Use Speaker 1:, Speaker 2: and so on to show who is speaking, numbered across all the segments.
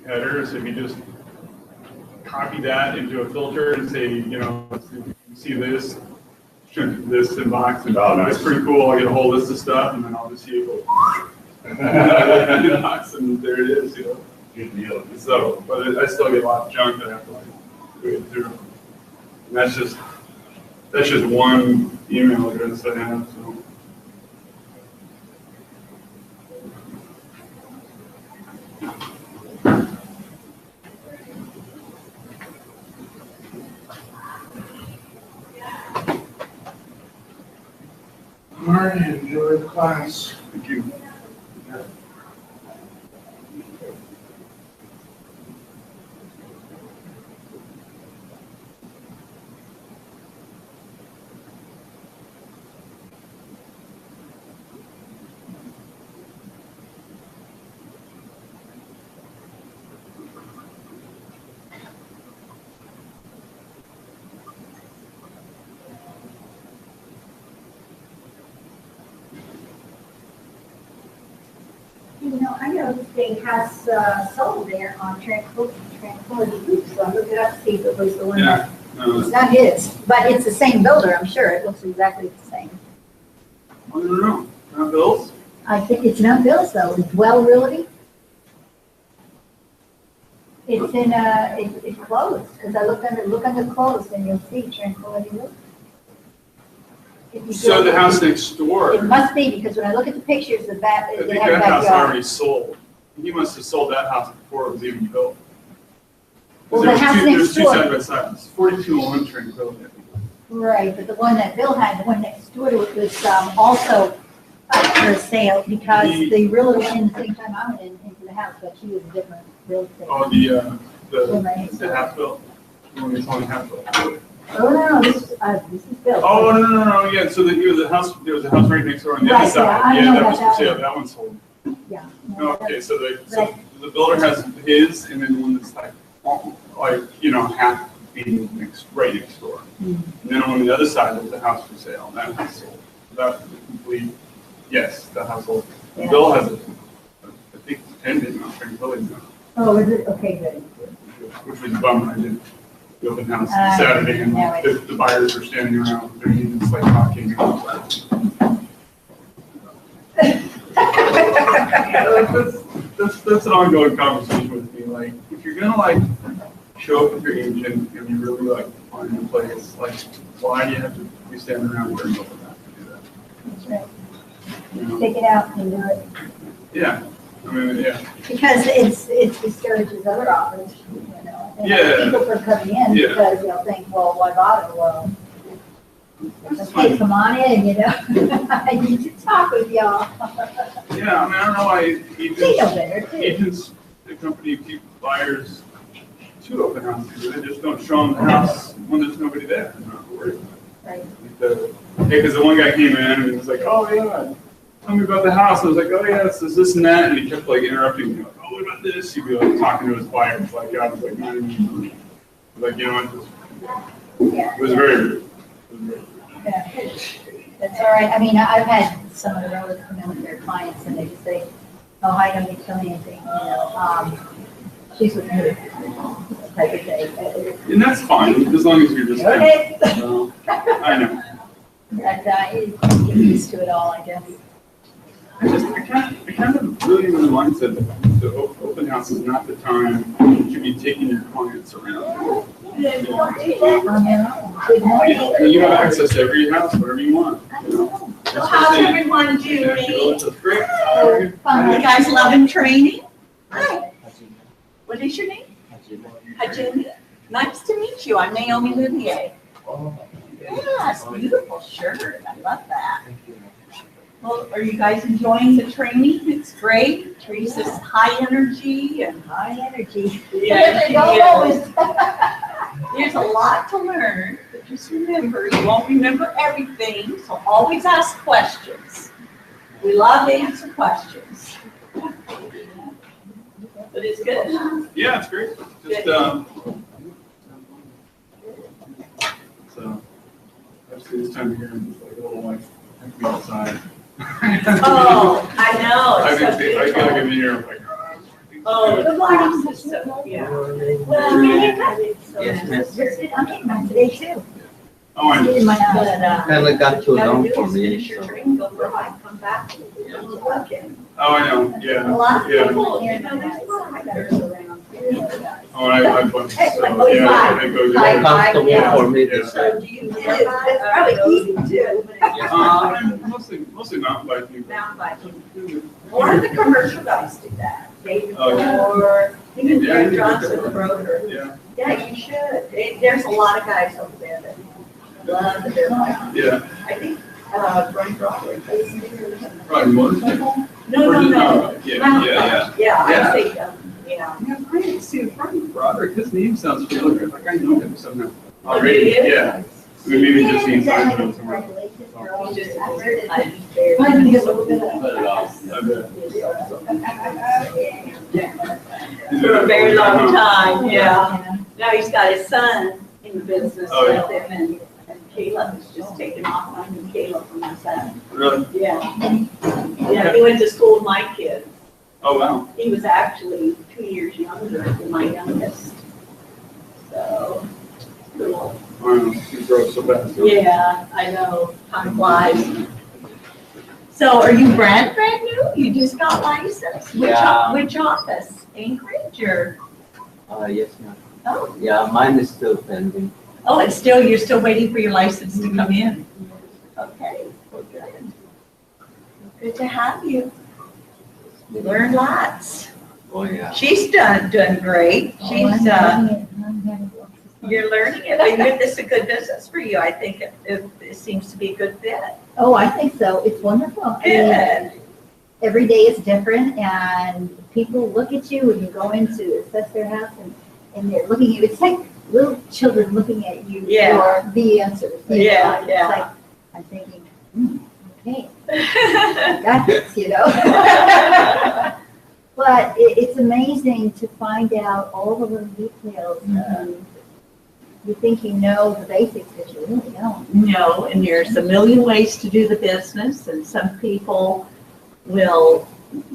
Speaker 1: header. So if you just copy that into a filter and say, you know, you see this inbox, and oh, that's pretty cool. I get a whole list of stuff, and then I'll just see it go inbox, and there it is. You know, good deal. So, but I still get a lot of junk that I have to like wade through. And that's just one email address I have. So.
Speaker 2: All right, enjoy the class.
Speaker 1: Thank you.
Speaker 3: You know, I know this thing has sold there on Tranquility Group, so I looked it up to see if it was the one that, it's not his, but it's the same builder, I'm sure. It looks exactly the same.
Speaker 1: I don't know. Not Bill's?
Speaker 3: I think it's not Bill's though, it's Well Realty. It's in, it's closed, because I look under closed and you'll see Tranquility Group.
Speaker 1: So the house next door.
Speaker 3: It must be, because when I look at the pictures,
Speaker 1: I think that house already sold. He must have sold that house before it was even built.
Speaker 3: Well, the house next door.
Speaker 1: There's two side by sides. 4201 Tranquility.
Speaker 3: Right, but the one that Bill had, the one next door to it was also for sale, because the realtor went in the same time I went into the house, but she was a different real estate.
Speaker 1: Oh, the half built. The one that's only half built.
Speaker 3: Oh, no, this is Bill.
Speaker 1: Oh, no, yeah, so there was a house right next door on the other side. Yeah, that was for sale, that one's sold.
Speaker 3: Yeah.
Speaker 1: Okay, so the builder has his, and then the one that's like, you know, half being right next door. And then on the other side, there's a house for sale, that house sold. That's the complete, yes, the house sold.
Speaker 3: Yeah.
Speaker 1: Bill has I think it's pending now, Tranquility now.
Speaker 3: Oh, is it? Okay, good.
Speaker 1: Which was a bummer, I did the open house Saturday, and the buyers were standing around, they're even just like talking. That's an ongoing conversation with me. Like, if you're gonna like show up with your agent and you really like find a place, like, why do you have to be standing around during open house to do that?
Speaker 3: That's right.
Speaker 1: You know?
Speaker 3: Take it out and do it.
Speaker 1: Yeah, I mean, yeah.
Speaker 3: Because it discourages other offers, you know. And people from coming in because they'll think, well, why bother? Well, okay, come on in, you know. I need to talk with y'all.
Speaker 1: Yeah, I mean, I don't know why agents, the company keep buyers to open houses. They just don't show them the house when there's nobody there. They're not worried about it. Right. Because the one guy came in and he was like, oh, yeah, tell me about the house. I was like, oh, yeah, it's this and that. And he kept like interrupting me, like, oh, what about this? He'd be like talking to his buyers. Like, I was like, not even. Like, you know, it was very rude.
Speaker 3: Yeah, that's all right. I mean, I've had some of the relatives come in with their clients and they just say, oh, I don't need to tell me anything, you know, she's with me, type of thing.
Speaker 1: And that's fine, as long as you're just.
Speaker 3: Okay.
Speaker 1: I know.
Speaker 3: But you get used to it all, I guess.
Speaker 1: I kind of really in the mindset that the open house is not the time you should be taking your clients around.
Speaker 3: Good morning.
Speaker 1: You have access to every house, whatever you want. You know?
Speaker 4: Well, how's everyone doing?
Speaker 1: It's great.
Speaker 4: You guys loving training? Hi. What is your name? Hajime. Nice to meet you. I'm Naomi Luvier. Yes, beautiful shirt. I love that. Well, are you guys enjoying the training? It's great. Teresa's high energy and
Speaker 3: high energy.
Speaker 4: Yeah, there's a lot to learn, but just remember, you won't remember everything, so always ask questions. We love to answer questions. But it's good.
Speaker 1: Yeah, it's great. Just so actually this time of year, I'm just like a little like be outside.
Speaker 4: Oh, I know.
Speaker 1: I feel like I'm in here like.
Speaker 4: Oh, the morning system, yeah. Well,
Speaker 5: Yes, ma'am.
Speaker 3: I'm getting mine today too.
Speaker 1: Oh, I know.
Speaker 3: Getting mine out.
Speaker 4: But,
Speaker 5: Kinda got too
Speaker 4: gotta
Speaker 5: long
Speaker 4: do
Speaker 5: for
Speaker 4: is
Speaker 5: me,
Speaker 4: finish your
Speaker 5: so.
Speaker 4: training, go for a hike, come back. Okay.
Speaker 1: Oh, I know, yeah.
Speaker 4: A lot of
Speaker 1: Yeah.
Speaker 4: people, you know, there's a lot of hikers around.
Speaker 1: Oh, I went, so, yeah, I go
Speaker 4: Hike.
Speaker 1: there.
Speaker 5: Comfortable for me
Speaker 1: Yeah.
Speaker 5: this
Speaker 4: So
Speaker 5: time.
Speaker 4: do you?
Speaker 3: It's probably easy too.
Speaker 1: I'm mostly mountain biking.
Speaker 4: Mountain biking. A lot of the commercial guys do that. David
Speaker 1: Oh, yeah.
Speaker 4: or even
Speaker 1: Yeah,
Speaker 4: Jerry
Speaker 1: yeah.
Speaker 4: Johnson, the broker.
Speaker 1: Yeah,
Speaker 4: Yeah, you should. There's a lot of guys over there that love to do it.
Speaker 1: yeah,
Speaker 4: I think, Brian Broderick.
Speaker 1: probably most.
Speaker 4: No.
Speaker 1: Yeah, yeah.
Speaker 4: Yeah, I
Speaker 1: Yeah.
Speaker 4: think, yeah.
Speaker 1: Yeah, I didn't see a friend, Broderick, his name sounds familiar, like I know him somehow. Already, yeah. We maybe just seen signs of him somewhere.
Speaker 3: Congratulations,
Speaker 4: He
Speaker 3: girl.
Speaker 4: just,
Speaker 3: I heard it.
Speaker 4: I just
Speaker 3: I didn't get a little bit of-
Speaker 5: Put it off.
Speaker 1: I bet.
Speaker 4: For a very long time, yeah.
Speaker 3: Yeah.
Speaker 4: Now he's got his son in the business
Speaker 1: Oh, yeah.
Speaker 4: with him, and Caleb is just taking off. I knew Caleb from my son.
Speaker 1: Really?
Speaker 4: Yeah. Yeah, he went to school with my kid.
Speaker 1: Oh, wow.
Speaker 4: He was actually 2 years younger than my youngest. So, cool.
Speaker 1: Wow, he drove so fast.
Speaker 4: Yeah, I know, time flies. So are you brand new? You just got licensed?
Speaker 5: Yeah.
Speaker 4: Which office? Anchorage or?
Speaker 5: Yes, ma'am.
Speaker 4: Oh,
Speaker 5: Yeah, mine is still pending.
Speaker 4: oh, it's still, you're still waiting for your license to come in? Okay, well, good. Good to have you. You learned lots.
Speaker 5: Oh, yeah.
Speaker 4: She's doing great. She's, you're learning it. I mean, this is a good business for you. I think it seems to be a good fit.
Speaker 3: Oh, I think so. It's wonderful. I mean,
Speaker 4: Good.
Speaker 3: every day is different and people look at you when you go in to assess their house and they're looking at you. It's like little children looking at you
Speaker 4: Yeah.
Speaker 3: for the answers.
Speaker 4: Yeah,
Speaker 3: It's
Speaker 4: yeah.
Speaker 3: like, I'm thinking, okay, got this, you know? But it's amazing to find out all the little details. You think you know the basics, but you really don't.
Speaker 4: No, and there's a million ways to do the business, and some people will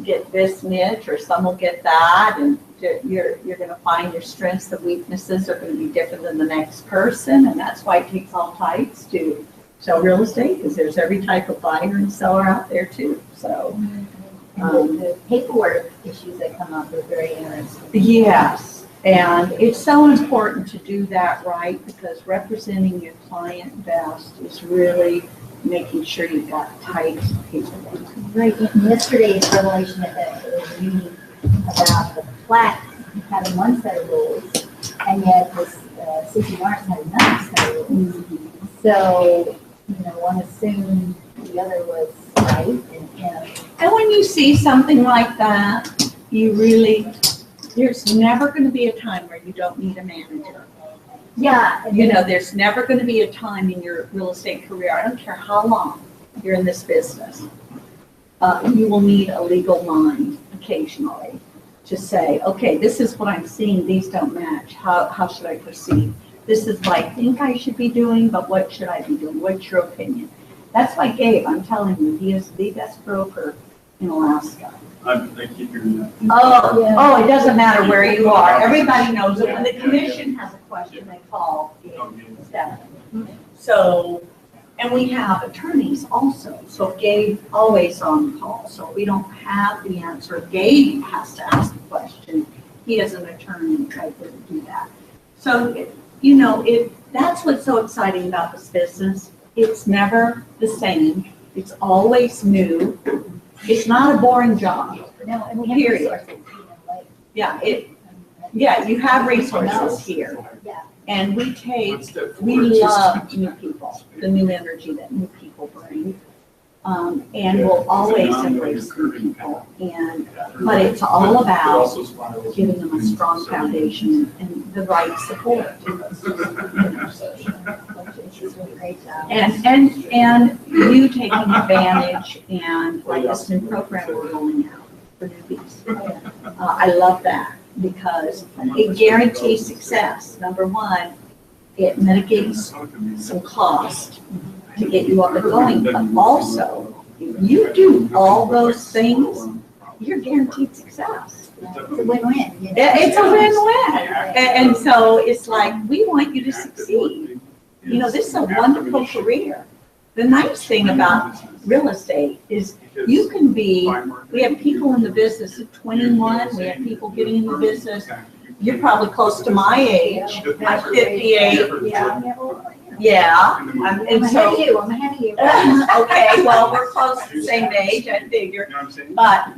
Speaker 4: get this niche, or some will get that, and you're gonna find your strengths and weaknesses are gonna be different than the next person, and that's why it takes all types to sell real estate, because there's every type of buyer and seller out there too, so.
Speaker 3: And the paperwork issues that come up are very interesting.
Speaker 4: Yes, and it's so important to do that right, because representing your client best is really making sure you've got tight paperwork.
Speaker 3: Right, and yesterday's revelation at the meeting about the flat having one set of rules, and yet this CCRs had another set of rules. So, one assumed the other was right,
Speaker 4: And when you see something like that, you really, there's never going to be a time where you don't need a manager.
Speaker 3: yeah.
Speaker 4: There's never going to be a time in your real estate career, I don't care how long you're in this business, you will need a legal mind occasionally to say, okay, this is what I'm seeing, these don't match, how should I proceed? This is what I think I should be doing, but what should I be doing? What's your opinion? That's why Gabe, I'm telling you, he is the best broker in Alaska.
Speaker 1: I keep hearing that.
Speaker 4: Oh,
Speaker 3: Yeah.
Speaker 4: oh, it doesn't matter where you are. Everybody knows it. When the commission has a question, they call Stephanie. So, and we have attorneys also. So Gabe always on call. So if we don't have the answer, Gabe has to ask the question. He is an attorney right there to do that. So, that's what's so exciting about this business. It's never the same. It's always new. It's not a boring job.
Speaker 3: No, and we have
Speaker 4: Period.
Speaker 3: resources, like,
Speaker 4: Yeah, you have resources here.
Speaker 3: yeah.
Speaker 4: And we
Speaker 1: We
Speaker 4: love new people, the new energy that new people bring. And we'll always embrace new people. But it's all about giving them a strong foundation and the right support.
Speaker 3: She's doing a great job.
Speaker 4: And you taking advantage and like this new program we're rolling out for newbies. I love that because it guarantees success. Number one, it mitigates some cost to get you up and going, but also if you do all those things, you're guaranteed success.
Speaker 3: It's a win-win. You know?
Speaker 4: It's a win-win. And so it's like, we want you to succeed. You know, this is a wonderful career. The nice thing about real estate is you can be, we have people in the business at 21, we have people getting in the business. You're probably close to my age. I'm 58. Yeah.
Speaker 3: I'm ahead of you.
Speaker 4: Okay, well, we're close to the same age, I figure. But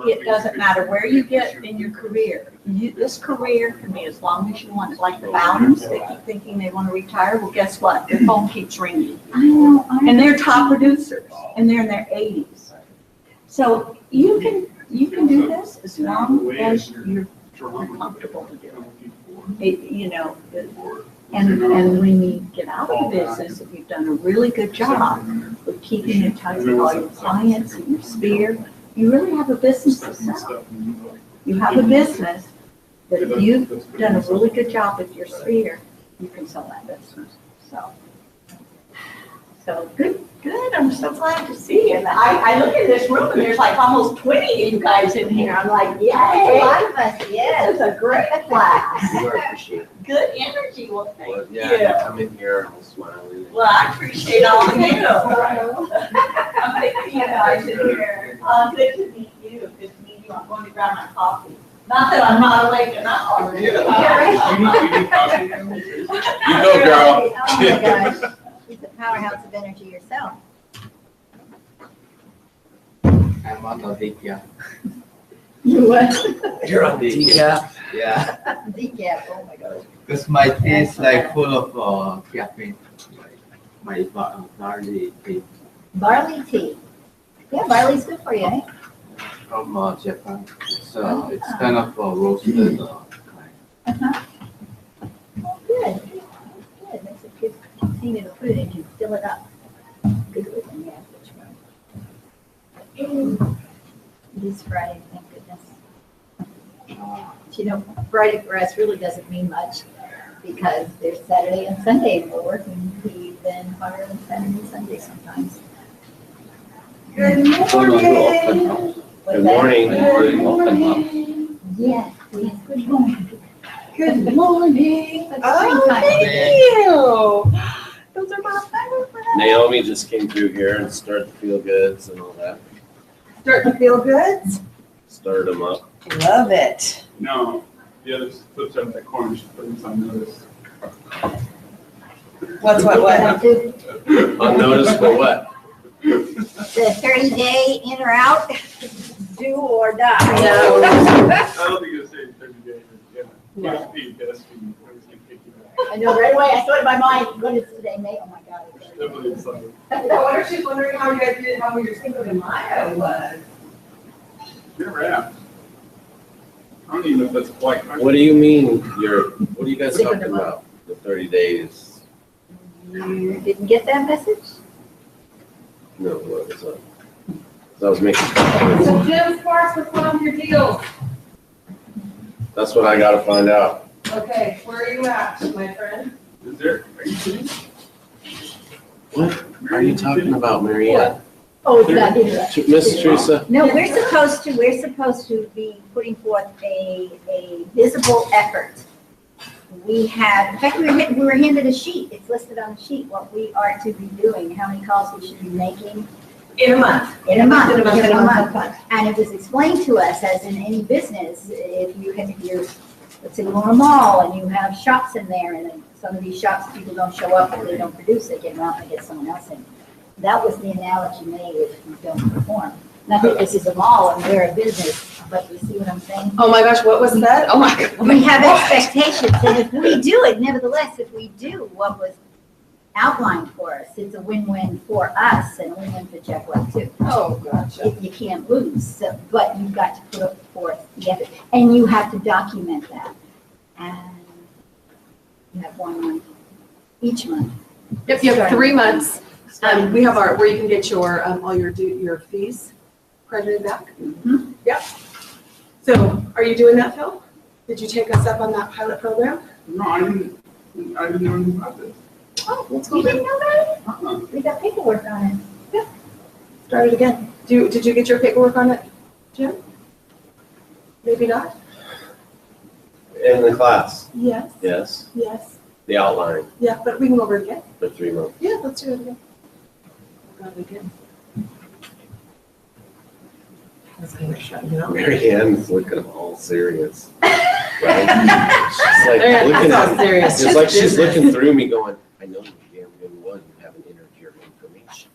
Speaker 4: it doesn't matter where you get in your career. This career can be as long as you want. Like the Bowdens, they keep thinking they want to retire. Well, guess what? Their phone keeps ringing.
Speaker 3: I know.
Speaker 4: And they're top producers, and they're in their 80s. So you can do this as long as you're comfortable to do it. You know, and when you get out of the business, if you've done a really good job with keeping in touch with all your clients and your sphere, you really have a business to sell. You have a business, but if you've done a really good job with your sphere, you can sell that business. So good. I'm so glad to see you. And I look at this room and there's like almost 20 of you guys in here. I'm like, yay!
Speaker 3: A lot of us, yes.
Speaker 4: It's a great class.
Speaker 5: We appreciate it.
Speaker 4: Good energy. Well, thank
Speaker 5: Well,
Speaker 4: you.
Speaker 5: yeah, I'm in here, I'm smiling.
Speaker 4: Well, I appreciate all of you. I'm thinking you guys in here. Good to meet you. Good to meet you. I'm going to grab my coffee. Not that I'm not awake enough already.
Speaker 1: You go, girl.
Speaker 3: Oh my gosh. She's a powerhouse of energy yourself.
Speaker 5: I'm on the decaf.
Speaker 3: You what?
Speaker 5: You're on decaf? Yeah,
Speaker 3: Decaf, oh my gosh.
Speaker 5: because my tea is like full of caffeine. My barley tea
Speaker 3: Barley tea. Yeah, barley's good for you, eh?
Speaker 5: from Japan. So it's kind of roasted.
Speaker 3: Uh-huh. Oh, good. Good. Makes it good. Continue to put it in, you fill it up. Good looking, yeah. It is Friday, thank goodness. You know, Friday for us really doesn't mean much because there's Saturday and Sunday we're working. We've been harder on Saturday and Sunday sometimes.
Speaker 4: Good morning.
Speaker 5: Good morning.
Speaker 3: Good morning. Yes, yes, good morning.
Speaker 4: Good morning.
Speaker 3: It's
Speaker 4: Oh,
Speaker 3: springtime.
Speaker 4: thank you. Those are my favorite.
Speaker 6: Naomi just came through here and started to feel goods and all that.
Speaker 4: Starting to feel good?
Speaker 6: Started them up.
Speaker 4: Love it.
Speaker 1: No, the other flips out that corner, she put us on notice.
Speaker 4: What?
Speaker 6: Unnoticed for what?
Speaker 3: The 30-day in or out, do or die.
Speaker 4: No.
Speaker 1: I don't think it's saying 30 days, yeah.
Speaker 3: No.
Speaker 1: Best speed, best speed. I was gonna kick you back.
Speaker 3: I know right away, I saw it in my mind, what is today, May? Oh my God. it's
Speaker 1: Definitely excited.
Speaker 4: I wonder if she's wondering how you guys did, how your Cinco de Mayo was.
Speaker 1: Never asked. I don't even know if that's a polite question.
Speaker 6: What do you mean what are you guys
Speaker 3: Cinco de
Speaker 6: talking
Speaker 3: Mayo.
Speaker 6: about? The 30 days?
Speaker 3: You didn't get that message?
Speaker 6: No, what was that? 'Cause I was making
Speaker 7: So
Speaker 6: comments.
Speaker 7: Jim Sparks was one of your deals.
Speaker 6: That's what I gotta find out.
Speaker 7: Okay, where are you at, my friend?
Speaker 1: Is there, are you kidding?
Speaker 6: What are you talking about, Marianne?
Speaker 3: Oh, it's not here.
Speaker 6: Miss Teresa?
Speaker 3: No, we're supposed to be putting forth a visible effort. We have, in fact, we were handed a sheet. It's listed on the sheet, what we are to be doing, how many calls we should be making.
Speaker 4: In a month.
Speaker 3: In a month.
Speaker 4: In a month.
Speaker 3: And it was explained to us, as in any business, if you're, let's say you own a mall and you have shops in there, and then some of these shops, people don't show up and they don't produce, they get them out and get someone else in. That was the analogy made if you don't perform. Not that this is a mall and we're a business, but you see what I'm saying?
Speaker 7: Oh my gosh, what was that? Oh my God.
Speaker 3: We have expectations, and if we do it, nevertheless, if we do what was outlined for us, it's a win-win for us and a win-win for Jeff Webb too.
Speaker 7: Oh, gotcha.
Speaker 3: If you can't lose, so, but you've got to put forth the effort, and you have to document that. And you have 1 month, each month.
Speaker 7: Yep, you have 3 months. We have where you can get your, all your fees credited back.
Speaker 3: Mhm.
Speaker 7: Yep. So are you doing that, Phil? Did you take us up on that pilot program?
Speaker 1: No, I didn't know anything about this.
Speaker 7: Oh, let's
Speaker 3: You
Speaker 7: go
Speaker 3: didn't
Speaker 7: then.
Speaker 3: know that?
Speaker 1: Uh-uh.
Speaker 3: We got paperwork on it.
Speaker 7: Start it again. Did you get your paperwork on it, Jim? Maybe not?
Speaker 6: In the class,
Speaker 7: Yes,
Speaker 6: yes,
Speaker 7: yes,
Speaker 6: the outline
Speaker 7: yeah, but we can go over it again.
Speaker 6: for 3 months.
Speaker 7: Yeah, let's do it again. Go over it again. Let's go make sure, you know?
Speaker 6: Mary Ann's looking all serious. Right? She's like
Speaker 7: That's
Speaker 6: looking
Speaker 7: all
Speaker 6: at,
Speaker 7: serious.
Speaker 6: it's like she's looking through me going, I know you damn good well, you haven't entered your information.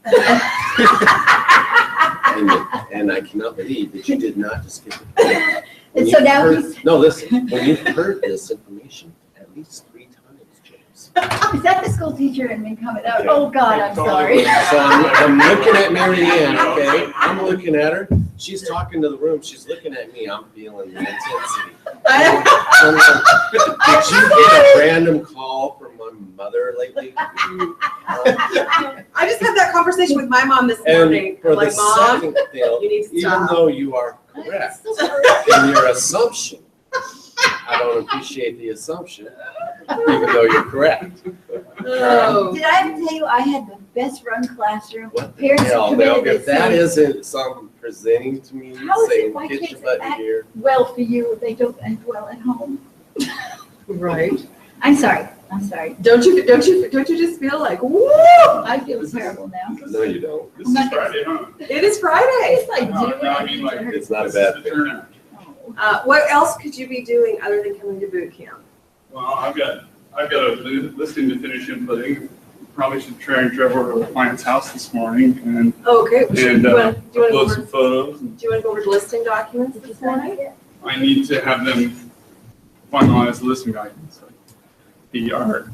Speaker 6: And I cannot believe that you did not just get the point.
Speaker 3: And so now
Speaker 6: No, listen, when you've heard this information at least 3 times, James.
Speaker 3: is that the school teacher and me coming out?
Speaker 6: Okay.
Speaker 3: Oh, God, I'm sorry.
Speaker 6: So I'm looking at Mary Ann, okay? I'm looking at her. She's talking to the room. She's looking at me. I'm feeling the intensity. Did you get a random call from my mother lately?
Speaker 7: I just had that conversation with my mom this morning.
Speaker 6: And for
Speaker 7: I'm like,
Speaker 6: the
Speaker 7: Mom,
Speaker 6: second, Dale,
Speaker 7: you need to
Speaker 6: even
Speaker 7: stop.
Speaker 6: though you are correct in your assumption, I don't appreciate the assumption, even though you're correct.
Speaker 7: Oh.
Speaker 3: Did I ever tell you I had the best run classroom?
Speaker 6: What the
Speaker 3: Parents
Speaker 6: hell,
Speaker 3: committed
Speaker 6: Dale,
Speaker 3: to
Speaker 6: if that
Speaker 3: say,
Speaker 6: isn't some presenting to me,
Speaker 3: How is it
Speaker 6: saying,
Speaker 3: my
Speaker 6: get
Speaker 3: kids
Speaker 6: your butt
Speaker 3: act-
Speaker 6: here.
Speaker 3: well for you if they don't end well at home?
Speaker 7: Right.
Speaker 3: I'm sorry.
Speaker 7: Don't you just feel like, woo?
Speaker 3: I feel terrible now.
Speaker 6: No, you don't.
Speaker 1: This is Friday, huh?
Speaker 7: It is Friday.
Speaker 3: It's like
Speaker 1: No,
Speaker 3: doing
Speaker 1: no, I
Speaker 3: it.
Speaker 1: mean, like,
Speaker 6: It's not a
Speaker 1: this
Speaker 6: bad
Speaker 1: is the
Speaker 6: thing.
Speaker 1: turnout.
Speaker 7: What else could you be doing other than coming to boot camp?
Speaker 1: Well, I've got a listing to finish inputting. Probably should try and drive over to a client's house this morning and
Speaker 7: Okay. Do you want to
Speaker 1: upload
Speaker 7: go
Speaker 1: some
Speaker 7: over?
Speaker 1: photos.
Speaker 7: Do you want to go over the listing documents this morning?
Speaker 1: I need to have them finalize the listing guidance. The art.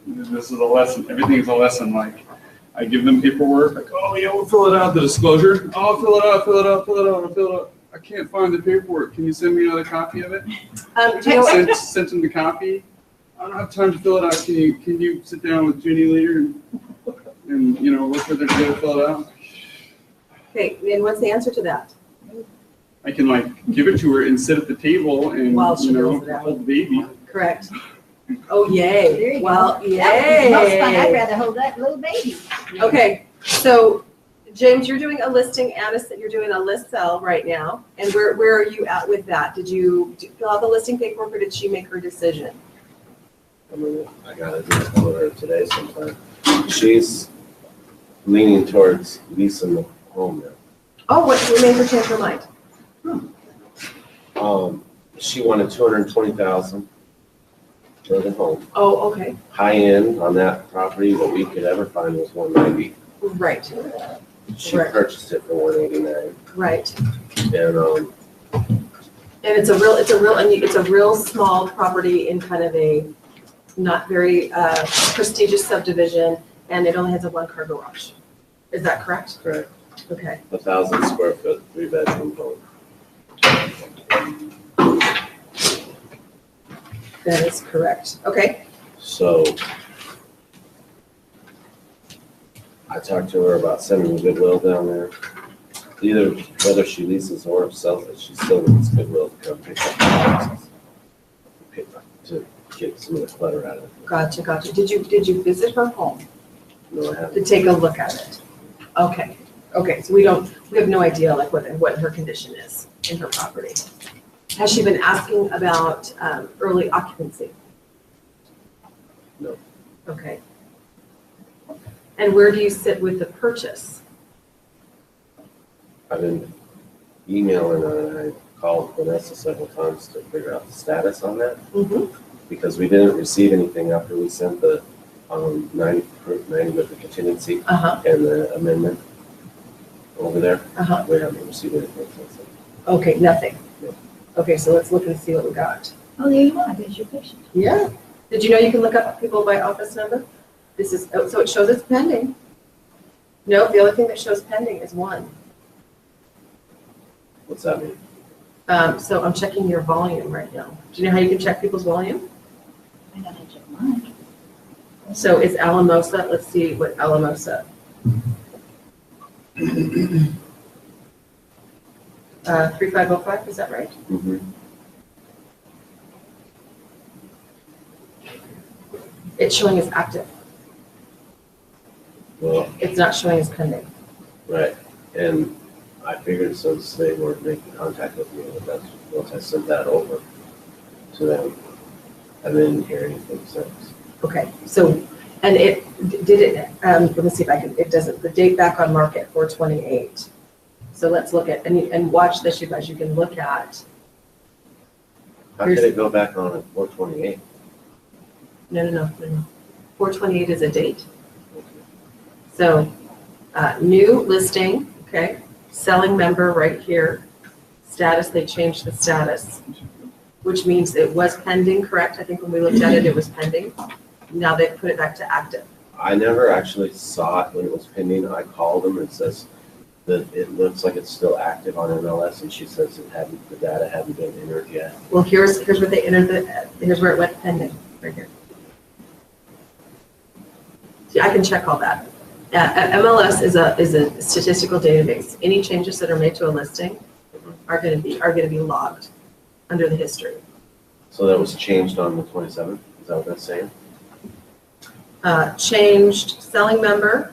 Speaker 1: This is a lesson. Everything is a lesson. Like, I give them paperwork. Like, oh yeah, we'll fill it out. The disclosure. Oh, I'll fill it out. I can't find the paperwork. Can you send me another copy of it?
Speaker 7: Do you know,
Speaker 1: Sent them the copy. I don't have time to fill it out. Can you sit down with Ginny later and look for their to fill it out?
Speaker 7: okay, and what's the answer to that?
Speaker 1: I can give it to her and sit at the table and
Speaker 7: While she fills it out.
Speaker 1: hold the baby.
Speaker 7: Correct. Oh,
Speaker 3: There
Speaker 7: yay.
Speaker 3: you
Speaker 7: Well,
Speaker 3: go. That was most fun. I'd
Speaker 7: yay.
Speaker 3: rather hold that little baby.
Speaker 7: Okay, so James, you're doing a listing and you're doing a list sell right now. And where are you at with that? Did you fill out the listing paperwork or did she make her decision?
Speaker 6: I mean, I gotta do it with her today sometime. She's leaning towards leasing the home now.
Speaker 7: Oh, what made her change her mind?
Speaker 6: She wanted 220,000 for the home.
Speaker 7: Oh, okay,
Speaker 6: High end on that property, what we could ever find was 190.
Speaker 7: right,
Speaker 6: She
Speaker 7: Right.
Speaker 6: purchased it for 189.
Speaker 7: right.
Speaker 6: And
Speaker 7: And it's a real small property in kind of a not very prestigious subdivision, and it only has a 1-car garage. Is that correct?
Speaker 6: correct,
Speaker 7: Okay.
Speaker 6: 1,000 square foot, 3-bedroom home.
Speaker 7: That is correct. Okay.
Speaker 6: So I talked to her about sending goodwill down there. Either whether she leases or sells it, she still needs goodwill to come pick up the boxes. To get some of the clutter out of it.
Speaker 7: Gotcha. Did you visit her home
Speaker 6: No, I
Speaker 7: to
Speaker 6: haven't.
Speaker 7: take a look at it? Okay. So we have no idea what her condition is in her property. Has she been asking about early occupancy?
Speaker 6: No.
Speaker 7: Okay. And where do you sit with the purchase?
Speaker 6: I've been emailing her and I called Vanessa several times to figure out the status on that.
Speaker 7: Mm-hmm.
Speaker 6: Because we didn't receive anything after we sent the 90 with the contingency
Speaker 7: Uh-huh.
Speaker 6: and the amendment over there.
Speaker 7: Uh-huh.
Speaker 6: We haven't received anything since then.
Speaker 7: Okay, nothing.
Speaker 6: No.
Speaker 7: Okay, so let's look and see what we got.
Speaker 3: Oh, there you are. There's your picture.
Speaker 7: Yeah. Did you know you can look up people by office number? This is, so it shows it's pending. No, the only thing that shows pending is 1.
Speaker 6: What's that mean?
Speaker 7: So I'm checking your volume right now. Do you know how you can check people's volume?
Speaker 3: I gotta check mine.
Speaker 7: So it's Alamosa. Let's see what Alamosa. 3505, is that right?
Speaker 6: Mm-hmm.
Speaker 7: It's showing as active.
Speaker 6: Well,
Speaker 7: It's not showing as pending.
Speaker 6: right. And I figured since they weren't making contact with me, that's, once I sent that over to them, I didn't hear anything since.
Speaker 7: Okay, so, and it, did it, let me see if I can, it doesn't, the date back on market, 4/28. So let's look at, and watch this, you guys, you can look at,
Speaker 6: How could it go back on at 4/28?
Speaker 7: no. 4/28 is a date. So, new listing, okay, selling member right here, status, they changed the status, which means it was pending, correct? I think when we looked at it, it was pending. Now they put it back to active.
Speaker 6: I never actually saw it when it was pending. I called them and it says that it looks like it's still active on MLS, and she says the data hadn't been entered yet.
Speaker 7: Well, here's where they entered here's where it went pending, right here. See, I can check all that. MLS is a statistical database. Any changes that are made to a listing are going to be logged under the history.
Speaker 6: So that was changed on the 27th? Is that what that's saying?
Speaker 7: Changed selling member,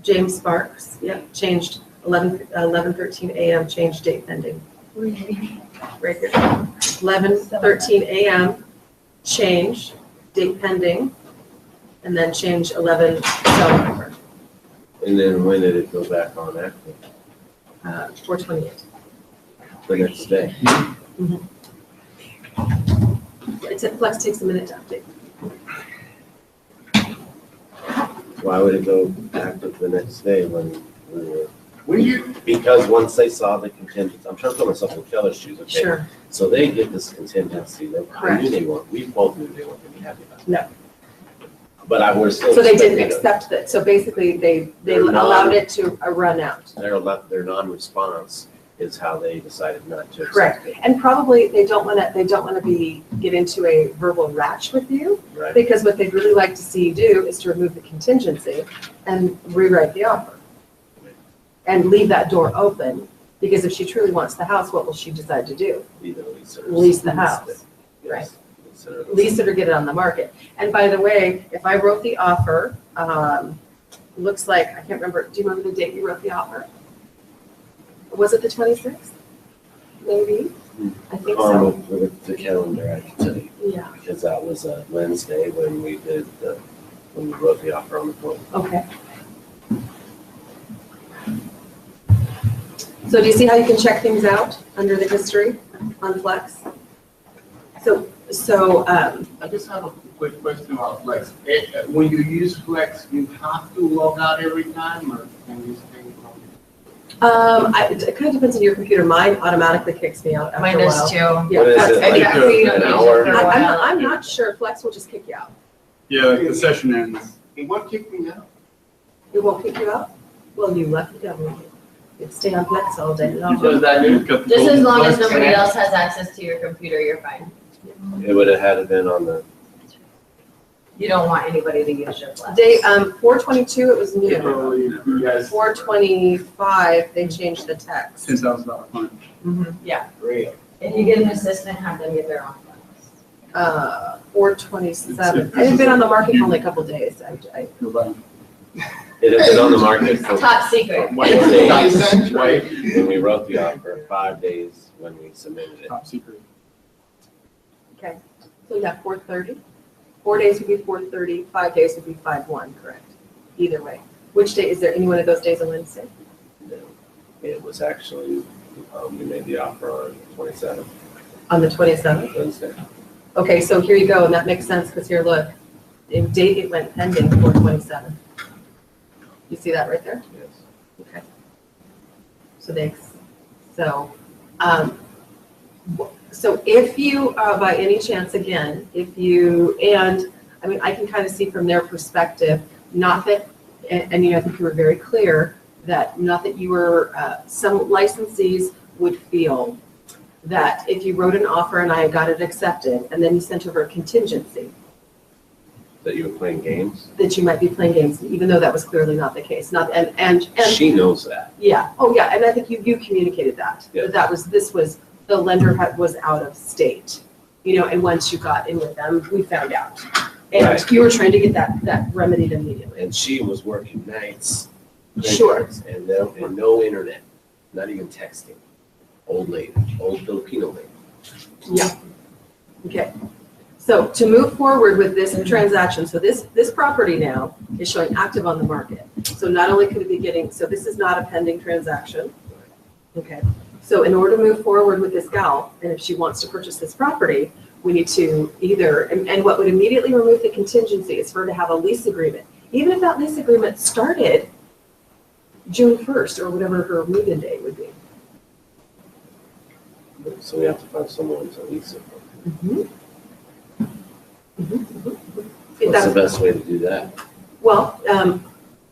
Speaker 7: James Sparks, yep, changed 11:13 a.m., changed date pending. Right here. 11:13 a.m., change, date pending, and then change 11 selling member.
Speaker 6: And then when did it go back on active?
Speaker 7: 4/28.
Speaker 6: The next day?
Speaker 7: It's a Flex takes a minute to update.
Speaker 6: Why would it go active the next day when we were?
Speaker 2: When you,
Speaker 6: Because once they saw the contingency, I'm trying to put myself in Keller's shoes, okay?
Speaker 7: Sure.
Speaker 6: So they get this contingency, I knew they weren't, we both knew they weren't gonna be happy about it.
Speaker 7: No.
Speaker 6: But I was still.
Speaker 7: So they didn't
Speaker 6: expecting
Speaker 7: accept that. So basically, they
Speaker 6: They're not-
Speaker 7: allowed it to run out.
Speaker 6: Their non-response is how they decided not to.
Speaker 7: Correct.
Speaker 6: accept
Speaker 7: And probably they don't want to get into a verbal ratch with you,
Speaker 6: it, right?
Speaker 7: because what they'd really like to see you do is to remove the contingency and rewrite the offer. And leave that door open, because if she truly wants the house, what will she decide to do?
Speaker 6: Either lease it or.
Speaker 7: Lease the house.
Speaker 6: Yes.
Speaker 7: Right.
Speaker 6: Lease it or-
Speaker 7: Lease it or get it on the market. And by the way, if I wrote the offer, looks like, I can't remember, do you remember the date you wrote the offer? Was it the 26th? Maybe? I think so.
Speaker 6: With the calendar, I can tell you,
Speaker 7: Yeah,
Speaker 6: because that was a Wednesday when we wrote the offer on the phone.
Speaker 7: okay. So do you see how you can check things out under the history on Flex? So,
Speaker 2: I just have a quick question about Flex. When you use Flex, you have to log out every time, or can you stay on?
Speaker 7: it kind of depends on your computer. Mine automatically kicks me out after a
Speaker 8: Mine
Speaker 7: while.
Speaker 8: does too.
Speaker 7: Yeah,
Speaker 6: What is
Speaker 7: Flex-
Speaker 6: it,
Speaker 8: I
Speaker 6: like
Speaker 8: think we don't
Speaker 6: an
Speaker 8: use it
Speaker 6: hour?
Speaker 8: for a while.
Speaker 7: I'm not sure. Flex will just kick you out.
Speaker 1: Yeah, like the session ends.
Speaker 2: It won't kick me out.
Speaker 7: It won't kick you out? Well, you lucky devil. You'd stay on Flex all day long.
Speaker 2: Because that
Speaker 1: You've got the
Speaker 8: Just as
Speaker 1: golden
Speaker 8: long as
Speaker 1: flex.
Speaker 8: nobody else has access to your computer, you're fine.
Speaker 6: It would have had to been on the,
Speaker 8: You don't want anybody to use your flex.
Speaker 7: Day, 4/22, it was new.
Speaker 2: Probably you guys.
Speaker 7: 4/25, they changed the text.
Speaker 1: $10,000 fine.
Speaker 2: Real.
Speaker 8: If you get an assistant, have them get their own flex.
Speaker 7: 4/27. It had been on the market for only a couple days.
Speaker 1: Nobody.
Speaker 6: it had been on the market for
Speaker 8: Top secret.
Speaker 6: 5 days when we wrote the offer, 5 days when we submitted it.
Speaker 1: Top secret.
Speaker 7: Okay, so yeah, 4:30. 4 days would be 4:30, 5 days would be 5/1, correct? Either way. Which day, is there any one of those days a Wednesday?
Speaker 6: No, it was actually, we made the offer on 27th,
Speaker 7: On the 27th?
Speaker 6: Wednesday.
Speaker 7: Okay, so here you go, and that makes sense, because here, look, the date it went pending, 4/27. You see that right there?
Speaker 6: Yes.
Speaker 7: Okay. So if you, by any chance, again, I mean, I can kind of see from their perspective, not that, and you know, I think you were very clear, that not that you were, some licensees would feel that if you wrote an offer and I got it accepted, and then you sent over a contingency,
Speaker 6: That you were playing games?
Speaker 7: that you might be playing games, even though that was clearly not the case. Not, and
Speaker 6: She knows that.
Speaker 7: yeah, oh yeah, and I think you communicated that.
Speaker 6: Yeah.
Speaker 7: The lender was out of state, you know, and once you got in with them, we found out. And
Speaker 6: Right.
Speaker 7: you were trying to get that remedied immediately.
Speaker 6: And she was working nights.
Speaker 7: Sure.
Speaker 6: And no internet. Not even texting. Old lady, old Filipino lady.
Speaker 7: Yeah. Okay. So to move forward with this transaction, so this property now is showing active on the market. So not only could it be getting, so this is not a pending transaction. Okay. So in order to move forward with this gal, and if she wants to purchase this property, we need to either, and what would immediately remove the contingency is for her to have a lease agreement. Even if that lease agreement started June 1st or whatever her move-in date would be.
Speaker 6: So we have to find someone to lease it. What's the best way to do that?
Speaker 7: Well,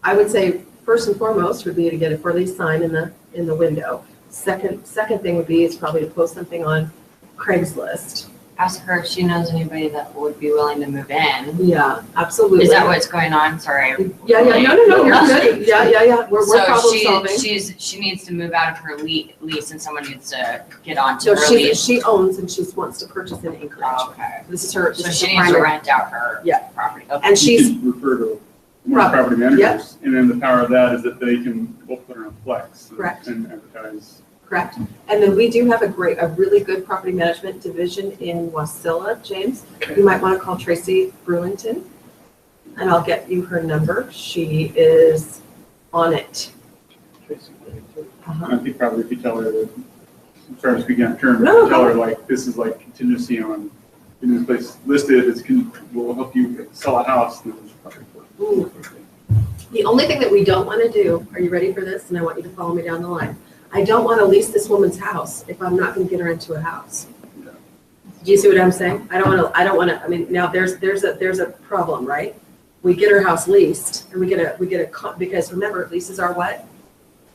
Speaker 7: I would say first and foremost would be to get a for lease sign in the window. Second thing would be is probably to post something on Craigslist.
Speaker 8: Ask her if she knows anybody that would be willing to move in.
Speaker 7: Yeah, absolutely.
Speaker 8: Is that what's going on? Sorry.
Speaker 7: Yeah, no, you're good. Yeah. We're problem solving.
Speaker 8: She needs to move out of her lease and someone needs to get onto
Speaker 7: So
Speaker 8: her lease.
Speaker 7: she owns and she wants to purchase in Anchorage.
Speaker 8: Oh, okay.
Speaker 7: This is her.
Speaker 8: So she needs to rent out her property. Okay.
Speaker 7: And she's,
Speaker 1: You can refer to one of the property managers, and then the power of that is that they can both put her on Flex.
Speaker 7: Correct.
Speaker 1: And advertise.
Speaker 7: correct. And then we do have a really good property management division in Wasilla, James. You might want to call Tracy Brewington, and I'll get you her number. She is on it.
Speaker 1: I think probably if you tell her that, I'm sorry to speak out of turn,
Speaker 7: No,
Speaker 1: but tell her like, this is like contingency on, in this place listed, will help you sell a house. Then it's probably
Speaker 7: Ooh. The only thing that we don't want to do, are you ready for this? And I want you to follow me down the line. I don't want to lease this woman's house if I'm not going to get her into a house.
Speaker 1: Yeah.
Speaker 7: Do you see what I'm saying? I don't want to, I mean, now there's a problem, right? We get her house leased and we get a, because remember, leases are what?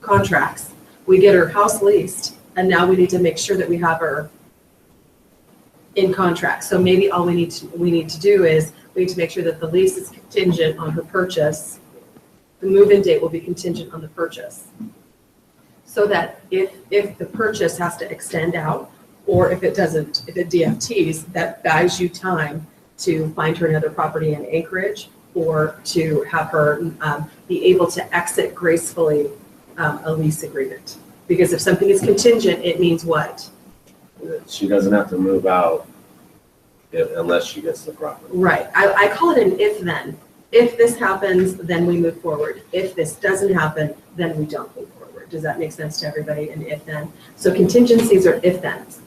Speaker 7: Contracts. We get her house leased and now we need to make sure that we have her in contract. So maybe all we need to do is we need to make sure that the lease is contingent on her purchase. The move-in date will be contingent on the purchase. So that if the purchase has to extend out, or if it doesn't, if it DFTs, that buys you time to find her another property in Anchorage, or to have her be able to exit gracefully a lease agreement. Because if something is contingent, it means what?
Speaker 6: She doesn't have to move out unless she gets the property.
Speaker 7: Right. I call it an if-then. If this happens, then we move forward. If this doesn't happen, then we don't move forward. Does that make sense to everybody? An if-then. So contingencies are if-thens.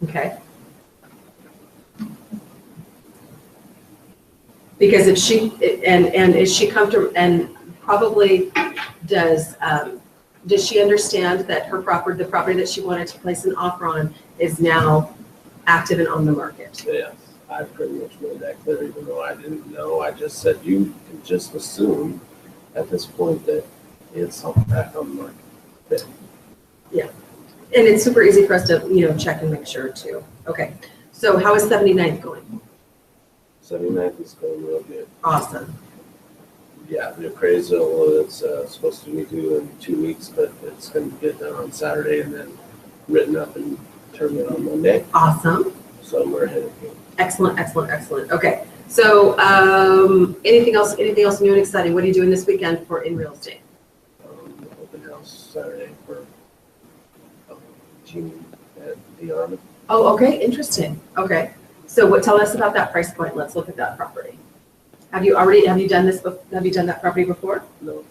Speaker 7: Okay? Because if she, and is she comfortable, and probably does she understand that her property, the property that she wanted to place an offer on is now active and on the market?
Speaker 6: Yes, I pretty much made that clear, even though I didn't know. I just said you can just assume at this point that it's back on the market.
Speaker 7: Yeah, and it's super easy for us to, check and make sure too. Okay, so how is 79th going?
Speaker 6: 79th is going real good.
Speaker 7: Awesome.
Speaker 6: Yeah, the appraisal is supposed to be due in 2 weeks, but it's going to get done on Saturday and then written up and turned in on Monday.
Speaker 7: Awesome.
Speaker 6: So we're ahead of game.
Speaker 7: Excellent, excellent, excellent. Okay, so anything else new and exciting? What are you doing this weekend for in real estate?
Speaker 6: Open house Saturday for Jean at the Army.
Speaker 7: Oh, okay, interesting. Okay, so tell us about that price point. Let's look at that property. Have you done that property before?
Speaker 6: No,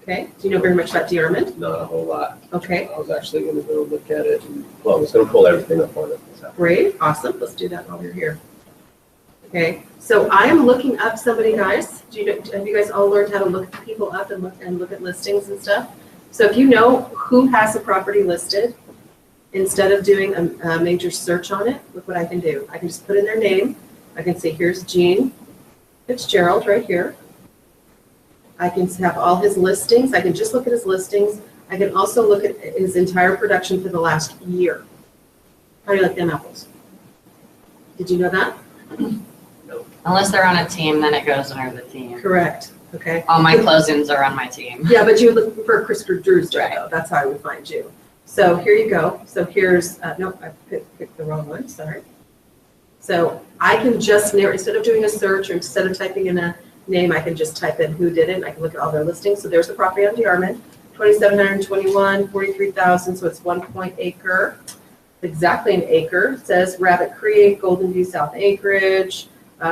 Speaker 7: Okay, do you know very much about DeArmond?
Speaker 6: not a whole lot.
Speaker 7: Okay,
Speaker 6: I was actually going to go look at it, and I was going to pull everything up on it.
Speaker 7: great, awesome. Let's do that while we're here. Okay, so I am looking up somebody, guys. Have you guys all learned how to look people up and look at listings and stuff? So if you know who has a property listed, instead of doing a major search on it, look what I can do. I can just put in their name. I can say, here's Gene Fitzgerald right here. I can have all his listings. I can just look at his listings. I can also look at his entire production for the last year. How do you like them apples? Did you know that?
Speaker 6: No.
Speaker 8: Unless they're on a team, then it goes under the team.
Speaker 7: Correct. Okay.
Speaker 8: All my closings are on my team.
Speaker 7: Yeah, but you look for Christopher Drew's
Speaker 8: Right.
Speaker 7: though. That's how I would find you. So here you go. So here's, nope, I picked the wrong one, sorry. So I can just narrow, instead of doing a search or instead of typing in a name, I can just type in who did it and I can look at all their listings. So there's the property on DeArmond. 2,721, 43,000, so it's 1 acre. Exactly an acre. It says Rabbit Creek, Golden View South Anchorage,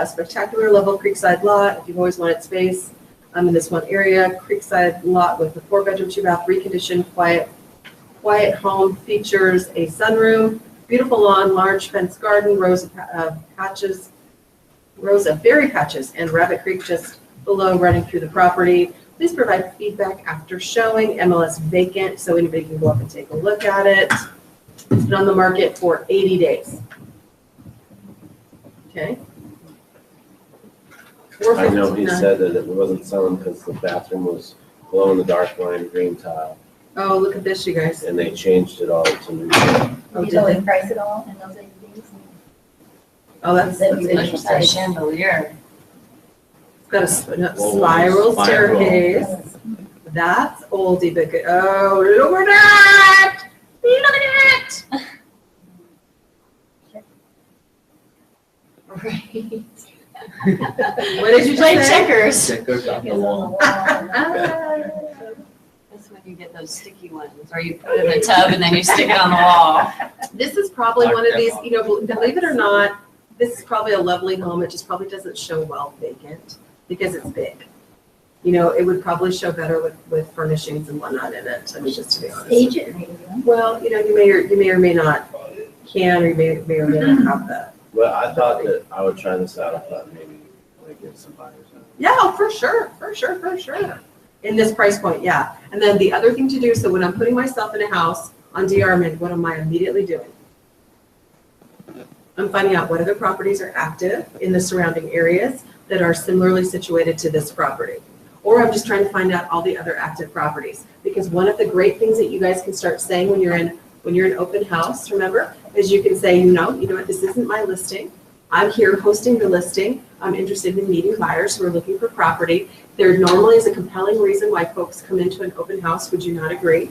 Speaker 7: spectacular level Creekside lot. If you've always wanted space in this one area, Creekside lot with a 4-bedroom, 2-bath, reconditioned, quiet home, features a sunroom, beautiful lawn, large fenced garden, rows of berry patches, and Rabbit Creek just below running through the property. Please provide feedback after showing. MLS vacant, so anybody can go up and take a look at it. It's been on the market for 80 days. Okay.
Speaker 6: I know he said that it wasn't selling because the bathroom was glow in the dark lime green tile,
Speaker 7: Oh, look at this, you guys.
Speaker 6: and they changed it all to new.
Speaker 7: Oh,
Speaker 3: You
Speaker 7: did
Speaker 3: know,
Speaker 7: they?
Speaker 3: we price it all in those 80 days.
Speaker 7: Oh, that's
Speaker 3: That we
Speaker 7: interesting.
Speaker 8: That
Speaker 7: It's
Speaker 8: chandelier.
Speaker 7: got a spiral staircase. That's oldie but good. Oh, look at that! Look at it!
Speaker 8: Right.
Speaker 7: What did you
Speaker 8: Play
Speaker 7: say?
Speaker 8: checkers.
Speaker 5: Checkers on the
Speaker 3: It's on the
Speaker 5: wall.
Speaker 3: wall.
Speaker 8: That's when you get those sticky ones, or you put it in a tub and then you stick it on the wall.
Speaker 7: This is probably one of these, you know, believe it or not, this is probably a lovely home. It just probably doesn't show well vacant because it's big. You know, it would probably show better with furnishings and whatnot in it. I mean, just to be honest.
Speaker 3: Stage it, maybe.
Speaker 7: Well, you know, you may or may not can, or you may or may not have that.
Speaker 6: Well, I thought that I would try this out. I thought maybe like get some buyers.
Speaker 7: Yeah, for sure. In this price point, yeah. And then the other thing to do, so when I'm putting myself in a house on DR Mint, what am I immediately doing? I'm finding out what other properties are active in the surrounding areas that are similarly situated to this property. Or I'm just trying to find out all the other active properties. Because one of the great things that you guys can start saying when you're in open house, remember, is you can say, you know what, this isn't my listing. I'm here hosting the listing. I'm interested in meeting buyers who are looking for property. There normally is a compelling reason why folks come into an open house. Would you not agree?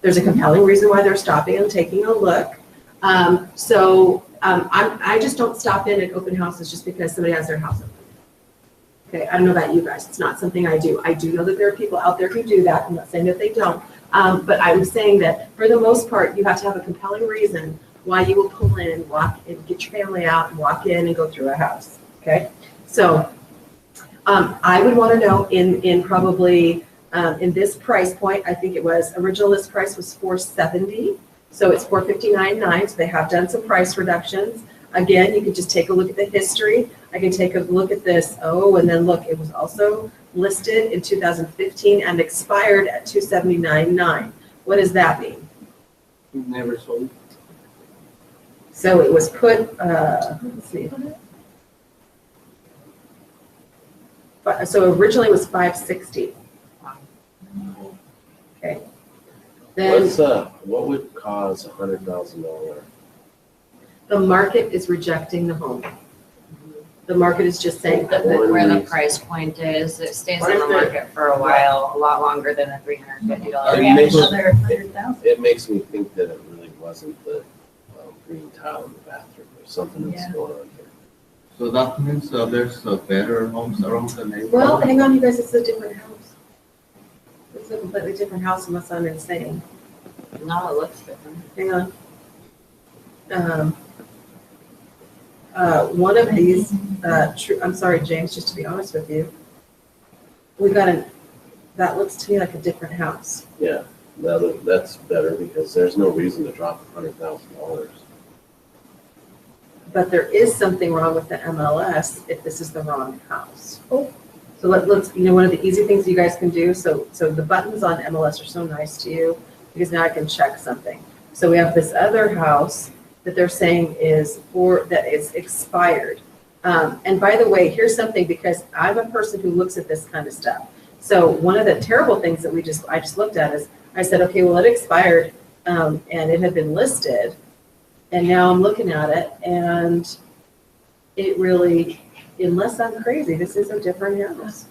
Speaker 7: There's a compelling reason why they're stopping and taking a look. I just don't stop in at open houses just because somebody has their house open. Okay, I don't know about you guys. It's not something I do. I do know that there are people out there who do that. I'm not saying that they don't. But I'm saying that for the most part, you have to have a compelling reason why you will pull in, walk and get your family out and walk in and go through a house. Okay, so I would want to know in probably in this price point, I think it was original list price was $470. So it's $459.9. So they have done some price reductions. Again, you can just take a look at the history. I can take a look at this. Oh, and then look, it was also listed in 2015 and expired at $279.9. What does that mean?
Speaker 5: Never sold.
Speaker 7: So it was put, let's see. So originally it was $560. Okay. Then
Speaker 6: What would cause $100,000?
Speaker 7: the market is rejecting the home. The market is just saying that
Speaker 8: Where the price point is, it stays on the market for a while, a lot longer than a $350.
Speaker 6: It makes-
Speaker 3: Another 100,000.
Speaker 6: It makes me think that it really wasn't the green tile in the bathroom. There's something that's
Speaker 3: Yeah.
Speaker 6: going on here.
Speaker 5: So that means there's better homes around the neighborhood.
Speaker 7: well, hang on, you guys, it's a different house. It's a completely different house unless I'm insane.
Speaker 8: No, it looks different.
Speaker 7: Hang on. One of these, I'm sorry, James, just to be honest with you, that looks to me like a different house.
Speaker 6: Yeah, that's better because there's no reason to drop $100,000.
Speaker 7: But there is something wrong with the MLS if this is the wrong house. So let's, one of the easy things you guys can do, so the buttons on MLS are so nice to you because now I can check something. So we have this other house that they're saying is expired. And by the way, here's something, because I'm a person who looks at this kind of stuff. So one of the terrible things that I just looked at is, I said, okay, well, it expired and it had been listed. And now I'm looking at it and it really, unless I'm crazy, this is a different house.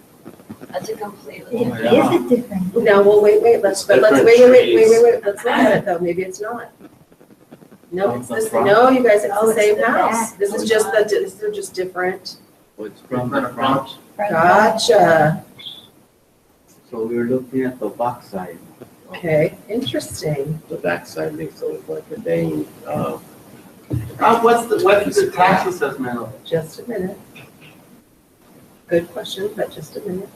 Speaker 8: That's a completely
Speaker 3: It
Speaker 8: different.
Speaker 5: yeah.
Speaker 3: is a different.
Speaker 7: No, well, wait, let's
Speaker 6: Different
Speaker 7: wait,
Speaker 6: trees.
Speaker 7: let's look at it though, maybe it's not. No, it's
Speaker 5: From the
Speaker 7: this,
Speaker 5: front?
Speaker 7: no, you guys, it's
Speaker 3: Oh,
Speaker 7: the
Speaker 3: it's
Speaker 7: same
Speaker 3: the
Speaker 7: house.
Speaker 3: back.
Speaker 7: This is just these are just different.
Speaker 5: It's from the front.
Speaker 7: Gotcha.
Speaker 5: So we were looking at the backside.
Speaker 7: Okay, interesting.
Speaker 6: The backside makes it look like a dang,
Speaker 2: What's the tax assessment of it?
Speaker 7: Just a minute. Good question, but just a minute.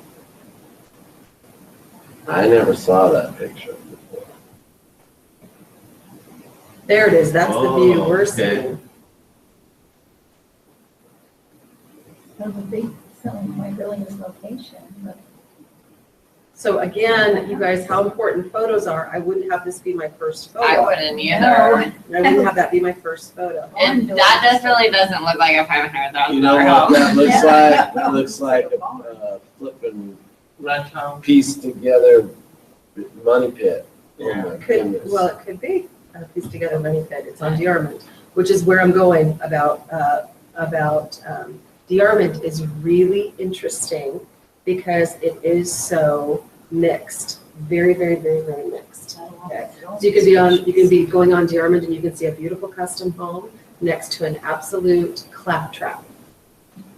Speaker 6: I never saw that picture before.
Speaker 7: There it is, that's the view we're
Speaker 5: okay.
Speaker 7: seeing.
Speaker 3: So the big selling point really is location, but
Speaker 7: So again, you guys, how important photos are. I wouldn't have this be my first photo.
Speaker 8: I wouldn't either.
Speaker 7: I wouldn't have that be my first photo.
Speaker 8: And that definitely doesn't look like a $500,000
Speaker 6: You know what
Speaker 8: house.
Speaker 6: that looks
Speaker 3: Yeah.
Speaker 6: like? That looks like a flipping
Speaker 2: Ranch house?
Speaker 6: pieced together money pit. Oh my
Speaker 7: Could,
Speaker 6: goodness.
Speaker 7: well, it could be a piece together money pit. It's on Dearmond, which is where I'm going about Dearmond is really interesting because it is so mixed, very, very, very, very mixed. Okay. So you can be going on Dearmond and you can see a beautiful custom home next to an absolute claptrap.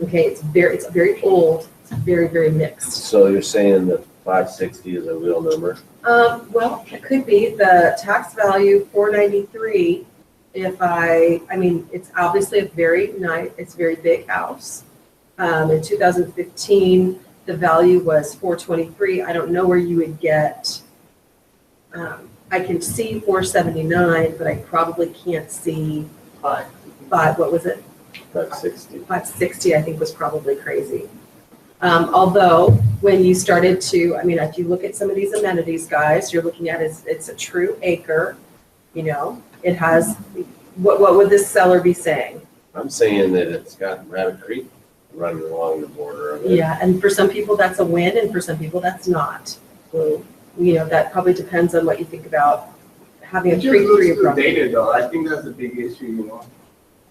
Speaker 7: Okay, it's very old, it's very, very mixed.
Speaker 6: So you're saying that 560 is a real number?
Speaker 7: Well, it could be the tax value 493. I mean, it's obviously a very nice, it's a very big house. In 2015, the value was 423. I don't know where you would get, I can see 479, but I probably can't see what was it?
Speaker 6: 560.
Speaker 7: 560, I think was probably crazy. Although when you started to, I mean, if you look at some of these amenities, guys, you're looking at it's a true acre, you know, it has, what would this seller be saying?
Speaker 6: I'm saying that it's got Rabbit Creek running along the border of it.
Speaker 7: Yeah, and for some people that's a win and for some people that's not. So, you know, that probably depends on what you think about having a
Speaker 2: It
Speaker 7: creek
Speaker 2: just
Speaker 7: through your
Speaker 2: looks
Speaker 7: property.
Speaker 2: dated though. I think that's a big issue, you know.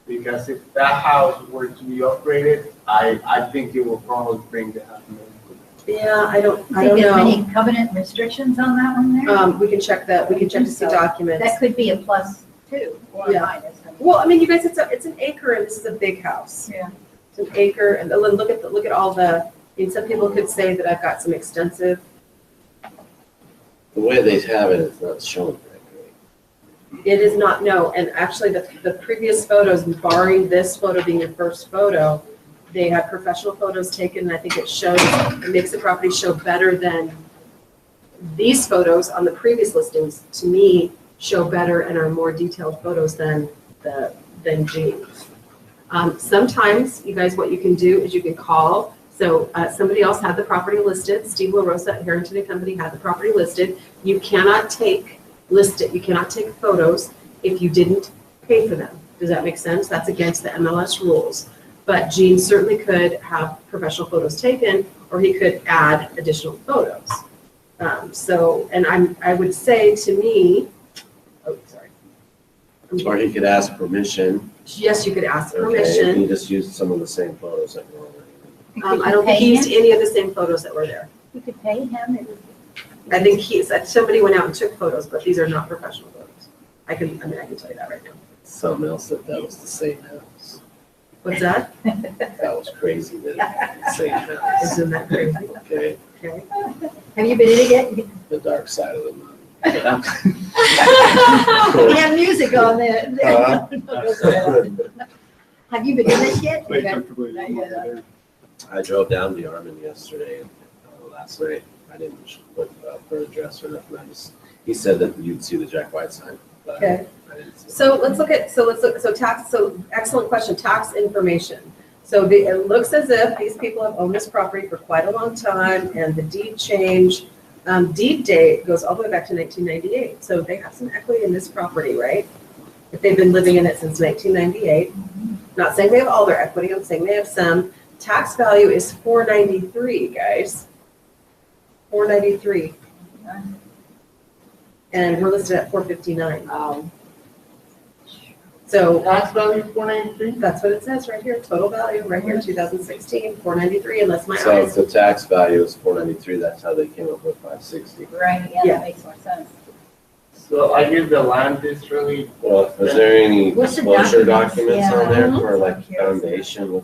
Speaker 2: Because if that house were to be upgraded, I think it will probably bring the house.
Speaker 7: Yeah, I don't
Speaker 3: think there's
Speaker 7: know.
Speaker 3: any covenant restrictions on that one there?
Speaker 7: We can check that, we can check to see documents.
Speaker 3: That could be a plus too, or
Speaker 7: Yeah.
Speaker 3: minus.
Speaker 7: Well, I mean, you guys, it's an acre and this is a big house.
Speaker 3: Yeah.
Speaker 7: It's an acre and then look at all the, I mean, some people could say that I've got some extensive,
Speaker 6: The way they have it, it's not shown correctly.
Speaker 7: it is not, no, and actually the previous photos, barring this photo being your first photo, they had professional photos taken and I think it makes the property show better than these photos on the previous listings, to me, show better and are more detailed photos than Jean. Sometimes, you guys, what you can do is you can call. So somebody else had the property listed. Steve LaRosa at Harrington and Company had the property listed. You cannot take photos if you didn't pay for them. Does that make sense? That's against the MLS rules. But Gene certainly could have professional photos taken, or he could add additional photos. I would say to me, oh, sorry.
Speaker 6: Or he could ask permission.
Speaker 7: Yes, you could ask
Speaker 6: Okay,
Speaker 7: permission.
Speaker 6: he just used some of the same photos that were already.
Speaker 7: I don't think he used any of the same photos that were there.
Speaker 3: You could pay him.
Speaker 7: I think somebody went out and took photos, but these are not professional photos. I can tell you that right now.
Speaker 6: Something else that was the same house.
Speaker 7: What's that?
Speaker 6: That was crazy that it was the same house.
Speaker 7: Isn't that crazy?
Speaker 6: Okay,
Speaker 7: Okay.
Speaker 3: Have you been in it yet?
Speaker 6: the dark side of the moon.
Speaker 3: We have music on there. Have you been in it yet?
Speaker 1: Quite comfortably.
Speaker 3: Not yet.
Speaker 6: I drove down to Armin yesterday, last night. I didn't look for an address or nothing. He said that you'd see the Jack White sign, but
Speaker 7: Okay.
Speaker 6: I didn't see it.
Speaker 7: So excellent question, tax information. So it looks as if these people have owned this property for quite a long time and the deed change, deed date goes all the way back to 1998. So they have some equity in this property, right? If they've been living in it since 1998. Not saying they have all their equity, I'm saying they have some. Tax value is 493, guys. 493. And we're listed at 459. So
Speaker 2: Tax value 493?
Speaker 7: that's what it says right here, total value, right here, 2016, 493, unless my
Speaker 6: So if
Speaker 7: eyes.
Speaker 6: the tax value is 493, that's how they came up with 560.
Speaker 3: Right, yeah,
Speaker 7: Yeah.
Speaker 3: that makes more sense.
Speaker 2: So I guess the land is really,
Speaker 6: Well, is there any
Speaker 3: What's the
Speaker 6: disclosure
Speaker 3: documents?
Speaker 6: documents on
Speaker 3: Yeah.
Speaker 6: there for like
Speaker 3: Mhm.
Speaker 6: foundation?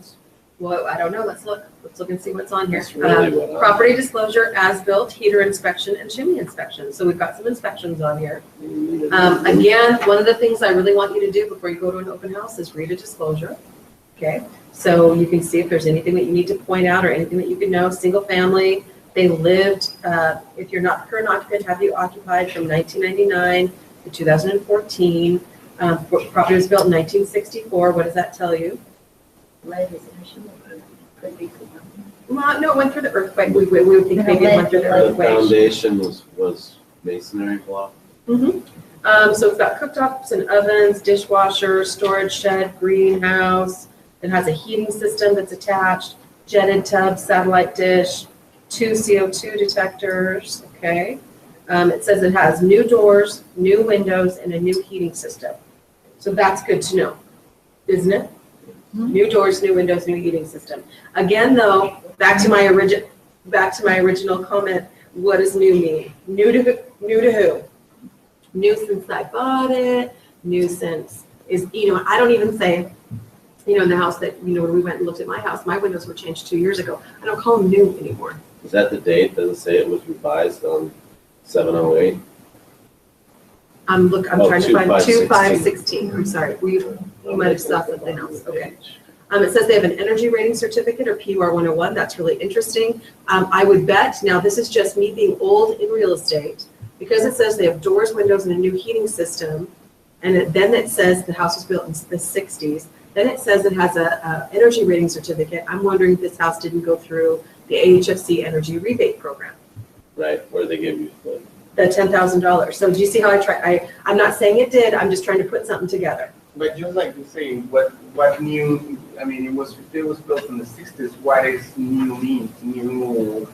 Speaker 7: Well, I don't know, let's look and see what's on here.
Speaker 6: That's really what I'm-
Speaker 7: Property disclosure, as-built, heater inspection, and chimney inspection, so we've got some inspections on here. Again, one of the things I really want you to do before you go to an open house is read a disclosure, okay? So you can see if there's anything that you need to point out or anything that you can know. Single family, they lived, if you're not the current occupant, have you occupied from 1999 to 2014? Property was built in 1964, what does that tell you?
Speaker 3: Could be.
Speaker 7: Well, no, it went through the earthquake, we would think maybe it went through the
Speaker 6: The
Speaker 7: earthquake.
Speaker 6: foundation was masonry block.
Speaker 7: So it's got cooktops and ovens, dishwasher, storage shed, greenhouse. It has a heating system that's attached, jetted tub, satellite dish, 2 CO2 detectors, okay? It says it has new doors, new windows, and a new heating system. So that's good to know, isn't it? New doors, new windows, new heating system. Again, though, back to my original comment, what does new mean? New to who? New since I bought it, new since is, I don't even say, in the house that, when we went and looked at my house, my windows were changed 2 years ago. I don't call them new anymore.
Speaker 6: Is that the date? Does it say it was revised on 7/08?
Speaker 7: I'm trying to find
Speaker 6: 2516.
Speaker 7: 2516, I'm sorry, we might have saw something else, okay. It says they have an energy rating certificate or PUR 101, that's really interesting. I would bet, now this is just me being old in real estate, because it says they have doors, windows, and a new heating system, and then it says the house was built in the 60s, then it says it has a energy rating certificate. I'm wondering if this house didn't go through the AHFC energy rebate program.
Speaker 6: Right, where they give you
Speaker 7: The $10,000. So do you see how I'm not saying it did, I'm just trying to put something together.
Speaker 2: But just like you say, what new, if it was built in the 60s, what is new mean? New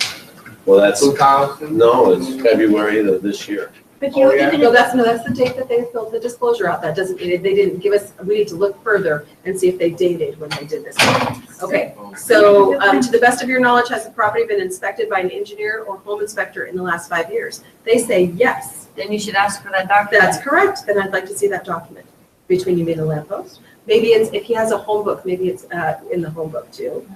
Speaker 6: well, that's,
Speaker 2: 2000?
Speaker 6: no, it's February of this year.
Speaker 7: But you don't even know, that's the date that they filled the disclosure out. That doesn't mean, they didn't give us, we need to look further and see if they dated when they did this. Okay, so to the best of your knowledge, has the property been inspected by an engineer or home inspector in the last 5 years? They say yes.
Speaker 8: Then you should ask for that document.
Speaker 7: That's correct. Then I'd like to see that document between you and the lamppost. Maybe it's, if he has a home book, maybe it's in the home book too.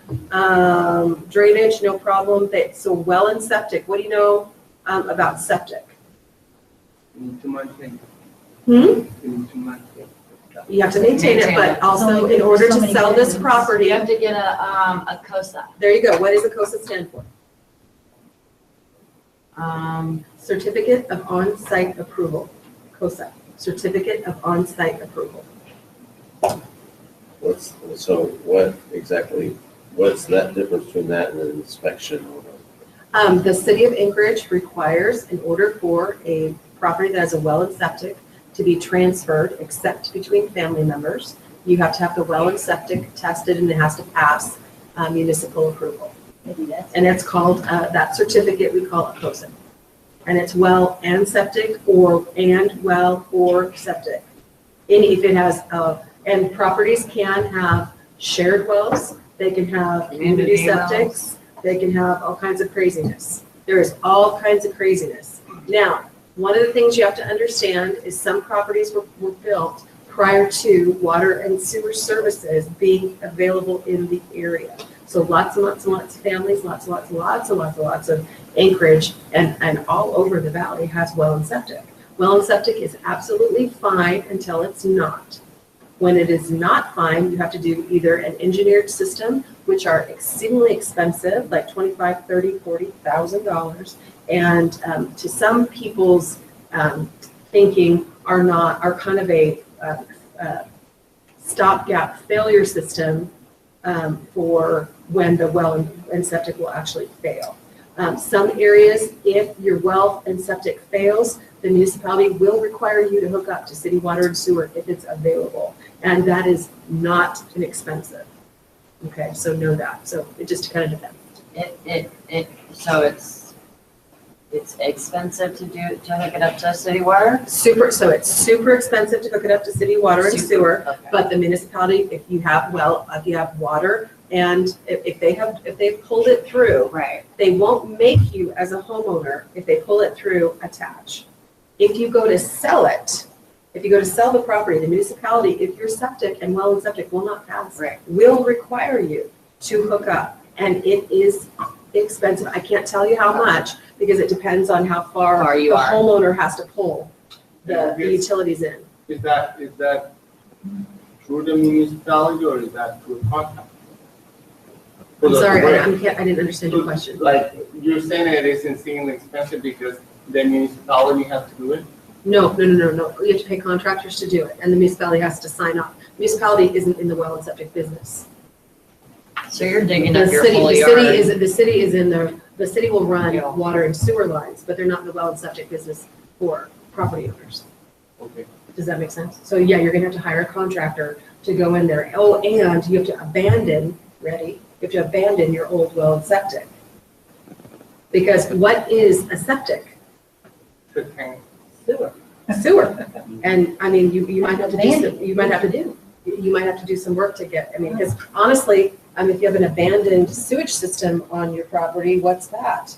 Speaker 7: Drainage, no problem. So well and septic. What do you know about septic?
Speaker 2: Too much thing.
Speaker 7: Hmm?
Speaker 2: Too much thing.
Speaker 7: You have to maintain it, but also in order to sell this property,
Speaker 8: You have to get a COSA.
Speaker 7: there you go. What does a COSA stand for? Certificate of On-Site Approval. COSA. Certificate of On-Site Approval.
Speaker 6: What's that difference between that and an inspection?
Speaker 7: The city of Anchorage requires, in order for a property that has a well and septic to be transferred, except between family members, you have to have the well and septic tested, and it has to pass municipal approval. And it's called, that certificate we call it COSA. And it's well and septic, or well or septic. If it has, and properties can have shared wells, they can have community septics, they can have all kinds of craziness. There is all kinds of craziness. Now, one of the things you have to understand is some properties were built prior to water and sewer services being available in the area. So lots and lots and lots of families, lots of Anchorage and all over the valley has well and septic. Well and septic is absolutely fine until it's not. When it is not fine, you have to do either an engineered system, which are exceedingly expensive, like $25,000, $30,000, $40,000, and to some people's thinking are kind of a stopgap failure system for when the well and septic will actually fail. Some areas, if your well and septic fails, the municipality will require you to hook up to city water and sewer if it's available. And that is not inexpensive. Okay, so know that. So it just kind of depends.
Speaker 8: So it's expensive to hook it up to city water?
Speaker 7: So it's super expensive to hook it up to city water and sewer,
Speaker 8: okay.
Speaker 7: but the municipality, if you have water, and if they've pulled it through,
Speaker 8: Right.
Speaker 7: they won't make you as a homeowner, if they pull it through, attach. If you go to sell it, if you go to sell the property, the municipality, if your septic and well and septic will not pass,
Speaker 8: Right.
Speaker 7: will require you to hook up. And it is expensive. I can't tell you how much because it depends on how far
Speaker 8: you
Speaker 7: the
Speaker 8: are.
Speaker 7: homeowner has to pull the utilities in.
Speaker 2: Is that through the municipality or is that through a contract?
Speaker 7: I'm sorry, I didn't understand your question.
Speaker 2: Like, you're saying that it's insanely expensive because the municipality has to do it?
Speaker 7: No. You have to pay contractors to do it, and the municipality has to sign off. Municipality isn't in the well and septic business.
Speaker 8: So you're digging
Speaker 7: The
Speaker 8: up your
Speaker 7: city,
Speaker 8: whole
Speaker 7: the
Speaker 8: yard.
Speaker 7: city is in the city will run
Speaker 8: Yeah.
Speaker 7: water and sewer lines, but they're not in the well and septic business for property owners.
Speaker 2: Okay.
Speaker 7: Does that make sense? So yeah, you're gonna have to hire a contractor to go in there. Oh, and you have to abandon, you have to abandon your old well and septic. Because what is a septic?
Speaker 2: The tank.
Speaker 7: Sewer. And I mean, you might have to do some work to get, I mean, because honestly, if you have an abandoned sewage system on your property, what's that?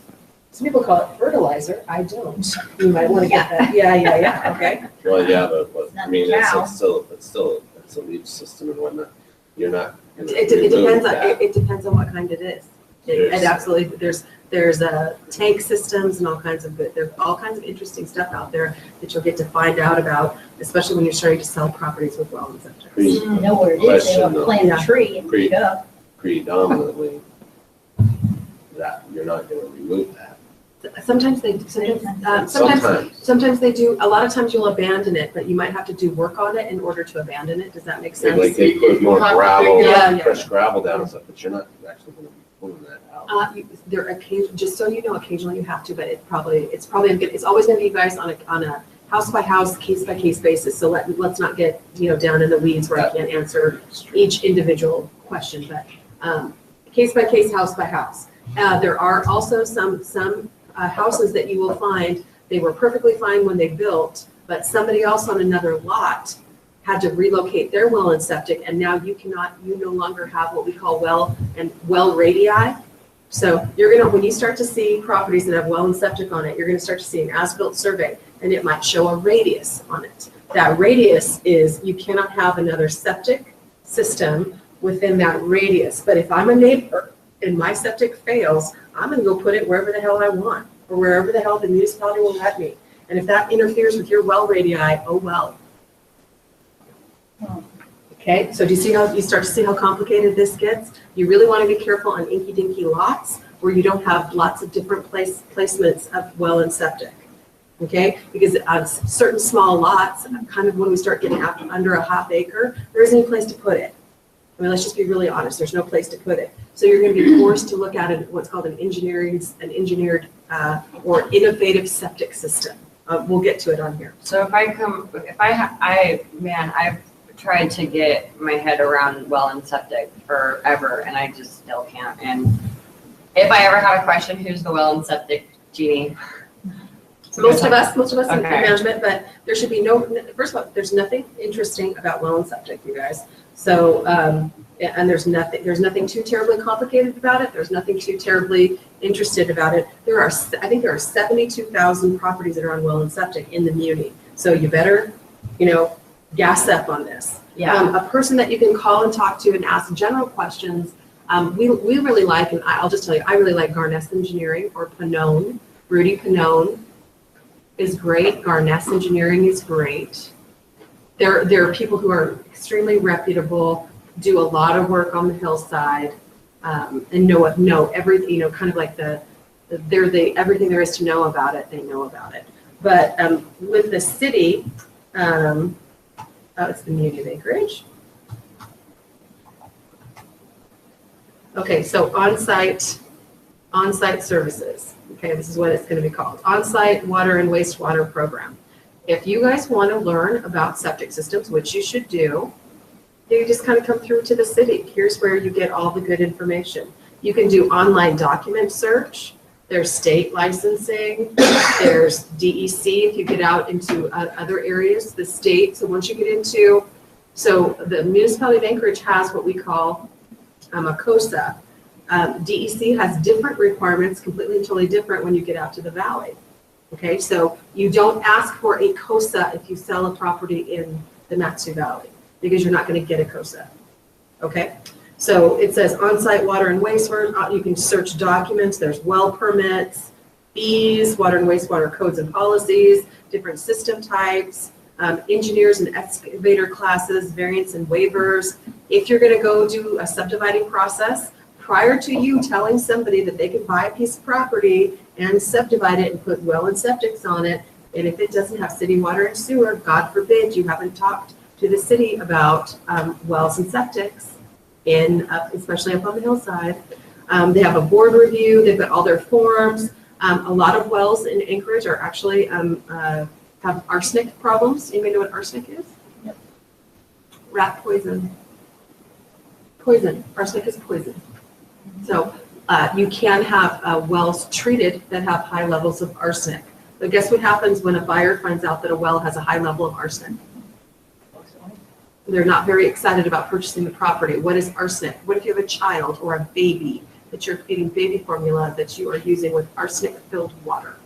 Speaker 7: Some people call it fertilizer. I don't. You might want to get that. Yeah, okay.
Speaker 6: Well, yeah, but
Speaker 3: Not
Speaker 6: I mean,
Speaker 3: cow.
Speaker 6: it's still a leach system and whatnot. You're not. gonna
Speaker 7: It
Speaker 6: remove
Speaker 7: depends on,
Speaker 6: that.
Speaker 7: it depends on what kind it is. And absolutely, there's tank systems and all kinds of there's all kinds of interesting stuff out there that you'll get to find out about, especially when you're starting to sell properties with well and septic.
Speaker 6: Pre-
Speaker 3: You know where it is, they will plant a tree and pick it up.
Speaker 6: Predominantly, that you're not gonna remove that.
Speaker 7: Sometimes they do. A lot of times you'll abandon it, but you might have to do work on it in order to abandon it. Does that make sense?
Speaker 6: Like they put more gravel,
Speaker 7: Yeah.
Speaker 6: fresh gravel down and stuff, but you're not actually gonna be pulling that out.
Speaker 7: Just so you know, occasionally you have to, but it's always going to be, guys, on a house by house, case by case basis. So let's not get down in the weeds where I can't answer each individual question, but case by case, house by house. There are also some houses that you will find they were perfectly fine when they built, but somebody else on another lot had to relocate their well and septic, and now you no longer have what we call well radii. So when you start to see properties that have well and septic on it, you're gonna start to see an as-built survey, and it might show a radius on it. That radius is, you cannot have another septic system within that radius. But if I'm a neighbor and my septic fails, I'm gonna go put it wherever the hell I want, or wherever the hell the municipality will let me. And if that interferes with your well radii, oh well. Okay, so do you start to see how complicated this gets? You really want to be careful on inky-dinky lots where you don't have lots of different placements of well and septic. Okay, because on certain small lots, kind of when we start getting up under a half acre, there isn't any place to put it. I mean, let's just be really honest. There's no place to put it. So you're going to be forced to look at what's called an engineered or innovative septic system. We'll get to it on here.
Speaker 8: So I've tried to get my head around well and septic forever, and I just still can't. And if I ever have a question, who's the well and septic genie?
Speaker 7: Most of us in
Speaker 8: Okay.
Speaker 7: management, but there should be first of all, there's nothing interesting about well and septic, you guys. So, and there's nothing too terribly complicated about it. There's nothing too terribly interested about it. I think there are 72,000 properties that are on well and septic in the muni. So you better, gas up on this.
Speaker 8: Yeah.
Speaker 7: A person that you can call and talk to and ask general questions. We really like, and I'll just tell you, I really like Garness Engineering or Pannone. Rudy Pannone is great. Garness Engineering is great. There are people who are extremely reputable, do a lot of work on the hillside, and know everything. Kind of like everything there is to know about it. They know about it. But with the city, it's the Muni of Anchorage. Okay, so on-site services. Okay, this is what it's going to be called. On-site water and wastewater program. If you guys want to learn about septic systems, which you should do, you just kind of come through to the city. Here's where you get all the good information. You can do online document search. There's state licensing. There's DEC if you get out into other areas, the state. So once you get into, the municipality of Anchorage has what we call a COSA. DEC has different requirements, completely and totally different when you get out to the valley. Okay, so you don't ask for a COSA if you sell a property in the Mat-Su Valley because you're not going to get a COSA. Okay, So it says on-site water and wastewater, you can search documents, there's well permits, fees, water and wastewater codes and policies, different system types, engineers and excavator classes, variants and waivers. If you're gonna go do a subdividing process, prior to you telling somebody that they can buy a piece of property and subdivide it and put well and septics on it, and if it doesn't have city water and sewer, God forbid, you haven't talked to the city about wells and septics, especially up on the hillside. They have a board review, they've got all their forms. A lot of wells in Anchorage are actually have arsenic problems. Anybody know what arsenic is?
Speaker 3: Yep.
Speaker 7: Rat poison. Poison. Arsenic is poison. So you can have wells treated that have high levels of arsenic. But guess what happens when a buyer finds out that a well has a high level of arsenic? They're not very excited about purchasing the property. What is arsenic? What if you have a child or a baby that you're feeding baby formula that you are using with arsenic-filled water?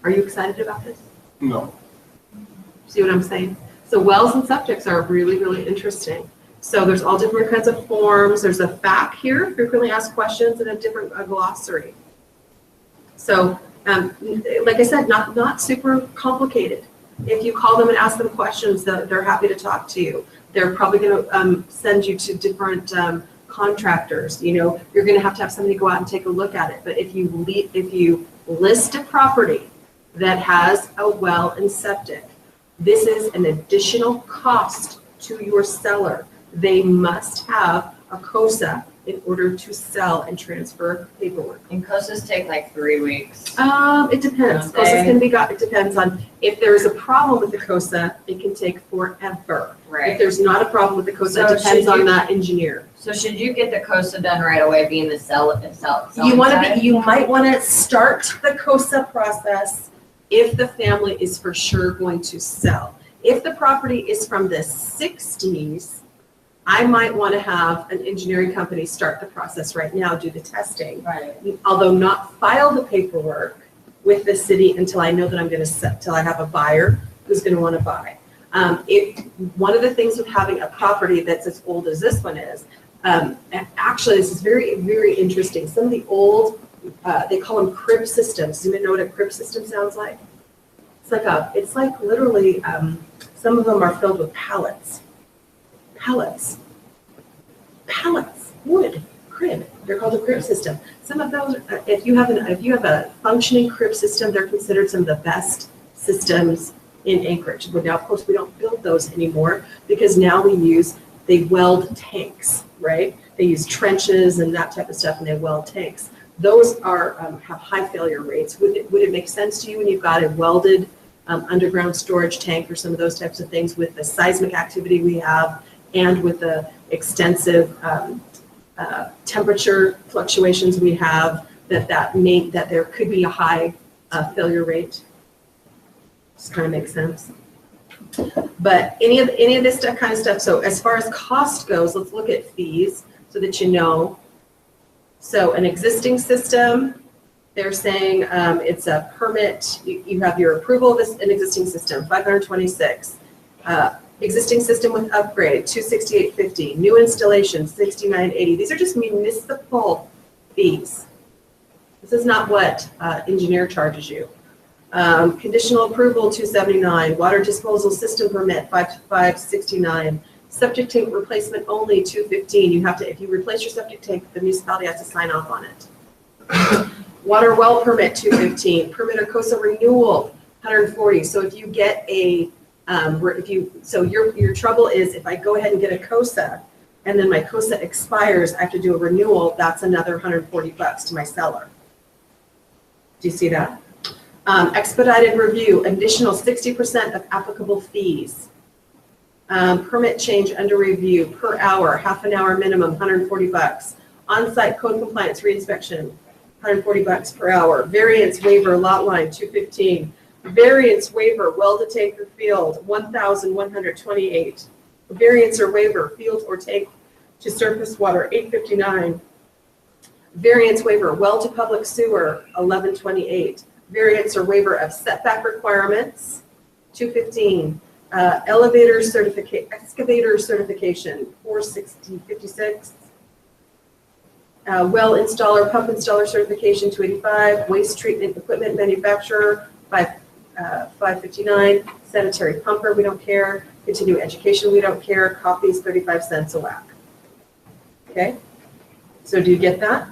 Speaker 7: Are you excited about this?
Speaker 2: No.
Speaker 7: See what I'm saying? So wells and septics are really, really interesting. So there's all different kinds of forms. There's a FAQ here, frequently asked questions, and a different glossary. So like I said, not super complicated. If you call them and ask them questions, they're happy to talk to you. They're probably going to send you to different contractors. You know, you're going to have somebody go out and take a look at it. But if you list a property that has a well and septic, this is an additional cost to your seller. They must have a COSA in order to sell and transfer paperwork.
Speaker 8: And COSAs take like 3 weeks.
Speaker 7: It depends. COSAs can be got. It depends on if there is a problem with the COSA. It can take forever.
Speaker 8: Right.
Speaker 7: If there's not a problem with the COSA, it depends on that engineer.
Speaker 8: So should you get the COSA done right away, being the selling
Speaker 7: You might want to start the COSA process if the family is for sure going to sell. If the property is from the 60s, I might want to have an engineering company start the process right now, do the testing.
Speaker 8: Right.
Speaker 7: Although not file the paperwork with the city until I know that I'm going to set, till I have a buyer who's going to want to buy. One of the things with having a property that's as old as this one is, and actually this is very, very interesting. Some of the old, they call them crib systems. Do you know what a crib system sounds like? It's like literally, some of them are filled with pallets, wood, crib. They're called a crib system. Some of those, if you have a functioning crib system, they're considered some of the best systems in Anchorage. But now, of course, we don't build those anymore because now they weld tanks, right? They use trenches and that type of stuff, and they weld tanks. Those have high failure rates. Would it make sense to you when you've got a welded underground storage tank or some of those types of things with the seismic activity we have and with the extensive temperature fluctuations we have, that there could be a high failure rate? Just kind of makes sense. But any of this kind of stuff. So as far as cost goes, let's look at fees so that you know. So an existing system, they're saying it's a permit. You have your approval of an existing system, $526. Existing system with upgrade, $268.50. New installation, $69.80. These are just municipal fees. This is not what engineer charges you. Conditional approval, $279. Water disposal system permit, $569. Septic tank replacement only, $215. You have to, if you replace your septic tank, the municipality has to sign off on it. Water well permit, $215. Permit or COSA renewal, $140. So if you get a your trouble is if I go ahead and get a COSA and then my COSA expires, I have to do a renewal, that's another $140 to my seller. Do you see that? Expedited review, additional 60% of applicable fees. Permit change under review per hour, half an hour minimum, $140. On-site code compliance reinspection, $140 per hour. Variance waiver lot line, $215. Variance waiver well to tank or field, $1,128. Variance or waiver field or tank to surface water, $859. Variance waiver well to public sewer, $1128. Variance or waiver of setback requirements, $215. Excavator certification, $456. well installer, pump installer certification, 285, waste treatment equipment manufacturer, 559, sanitary pumper, we don't care, continuing education, we don't care, copies, 35 cents a whack. Okay, so do you get that?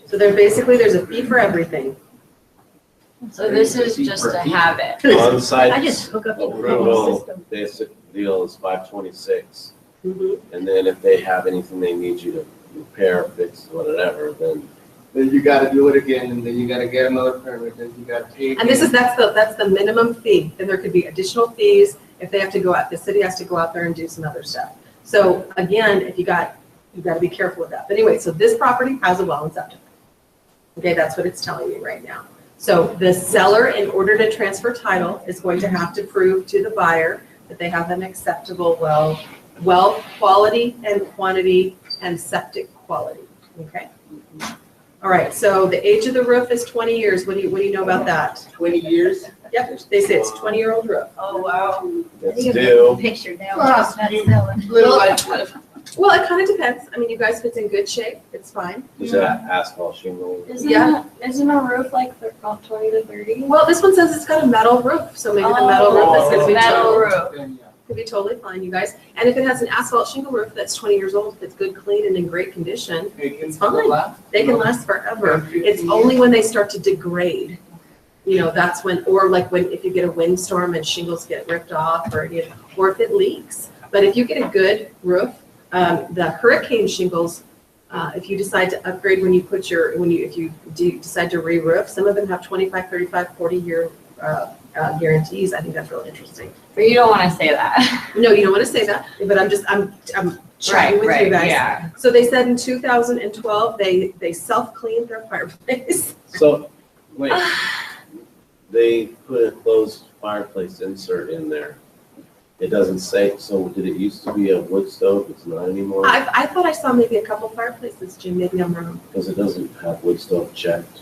Speaker 7: So there's a fee for everything.
Speaker 8: So this is just a habit.
Speaker 6: On-site
Speaker 3: I just hook up to the
Speaker 6: approval,
Speaker 3: system.
Speaker 6: basic deal is 526.
Speaker 7: Mhm.
Speaker 6: And then if they have anything they need you to repair, fix, whatever, then
Speaker 2: Then you gotta do it again, and then you gotta get another permit, then you gotta pay.
Speaker 7: And that's the minimum fee. Then there could be additional fees if they have to go out, the city has to go out there and do some other stuff. So again, if you got to be careful with that. But anyway, so this property has a well and septic. Okay, that's what it's telling me right now. So the seller, in order to transfer title, is going to have to prove to the buyer that they have an acceptable well quality and quantity and septic quality. Okay. All right. So the age of the roof is 20 years. What do you know about that?
Speaker 2: 20 years?
Speaker 7: Yep. They say it's 20-year-old roof.
Speaker 4: Oh, wow.
Speaker 6: it's
Speaker 3: You
Speaker 6: due.
Speaker 3: Picture now,
Speaker 2: Well,
Speaker 3: it's not selling.
Speaker 2: Little like,
Speaker 7: Well, it kind of depends. I mean, you guys, if it's in good shape, it's fine.
Speaker 6: Is that asphalt shingle?
Speaker 7: Yeah.
Speaker 8: Isn't a roof like 20 to 30?
Speaker 7: Well, this one says it's got a metal roof, so maybe the metal roof is going to be
Speaker 8: Metal
Speaker 7: totally,
Speaker 8: roof.
Speaker 2: then, yeah.
Speaker 7: could be totally fine, you guys. And if it has an asphalt shingle roof that's 20 years old, if it's good, clean, and in great condition,
Speaker 2: It can
Speaker 7: It's fine.
Speaker 2: last.
Speaker 7: they can last forever.
Speaker 2: 15
Speaker 7: It's
Speaker 2: years.
Speaker 7: only when they start to degrade, that's when, or like when, if you get a windstorm and shingles get ripped off, or if it leaks. But if you get a good roof, the hurricane shingles, if you decide to upgrade if you decide to re-roof, some of them have 25, 35, 40-year guarantees. I think that's really interesting.
Speaker 8: But you don't want to say that.
Speaker 7: No, you don't want to say that, but I'm chatting with you guys.
Speaker 8: Yeah.
Speaker 7: So they said in 2012, they self-cleaned their fireplace.
Speaker 6: So, wait, they put a closed fireplace insert in there. It doesn't say, so did it used to be a wood stove? It's not anymore?
Speaker 7: I thought I saw maybe a couple fireplaces, Jim, maybe I'm wrong.
Speaker 6: Because it doesn't have wood stove checked.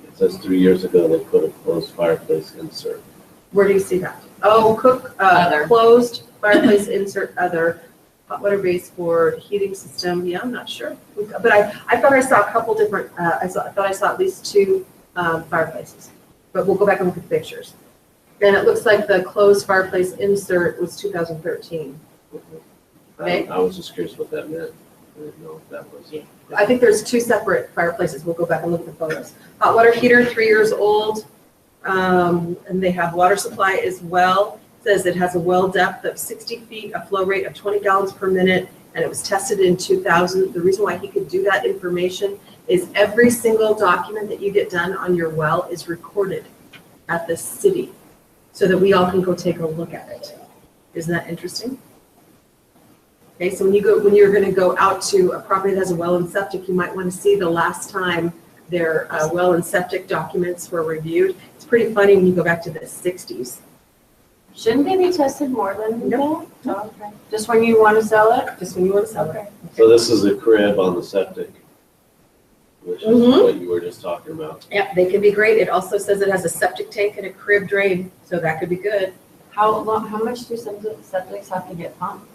Speaker 6: It says 3 years ago they put a closed fireplace insert.
Speaker 7: Where do you see that? Oh,
Speaker 8: Other.
Speaker 7: closed fireplace insert other, hot water baseboard, heating system, yeah, I'm not sure. But I thought I saw a couple different, I thought I saw at least 2 fireplaces. But we'll go back and look at the pictures. And it looks like the closed fireplace insert was 2013. Okay.
Speaker 6: I was just curious what that meant. I didn't know if that was it.
Speaker 7: I think there's 2 separate fireplaces. We'll go back and look at the photos. Hot water heater, 3 years old. And they have water supply as well. It says it has a well depth of 60 feet, a flow rate of 20 gallons per minute, and it was tested in 2000. The reason why he could do that information is every single document that you get done on your well is recorded at the city so that we all can go take a look at it. Isn't that interesting? Okay, so when you're going to go out to a property that has a well and septic, you might want to see the last time their well and septic documents were reviewed. It's pretty funny when you go back to the 60s.
Speaker 8: Shouldn't they be tested more than
Speaker 7: No.
Speaker 8: that? Oh, okay. Just when you want to sell it?
Speaker 7: Just when you want to sell it.
Speaker 6: So this is a crib on the septic, which is
Speaker 7: Mhm.
Speaker 6: what you were just talking about.
Speaker 7: Yeah, they can be great. It also says it has a septic tank and a crib drain, so that could be good.
Speaker 8: How much do septics have to get pumped?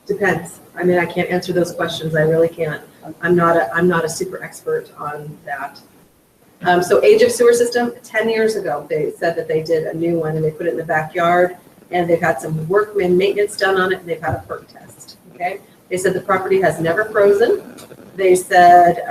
Speaker 7: Depends. I mean, I can't answer those questions. I really can't. I'm not a super expert on that. So age of sewer system, 10 years ago, they said that they did a new one and they put it in the backyard and they've had some workman maintenance done on it and they've had a perk test, okay? They said the property has never frozen. They said,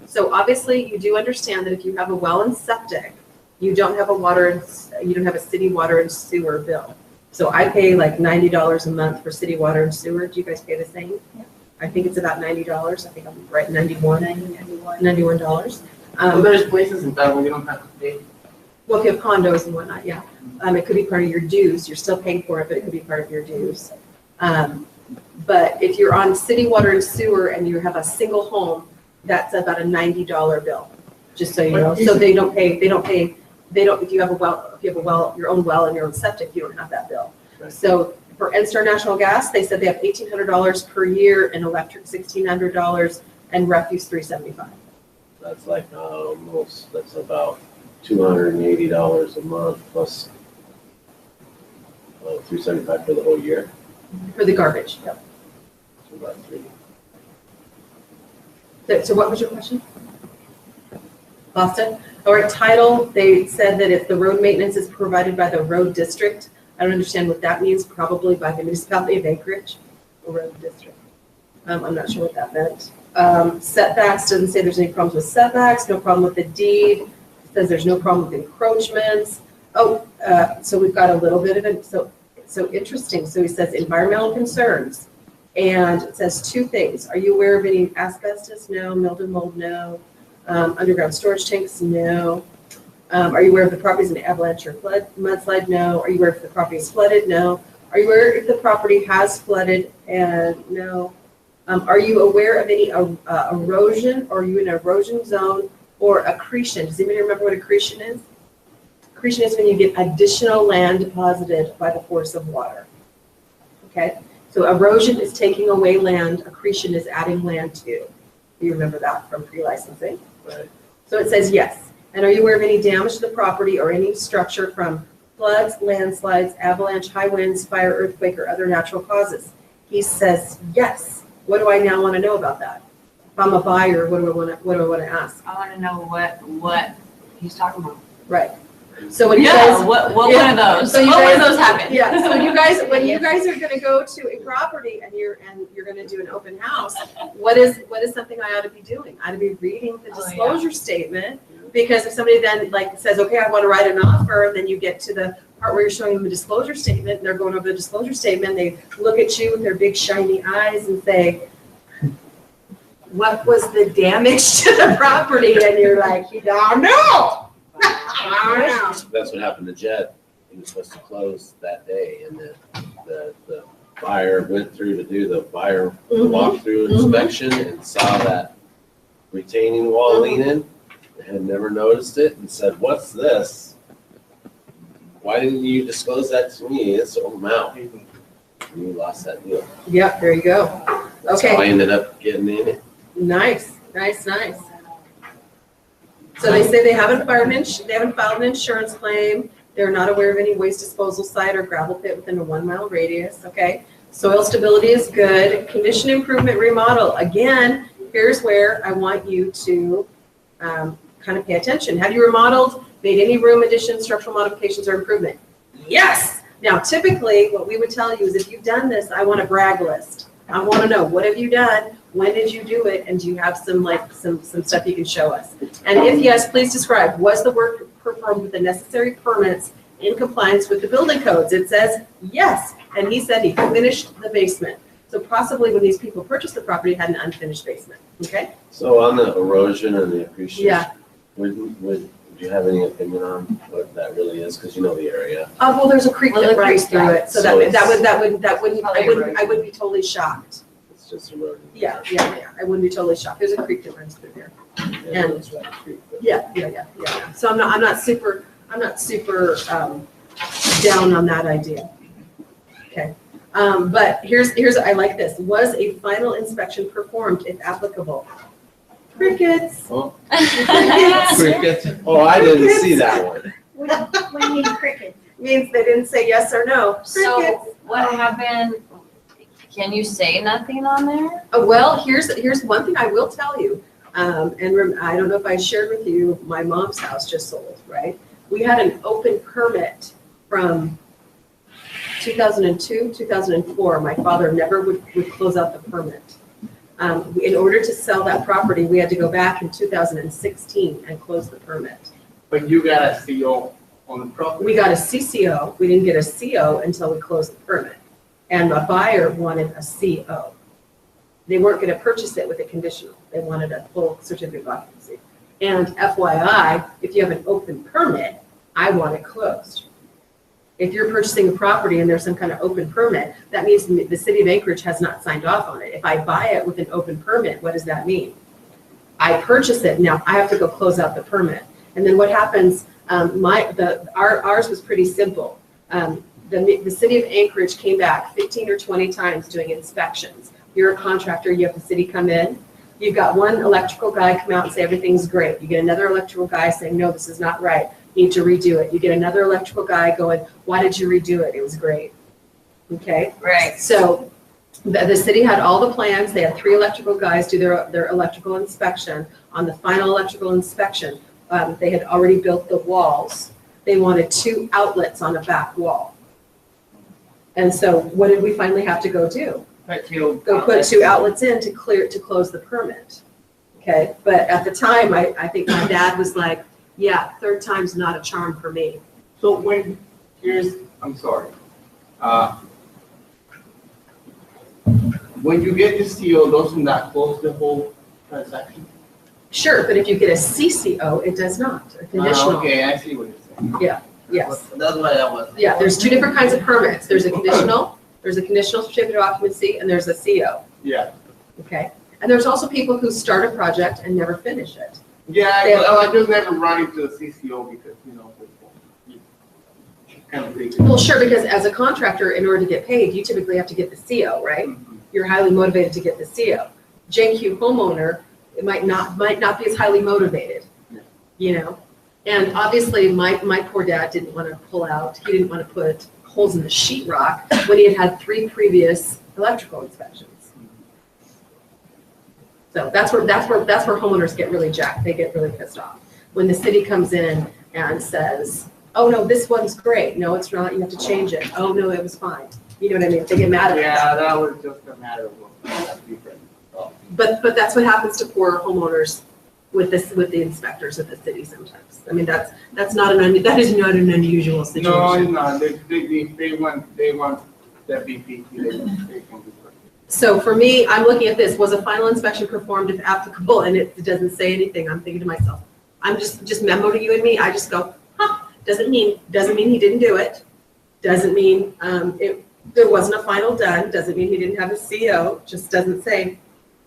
Speaker 7: so obviously you do understand that if you have a well and septic, you don't have a city water and sewer bill. So I pay like $90 a month for city water and sewer. Do you guys pay the same?
Speaker 3: Yeah.
Speaker 7: I think it's about $90. I think I'm right, $91.
Speaker 2: There's places in town where you don't have to pay.
Speaker 7: Well, if you have condos and whatnot, yeah. It could be part of your dues. You're still paying for it, but it could be part of your dues. But if you're on city water and sewer and you have a single home, that's about a $90 bill, just so you know. So if you have a well, your own well and your own septic, you don't have that bill.
Speaker 6: Right.
Speaker 7: So for NSTAR National Gas, they said they have $1,800 per year and electric $1,600 and refuse $375.
Speaker 6: That's like that's about $280 a month plus $375 for the whole year.
Speaker 7: For the garbage, yep.
Speaker 6: So about
Speaker 7: So what was your question? Lost it? All right, title, they said that if the road maintenance is provided by the road district, I don't understand what that means, probably by the municipality of Anchorage, or road district. I'm not sure what that meant. Setbacks, doesn't say there's any problems with setbacks, no problem with the deed, says there's no problem with encroachments. Oh, so we've got a little bit of it, so interesting. So he says environmental concerns, and it says two things. Are you aware of any asbestos? No. Mildew, mold? No. Underground storage tanks? No. Are you aware of the property is an avalanche or mudslide? No. Are you aware if the property is flooded? No. Are you aware if the property has flooded? And no. Are you aware of any erosion? Or are you in an erosion zone or accretion? Does anybody remember what accretion is? Accretion is when you get additional land deposited by the force of water. Okay? So erosion is taking away land. Accretion is adding land to. You remember that from pre-licensing?
Speaker 6: Right.
Speaker 7: So it says yes. And are you aware of any damage to the property or any structure from floods, landslides, avalanche, high winds, fire, earthquake, or other natural causes? He says yes. What do I now want to know about that? If I'm a buyer, what do I want to ask?
Speaker 8: I want to know what he's talking about.
Speaker 7: Right. So when you
Speaker 8: Yeah,
Speaker 7: guys,
Speaker 8: what one of those?
Speaker 7: So you
Speaker 8: What one
Speaker 7: guys-
Speaker 8: of those happened?
Speaker 7: yeah. So when you guys are going to go to a property and you're going to do an open house, what is something I ought to be doing? I ought to be reading the disclosure statement, because if somebody then like says, okay, I want to write an offer, and then you get to the part where you're showing them the disclosure statement, and they're going over the disclosure statement, they look at you with their big shiny eyes and say, what was the damage to the property? And you're like, you don't know. I don't know.
Speaker 6: That's what happened to Jed. He was supposed to close that day, and the buyer went through to do the buyer walkthrough inspection and saw that retaining wall leaning, had never noticed it, and said, what's this? Why didn't you disclose that to me? It's an amount. And you lost that deal.
Speaker 7: Yep, there you go.
Speaker 6: That's
Speaker 7: Okay.
Speaker 6: how I ended up getting in it.
Speaker 7: Nice. So they say they haven't filed an insurance claim. They're not aware of any waste disposal site or gravel pit within a 1 mile radius. Okay. Soil stability is good. Condition improvement remodel. Again, here's where I want you to kind of pay attention. Have you remodeled, made any room additions, structural modifications, or improvement? Yes. Now, typically, what we would tell you is if you've done this, I want a brag list. I want to know, what have you done? When did you do it? And do you have some stuff you can show us? And if yes, please describe, was the work performed with the necessary permits in compliance with the building codes? It says yes. And he said he finished the basement. So possibly when these people purchased the property, it had an unfinished basement. Okay?
Speaker 6: So on the erosion and the accretion,
Speaker 7: Yeah.
Speaker 6: would you have any opinion on what that really is? Because you know the area.
Speaker 7: Well, there's a creek
Speaker 8: Well,
Speaker 7: that
Speaker 8: the
Speaker 7: runs
Speaker 8: creek,
Speaker 7: through
Speaker 8: yeah.
Speaker 7: it. So
Speaker 6: So
Speaker 7: I wouldn't be totally shocked.
Speaker 6: It's just eroding.
Speaker 7: Yeah. I wouldn't be totally shocked. There's a creek that runs through there.
Speaker 6: Yeah,
Speaker 7: And-
Speaker 6: it's right creek, but-
Speaker 7: Yeah. So I'm not super down on that idea. Okay. But here's I like this. Was a final inspection performed if applicable? Crickets.
Speaker 6: Oh,
Speaker 5: Cricket.
Speaker 6: oh, I didn't see that one.
Speaker 3: What do you mean crickets?
Speaker 7: Means they didn't say yes or no. Crickets.
Speaker 8: So what happened? Can you say nothing on there?
Speaker 7: Well, here's one thing I will tell you. I don't know if I shared with you, my mom's house just sold, right? We had an open permit from 2002, 2004. My father never would close out the permit. In order to sell that property, we had to go back in 2016 and close the permit.
Speaker 2: But you got a CO on the property.
Speaker 7: We got a CCO. We didn't get a CO until we closed the permit. And the buyer wanted a CO. They weren't going to purchase it with a conditional. They wanted a full certificate of occupancy. And FYI, if you have an open permit, I want it closed. If you're purchasing a property and there's some kind of open permit, that means the city of Anchorage has not signed off on it. If I buy it with an open permit, what does that mean? I purchase it, now I have to go close out the permit. And then what happens, ours was pretty simple. The city of Anchorage came back 15 or 20 times doing inspections. You're a contractor, you have the city come in. You've got one electrical guy come out and say everything's great. You get another electrical guy saying, no, this is not right. You need to redo it. You get another electrical guy going, why did you redo it? It was great. Okay?
Speaker 8: Right.
Speaker 7: So The city had all the plans. They had 3 electrical guys do their electrical inspection. On the final electrical inspection, they had already built the walls. They wanted 2 outlets on a back wall. And so what did we finally have to go do? Go put 2 outlets in to close the permit. Okay, but at the time, I think my dad was like, yeah, 3rd time's not a charm for me.
Speaker 2: So I'm sorry. When you get the CO, doesn't that close the whole transaction?
Speaker 7: Sure, but if you get a CCO, it does not, a conditional.
Speaker 2: Okay, I see what you're saying.
Speaker 7: Yeah, yes.
Speaker 5: That's why I was.
Speaker 7: Yeah, there's 2 different kinds of permits. There's a conditional certificate of occupancy, and there's a CO,
Speaker 2: Yeah.
Speaker 7: okay? And there's also people who start a project and never finish it.
Speaker 2: Yeah, I just never run into the CCO because, kind of big.
Speaker 7: Well, sure, because as a contractor, in order to get paid, you typically have to get the CO, right? You're highly motivated to get the CO. JQ homeowner, it might not be as highly motivated, And obviously, my poor dad didn't want to pull out. He didn't want to put holes in the sheetrock when he had 3 previous electrical inspections. So that's where homeowners get really jacked. They get really pissed off when the city comes in and says, "Oh no, this one's great. No, it's not. You have to change it. Oh no, it was fine." You know what I mean? They get mad at it.
Speaker 2: Yeah, that was just a matter of that's different.
Speaker 7: But that's what happens to poor homeowners with the inspectors of the city sometimes. I mean, that is not an unusual situation.
Speaker 2: No, it's not. They want that BPT. They can do it.
Speaker 7: So for me, I'm looking at this. Was a final inspection performed if applicable? And it doesn't say anything. I'm thinking to myself, I'm just memo to you and me. I just go, huh? Doesn't mean he didn't do it. Doesn't mean there wasn't a final done. Doesn't mean he didn't have a CO. Just doesn't say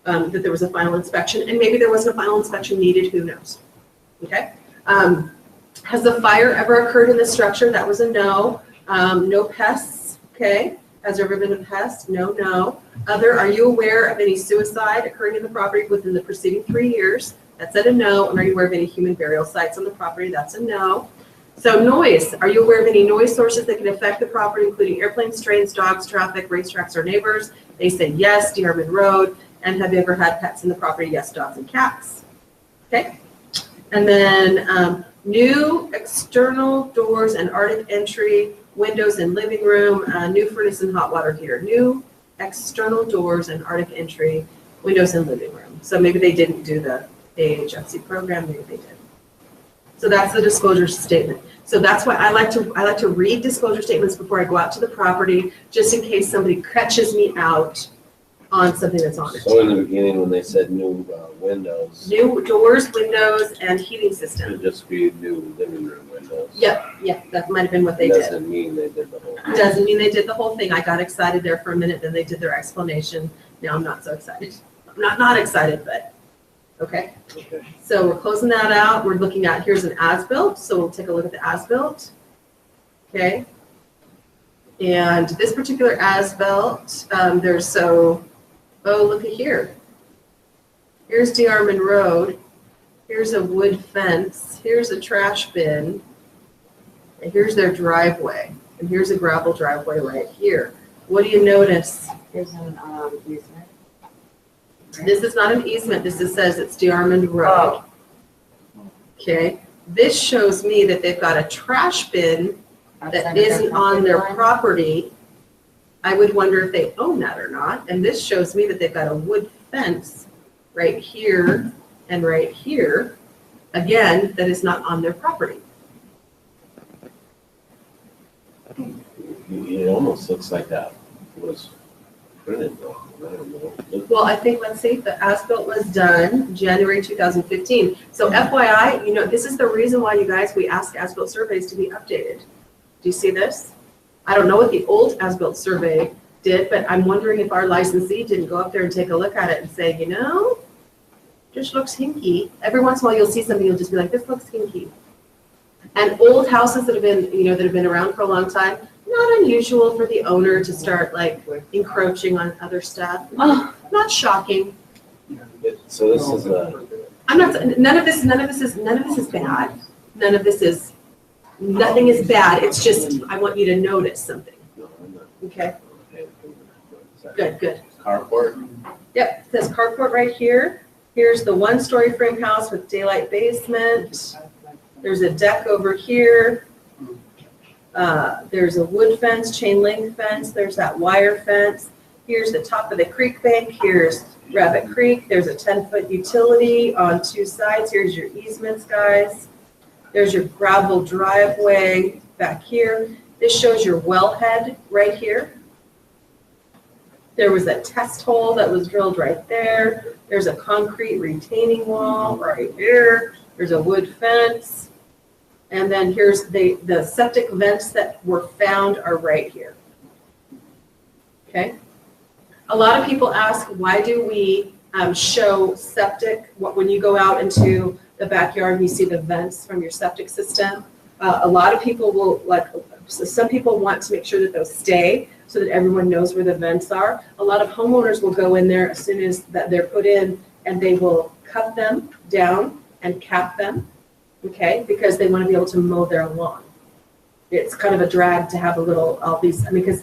Speaker 7: that there was a final inspection. And maybe there wasn't a final inspection needed. Who knows? Okay. Has the fire ever occurred in the structure? That was a no. No pests. Okay. Has there ever been a pest? No. Are you aware of any suicide occurring in the property within the preceding 3 years? That's a no. And are you aware of any human burial sites on the property? That's a no. So noise. Are you aware of any noise sources that can affect the property, including airplanes, trains, dogs, traffic, racetracks, or neighbors? They say yes, Dearman Road. And have you ever had pets in the property? Yes, dogs and cats. Okay. And then new external doors and Arctic entry, windows in living room, new furnace and hot water heater. New external doors and Arctic entry, windows in living room. So maybe they didn't do the AHFC program, maybe they did. So that's the disclosure statement. So that's why I like to read disclosure statements before I go out to the property, just in case somebody catches me out on something that's on it.
Speaker 6: So in the beginning, when they said new windows,
Speaker 7: New doors, windows, and heating system.
Speaker 6: it'd just be new living room windows.
Speaker 7: Yep, that might have been what they did.
Speaker 6: Doesn't mean they did the whole thing.
Speaker 7: Doesn't mean they did the whole thing. I got excited there for a minute, then they did their explanation. Now I'm not so excited. I'm not excited, but okay.
Speaker 6: Okay.
Speaker 7: So we're closing that out. We're looking at, here's an as-built, so we'll take a look at the as-built. Okay. And this particular as-built, look at here. Here's Dearman Road. Here's a wood fence. Here's a trash bin. And here's their driveway. And here's a gravel driveway right here. What do you notice?
Speaker 8: There's an easement.
Speaker 7: This is not an easement. This says it's Dearman Road. Okay. This shows me that they've got a trash bin that isn't on their property. I would wonder if they own that or not. And this shows me that they've got a wood fence right here and right here, again, that is not on their property.
Speaker 6: It almost looks like that was printed though. I don't know.
Speaker 7: Well, I think, let's see, the as-built was done January 2015. So FYI, this is the reason why, you guys, we ask as-built surveys to be updated. Do you see this? I don't know what the old as-built survey did, but I'm wondering if our licensee didn't go up there and take a look at it and say, just looks hinky. Every once in a while you'll see something, you'll just be like, this looks hinky. And old houses that have been around for a long time, not unusual for the owner to start encroaching on other stuff. Not shocking.
Speaker 6: So this is
Speaker 7: none of this is bad. Nothing is bad. It's just, I want you to notice something.
Speaker 6: no, I'm not.
Speaker 7: Okay. Good, good.
Speaker 6: Carport.
Speaker 7: Yep, it says carport right here. Here's the one-story frame house with daylight basement. There's a deck over here. There's a wood fence, chain link fence. There's that wire fence. Here's the top of the creek bank. Here's Rabbit Creek. There's a 10-foot utility on 2 sides. Here's your easements, guys. There's your gravel driveway back here. This shows your wellhead right here. There was a test hole that was drilled right there. There's a concrete retaining wall right here. There's a wood fence. And then here's the septic vents that were found are right here. Okay. A lot of people ask, why do we show septic when you go out into the backyard and you see the vents from your septic system? A lot of people will some people want to make sure that those stay so that everyone knows where the vents are. A lot of homeowners will go in there as soon as that they're put in, and they will cut them down and cap them, okay, because they want to be able to mow their lawn. It's kind of a drag to have all these, because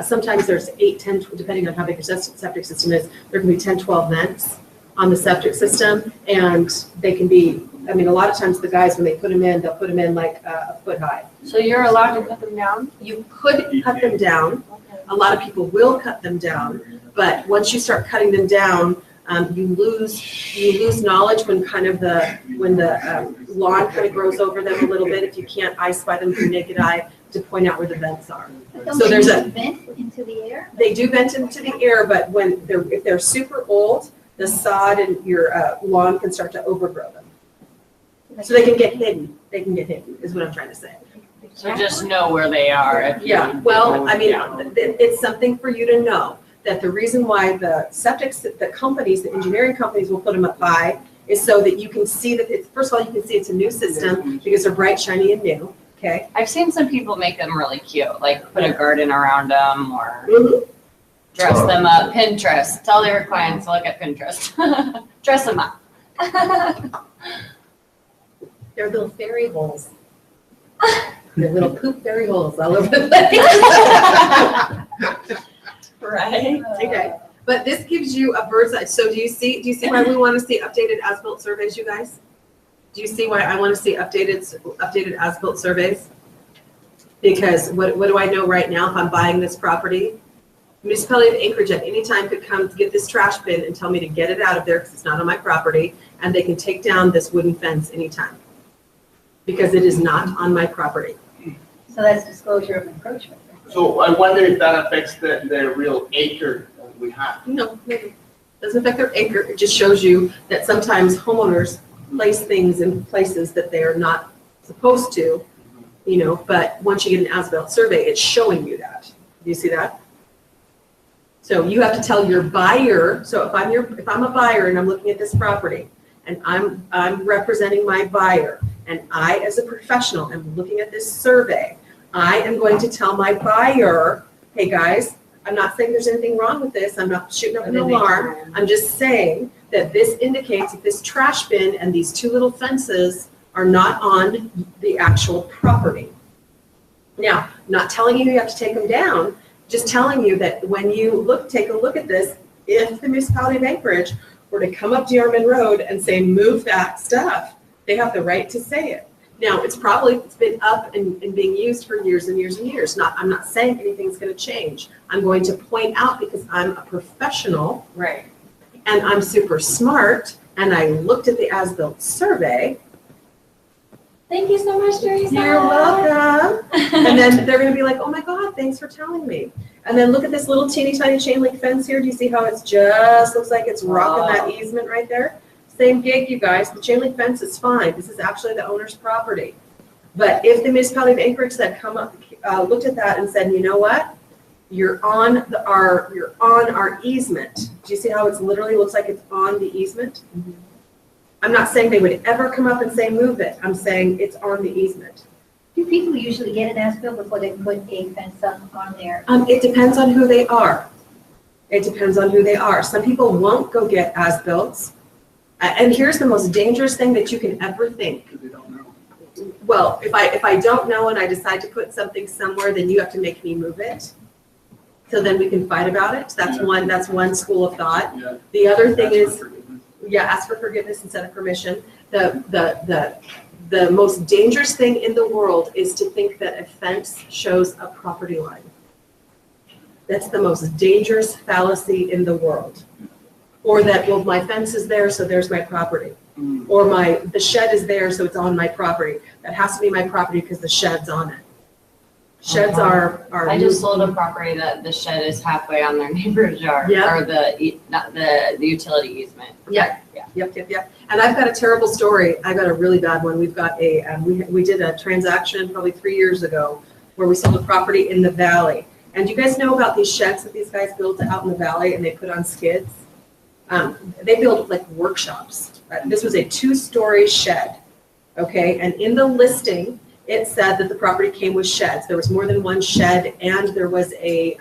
Speaker 7: sometimes there's 8, 10, depending on how big your septic system is, there can be 10, 12 vents on the septic system, and they can be, a lot of times the guys, when they put them in, they'll put them in like a foot high.
Speaker 8: So you're allowed to cut them down?
Speaker 7: You could cut them down. A lot of people will cut them down, but once you start cutting them down, you lose knowledge when the lawn kind of grows over them a little bit. If you can't eye spy them through naked eye to point out where the vents are.
Speaker 3: So there's a vent into the air?
Speaker 7: They do vent into the air, but if they're super old, the sod and your lawn can start to overgrow them. So they can get hidden. They can get hidden, is what I'm trying to say.
Speaker 8: So just know where they are.
Speaker 7: Yeah, well, it's something for you to know, that the reason why the engineering companies will put them up high is so that you can see that first of all, you can see it's a new system because they're bright, shiny, and new, okay?
Speaker 8: I've seen some people make them really cute, like put a garden around them or dress them up. Pinterest. Tell their clients to look at Pinterest. Dress them up.
Speaker 7: They're little fairy holes. They're little poop fairy holes all over the place.
Speaker 8: Right.
Speaker 7: Okay. But this gives you a bird's eye. So do you see why we want to see updated as-built surveys, you guys? Do you see why I want to see updated as-built surveys? Because what do I know right now if I'm buying this property? The municipality of Anchorage at any time could come to get this trash bin and tell me to get it out of there because it's not on my property, and they can take down this wooden fence anytime because it is not on my property.
Speaker 3: So that's disclosure of encroachment.
Speaker 2: So I wonder if that affects the real acre that we have.
Speaker 7: No, maybe. Doesn't affect their acre. It just shows you that sometimes homeowners place things in places that they are not supposed to, but once you get an as-built survey, it's showing you that. Do you see that? So you have to tell your buyer, so if I'm a buyer and I'm looking at this property and I'm representing my buyer and I as a professional am looking at this survey, I am going to tell my buyer, hey guys, I'm not saying there's anything wrong with this. I'm not shooting up an alarm. I'm just saying that this indicates that this trash bin and these 2 little fences are not on the actual property. Now, not telling you have to take them down, just telling you that when you take a look at this, if the municipality of Anchorage were to come up Dearman Road and say, move that stuff, they have the right to say it. Now, it's been up and being used for years and years and years. I'm not saying anything's going to change. I'm going to point out because I'm a professional,
Speaker 8: right?
Speaker 7: And I'm super smart, and I looked at the as-built survey.
Speaker 4: Thank you so much, Teresa.
Speaker 7: You're welcome. And then they're going to be like, oh my God, thanks for telling me. And then look at this little teeny tiny chain link fence here. Do you see how it's just looks like it's rocking that easement right there? Same gig, you guys. The chain link fence is fine. This is actually the owner's property. But if the municipality of Anchorage said, looked at that and said, you know what? You're on our easement. Do you see how it literally looks like it's on the easement? Mm-hmm. I'm not saying they would ever come up and say move it. I'm saying it's on the easement.
Speaker 3: Do people usually get an as-built before they put a fence up on there?
Speaker 7: It depends on who they are. It depends on who they are. Some people won't go get as-builts. And here's the most dangerous thing that you can ever think.
Speaker 2: They don't know.
Speaker 7: Well, if I don't know and I decide to put something somewhere, then you have to make me move it. So then we can fight about it. That's one school of thought.
Speaker 2: Yeah.
Speaker 7: The other thing
Speaker 2: Ask for
Speaker 7: is,
Speaker 2: forgiveness.
Speaker 7: yeah, ask for forgiveness instead of permission. The most dangerous thing in the world is to think that a fence shows a property line. That's the most dangerous fallacy in the world. Or that, well, my fence is there, so there's my property. Or the shed is there, so it's on my property. That has to be my property because the shed's on it. Sheds are.
Speaker 8: I just sold a property that the shed is halfway on their neighbor's yard,
Speaker 7: Yeah.
Speaker 8: or the utility easement.
Speaker 7: Yeah. Yep. And I've got a terrible story. I got a really bad one. We've got we did a transaction probably 3 years ago where we sold a property in the valley. And you guys know about these sheds that these guys built out in the valley and they put on skids? They build like workshops. This was a 2-story shed, okay? And in the listing, it said that the property came with sheds. There was more than one shed, and there was a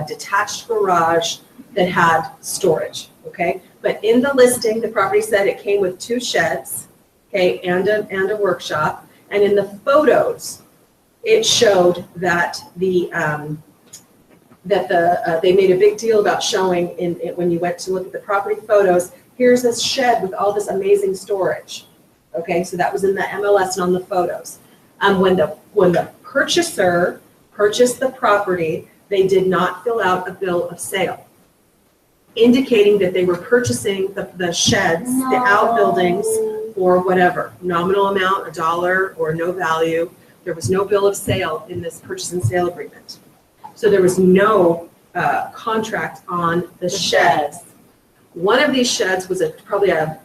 Speaker 7: detached garage that had storage, okay? But in the listing, the property said it came with 2 sheds, okay, and a workshop. And in the photos, it showed that they made a big deal about showing when you went to look at the property photos, here's this shed with all this amazing storage. Okay, so that was in the MLS and on the photos. When the purchaser purchased the property, they did not fill out a bill of sale, indicating that they were purchasing the sheds, the outbuildings, for whatever, nominal amount, $1 or no value. There was no bill of sale in this purchase and sale agreement. So there was no contract on the sheds. One of these sheds was probably a,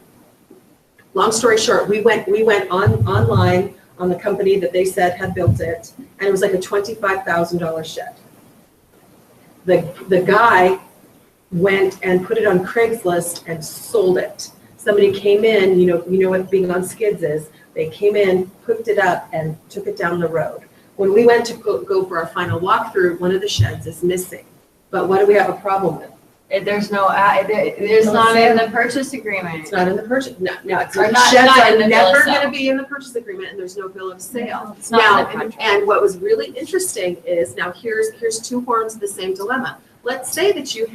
Speaker 7: long story short, we went online on the company that they said had built it, and it was like a $25,000 shed. The guy went and put it on Craigslist and sold it. Somebody came in, you know what being on skids is. They came in, hooked it up, and took it down the road. When we went to go for our final walkthrough, one of the sheds is missing. But what do we have a problem with?
Speaker 8: There's not in the purchase agreement.
Speaker 7: It's not in the purchase. No, it's
Speaker 8: Or
Speaker 7: not.
Speaker 8: not-
Speaker 7: Sheds
Speaker 8: not
Speaker 7: are
Speaker 8: in the bill of
Speaker 7: never
Speaker 8: sale.
Speaker 7: going to be in the purchase agreement, and there's no bill of sale.
Speaker 8: It's not in the
Speaker 7: Now,
Speaker 8: contract.
Speaker 7: and what was really interesting is now here's 2 horns of the same dilemma. Let's say that he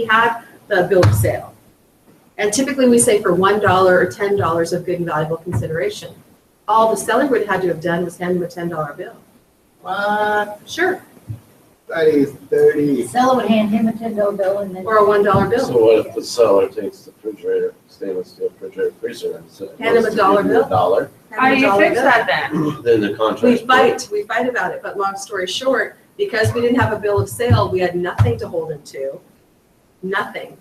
Speaker 7: had the bill of sale, and typically we say for $1 or $10 of good and valuable consideration. All the seller would have had to have done was hand him a $10 bill.
Speaker 2: What?
Speaker 7: Sure,
Speaker 2: That is 30.
Speaker 3: Seller would hand him a $10 bill and then.
Speaker 7: or a $1 bill.
Speaker 6: So what if the seller takes the refrigerator, stainless steel refrigerator freezer and says.
Speaker 7: Hand him a $1 bill.
Speaker 6: $1.
Speaker 8: How do
Speaker 7: Hand him
Speaker 8: you
Speaker 7: a $1
Speaker 8: fix
Speaker 7: bill.
Speaker 8: that then?
Speaker 6: Then the contract.
Speaker 7: We fight about it, but long story short, because we didn't have a bill of sale, we had nothing to hold him to. Nothing.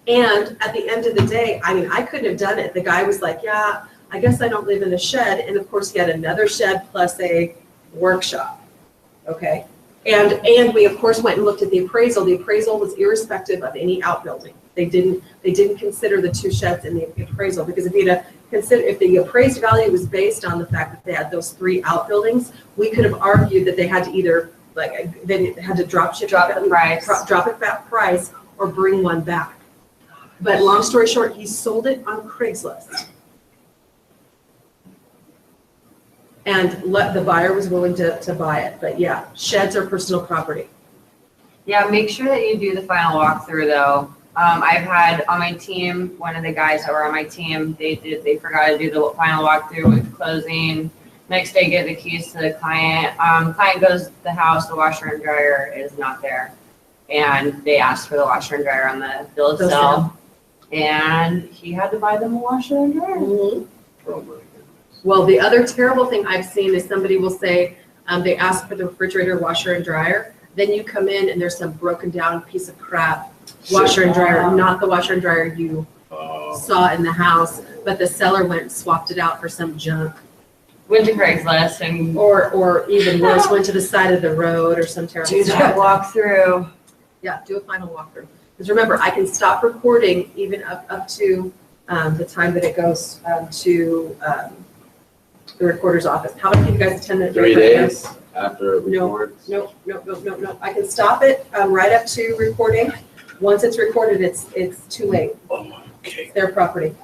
Speaker 7: And at the end of the day, I mean, I couldn't have done it. The guy was like, yeah, I guess I don't live in a shed. And of course, he had another shed plus a workshop. Okay. And we of course went and looked at the appraisal. The appraisal was irrespective of any outbuilding. They didn't consider the 2 sheds in the appraisal, because if the appraised value was based on the fact that they had those 3 outbuildings, we could have argued that they had to either they had to drop the price or bring one back. But long story short, he sold it on Craigslist. And the buyer was willing to buy it. But yeah, sheds are personal property.
Speaker 8: Yeah, make sure that you do the final walkthrough though. I've had on my team, one of the guys that were on my team, they forgot to do the final walkthrough with closing. Next day, get the keys to the client. Client goes to the house, the washer and dryer is not there. And they asked for the washer and dryer on the bill of sale. And he had to buy them a washer and dryer.
Speaker 7: Mm-hmm.
Speaker 6: Oh my goodness.
Speaker 7: Well, the other terrible thing I've seen is somebody will say, they ask for the refrigerator, washer and dryer. Then you come in and there's some broken down piece of crap, washer and dryer, not the washer and dryer you saw in the house, but the seller went and swapped it out for some junk.
Speaker 8: Went to Craigslist and
Speaker 7: Or even worse, went to the side of the road or some terrible
Speaker 8: do that walkthrough.
Speaker 7: Yeah, do a final walkthrough. Because remember, I can stop recording even up to the time that it goes to the recorder's office. How about you guys 10 minutes?
Speaker 6: 3 days after it
Speaker 7: No,
Speaker 6: records?
Speaker 7: No. I can stop it right up to recording. Once it's recorded, it's too late.
Speaker 6: Oh, okay.
Speaker 7: It's their property.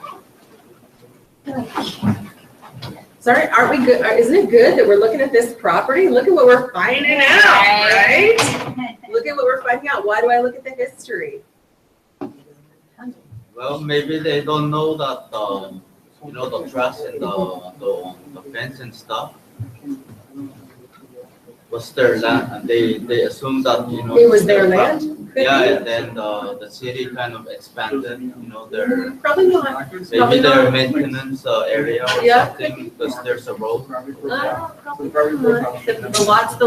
Speaker 7: Sorry, aren't we good? Isn't it good that we're looking at this property? Look at what we're finding out, right? Look at what we're finding out. Why do I look at the history?
Speaker 5: Well, maybe they don't know that, the trust and the fence and stuff was their land, and they assumed that,
Speaker 7: It was their land? Could
Speaker 5: Yeah,
Speaker 7: be.
Speaker 5: and then the city kind of expanded, their,
Speaker 7: Probably not.
Speaker 5: maybe
Speaker 7: Probably
Speaker 5: their
Speaker 7: not.
Speaker 5: maintenance area or
Speaker 7: Yeah.
Speaker 5: something, because there's a road.
Speaker 7: Probably not. The lots. The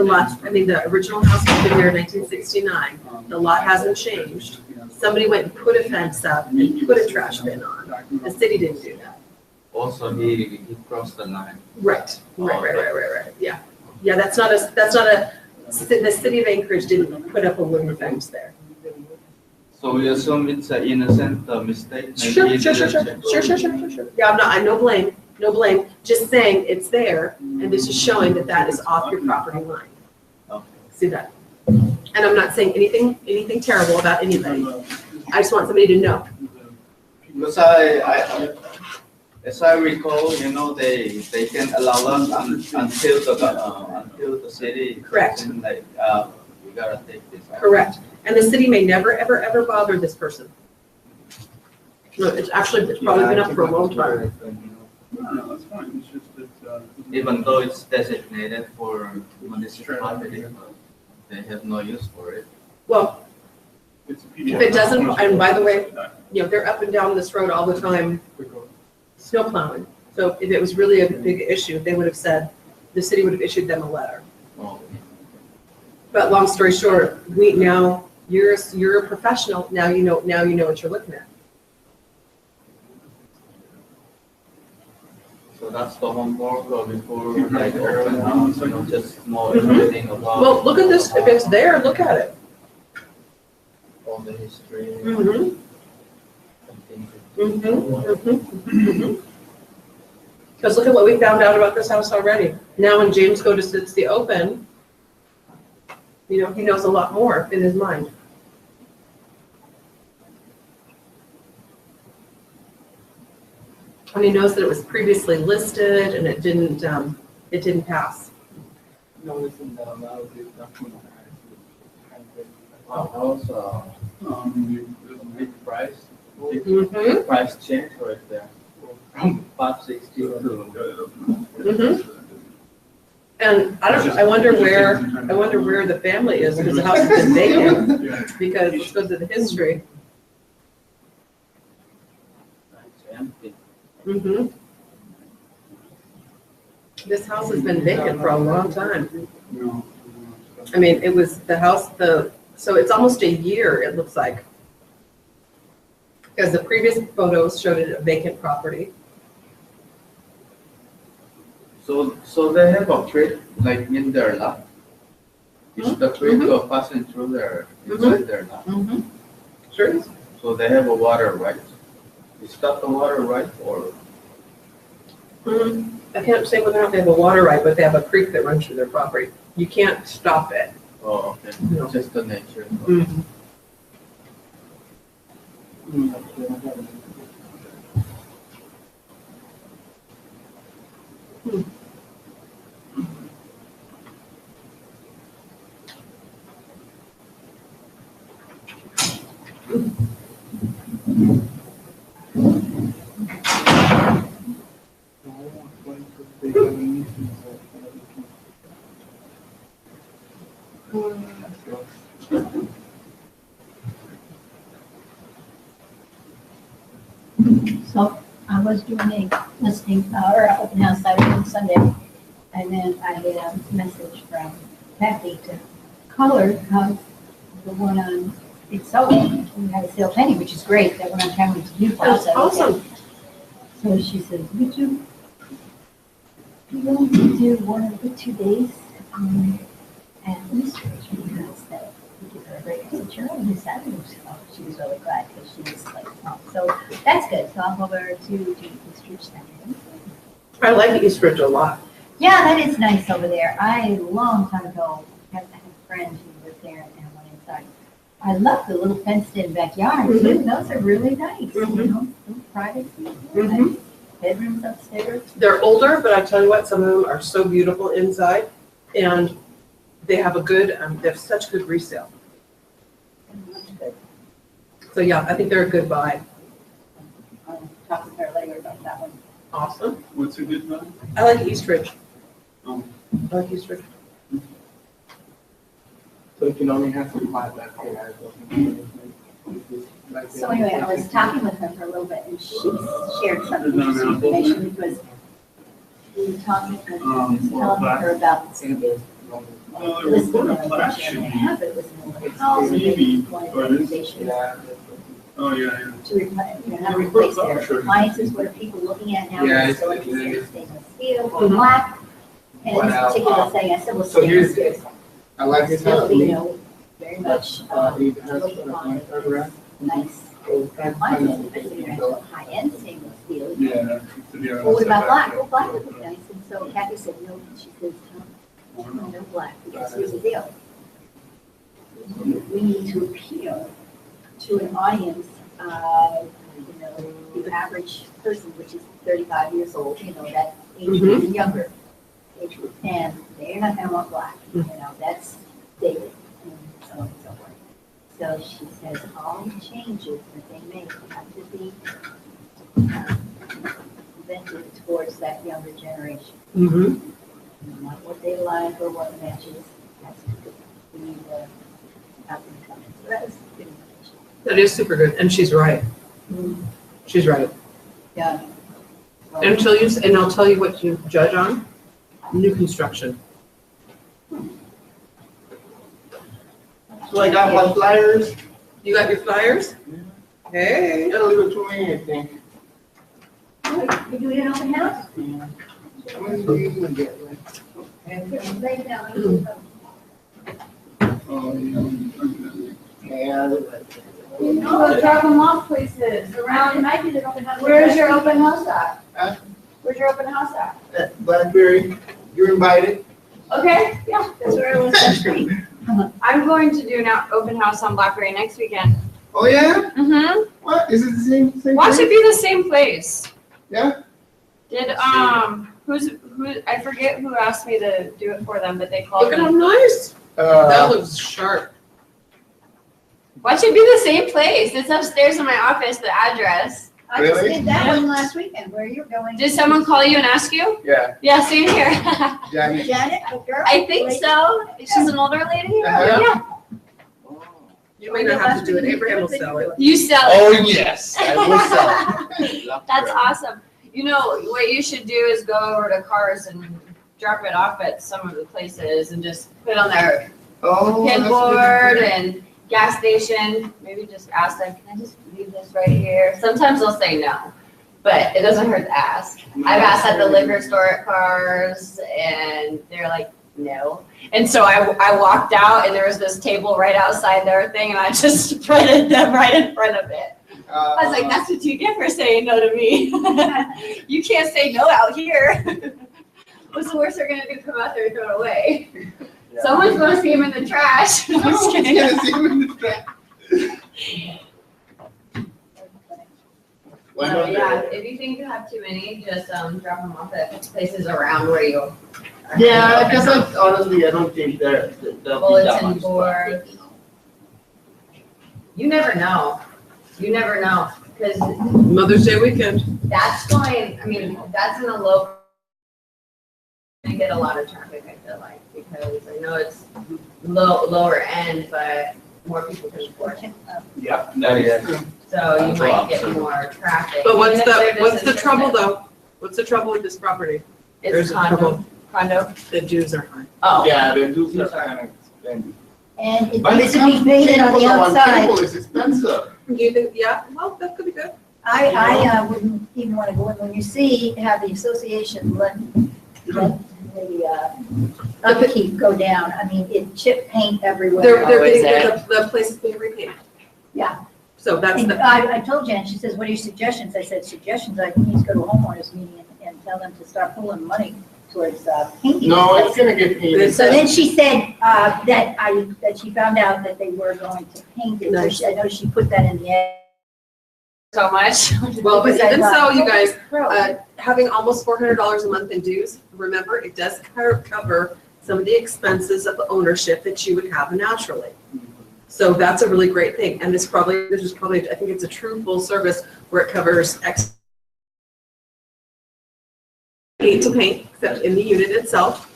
Speaker 7: lots, I mean, the original house was here in 1969. The lot hasn't changed. Somebody went and put a fence up and put a trash bin on. The city didn't do that.
Speaker 5: Also, he crossed the line.
Speaker 7: Right. Yeah. Yeah, that's not the city of Anchorage didn't put up a wooden fence there.
Speaker 5: So we assume it's an innocent mistake? Maybe
Speaker 7: Sure.
Speaker 5: he didn't check.
Speaker 7: Sure. Yeah, I'm no blame. Just saying it's there, and this is showing that is off your property line.
Speaker 5: Okay.
Speaker 7: See that? And I'm not saying anything terrible about anybody. I just want somebody to know.
Speaker 5: Because as I recall, they can allow us until the city.
Speaker 7: Correct.
Speaker 5: Like, we gotta take this out.
Speaker 7: Correct. And the city may never, ever bother this person. No, it's probably been up for a long time.
Speaker 1: No, that's fine, it's just that,
Speaker 5: Even though it's designated for municipality, they have no use for it.
Speaker 7: Well,
Speaker 1: it's a
Speaker 7: if it doesn't, and by the way, they're up and down this road all the time, snow plowing. So if it was really a big issue, the city would have issued them a letter.
Speaker 5: Oh.
Speaker 7: But long story short, you're a professional. Now you know what you're looking at.
Speaker 5: So that's the homework before like open house, just know everything about.
Speaker 7: Well, look at this. If it's there, look at it.
Speaker 5: All the history.
Speaker 7: Mm-hmm. Because look at what we found out about this house already. Now when James goes to the open, he knows a lot more in his mind. And he knows that it was previously listed and it didn't pass.
Speaker 2: Big price.
Speaker 7: Mm-hmm.
Speaker 2: Price change right there. From 560 to.
Speaker 7: Mm-hmm. And I wonder where the family is, because the house has been vacant, because let's go to the history.
Speaker 2: Empty.
Speaker 7: Mm-hmm. This house has been vacant for a long time. I mean, it was the house, so it's almost a year, it looks like. Because the previous photos showed it a vacant property.
Speaker 5: So they have a creek like in their lot. Is the creek passing through inside their lot?
Speaker 7: Mm-hmm. Sure is.
Speaker 5: So they have a water right. Is that the water right or?
Speaker 7: I can't say whether or not they have a water right, but they have a creek that runs through their property. You can't stop it.
Speaker 5: Oh, okay.
Speaker 7: No.
Speaker 5: Just the nature.
Speaker 7: Mm-hmm.
Speaker 3: So I was doing a listening or open house Saturday and Sunday, and then I get a message from Kathy to call her because the one on It's Sold, we had a sale pending, which is great. That one on Cameron to do.
Speaker 7: That's awesome.
Speaker 3: So she said, would you be willing to do one of the 2 days at Easter? Because that would give her a break. I said, sure, I'll do Saturday. She was really glad because she was like, oh, so that's good. So I'll go over to do Easter Saturday.
Speaker 7: I like East Ridge a lot.
Speaker 3: Yeah, that is nice over there. I, long time ago, had a friend who lived there and went inside. I love the little fenced-in backyard too. Those are really nice, you know, little privacy. Nice. bedrooms upstairs?
Speaker 7: They're older, but I tell you what, some of them are so beautiful inside, and they have a good, they have such good resale. So yeah, I think they're a good buy.
Speaker 3: I'll talk with her later about that one.
Speaker 7: Awesome.
Speaker 1: What's a good one?
Speaker 7: I like Eastridge.
Speaker 1: Oh.
Speaker 7: I like Eastridge.
Speaker 2: So you can only have to buy that.
Speaker 3: So anyway, I was talking with her for a little bit, and she shared some interesting information because we were talking, telling her about
Speaker 1: Well, the
Speaker 3: listing
Speaker 1: report
Speaker 3: of
Speaker 1: class
Speaker 3: the
Speaker 1: should be,
Speaker 3: have it was more housing,
Speaker 1: maybe,
Speaker 3: one of
Speaker 1: but
Speaker 3: the
Speaker 1: it's-
Speaker 3: organizations
Speaker 1: oh, yeah,
Speaker 3: to replace, how to replace their appliances, what are people looking at now?
Speaker 2: Yeah,
Speaker 3: It's
Speaker 2: it's-
Speaker 3: still stainless steel or
Speaker 7: Mhm.
Speaker 3: black. And
Speaker 2: What
Speaker 3: this
Speaker 2: else?
Speaker 3: particular thing, I said, well,
Speaker 2: So here's-
Speaker 3: stainless steel,
Speaker 2: I like this house.
Speaker 3: still, you know, very much,
Speaker 2: It has
Speaker 3: looking on
Speaker 2: a restaurant.
Speaker 3: nice appliances, especially when it's high-end stainless steel.
Speaker 1: yeah.
Speaker 3: Well, what about black? Well, black would look nice, and so Kathy said, no, she says, no black, because here's the deal. We need to appeal to an audience, you know, the average person, which is 35 years old, you know, that age group and younger age group, and they're not gonna want black, you know, that's dated, and so on and so forth. So she says all the changes that they make have to be invented towards that younger generation.
Speaker 7: Mm-hmm.
Speaker 3: Not what they like or what matches, has to be the up and coming. So that was good information.
Speaker 7: That is super good, and she's right. She's right.
Speaker 3: Yeah.
Speaker 7: And I'll tell you what you judge on, new construction.
Speaker 2: So I got my flyers.
Speaker 7: You got your flyers? Hey.
Speaker 2: Got a little too many, I think.
Speaker 3: You doing an open house?
Speaker 2: How many do you even get? Like?
Speaker 3: Right now.
Speaker 1: Oh,
Speaker 2: Yeah.
Speaker 3: No, drop them off places around, might be the open house. Where's your open house at?
Speaker 2: Huh?
Speaker 3: Where's your open house at?
Speaker 2: Blackberry, you're invited.
Speaker 3: Okay, yeah, that's where it was last week.
Speaker 8: I'm going to do an open house on Blackberry next weekend.
Speaker 2: Oh, yeah?
Speaker 8: Mm-hmm.
Speaker 2: What? Is it the same
Speaker 8: Watch
Speaker 2: thing?
Speaker 8: it be the same place.
Speaker 2: Yeah?
Speaker 8: Did, who, I forget who asked me to do it for them, but they called
Speaker 7: Look at how
Speaker 8: them.
Speaker 7: nice. That looks sharp.
Speaker 8: Watch it be the same place. It's upstairs in my office, the address.
Speaker 3: I just
Speaker 2: Really?
Speaker 3: did that one last weekend, where you're going.
Speaker 8: Did someone call you and ask you?
Speaker 2: Yeah.
Speaker 8: Yeah, same here.
Speaker 2: Janet.
Speaker 3: Janet, a girl?
Speaker 8: I think so. She's an older lady.
Speaker 2: Uh-huh.
Speaker 8: Yeah.
Speaker 7: You may not have to do it. Abraham will sell it.
Speaker 8: You sell it.
Speaker 5: Oh, yes, I will sell.
Speaker 8: That's awesome. You know, what you should do is go over to Cars and drop it off at some of the places and just put on their
Speaker 2: Oh,
Speaker 8: pin
Speaker 2: that's
Speaker 8: board
Speaker 2: good.
Speaker 8: and gas station. Maybe just ask them, can I just leave this right here? Sometimes they'll say no, but it doesn't hurt to ask. I've asked at the liquor store at Cars and they're like, no. And so I walked out and there was this table right outside their thing and I just spreaded them right in front of it. I was like, that's what you get for saying no to me. You can't say no out here. What's the worst they're gonna do? Come out there and throw it away.
Speaker 5: Yeah.
Speaker 8: Someone's gonna see him in the trash. I'm just kidding.
Speaker 2: Yeah, see you in the track. Why
Speaker 8: So,
Speaker 2: not?
Speaker 8: yeah, if you think you have too many, just drop them off at places around where you.
Speaker 2: Yeah, because honestly, I don't think they'll be that
Speaker 8: Bulletin
Speaker 2: much.
Speaker 8: board. You never know. You never know, because
Speaker 7: Mother's Day weekend.
Speaker 8: that's going, I mean, that's in a low. You get a lot of traffic, I feel like, because I know it's lower end, but more people can afford it.
Speaker 2: Yeah.
Speaker 5: Oh, yeah.
Speaker 8: So you might get more traffic.
Speaker 7: But what's
Speaker 8: even if they're
Speaker 7: what's the
Speaker 8: just
Speaker 7: trouble
Speaker 8: interested.
Speaker 7: though? What's the trouble with this property?
Speaker 8: It's
Speaker 7: There's a
Speaker 8: condo.
Speaker 7: The dues are high.
Speaker 8: Oh,
Speaker 2: Yeah, they do kind of expensive.
Speaker 3: And it
Speaker 2: But
Speaker 3: needs
Speaker 2: it
Speaker 3: to be
Speaker 2: comes
Speaker 3: painted on the
Speaker 2: table
Speaker 3: outside.
Speaker 2: table is expensive.
Speaker 7: Do you think, yeah, well, that could be good.
Speaker 3: I wouldn't even want to go in, when you see, have the association let the upkeep go down, I mean, it chip paint
Speaker 7: They're,
Speaker 3: everywhere.
Speaker 7: they're
Speaker 8: is
Speaker 7: getting, the place is being repainted.
Speaker 3: Yeah.
Speaker 7: So that's
Speaker 3: And
Speaker 7: the,
Speaker 3: I told Jen, she says, what are your suggestions? I said, suggestions, I need to go to a homeowners meeting and tell them to start pulling money towards painting.
Speaker 2: No, it's gonna get painted.
Speaker 3: So then she said that she found out that they were going to paint it. So
Speaker 7: Nice.
Speaker 3: I know she put that in the ad.
Speaker 8: so much.
Speaker 7: well, but
Speaker 3: Because I
Speaker 7: even so,
Speaker 3: thought,
Speaker 7: you guys,
Speaker 3: "Holy crow."
Speaker 7: having almost $400 a month in dues, remember, it does cover some of the expenses of ownership that you would have naturally. So that's a really great thing. And this is probably, I think it's a true full service where it covers paint to paint, except in the unit itself.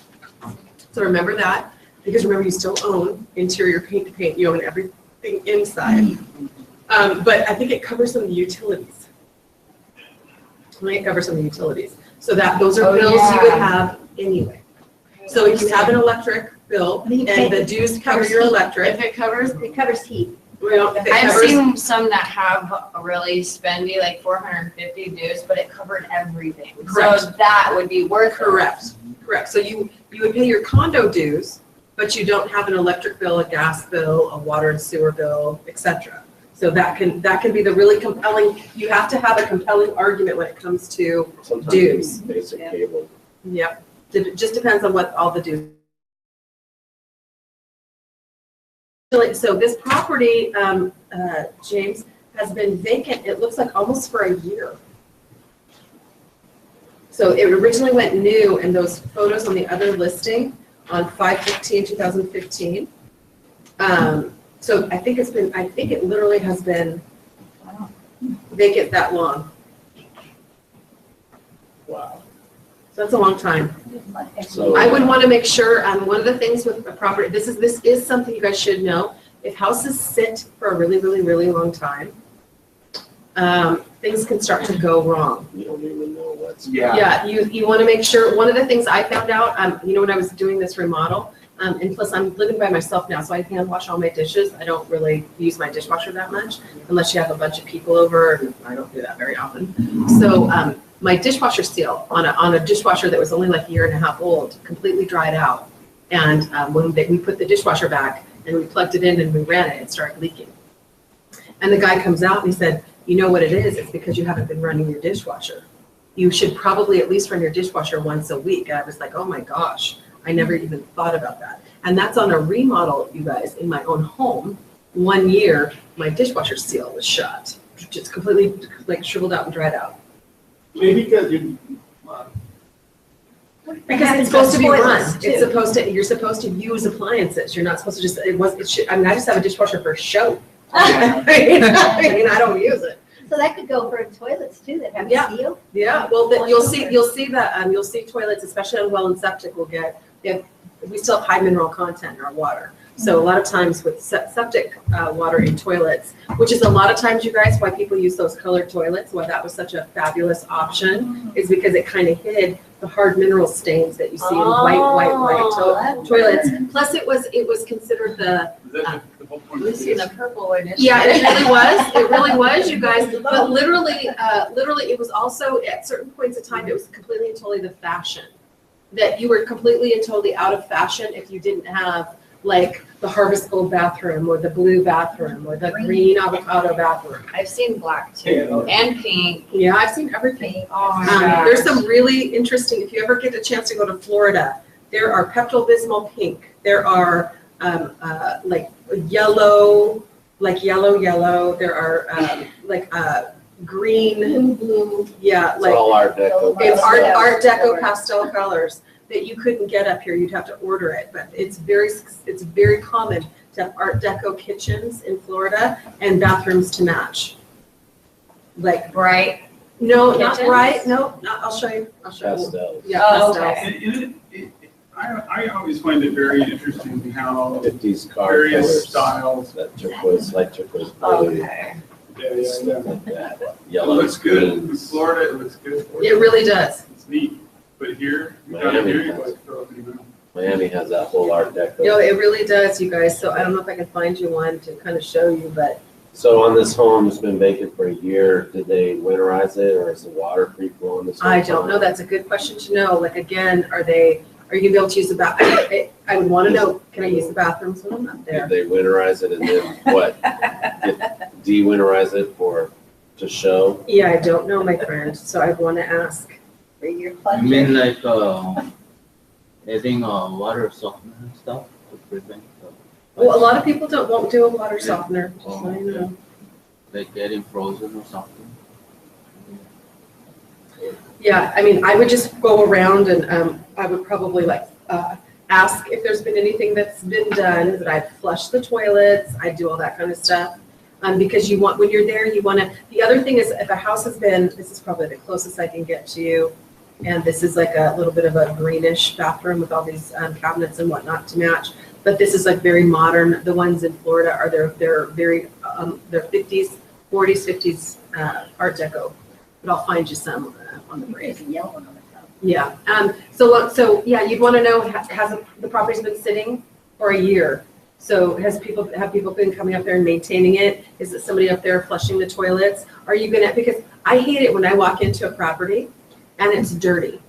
Speaker 7: So remember that, because remember, you still own interior paint to paint, you own everything inside. But I think it covers some of the utilities. It covers some of the utilities. So that those are bills you would have anyway. So if you have an electric bill and the dues cover your electric.
Speaker 8: If it covers,
Speaker 3: heat.
Speaker 7: Well, if it
Speaker 8: I've
Speaker 7: covers-
Speaker 8: seen some that have a really spendy, like 450 dues, but it covered everything.
Speaker 7: Correct.
Speaker 8: So that would be worth it.
Speaker 7: Correct. So you would pay your condo dues, but you don't have an electric bill, a gas bill, a water and sewer bill, etc. So that can be the really compelling, you have to have a compelling argument when it comes to
Speaker 6: Sometimes
Speaker 7: dues.
Speaker 6: basic cable.
Speaker 7: Yep. It just depends on what all the dues. So this property, James, has been vacant, it looks like almost for a year. So it originally went new, and those photos on the other listing on 5/15/2015. So I think it literally has been vacant that long.
Speaker 6: Wow.
Speaker 7: So that's a long time.
Speaker 6: So
Speaker 7: I would want to make sure, one of the things with a property, this is something you guys should know. If houses sit for a really, really, really long time, things can start to go wrong.
Speaker 6: you don't even know what's.
Speaker 7: Yeah, you want to make sure, one of the things I found out, when I was doing this remodel, and plus I'm living by myself now, so I hand wash all my dishes. I don't really use my dishwasher that much unless you have a bunch of people over, and I don't do that very often. So my dishwasher seal on a dishwasher that was only like a year and a half old completely dried out. And when we put the dishwasher back and we plugged it in and we ran it started leaking. And the guy comes out and he said, you know what it is? It's because you haven't been running your dishwasher. You should probably at least run your dishwasher once a week. And I was like, oh my gosh, I never even thought about that. And that's on a remodel, you guys, in my own home. 1 year, my dishwasher seal was shut. Just completely like shriveled out and dried out.
Speaker 2: Maybe because
Speaker 7: Because it's supposed to be run. You're supposed to use appliances. You're not supposed to just, I just have a dishwasher for show. I don't use it.
Speaker 3: So that could go for toilets too that have
Speaker 7: Yeah.
Speaker 3: seal?
Speaker 7: Yeah, well, you'll see toilets, especially on well and septic, we still have high mineral content in our water. So a lot of times with septic water in toilets, which is a lot of times, you guys, why people use those colored toilets, why that was such a fabulous option, is because it kind of hid the hard mineral stains that you see in white toilets. Plus, it was considered the
Speaker 8: We've seen the purple initiative.
Speaker 7: yeah, it really was. It really was, you guys. But literally, it was also at certain points of time, it was completely and totally the fashion. That you were completely and totally out of fashion if you didn't have like the harvest gold bathroom or the blue bathroom or the green avocado bathroom.
Speaker 8: I've seen black too, and pink.
Speaker 7: Yeah, I've seen everything.
Speaker 8: Oh my gosh.
Speaker 7: There's some really interesting, if you ever get a chance to go to Florida, there are Pepto-Bismol pink. There are like yellow. There are green, blue. Yeah,
Speaker 6: It's all Art Deco.
Speaker 7: it's Art Deco pastel colors that you couldn't get up here. You'd have to order it, but it's very common to have Art Deco kitchens in Florida and bathrooms to match. Like
Speaker 8: Bright.
Speaker 7: no, not
Speaker 8: Kitchens?
Speaker 7: bright. No, I'll show you.
Speaker 6: Pastels.
Speaker 7: Yeah,
Speaker 8: Oh,
Speaker 7: pastels.
Speaker 8: okay.
Speaker 1: I always find it very interesting how
Speaker 6: 50s car
Speaker 1: various
Speaker 6: colors.
Speaker 1: styles.
Speaker 6: That turquoise, light turquoise blue,
Speaker 8: Okay.
Speaker 6: stuff like that.
Speaker 1: It
Speaker 6: Yellow,
Speaker 1: looks good in
Speaker 6: greens.
Speaker 1: Florida, it looks good.
Speaker 7: It really does.
Speaker 1: It's neat, but here,
Speaker 6: Miami
Speaker 1: you
Speaker 6: has-
Speaker 1: like throw it in the middle.
Speaker 6: Miami has that whole Art Deco.
Speaker 7: No, it really does, you guys. So I don't know if I can find you one to kind of show you, but
Speaker 6: So on this home, it's been vacant for a year. Did they winterize it, or is the water free flowing this whole
Speaker 7: I don't know.
Speaker 6: time?
Speaker 7: That's a good question to know. Like, again, are you gonna be able to use the bath? I would want to know, can I use the bathrooms when I'm not
Speaker 6: Did
Speaker 7: there?
Speaker 6: they winterize it and then what? De-winterize it to show?
Speaker 7: Yeah, I don't know, my friend, so I want to ask.
Speaker 3: For your
Speaker 9: You
Speaker 3: plunger?
Speaker 9: mean like adding water softener and stuff to prevent
Speaker 7: Well, a lot of people won't do a water softener, just so you know.
Speaker 9: like getting frozen or something?
Speaker 7: Yeah, I mean, I would just go around and I would probably ask if there's been anything that's been done, that I'd flush the toilets, I'd do all that kind of stuff. Because you want, when you're there, you want to, the other thing is if a house has been, this is probably the closest I can get to you, and this is like a little bit of a greenish bathroom with all these cabinets and whatnot to match. But this is like very modern. The ones in Florida are they're very they're 50s, 40s, 50s Art Deco. But I'll find you some on the break.
Speaker 3: Yellow on the top.
Speaker 7: Yeah. So yeah, you'd want to know, has the property's been sitting for a year? So have people been coming up there and maintaining it? Is it somebody up there flushing the toilets? Are you gonna, because I hate it when I walk into a property and it's dirty.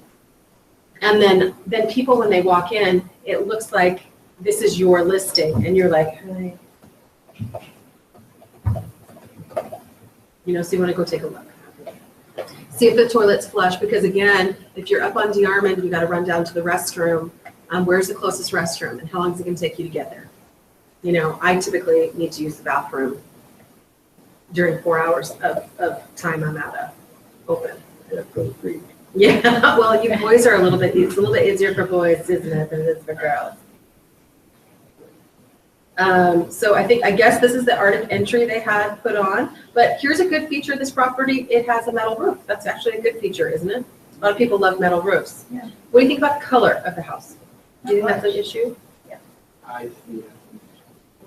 Speaker 7: And then people, when they walk in, it looks like this is your listing and you're like, hi. You know, so you want to go take a look. See if the toilet's flush, because again, if you're up on DeArmond, you got to run down to the restroom. Where's the closest restroom and how long is it going to take you to get there? You know, I typically need to use the bathroom during 4 hours of time I'm open.
Speaker 6: Yeah, for the creek.
Speaker 7: Yeah, well, you boys are it's a little bit easier for boys, isn't it, than it is for girls. So I guess this is the Arctic entry they had put on, but here's a good feature of this property. It has a metal roof. That's actually a good feature, isn't it? A lot of people love metal roofs.
Speaker 3: Yeah.
Speaker 7: What do you think about the color of the house? Do you think that's an issue?
Speaker 2: I see.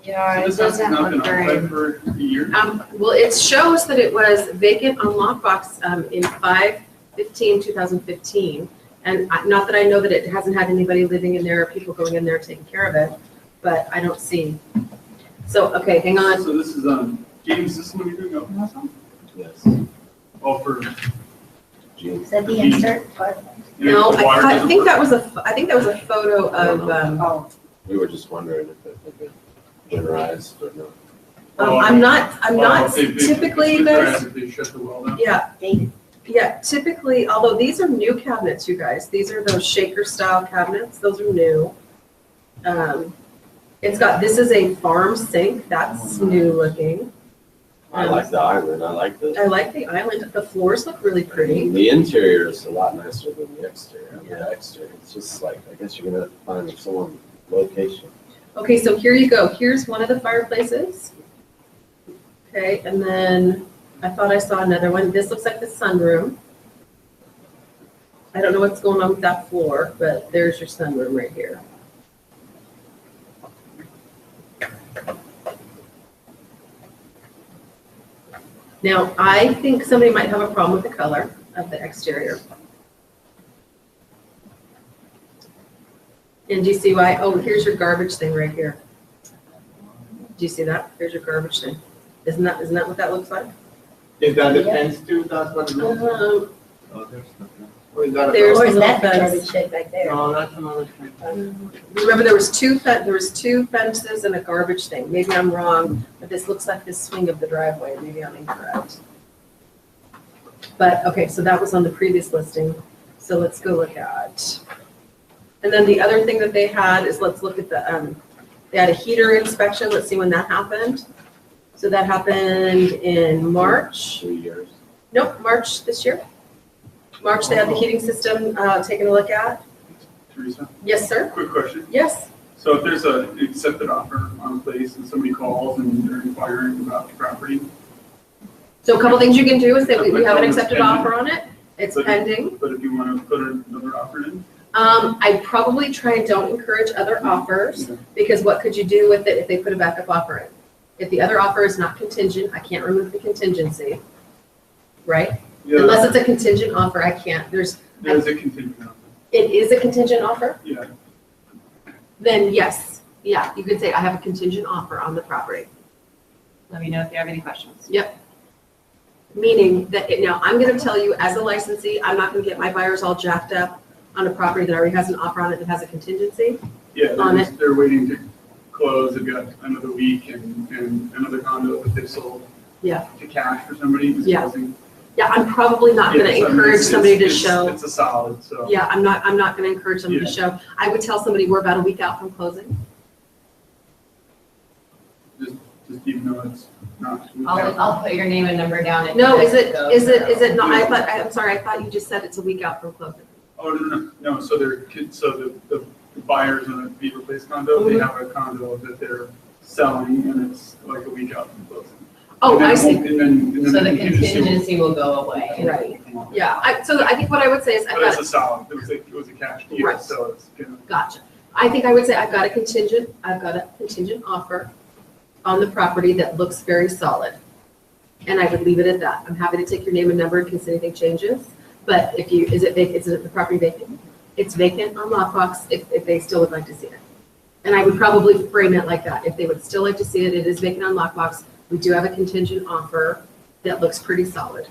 Speaker 8: Yeah,
Speaker 1: So
Speaker 8: it
Speaker 1: this house has
Speaker 8: doesn't
Speaker 1: not been
Speaker 8: look great.
Speaker 1: occupied for a year?
Speaker 7: Well, it shows that it was vacant on lockbox in 5/15/2015. And not that I know that it hasn't had anybody living in there or people going in there taking care of it, but I don't see. So, okay, hang on.
Speaker 1: So this is heating system you're doing open house on?
Speaker 6: Yes.
Speaker 1: Oh, for,
Speaker 3: Is that the insert?
Speaker 7: No,
Speaker 1: the water
Speaker 7: I
Speaker 1: doesn't
Speaker 7: think
Speaker 1: work?
Speaker 7: that was I think that was a photo of,
Speaker 6: We were just wondering if it had been winterized or not.
Speaker 7: I'm not
Speaker 1: If
Speaker 7: typically
Speaker 1: it's
Speaker 7: this,
Speaker 1: if they shut the well down?
Speaker 7: yeah.
Speaker 3: Dated.
Speaker 7: Yeah, typically, although these are new cabinets, you guys, these are those shaker style cabinets, those are new. This is a farm sink, that's new looking.
Speaker 6: I like the island, I like
Speaker 7: I like the island, the floors look really pretty.
Speaker 6: The interior is a lot nicer than the exterior.
Speaker 7: Yeah.
Speaker 6: The exterior, it's just like, I guess you're gonna find someone location.
Speaker 7: Okay, so here you go, here's one of the fireplaces. Okay, and then I thought I saw another one, this looks like the sunroom. I don't know what's going on with that floor, but there's your sunroom right here. Now, I think somebody might have a problem with the color of the exterior. And do you see why? Oh, here's your garbage thing right here. Do you see that? Here's your garbage thing. Isn't that what that looks like?
Speaker 2: Is that the fence too? That's what it looks like?
Speaker 9: Oh, there's nothing.
Speaker 2: Or is that a?
Speaker 7: There's
Speaker 3: Or
Speaker 7: a
Speaker 3: is
Speaker 7: little
Speaker 3: that the
Speaker 7: fence.
Speaker 3: garbage shed back there?
Speaker 2: No, that's another thing.
Speaker 7: Remember, there was two fences and a garbage thing. Maybe I'm wrong, but this looks like the swing of the driveway. Maybe I'm incorrect. But, okay, so that was on the previous listing. So let's go look at. And then the other thing that they had is, let's look at the, they had a heater inspection. Let's see when that happened. So that happened in March.
Speaker 6: 3 years.
Speaker 7: Nope, March this year. March, they had the heating system taken a look at.
Speaker 1: Teresa,
Speaker 7: Yes, sir.
Speaker 1: quick question.
Speaker 7: Yes.
Speaker 1: So if there's an accepted offer on a place and somebody calls and they're inquiring about the property,
Speaker 7: So a couple things you can do is that we
Speaker 1: But
Speaker 7: have an
Speaker 1: it's
Speaker 7: accepted
Speaker 1: pending.
Speaker 7: offer on it. It's
Speaker 1: But-
Speaker 7: pending.
Speaker 1: but if you want to put another offer in?
Speaker 7: I probably try and don't encourage other offers, because what could you do with it if they put a backup offer in? If the other offer is not contingent, I can't remove the contingency, right?
Speaker 1: Yeah,
Speaker 7: Unless it's a contingent offer, I can't.
Speaker 1: there's a contingent offer.
Speaker 7: It is a contingent offer?
Speaker 1: Yeah,
Speaker 7: Then yes, yeah, you could say I have a contingent offer on the property.
Speaker 8: Let me know if you have any questions.
Speaker 7: Meaning that, now I'm gonna tell you as a licensee, I'm not gonna get my buyers all jacked up on a property that already has an offer on it that has a contingency.
Speaker 1: yeah,
Speaker 7: On
Speaker 1: they're waiting to close, they've got another week and another condo that they sold.
Speaker 7: Yeah.
Speaker 1: To cash for somebody who's
Speaker 7: Yeah.
Speaker 1: closing.
Speaker 7: Yeah, I'm probably not gonna
Speaker 1: Yeah, so I mean,
Speaker 7: encourage
Speaker 1: it's-
Speaker 7: somebody to
Speaker 1: it's-
Speaker 7: show.
Speaker 1: It's a solid, so.
Speaker 7: Yeah, I'm not gonna encourage somebody to
Speaker 1: Yeah.
Speaker 7: show. I would tell somebody we're about a week out from closing.
Speaker 1: just even though it's not.
Speaker 8: I'll put your name and number down. And
Speaker 7: No, is it not, I'm sorry, I thought you just said it's a week out from closing.
Speaker 1: Oh, no, so they're kids, so the buyers in a Beaver Place condo, they have a condo that they're selling and it's like a week out from closing.
Speaker 7: Oh,
Speaker 1: And then
Speaker 7: I
Speaker 1: it
Speaker 7: see.
Speaker 1: won't- And then.
Speaker 8: So the contingency will go away.
Speaker 7: Right. Yeah, so I think what I would say is, I've
Speaker 1: But it's
Speaker 7: got,
Speaker 1: a solid, it was a cash deal,
Speaker 7: Right.
Speaker 1: so it's gonna.
Speaker 7: gotcha. I think I would say I've got a contingent offer on the property that looks very solid. And I would leave it at that. I'm happy to take your name and number in case anything changes. But if you, is it the property vacant? It's vacant on lockbox if they still would like to see it. And I would probably frame it like that. If they would still like to see it, it is vacant on lockbox. We do have a contingent offer that looks pretty solid.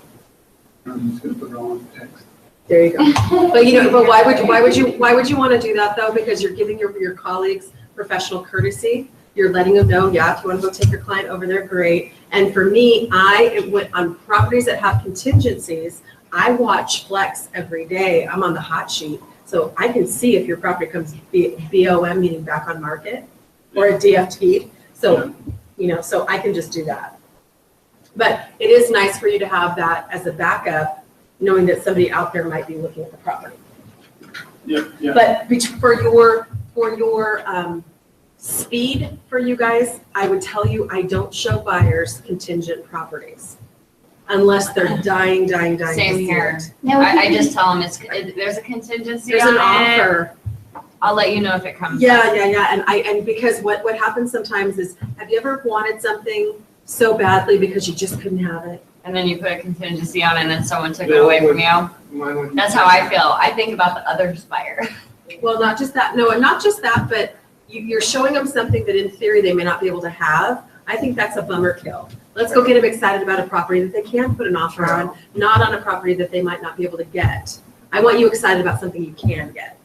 Speaker 1: I'm just gonna put it all in text.
Speaker 7: There you go. But why would you want to do that though? Because you're giving your colleagues professional courtesy. You're letting them know, yeah, if you want to go take your client over there, great. And for me, on properties that have contingencies, I watch Flex every day. I'm on the hot sheet. So I can see if your property comes BOM, meaning back on market, or a DFT. So, so I can just do that. But it is nice for you to have that as a backup, knowing that somebody out there might be looking at the property.
Speaker 1: Yeah.
Speaker 7: But for your speed for you guys, I would tell you, I don't show buyers contingent properties unless they're dying
Speaker 8: Same
Speaker 7: to see
Speaker 8: here.
Speaker 7: it.
Speaker 3: Now,
Speaker 8: I just tell them there's a contingency
Speaker 7: There's
Speaker 8: on
Speaker 7: an
Speaker 8: it.
Speaker 7: offer.
Speaker 8: I'll let you know if it comes.
Speaker 7: Yeah. And because what happens sometimes is, have you ever wanted something so badly because you just couldn't have it?
Speaker 8: And then you put a contingency on it and then someone took it away from you.
Speaker 2: Mine would-
Speaker 8: That's how I feel. I think about the other buyer.
Speaker 7: Well, not just that, no, and not just that, but you're showing them something that in theory they may not be able to have. I think that's a bummer kill. Let's go get them excited about a property that they can put an offer on, not on a property that they might not be able to get. I want you excited about something you can get.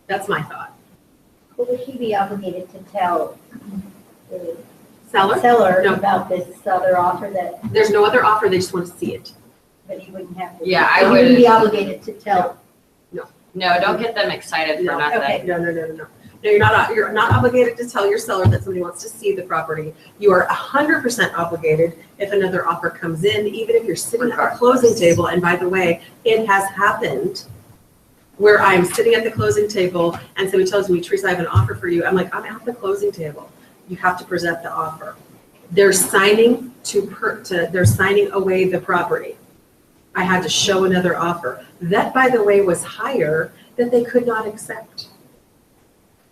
Speaker 7: That's my thought.
Speaker 3: would he be obligated to tell the
Speaker 7: Seller?
Speaker 3: seller
Speaker 7: No.
Speaker 3: about this other offer that,
Speaker 7: There's no other offer, they just want to see it.
Speaker 3: but he wouldn't have to?
Speaker 8: Yeah, I
Speaker 3: He wouldn't be
Speaker 8: would-
Speaker 3: obligated to tell.
Speaker 8: No, don't get them excited for
Speaker 7: No,
Speaker 8: nothing.
Speaker 3: okay.
Speaker 7: No. No, you're not obligated to tell your seller that somebody wants to see the property. You are 100% obligated if another offer comes in, even if you're sitting at the closing table. And by the way, it has happened where I'm sitting at the closing table and somebody tells me, Teresa, I have an offer for you. I'm like, I'm at the closing table. You have to present the offer. They're signing they're signing away the property. I had to show another offer. That, by the way, was higher that they could not accept.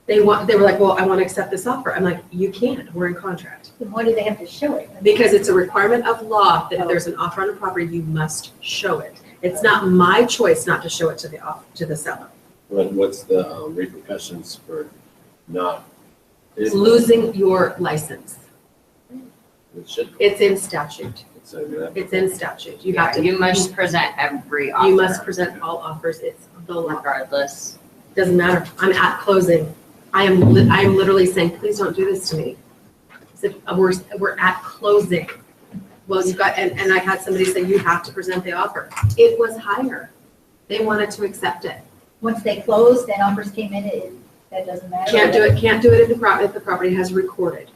Speaker 7: They were like, well, I want to accept this offer. I'm like, you can't, we're in contract.
Speaker 3: Then why do they have to show it?
Speaker 7: Because it's a requirement of law that if there's an offer on a property, you must show it. It's not my choice not to show it to the seller.
Speaker 6: What's the repercussions for not?
Speaker 7: It's losing your license.
Speaker 6: It should.
Speaker 7: It's in statute.
Speaker 6: It's
Speaker 7: in statute. You have to.
Speaker 8: You must present every offer.
Speaker 7: You must present all offers. It's the law.
Speaker 8: Regardless.
Speaker 7: Doesn't matter. I'm at closing. I am literally saying, please don't do this to me. So we're at closing. Well, you've got, and I had somebody say, you have to present the offer. It was higher. They wanted to accept it.
Speaker 3: Once they closed and offers came in, that doesn't matter?
Speaker 7: Can't do it if the property has recorded.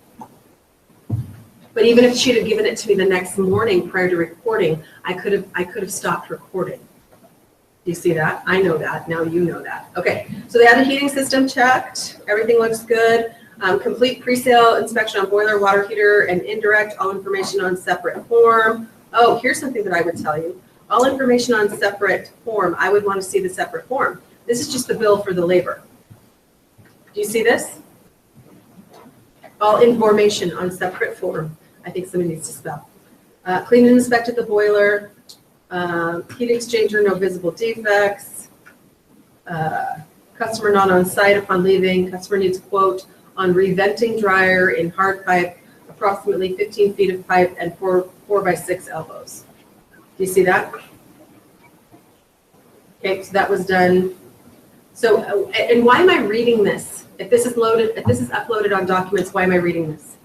Speaker 7: But even if she'd have given it to me the next morning prior to recording, I could have stopped recording. Do you see that? I know that. Now you know that. Okay, so they had the heating system checked. Everything looks good. Complete pre-sale inspection on boiler, water heater, and indirect. All information on separate form. Oh, here's something that I would tell you. All information on separate form. I would want to see the separate form. This is just the bill for the labor. Do you see this? All information on separate form. I think somebody needs to spell. Cleaned and inspected the boiler. Heat exchanger, no visible defects. Customer not on site upon leaving. Customer needs quote on reventing dryer in hard pipe, approximately 15 feet of pipe and 4 by 6 elbows. Do you see that? Okay, so that was done. So, and why am I reading this? If this is uploaded on documents, why am I reading this?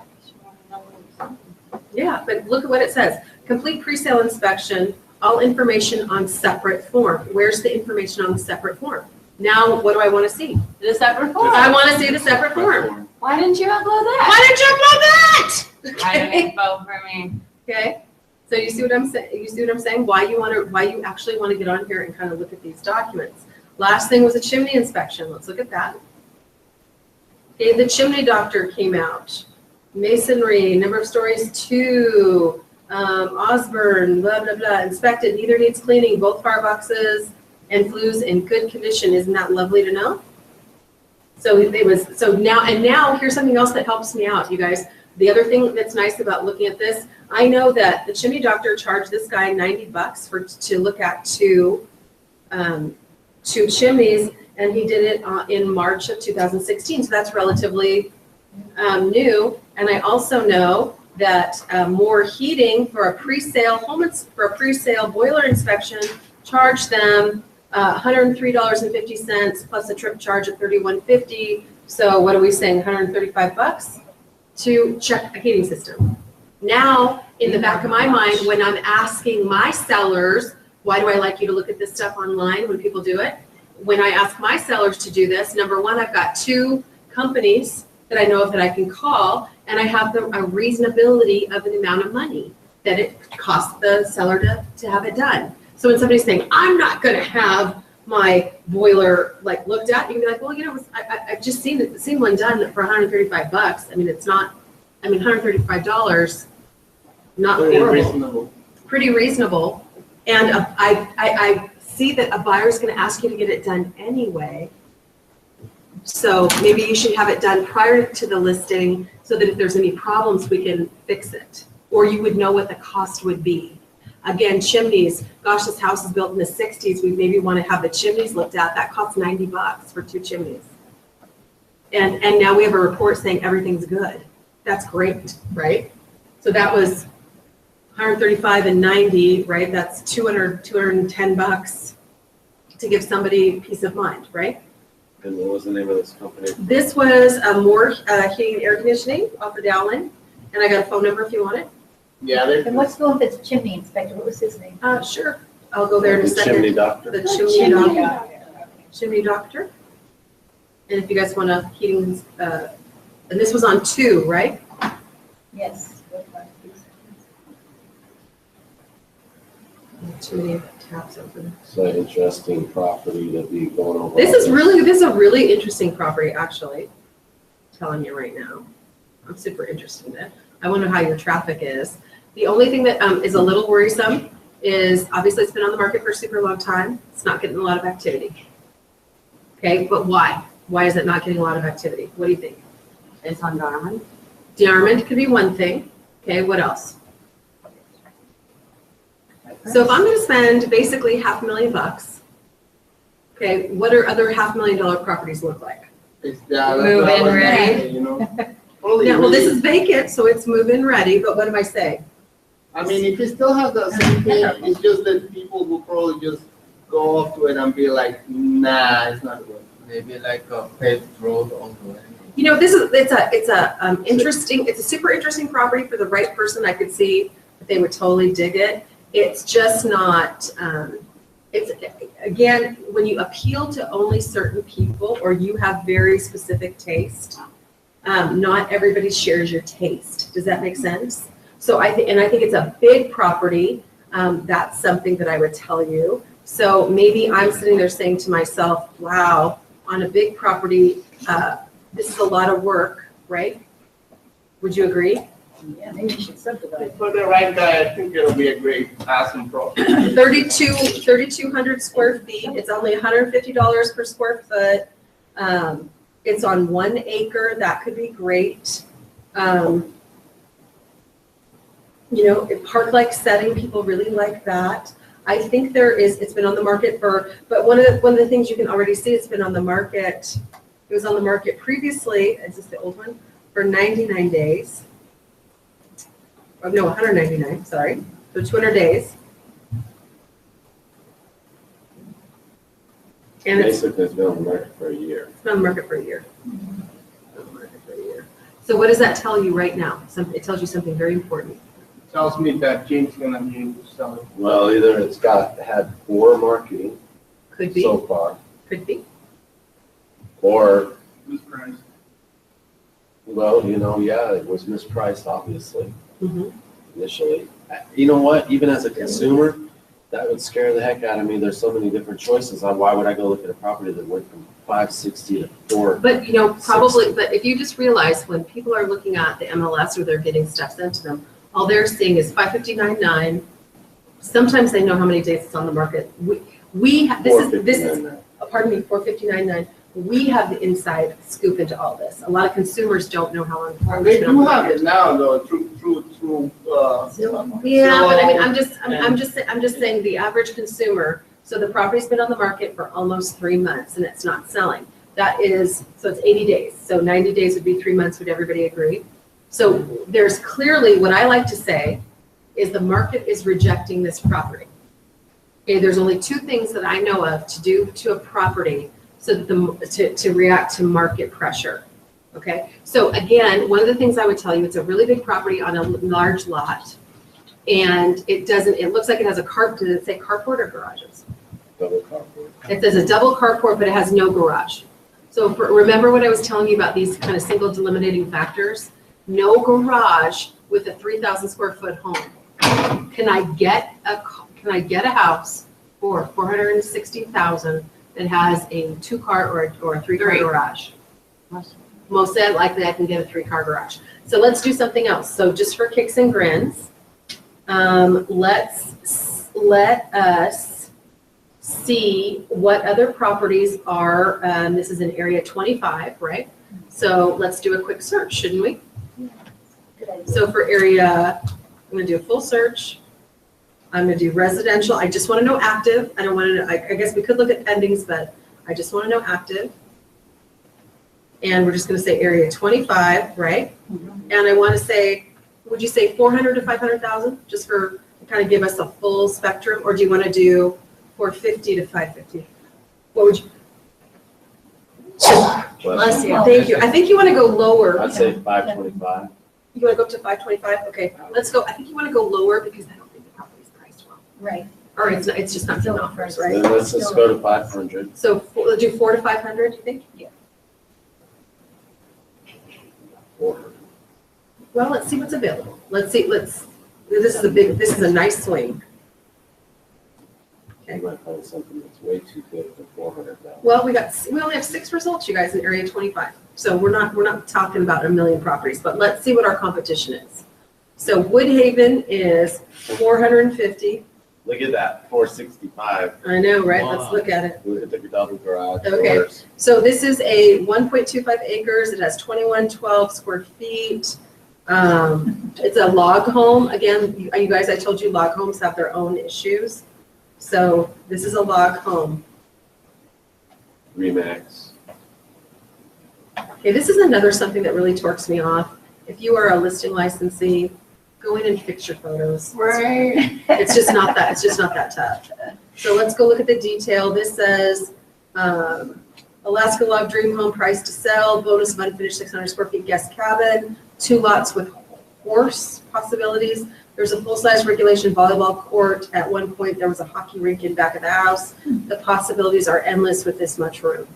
Speaker 7: Yeah, but look at what it says. Complete pre-sale inspection, all information on separate form. Where's the information on the separate form? Now, what do I want to see?
Speaker 8: The separate form.
Speaker 7: I want to see the separate form.
Speaker 8: Why didn't you upload that?
Speaker 7: Why did you upload that?
Speaker 8: kind of info for me.
Speaker 7: Okay, so you see what I'm saying, why you actually want to get on here and kind of look at these documents. Last thing was a chimney inspection, let's look at that. Okay, the chimney doctor came out, masonry, number of stories 2, Osborne, blah, blah, blah, inspected, neither needs cleaning, both fireboxes and flues in good condition, isn't that lovely to know? So now here's something else that helps me out, you guys. The other thing that's nice about looking at this, I know that the chimney doctor charged this guy $90 to look at two chimneys, and he did it in March of 2016. So that's relatively new. And I also know that More Heating for a pre-sale boiler inspection charged them $103.50 plus a trip charge of $31.50. So what are we saying? $135 to check a heating system. Now, in the back of my mind, when I'm asking my sellers, why do I like you to look at this stuff online when people do it? When I ask my sellers to do this, number one, I've got 2 companies that I know of that I can call, and I have a reasonability of an amount of money that it costs the seller to have it done. So when somebody's saying, I'm not going to have my boiler like looked at, you can be like, well, you know, I've just seen one done for $135. I mean, it's not, I mean, $135, not
Speaker 2: Pretty
Speaker 7: horrible.
Speaker 2: reasonable.
Speaker 7: Pretty reasonable. And I see that a buyer's going to ask you to get it done anyway. So maybe you should have it done prior to the listing so that if there's any problems, we can fix it. Or you would know what the cost would be. Again, chimneys, gosh, this house is built in the 60s. We maybe want to have the chimneys looked at. That costs $90 for 2 chimneys. And now we have a report saying everything's good. That's great, right? So that was 135 and 90, right? That's $210 to give somebody peace of mind, right?
Speaker 6: And what was the name of this company?
Speaker 7: This was More Heating and Air Conditioning off of Dowling, and I got a phone number if you want it.
Speaker 2: Yeah,
Speaker 3: And what's the one that's chimney inspector? What was his name?
Speaker 7: Sure. I'll go there in a
Speaker 6: The
Speaker 7: second.
Speaker 6: chimney doctor?
Speaker 7: The chimney doctor. Chimney doctor. And if you guys want a heating, and this was on 2, right?
Speaker 3: Yes.
Speaker 7: Too many tabs open.
Speaker 6: So interesting property to be going over.
Speaker 7: This is a really interesting property, actually. I'm telling you right now. I'm super interested in it. I wonder how your traffic is. The only thing that is a little worrisome is obviously it's been on the market for a super long time. It's not getting a lot of activity. Okay, but why? Why is it not getting a lot of activity? What do you think?
Speaker 8: It's on Darman.
Speaker 7: Diarmid could be one thing. Okay, what else? So if I'm going to spend basically $500,000, okay, what are other $500,000 properties look like?
Speaker 2: It's
Speaker 8: Move-in ready.
Speaker 2: You know.
Speaker 7: Yeah, well, this is vacant, so it's move-in ready, but what do I say?
Speaker 2: I mean, if you still have the same thing, it's just that people will probably just go up to it and be like, nah, it's not good.
Speaker 5: Maybe like a paved road all the way.
Speaker 7: You know, it's a super interesting property for the right person. I could see that they would totally dig it. It's just not, again, when you appeal to only certain people or you have very specific taste, not everybody shares your taste. Does that make sense? So I think it's a big property. That's something that I would tell you. So maybe I'm sitting there saying to myself, wow, on a big property, this is a lot of work, right? Would you agree?
Speaker 3: Yeah, maybe you should subdivide.
Speaker 2: For the right guy, I think it'll be a great awesome property.
Speaker 7: 3,200 square feet. It's only $150 per square foot. It's on 1 acre. That could be great. You know, park-like setting, people really like that. I think it's been on the market but one of the things you can already see, it's been on the market. It was on the market previously, is this the old one? For 99 days. Oh, no, 199, sorry. So 200 days. And
Speaker 6: Basically, it's been on the market for a year.
Speaker 7: It's been on the market for a year. So what does that tell you right now? It tells you something very important.
Speaker 2: Tells me that James gonna be selling.
Speaker 6: Well, either it's had poor marketing
Speaker 7: Could be,
Speaker 6: so far,
Speaker 7: could be.
Speaker 6: or
Speaker 1: Who's price?
Speaker 6: Well, yeah, it was mispriced, obviously,
Speaker 7: Mhm.
Speaker 6: initially. You know what, even as a consumer, that would scare the heck out of me. There's so many different choices. Why would I go look at a property that went from 560 to 4?
Speaker 7: But, probably, but if you just realize when people are looking at the MLS or they're getting stuff sent to them, all they're seeing is 559.9. Sometimes they know how many days it's on the market. This is, pardon me, 459.9. We have the inside scoop into all this. A lot of consumers don't know how long.
Speaker 2: They do have it now, though, through.
Speaker 7: Yeah, but I mean, I'm just saying the average consumer, so the property's been on the market for almost 3 months and it's not selling. That is, so it's 80 days. So 90 days would be 3 months. Would everybody agree? So there's clearly, what I like to say is the market is rejecting this property. Okay, there's only 2 things that I know of to do to a property so that to react to market pressure. Okay, so again, one of the things I would tell you, it's a really big property on a large lot, and it looks like it has a does it say carport or garages?
Speaker 6: Double carport.
Speaker 7: It says a double carport, but it has no garage. So remember what I was telling you about these kind of single delimiting factors? No garage with a 3,000 square foot home. Can I get a house for $460,000 that has a 2-car or a 3-car garage? Most likely I can get a 3-car garage. So let's do something else. So just for kicks and grins, let us see what other properties are. This is in area 25, right? So let's do a quick search, shouldn't we? So for area, I'm going to do a full search. I'm going to do residential. I just want to know active. I don't want to know, I guess we could look at pendings, but I just want to know active. And we're just going to say area 25, right? And I want to say, would you say 400 to 500,000, just for kind of give us a full spectrum, or do you want to do 450 to 550? What would you?
Speaker 3: Bless you.
Speaker 7: Thank you. I think you want to go lower.
Speaker 6: I'd say 525.
Speaker 7: You want to go up to 525? Okay, let's go. I think you want to go lower because I don't think the property's priced well.
Speaker 3: Right.
Speaker 7: Or it's just not enough, right?
Speaker 6: Then let's just go to 500.
Speaker 7: So we'll do 4 to 500, you think? Yeah.
Speaker 6: 400.
Speaker 7: Well, let's see what's available. This is a nice swing.
Speaker 6: You might find something that's way too good for 400,000.
Speaker 7: Well, we only have 6 results, you guys, in area 25. So we're not talking about a million properties, but let's see what our competition is. So Woodhaven is 450.
Speaker 6: Look at that, 465.
Speaker 7: I know, right?
Speaker 9: Wow.
Speaker 7: Let's look at it.
Speaker 6: Look at the double garage
Speaker 7: Okay.
Speaker 6: doors.
Speaker 7: So this is a 1.25 acres. It has 2112 square feet. It's a log home. Again, you guys, I told you log homes have their own issues. So this is a log home.
Speaker 6: Remax.
Speaker 7: Okay, this is another something that really torques me off. If you are a listing licensee, go in and fix your photos.
Speaker 3: Right.
Speaker 7: It's just not that tough. So let's go look at the detail. This says Alaska Log Dream Home price to sell, bonus of unfinished 600 square feet guest cabin, 2 lots with horse possibilities. There's a full-size regulation volleyball court. At one point, there was a hockey rink in back of the house. The possibilities are endless with this much room.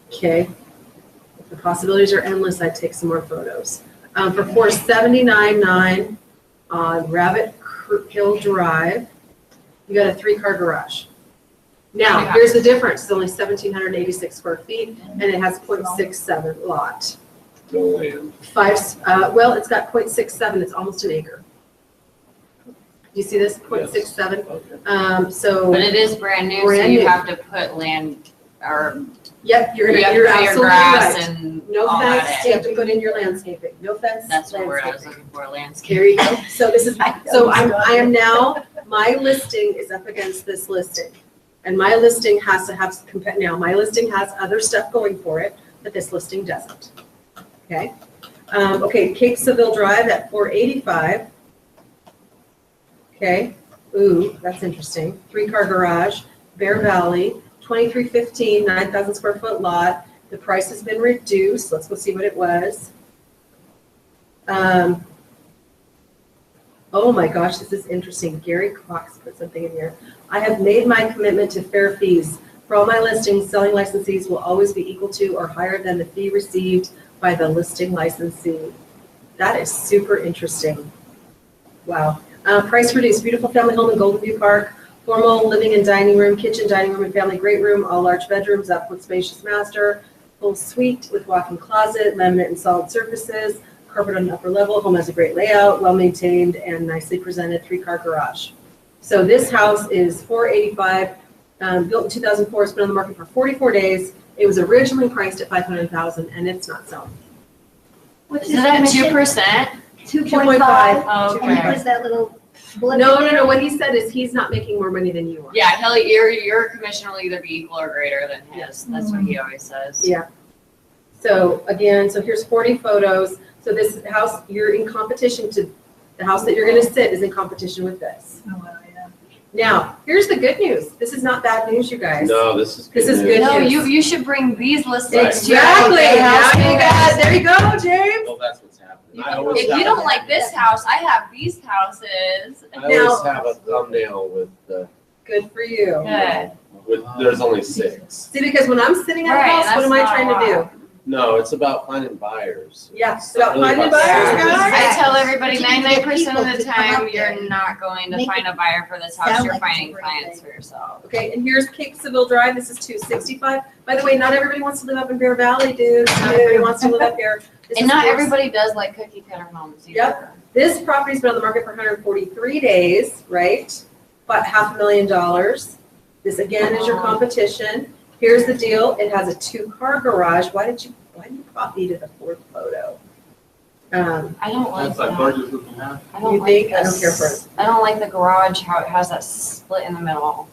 Speaker 7: Okay. If the possibilities are endless, I'd take some more photos. For 479.9 on Rabbit Hill Drive, you got a 3-car garage. Now, here's the difference. It's only 1,786 square feet, and it has 0.67 lot.
Speaker 6: No land.
Speaker 7: Well, it's got 0.67. It's almost an acre. Do you see this? 0.67.
Speaker 6: Okay.
Speaker 7: So.
Speaker 8: But it is brand new, so
Speaker 7: Brand
Speaker 8: you
Speaker 7: new.
Speaker 8: have to put land, or
Speaker 7: Yep, you're
Speaker 8: you have to
Speaker 7: you're
Speaker 8: put your
Speaker 7: absolutely
Speaker 8: grass
Speaker 7: right.
Speaker 8: and
Speaker 7: No
Speaker 8: all
Speaker 7: fence.
Speaker 8: that
Speaker 7: You
Speaker 8: in.
Speaker 7: have to put in your landscaping. No fence.
Speaker 8: That's the word I was
Speaker 7: landscaping.
Speaker 8: looking for, landscape.
Speaker 7: There you go. So this is, I am now, my listing is up against this listing. And my listing has to have, now my listing has other stuff going for it, but this listing doesn't. Okay. Okay, Cape Seville Drive at 485. Okay. Ooh, that's interesting. 3-car garage, Bear Valley, 2315, 9,000 square foot lot. The price has been reduced. Let's go see what it was. Oh my gosh, this is interesting. Gary Cox put something in here. I have made my commitment to fair fees. For all my listings, selling licensees will always be equal to or higher than the fee received by the listing licensee. That is super interesting. Wow. Price reduced, beautiful family home in Golden View Park, formal living and dining room, kitchen, dining room, and family great room, all large bedrooms, upward spacious master, full suite with walk-in closet, laminate and solid surfaces, carpet on the upper level. Home has a great layout, well-maintained, and nicely presented 3-car garage. So this house is $485, built in 2004. It's been on the market for 44 days. It was originally priced at $500,000, and it's not selling.
Speaker 3: What's
Speaker 8: Is it at 2%?
Speaker 3: 2.5.
Speaker 8: Oh,
Speaker 3: And
Speaker 8: okay.
Speaker 3: what's that little blip?
Speaker 7: No,
Speaker 3: in
Speaker 7: no,
Speaker 3: there?
Speaker 7: no. What he said is he's not making more money than you are.
Speaker 8: Yeah, your commission will either be equal or greater than his. That's what he always says.
Speaker 7: Yeah. So again, so here's 40 photos. So this house, you're in competition to, the house that you're gonna sit is in competition with this.
Speaker 3: Oh, well, yeah.
Speaker 7: Now, here's the good news. This is not bad news, you guys.
Speaker 6: No, this is good.
Speaker 7: This is
Speaker 6: news.
Speaker 7: good
Speaker 8: No,
Speaker 7: news.
Speaker 8: you should bring these listings too.
Speaker 7: Exactly.
Speaker 8: The
Speaker 7: Now
Speaker 8: house
Speaker 7: you got,
Speaker 8: guys.
Speaker 7: there you go, James.
Speaker 6: Well, that's what's happening. I always
Speaker 8: If you
Speaker 6: have,
Speaker 8: don't like this house, I have these houses.
Speaker 6: I always
Speaker 7: Now-
Speaker 6: have a thumbnail with the,
Speaker 7: Good for you.
Speaker 8: Good.
Speaker 6: with, there's only 6.
Speaker 7: See, because when I'm sitting at a
Speaker 8: Right,
Speaker 7: house, what
Speaker 8: that's
Speaker 7: am I
Speaker 8: not
Speaker 7: trying
Speaker 8: a
Speaker 7: to do?
Speaker 8: lot.
Speaker 6: No, it's about finding buyers.
Speaker 7: Yeah,
Speaker 6: It's
Speaker 7: it's about
Speaker 6: really
Speaker 7: finding
Speaker 6: about
Speaker 7: buyers,
Speaker 6: sellers.
Speaker 7: guys.
Speaker 8: I tell everybody
Speaker 3: But you need to get
Speaker 8: 99% of
Speaker 3: people
Speaker 8: the
Speaker 3: to come
Speaker 8: time,
Speaker 3: up there.
Speaker 8: you're not going to
Speaker 3: Make
Speaker 8: find
Speaker 3: it
Speaker 8: a buyer for this house.
Speaker 3: sound
Speaker 8: You're
Speaker 3: like it's a
Speaker 8: finding
Speaker 3: great
Speaker 8: clients
Speaker 3: thing.
Speaker 8: for yourself.
Speaker 7: Okay, and here's Cape Seville Drive. This is 265. By the way, not everybody wants to live up in Bear Valley, dude. Not everybody wants to live up here. This
Speaker 8: And
Speaker 7: is
Speaker 8: not
Speaker 7: four-
Speaker 8: everybody does like cookie cutter homes either.
Speaker 7: Yep. This property's been on the market for 143 days, right? About $500,000. This again is your competition. Here's the deal. It has a 2-car garage. Why did you copy to the 4th photo?
Speaker 8: I don't like
Speaker 2: That's like
Speaker 8: that.
Speaker 2: gorgeous looking house.
Speaker 8: I don't
Speaker 7: You
Speaker 8: like
Speaker 7: think? I
Speaker 8: this.
Speaker 7: don't care for it.
Speaker 8: I don't like the garage, how it has that split in the middle.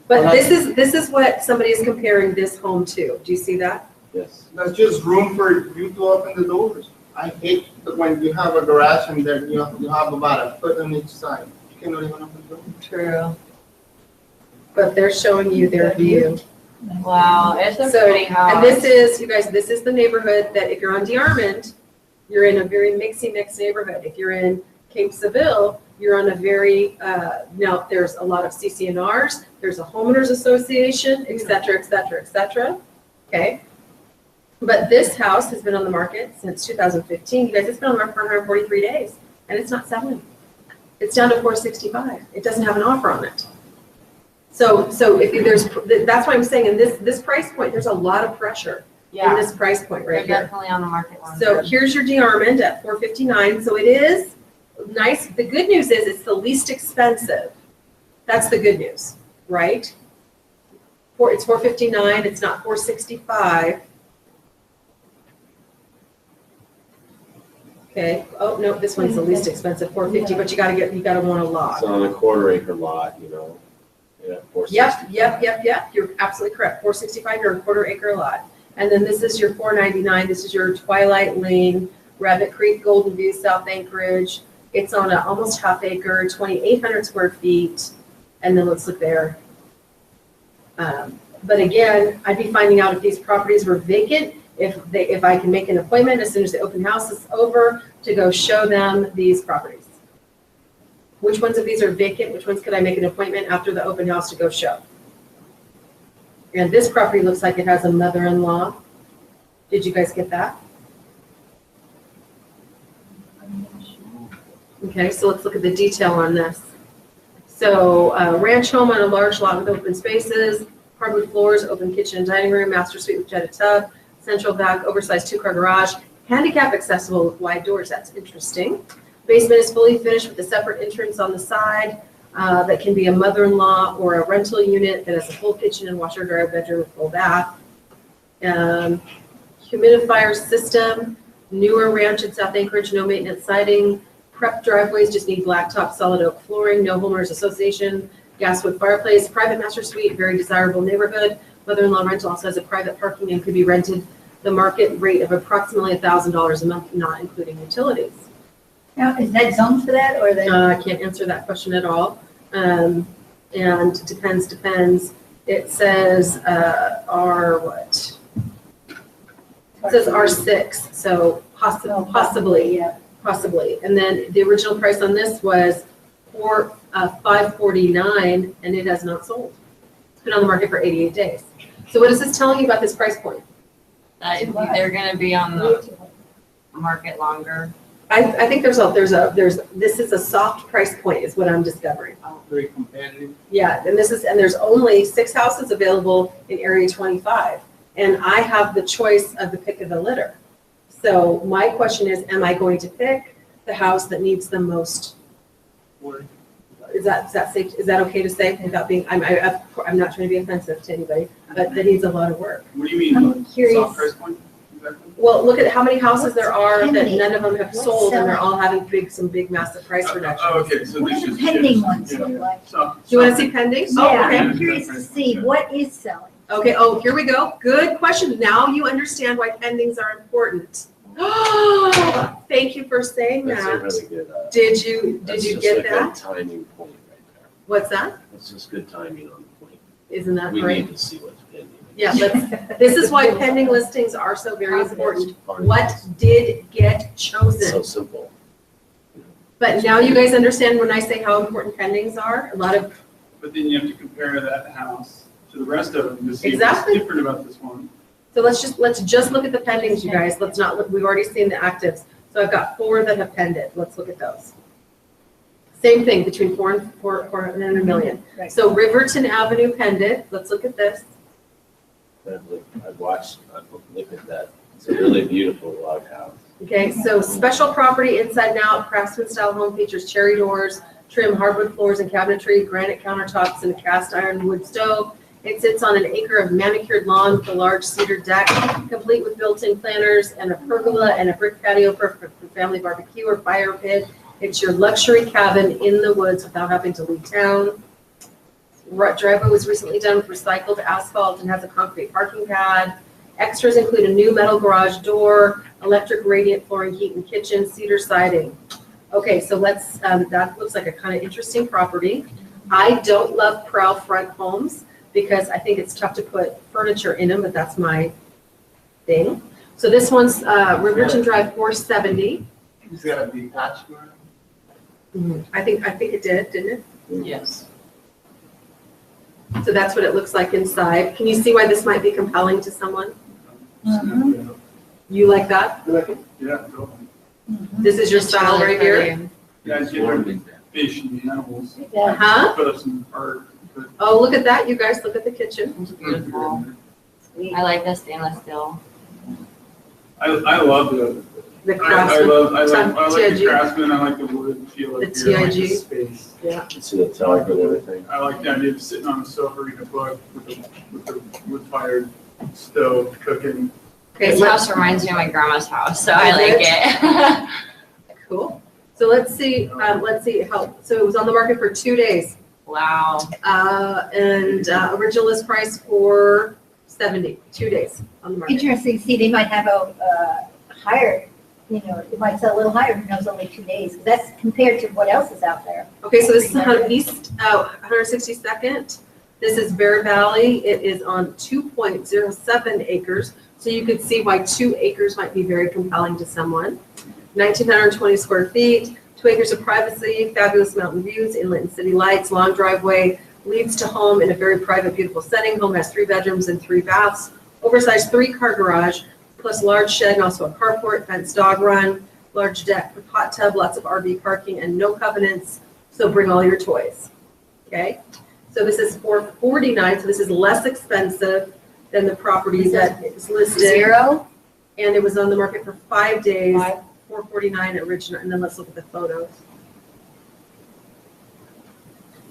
Speaker 7: But this is what somebody is comparing this home to. Do you see that?
Speaker 6: Yes.
Speaker 2: That's just room for you to open the doors. I hate that when you have a garage and then you have about a foot on each side. You cannot even open the door.
Speaker 8: True.
Speaker 7: But they're showing you their view.
Speaker 8: Wow, it's a
Speaker 7: So,
Speaker 8: pretty house.
Speaker 7: and this is, you guys, this is the neighborhood that if you're on DeArmond, you're in a very mixed neighborhood. If you're in Cape Seville, you're on a very, now there's a lot of CCNRs, there's a homeowners association, et cetera, et cetera, et cetera. Okay. But this house has been on the market since 2015. You guys, it's been on the market for 143 days and it's not selling. It's down to 465. It doesn't have an offer on it. So if there's, that's why I'm saying in this price point, there's a lot of pressure in
Speaker 8: Yeah,
Speaker 7: this price point
Speaker 8: they're
Speaker 7: right here.
Speaker 8: definitely on the market.
Speaker 7: So here's your DeArmond at 459. So it is nice. The good news is it's the least expensive. That's the good news, right? It's 459. It's not 465. Okay. Oh no, this one's the least expensive, 450. But you gotta want a lot.
Speaker 6: It's on a 1/4 acre lot, you know. Yeah, 460.
Speaker 7: Yep. You're absolutely correct. 465, you're a 1/4 acre lot. And then this is your 499. This is your Twilight Lane, Rabbit Creek, Golden View, South Anchorage. It's on a almost 1/2 acre, 2,800 square feet. And then let's look there. But again, I'd be finding out if these properties were vacant, if I can make an appointment as soon as the open house is over to go show them these properties. Which ones of these are vacant? Which ones could I make an appointment after the open house to go show? And this property looks like it has a mother-in-law. Did you guys get that? Okay, so let's look at the detail on this. So ranch home on a large lot with open spaces, hardwood floors, open kitchen and dining room, master suite with jetted tub, central vac, oversized 2-car garage, handicap accessible with wide doors. That's interesting. Basement is fully finished with a separate entrance on the side that can be a mother-in-law or a rental unit that has a full kitchen and washer dryer bedroom with full bath. Humidifier system, newer ranch in South Anchorage, no maintenance siding. Prep driveways just need blacktop solid oak flooring, no homeowners association, gas wood fireplace, private master suite, very desirable neighborhood. Mother-in-law rental also has a private parking and could be rented the market rate of approximately $1,000 a month, not including utilities.
Speaker 3: Now, is that zoned for that or that?
Speaker 7: I can't answer that question at all. And depends. It says R what? It says R6, so possibly.
Speaker 3: Yeah.
Speaker 7: Possibly. And then the original price on this was $549, and it has not sold. It's been on the market for 88 days. So what is this telling you about this price point?
Speaker 8: that they're gonna be on the market longer.
Speaker 7: I think this is a soft price point is what I'm discovering.
Speaker 2: Very competitive.
Speaker 7: Yeah, and there's only 6 houses available in area 25. And I have the choice of the pick of the litter. So my question is, am I going to pick the house that needs the most? Is that safe? Is that okay to say without being, I'm not trying to be offensive to anybody, but that needs a lot of work.
Speaker 1: What do you mean?
Speaker 3: I'm curious.
Speaker 1: Soft price point? Exactly.
Speaker 7: Well, look at how many houses there are that
Speaker 3: Pending.
Speaker 7: none of them have
Speaker 3: What's
Speaker 7: sold and they're
Speaker 3: selling?
Speaker 7: all having some big massive price reductions.
Speaker 1: Oh, okay, so
Speaker 3: What
Speaker 1: this
Speaker 3: do
Speaker 1: is.
Speaker 3: the pending
Speaker 1: yes,
Speaker 3: ones
Speaker 1: yeah.
Speaker 3: look like?
Speaker 1: So-
Speaker 7: Do you want to see pending?
Speaker 3: Yeah,
Speaker 7: Oh, okay.
Speaker 3: I'm curious to see what is selling.
Speaker 7: Okay, oh, here we go. Good question. Now you understand why pendings are important. Thank you for saying
Speaker 6: That's a
Speaker 7: that.
Speaker 6: really good,
Speaker 7: Did you
Speaker 6: that's
Speaker 7: get
Speaker 6: just a
Speaker 7: that?
Speaker 6: good timing point right there.
Speaker 7: What's that?
Speaker 6: That's just good timing on the point.
Speaker 7: Isn't that
Speaker 6: We
Speaker 7: great?
Speaker 6: need to see what's pending.
Speaker 7: Yeah, this is why pending listings are so very important. What did get
Speaker 6: So
Speaker 7: chosen?
Speaker 6: simple.
Speaker 7: But now you guys understand when I say how important pendings are? A lot of,
Speaker 1: But then you have to compare that house to the rest of them to see
Speaker 7: Exactly.
Speaker 1: what's different about this one.
Speaker 7: so let's just look at the pendings, you guys. Let's not look, we've already seen the actives. So I've got 4 that have pended. Let's look at those. Same thing, between 4 and $1 million.
Speaker 3: Right.
Speaker 7: So Riverton Avenue pended. Let's look at this.
Speaker 6: I've looked at that. It's a really beautiful log house.
Speaker 7: Okay, so special property inside and out, craftsman style home features cherry doors, trim hardwood floors and cabinetry, granite countertops, and a cast iron wood stove. It sits on an acre of manicured lawn with a large cedar deck, complete with built-in planters and a pergola and a brick patio for family barbecue or fire pit. It's your luxury cabin in the woods without having to leave town. Driveway was recently done with recycled asphalt and has a concrete parking pad. Extras include a new metal garage door, electric radiant flooring, heat and kitchen, cedar siding. Okay, so let's, that looks like a kind of interesting property. I don't love prow front homes because I think it's tough to put furniture in them, but that's my thing. So this one's Riverton Drive 470.
Speaker 2: It's got a detached garage.
Speaker 7: I think it did, didn't it?
Speaker 8: Yes.
Speaker 7: So that's what it looks like inside. Can you see why this might be compelling to someone?
Speaker 3: Mhm.
Speaker 7: You like that?
Speaker 1: Yeah, totally.
Speaker 7: This is your style right here?
Speaker 1: Guys get rid of fish and animals.
Speaker 3: Yeah.
Speaker 7: Huh?
Speaker 1: Put up some art. Put-
Speaker 7: Oh, look at that, you guys, look at the kitchen.
Speaker 8: It's beautiful. I like the stainless steel.
Speaker 1: I love the,
Speaker 7: The
Speaker 1: I
Speaker 7: craftsman.
Speaker 1: like the
Speaker 7: TIG.
Speaker 1: craftsman, I like the wood feel
Speaker 7: The
Speaker 1: of here, I like the
Speaker 7: TIG.
Speaker 1: space.
Speaker 7: Yeah,
Speaker 6: See the tug and everything.
Speaker 1: I like the idea of sitting on a sofa reading a book with the wood-fired stove cooking.
Speaker 7: okay,
Speaker 8: This house reminds me of my grandma's house, so I like it.
Speaker 7: cool. So let's see how, so it was on the market for 2 days.
Speaker 8: Wow.
Speaker 7: And original list price for 70, 2 days on the market.
Speaker 3: Interesting, see, they might have a higher, it might sell a little higher, who knows, only 2 days. That's compared to what else is out there.
Speaker 7: Okay, so this is East 162nd. This is Bear Valley. It is on 2.07 acres. So you could see why 2 acres might be very compelling to someone. 1,920 square feet, 2 acres of privacy, fabulous mountain views, inlet and city lights, long driveway, leads to home in a very private, beautiful setting. Home has 3 bedrooms and 3 baths, oversized 3-car garage, plus large shed and also a carport, fenced dog run, large deck with hot tub, lots of RV parking, and no covenants. So bring all your toys. Okay. So this is $449. So this is less expensive than the property that is listed.
Speaker 3: 0?
Speaker 7: And it was on the market for 5 days.
Speaker 3: 5.
Speaker 7: $449 original, and then let's look at the photos.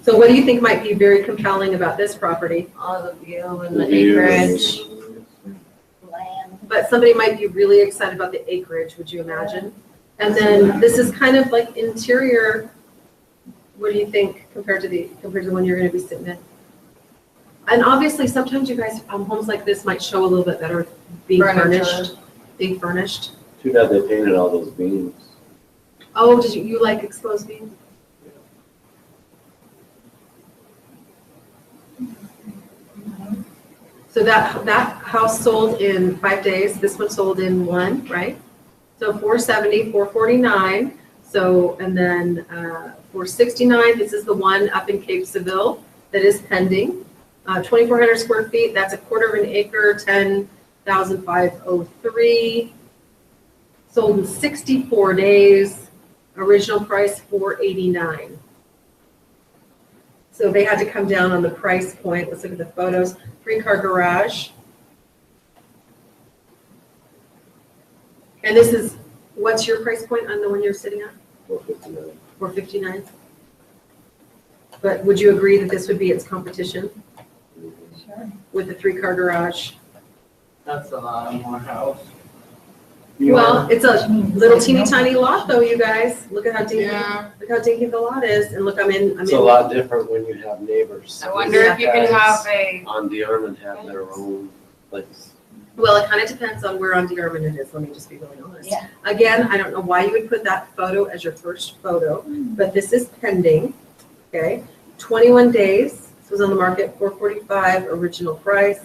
Speaker 7: So what do you think might be very compelling about this property?
Speaker 8: All the view and the
Speaker 6: view
Speaker 8: acreage.
Speaker 3: Land.
Speaker 7: But somebody might be really excited about the acreage, would you imagine? And then this is kind of like interior. What do you think compared to the one you're going to be sitting in? And obviously, sometimes you guys, homes like this might show a little bit better being furnished. Being furnished.
Speaker 6: Too bad they painted all those beams.
Speaker 7: Oh, did you like exposed beams? So that house sold in 5 days. This one sold in 1, right? So 470, 449. So, and then 469, this is the one up in Cape Seville that is pending. 2,400 square feet, that's a 1/4 acre, 10 1,503. Sold in 64 days. Original price $489. So they had to come down on the price point. Let's look at the photos. 3-car garage. And this is, what's your price point on the one you're sitting at?
Speaker 6: 459.
Speaker 7: 459. But would you agree that this would be its competition
Speaker 3: Sure.
Speaker 7: with the 3-car garage?
Speaker 2: That's a lot more house.
Speaker 7: Well, it's a little teeny tiny lot though, you guys. Look at how dinky,
Speaker 2: Yeah.
Speaker 7: look how dinky the lot is. And look, I'm in.
Speaker 6: It's a lot different when you have neighbors.
Speaker 8: I wonder if you can have a,
Speaker 6: On DeArmond have their own place.
Speaker 7: Well, it kind of depends on where on DeArmond it is. Let me just be really honest.
Speaker 3: Yeah.
Speaker 7: Again, I don't know why you would put that photo as your first photo, but this is pending. Okay, 21 days. This was on the market, $445 original price.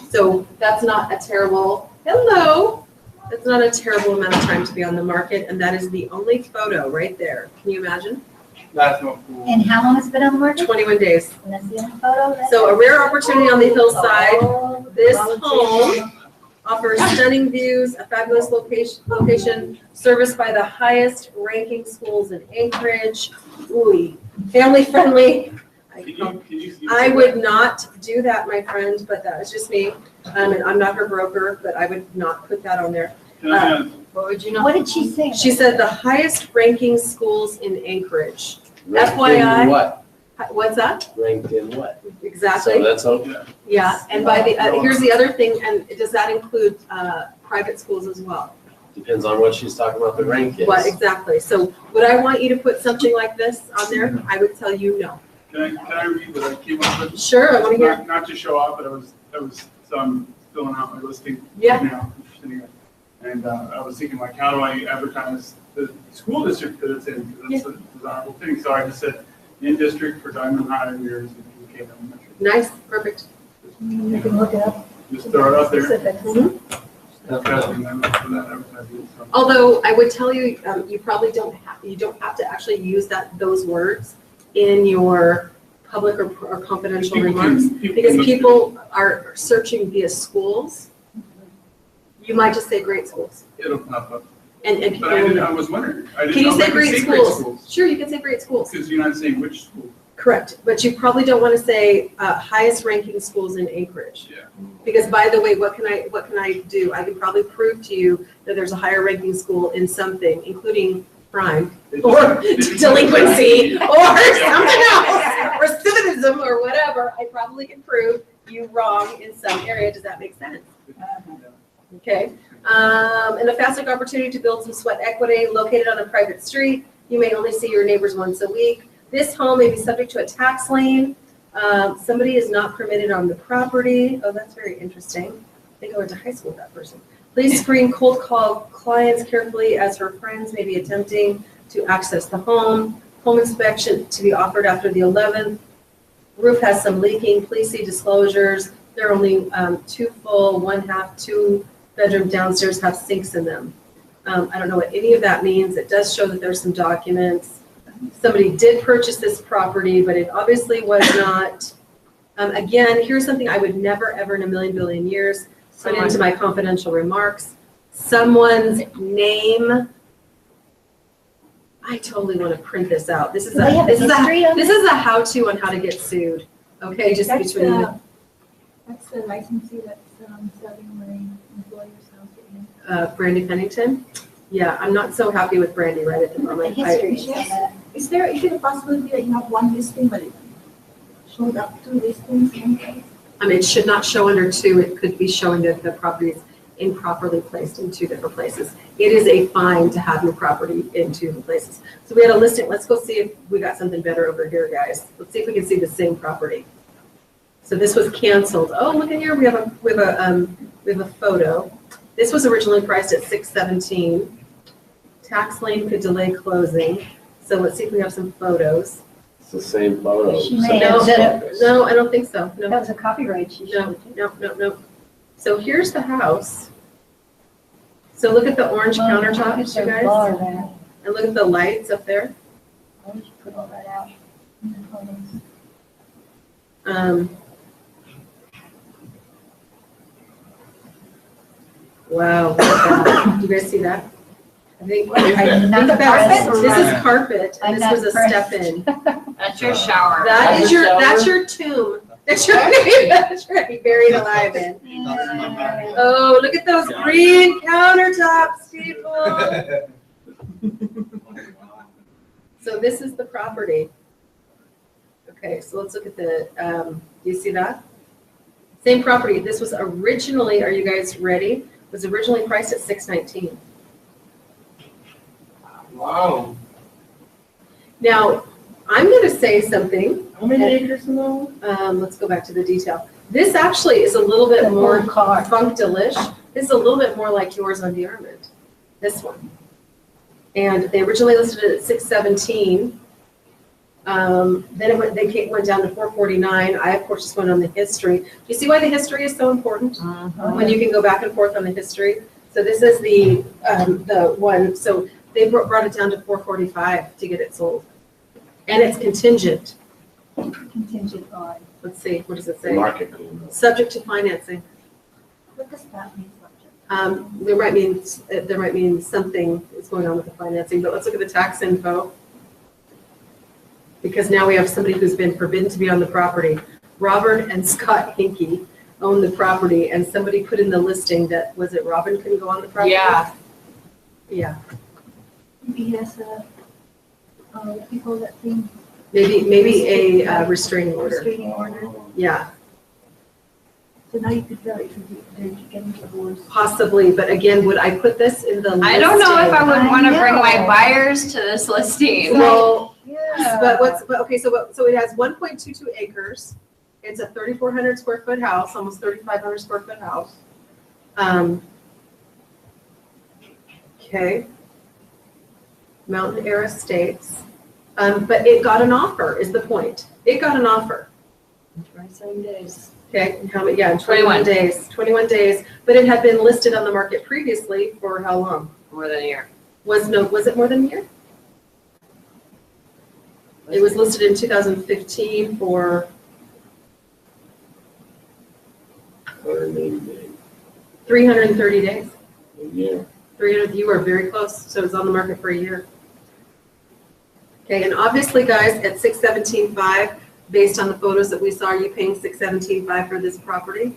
Speaker 7: So that's not a terrible. Hello. That's not a terrible amount of time to be on the market, and that is the only photo right there. Can you imagine?
Speaker 2: That's not cool.
Speaker 3: And how long has it been on the market?
Speaker 7: 21 days.
Speaker 3: And that's the only photo?
Speaker 7: So a rare opportunity on the hillside.
Speaker 3: Oh,
Speaker 7: This
Speaker 3: volunteer.
Speaker 7: home offers stunning views, a fabulous location serviced by the highest ranking schools in Anchorage. Ooh, family friendly. I would not do that, my friend, but that is just me. And I'm not her broker, but I would not put that on there.
Speaker 8: what would you know?
Speaker 3: What did she say?
Speaker 7: She said the highest ranking schools in Anchorage.
Speaker 6: Ranked
Speaker 7: FYI.
Speaker 6: in what?
Speaker 7: What's that?
Speaker 6: Ranked in what?
Speaker 7: Exactly.
Speaker 6: So that's okay.
Speaker 7: Yeah, and by the, here's the other thing, and does that include private schools as well?
Speaker 6: Depends on what she's talking about the rank is.
Speaker 7: What, exactly. So would I want you to put something like this on there? I would tell you no.
Speaker 1: Can I read what I came up with?
Speaker 7: Sure, I want to hear.
Speaker 1: Not to show off, but so I'm filling out my listing
Speaker 7: Yeah.
Speaker 1: now. And I was thinking like, how do I advertise the school district that it's in? Because that's a desirable thing. So I just said, in district for Diamond High years in Kincaid Elementary.
Speaker 7: Nice, perfect.
Speaker 3: You can look it up.
Speaker 1: Just throw it out there.
Speaker 3: Specifics.
Speaker 1: For that advertising, so.
Speaker 7: Although I would tell you, you probably don't have to actually use those words in your public or confidential remarks, because people are searching via schools. You might just say great schools.
Speaker 1: It'll pop up.
Speaker 7: And people.
Speaker 1: But I was wondering. I didn't
Speaker 7: Can you
Speaker 1: know if
Speaker 7: say
Speaker 1: I could
Speaker 7: great schools? Sure, you can say great schools.
Speaker 1: Because you're not saying which school.
Speaker 7: Correct, but you probably don't want to say highest ranking schools in Anchorage.
Speaker 1: Yeah.
Speaker 7: Because by the way, what can I do? I can probably prove to you that there's a higher ranking school in something, including crime or delinquency or something else, or recidivism or whatever. I probably can prove you wrong in some area. Does that make sense? Okay. And a fast opportunity to build some sweat equity located on a private street. You may only see your neighbors once a week. This home may be subject to a tax lien. Somebody is not permitted on the property. Oh, that's very interesting. I think I went to high school with that person. Please screen cold call clients carefully as her friends may be attempting to access the home. Home inspection to be offered after the 11th. Roof has some leaking. Please see disclosures. There are only 2 full, 1/2, 2-bedroom downstairs have sinks in them. I don't know what any of that means. It does show that there's some documents. Somebody did purchase this property, but it obviously was not. Again, here's something I would never, ever in a million billion years put into my confidential remarks. Someone's name. I totally want to print this out. This is a how-to on how to get sued. Okay, just
Speaker 3: That's
Speaker 7: between you.
Speaker 3: That's the licensee that's selling my employer's house.
Speaker 7: Brandy Pennington. Yeah, I'm not so happy with Brandy right at the moment.
Speaker 3: History.
Speaker 10: Is there a possibility that you have one listing, but it showed up 2 listings?
Speaker 7: It should not show under 2. It could be showing that the property is improperly placed in 2 different places. It is a fine to have your property in 2 different places. So we had a listing. Let's go see if we got something better over here, guys. Let's see if we can see the same property. So this was canceled. Oh, look at here. We have a photo. This was originally priced at $617. Tax lien could delay closing. So let's see if we have some photos.
Speaker 6: It's the same photo.
Speaker 3: She may have done it.
Speaker 7: No, I don't think so. No.
Speaker 3: That was a copyright. She
Speaker 7: No. So here's the house. So look at the orange countertops, you guys. And look at the lights up there.
Speaker 3: Why would you put all that out in the photos?
Speaker 7: Wow, look at that. Do you guys see that? I think,
Speaker 3: I'm
Speaker 7: think
Speaker 3: not
Speaker 7: that's,
Speaker 3: impressed.
Speaker 7: this is carpet,
Speaker 3: I'm
Speaker 7: and this
Speaker 3: not
Speaker 7: was a step in.
Speaker 8: That's your shower.
Speaker 7: That's your tomb. That's your, that's right, buried alive in.
Speaker 3: Yeah.
Speaker 7: Oh, look at those green countertops, people. So this is the property. Okay, so let's look at the, do you see that? Same property. This was originally, are you guys ready? Was originally priced at $619.
Speaker 2: Wow.
Speaker 7: Now, I'm going to say something.
Speaker 2: How many acres now?
Speaker 7: Let's go back to the detail. This actually is a little bit more functilish. This is a little bit more like yours on the Armand. This one. And they originally listed it at $617. Then they went down to $449. I, of course, just went on the history. Do you see why the history is so important? When you can go back and forth on the history. So this is the one. So they brought it down to $445 to get it sold. And it's contingent.
Speaker 3: Contingent on.
Speaker 7: Let's see, what does it
Speaker 6: The
Speaker 7: say?
Speaker 6: market going up.
Speaker 7: Subject to financing.
Speaker 3: What does that mean?
Speaker 7: There might mean something is going on with the financing, but let's look at the tax info. Because now we have somebody who's been forbidden to be on the property. Robert and Scott Hinkey own the property, and somebody put in the listing that, was it Robin couldn't go on the property?
Speaker 8: Yeah.
Speaker 7: Yeah.
Speaker 3: Maybe he has people that think
Speaker 7: Maybe a restraining order.
Speaker 3: restraining order.
Speaker 7: Yeah,
Speaker 3: So now you could very get into divorce.
Speaker 7: possibly, but again, would I put this in the listing?
Speaker 8: I don't know if I would
Speaker 3: I
Speaker 8: want to bring my
Speaker 3: know.
Speaker 8: buyers to this listing.
Speaker 7: Well,
Speaker 3: Yeah.
Speaker 7: so it has 1.22 acres. It's a 3,400 square foot house, almost 3,500 square foot house. Okay. Mountain Air Estates. But it got an offer, is the point. It got an offer.
Speaker 4: 27 days.
Speaker 7: Okay, and how many, yeah, 21 days, 21 days. But it had been listed on the market previously for how long?
Speaker 8: More than a year.
Speaker 7: Was it more than a year? It was listed in 2015 for
Speaker 6: 180 days.
Speaker 7: 330 days.
Speaker 6: A year.
Speaker 7: 300, you were very close, so it was on the market for a year. Okay, and obviously, guys, at $617,500, based on the photos that we saw, are you paying $617,500 for this property?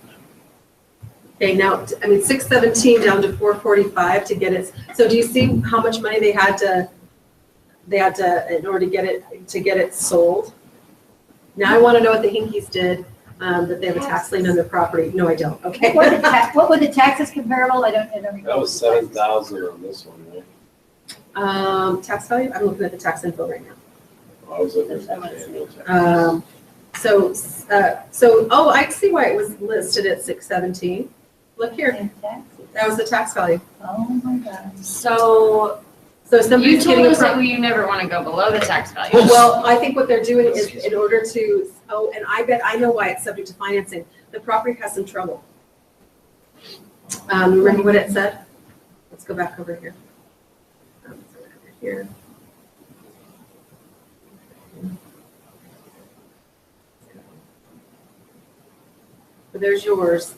Speaker 7: Okay, now, I mean, $617,000 down to $445,000 to get it. So do you see how much money they had to, in order to get it sold? Now I want to know what the Hinkies did, that they have a tax lien on their property. No, I don't, okay.
Speaker 3: What were the taxes comparable? I don't remember.
Speaker 6: That was 7,000 on this one, right?
Speaker 7: Tax value, I'm looking at the tax info right now.
Speaker 6: I was looking at the annual tax.
Speaker 7: Oh, I see why it was listed at $617,000. Look here, that was the tax value.
Speaker 3: Oh my God.
Speaker 8: So
Speaker 7: So
Speaker 8: you
Speaker 7: somebody's
Speaker 8: told
Speaker 7: getting
Speaker 8: us that you never want to go below the tax value.
Speaker 7: Well, I think what they're doing is in order to, and I bet I know why it's subject to financing. The property has some trouble. Remember what it said? Let's go back over here. Let's go back over here. So there's yours.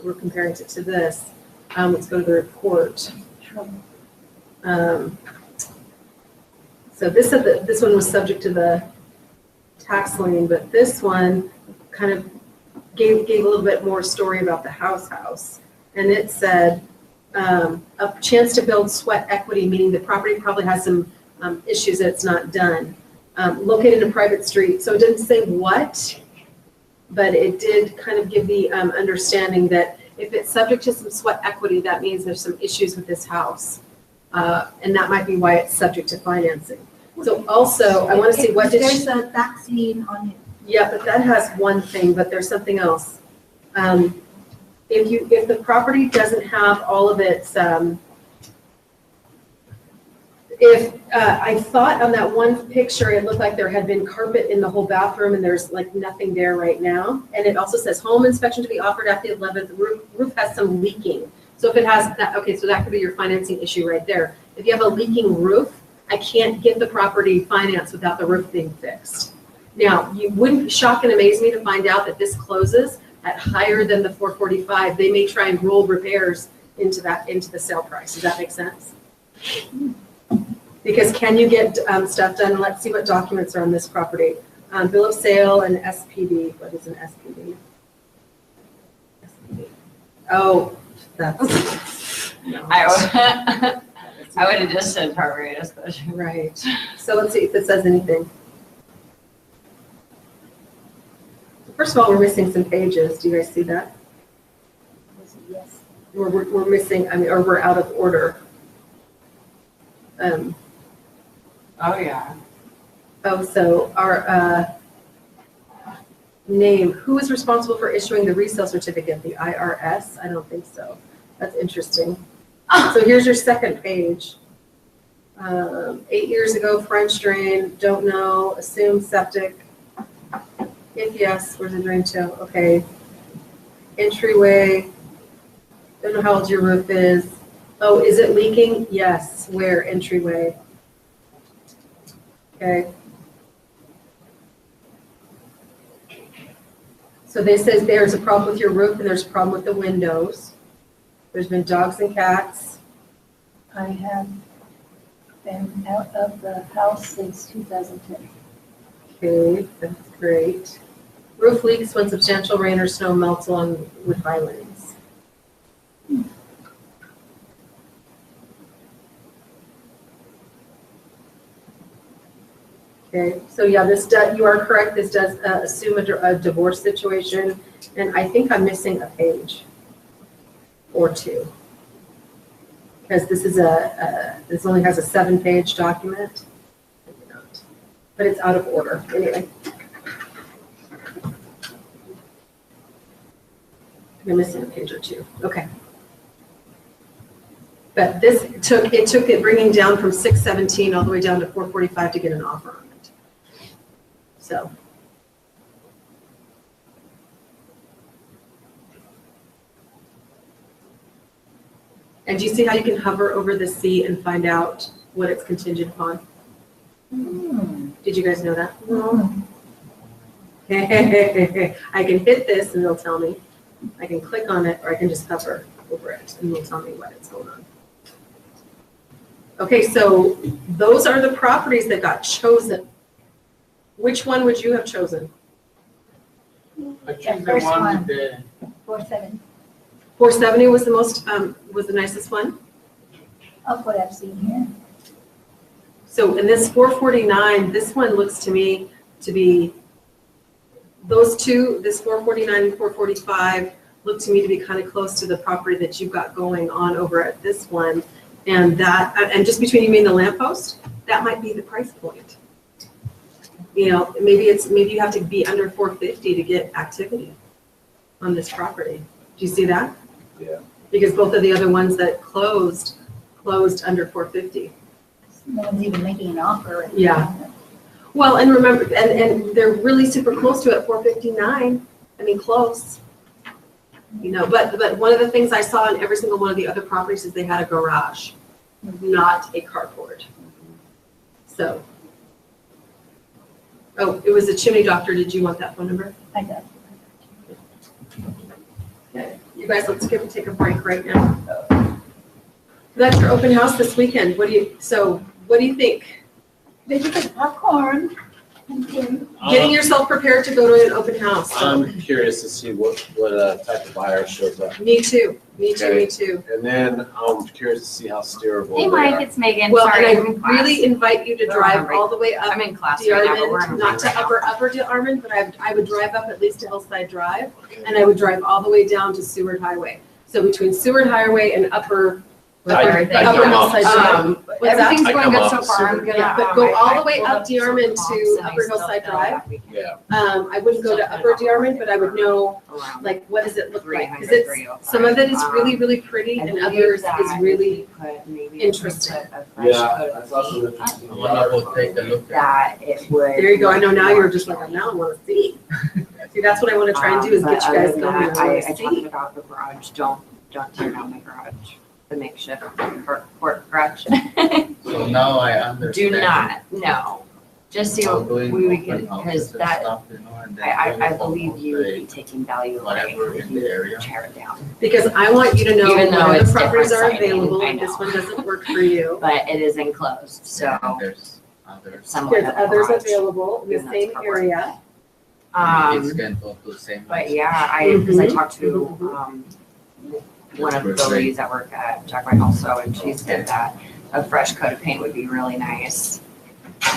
Speaker 7: We're comparing it to this. Let's go to the report. So this one was subject to the tax lien, but this one kind of gave a little bit more story about the house. And it said, a chance to build sweat equity, meaning the property probably has some issues that it's not done. Located in a private street. So it didn't say what, but it did kind of give the understanding that if it's subject to some sweat equity, that means there's some issues with this house. And that might be why it's subject to financing. So also, I want to see what did
Speaker 3: There's a tax lien on it.
Speaker 7: Yeah, but that has one thing, but there's something else. If the property doesn't have all of its, I thought on that one picture, it looked like there had been carpet in the whole bathroom and there's like nothing there right now. And it also says home inspection to be offered at the 11th. Roof has some leaking. So if it has that, okay, so that could be your financing issue right there. If you have a leaking roof, I can't get the property financed without the roof being fixed. Now, you wouldn't shock and amaze me to find out that this closes at higher than the 445. They may try and roll repairs into the sale price. Does that make sense? Because can you get stuff done? Let's see what documents are on this property. Bill of sale and SPD. What is an SPD? Oh, that's. No.
Speaker 8: I would have just said property disclosure.
Speaker 7: Right. So let's see if it says anything. First of all, we're missing some pages. Do you guys see that?
Speaker 3: Yes.
Speaker 7: We're missing, or we're out of order.
Speaker 8: Oh, yeah.
Speaker 7: Oh, so our name, who is responsible for issuing the resale certificate? The IRS? I don't think so. That's interesting. So here's your second page. 8 years ago, French drain, don't know, assume septic. If yes, where's the drain to? Okay. Entryway. Don't know how old your roof is. Oh, is it leaking? Yes. Where? Entryway. Okay. So this says there's a problem with your roof and there's a problem with the windows. There's been dogs and cats.
Speaker 3: I have been out of the house since 2010.
Speaker 7: Okay, that's great. Roof leaks when substantial rain or snow melts along with high winds. Okay, so yeah, this does, you are correct. This does assume a divorce situation, and I think I'm missing a page or two because this is this only has a 7-page document, but it's out of order anyway. I'm missing a page or two. Okay. But this took it bringing down from 617 all the way down to 445 to get an offer on it. So. And do you see how you can hover over the C and find out what it's contingent upon? Did you guys know that?
Speaker 3: No.
Speaker 7: I can hit this and it'll tell me. I can click on it or I can just hover over it and it'll tell me what it's going on. Okay, so those are the properties that got chosen. Which one would you have chosen?
Speaker 2: I choose the one with the.
Speaker 3: 470.
Speaker 7: 470 was the most, was the nicest one?
Speaker 3: Of what I've seen here.
Speaker 7: So in this 449, this one looks to me to be, those two, this 449 and 445, look to me to be kind of close to the property that you've got going on over at this one. And that, and just between you and the lamppost, that might be the price point. You know, maybe you have to be under 450 to get activity on this property. Do you see that?
Speaker 6: Yeah.
Speaker 7: Because both of the other ones that closed under 450.
Speaker 3: No one's even making an offer.
Speaker 7: Yeah. Well, and remember, and they're really super close to it, 459. I mean, close. You know, but one of the things I saw in every single one of the other properties is they had a garage, not a carport. So, oh, it was a chimney doctor. Did you want that phone number?
Speaker 3: I got it.
Speaker 7: Okay, you guys, let's take a break right now. That's your open house this weekend. What do you think?
Speaker 3: Did you get popcorn?
Speaker 7: Getting yourself prepared to go to an open house.
Speaker 6: I'm curious to see what type of buyer shows up.
Speaker 7: Me too. Me
Speaker 6: Okay.
Speaker 7: too.
Speaker 6: And then I'm curious to see how steerable
Speaker 8: Hey,
Speaker 6: they
Speaker 8: Mike,
Speaker 6: are.
Speaker 8: it's Megan.
Speaker 7: Well,
Speaker 8: Sorry,
Speaker 7: and
Speaker 8: I'm
Speaker 7: I
Speaker 8: in class.
Speaker 7: really invite you to
Speaker 8: We're on
Speaker 7: drive
Speaker 8: a break.
Speaker 7: all the way up
Speaker 8: I'm in class right now, but we're on a
Speaker 7: Dearman,
Speaker 8: break
Speaker 7: not to
Speaker 8: right now.
Speaker 7: upper Dearman, but I would drive up at least to Hillside Drive, and I would drive all the way down to Seward Highway. So between Seward Highway and upper
Speaker 8: everything.
Speaker 7: Hillside Drive. What's that?
Speaker 8: Everything's
Speaker 6: I
Speaker 8: going
Speaker 6: come
Speaker 8: good
Speaker 6: off
Speaker 8: so far. I'm
Speaker 6: Seward.
Speaker 8: gonna.
Speaker 7: Yeah, but go all the way
Speaker 8: pulled
Speaker 7: up
Speaker 8: some
Speaker 7: Dearman
Speaker 8: comps
Speaker 7: to
Speaker 8: and I
Speaker 7: Upper
Speaker 8: still
Speaker 7: Hillside
Speaker 8: feel
Speaker 7: Drive.
Speaker 8: that we can
Speaker 6: Yeah.
Speaker 7: I wouldn't go to upper Dearman, but I would know,
Speaker 8: around
Speaker 7: like, what does it look like?
Speaker 8: 300,
Speaker 7: Because it's,
Speaker 8: 305.
Speaker 7: some of it is really, really pretty,
Speaker 8: I
Speaker 7: and
Speaker 8: believe
Speaker 7: others
Speaker 8: that
Speaker 7: is really
Speaker 8: if you put maybe
Speaker 7: interesting.
Speaker 8: a fresh
Speaker 6: Yeah,
Speaker 8: coat
Speaker 6: that's
Speaker 8: of
Speaker 6: also
Speaker 8: paint,
Speaker 6: interesting.
Speaker 2: I'm gonna go take a look at
Speaker 8: that it would.
Speaker 7: There you go. I know now
Speaker 8: look
Speaker 7: you're just like,
Speaker 8: more
Speaker 7: now I want to see. See, that's what I want to try and do is
Speaker 8: but
Speaker 7: get you guys
Speaker 8: other than
Speaker 7: going. I
Speaker 8: that,
Speaker 7: want
Speaker 8: I
Speaker 7: to
Speaker 8: talked
Speaker 7: see.
Speaker 8: about the garage. Don't tear down the garage, the makeshift court garage.
Speaker 2: So now I
Speaker 8: Do
Speaker 2: understand.
Speaker 8: not, no. Just see what we could, because that, I believe you would be taking value away
Speaker 5: Whatever
Speaker 8: if
Speaker 5: in the
Speaker 8: you
Speaker 5: area.
Speaker 8: tear it down.
Speaker 7: Because I want you to know
Speaker 8: Even though
Speaker 7: what
Speaker 8: it's
Speaker 7: other properties are
Speaker 8: different siding,
Speaker 7: available,
Speaker 8: I
Speaker 7: and this
Speaker 8: know.
Speaker 7: one doesn't work for you.
Speaker 8: But it is enclosed, so
Speaker 5: There's others.
Speaker 8: someone
Speaker 7: There's
Speaker 8: has a
Speaker 7: others
Speaker 8: garage.
Speaker 7: available in the
Speaker 8: And that's
Speaker 7: same
Speaker 8: probably-
Speaker 7: area.
Speaker 5: Kids
Speaker 8: Um,
Speaker 5: can go to the same.
Speaker 8: but yeah, because I
Speaker 7: Mhm.
Speaker 8: talked to, one of the ladies that work at Jack White also, and she said that a fresh coat of paint would be really nice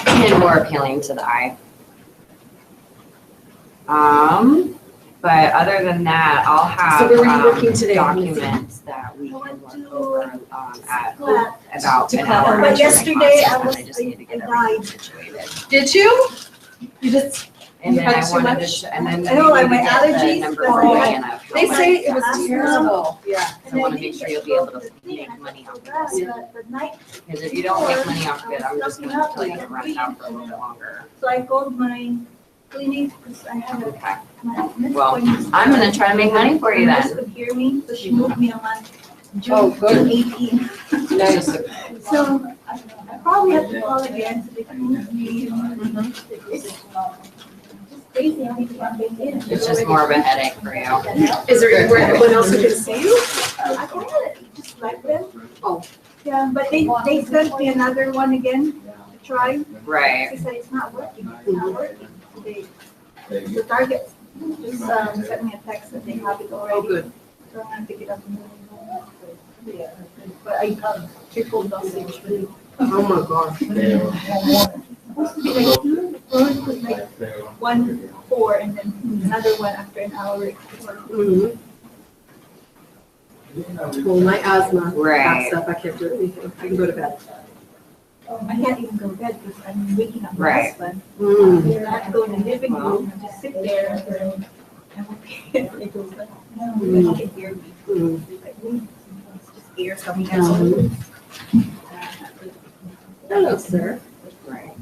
Speaker 8: and more appealing to the eye. But other than that, I'll have,
Speaker 7: So where were you working today?
Speaker 8: documents that we can look over, at about
Speaker 10: To
Speaker 8: an
Speaker 10: class.
Speaker 8: hour.
Speaker 10: But
Speaker 8: into the
Speaker 10: yesterday I
Speaker 8: process,
Speaker 10: was-
Speaker 8: I just need to get
Speaker 10: I
Speaker 8: everything
Speaker 10: died.
Speaker 8: situated.
Speaker 7: Did you? You just,
Speaker 8: And
Speaker 7: You
Speaker 8: then
Speaker 7: had
Speaker 8: I
Speaker 7: too
Speaker 8: wanted
Speaker 7: much?
Speaker 8: to, and then
Speaker 10: I know,
Speaker 8: we
Speaker 10: like
Speaker 8: need to
Speaker 10: my
Speaker 8: get the
Speaker 10: allergies,
Speaker 8: number
Speaker 10: but
Speaker 8: from
Speaker 10: I-
Speaker 8: Diana. of how
Speaker 7: they
Speaker 8: much-
Speaker 7: say it was
Speaker 10: Asthma.
Speaker 7: terrible. Yeah.
Speaker 8: So I wanna make sure you'll be able to make money off of this.
Speaker 10: The night,
Speaker 8: Because if you don't make money off of it, I'm just gonna tell you to run it out for a little bit longer.
Speaker 10: so I called my clinic because I have a,
Speaker 8: Okay.
Speaker 10: my nurse
Speaker 8: Well,
Speaker 10: appointment.
Speaker 8: I'm gonna try to make money for you
Speaker 10: The nurse
Speaker 8: then.
Speaker 10: could hear me, so she moved me on
Speaker 7: Oh,
Speaker 10: June
Speaker 7: good.
Speaker 10: 18.
Speaker 7: Nice.
Speaker 10: So I probably have to call again so they can move me. It's crazy how many times they did.
Speaker 8: It's just more of a headache for you.
Speaker 7: Is there anyone else who can see you?
Speaker 10: I kind of just like them.
Speaker 7: Oh.
Speaker 10: Yeah, but they sent me another one again to try.
Speaker 8: Right.
Speaker 10: They said it's not working, it's not working. The Target just sent me a text that they have it already.
Speaker 7: Oh, good.
Speaker 10: So I'm gonna pick it up. Yeah, but I triple dosage.
Speaker 7: Oh, my gosh.
Speaker 10: Supposed to be like two, or it was like 1, 4, and then another one after an hour.
Speaker 7: Mhm. Well, my asthma,
Speaker 8: Right.
Speaker 7: that stuff, I can't do anything. I can go to bed.
Speaker 10: I can't even go to bed because I'm waking up my
Speaker 8: Right.
Speaker 10: husband.
Speaker 7: Mm.
Speaker 10: I have to go in the living room and just sit there and I'm okay. It goes like, no,
Speaker 7: Mm.
Speaker 10: he can hear me.
Speaker 7: Mm.
Speaker 10: Like, it's just air coming out.
Speaker 7: Hello, sir.
Speaker 8: Right.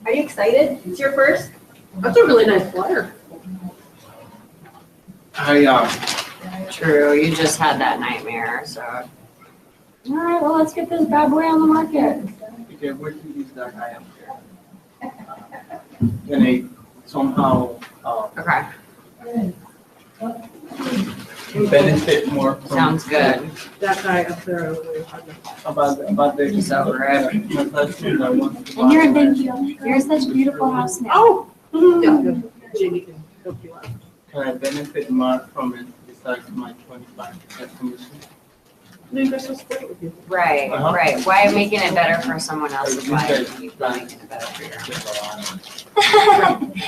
Speaker 10: Are you excited? It's your first?
Speaker 7: That's a really nice flyer.
Speaker 8: True, you just had that nightmare, so. All right, well, let's get this bad boy on the market.
Speaker 2: Okay, where to use that guy up there? Can I somehow,
Speaker 8: Okay,
Speaker 2: benefit more from?
Speaker 8: sounds good.
Speaker 7: That guy up there.
Speaker 2: About the.
Speaker 8: He's over it.
Speaker 2: My husband, I want to.
Speaker 8: And you're, thank you. You're such a beautiful house now.
Speaker 7: Oh. Yeah, Jamie can help you out.
Speaker 2: Can I benefit more from it besides my 25% commission?
Speaker 7: No, that's what's great with you.
Speaker 8: Right,
Speaker 2: Uh-huh.
Speaker 8: right. Why making it better for someone else's
Speaker 2: You
Speaker 8: life
Speaker 2: guys
Speaker 8: when you
Speaker 2: plan
Speaker 8: making it better for yours?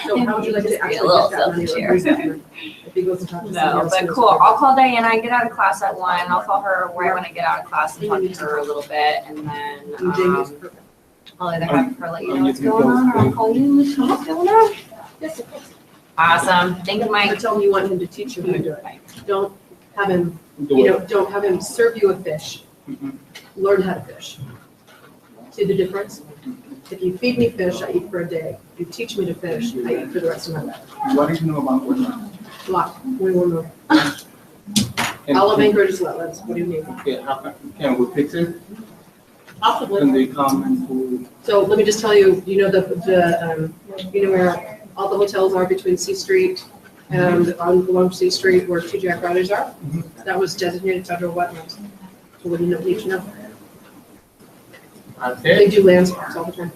Speaker 7: So how would you like to
Speaker 8: Just be a
Speaker 7: actually
Speaker 8: little
Speaker 7: get that money?
Speaker 8: selfish
Speaker 7: Or use that money? If he goes and talks to somebody
Speaker 8: No,
Speaker 7: else.
Speaker 8: but
Speaker 7: who's
Speaker 8: cool.
Speaker 7: better.
Speaker 8: I'll call Diana. I get out of class at 1. I'll call her right when I get out of class and talk to her a little bit, and then
Speaker 7: And Jamie's perfect.
Speaker 8: I'll either have her let you know what's going on, or I'll call you and tell you what's going on.
Speaker 7: Yes, of course.
Speaker 8: Awesome. Thank you,
Speaker 7: I
Speaker 8: Mike.
Speaker 7: tell him you want him to teach you how to do it. Don't have him, don't have him serve you a fish.
Speaker 2: Mhm.
Speaker 7: Learn how to fish. See the difference? If you feed me fish, I eat for a day. If you teach me to fish, I eat for the rest of my life.
Speaker 2: What do you know about woodland?
Speaker 7: Lot, we will know.
Speaker 2: And-
Speaker 7: Olive Anchorage wetlands, what do you need?
Speaker 2: Okay, can we fix it? Can
Speaker 7: Possibly.
Speaker 2: they come and do?
Speaker 7: So let me just tell you, you know you know where all the hotels are between C Street and along C Street where two Jack Riders are? That was designated federal wetlands. So what do you need to know?
Speaker 2: That's
Speaker 7: They
Speaker 2: it?
Speaker 7: do landscapes all the time.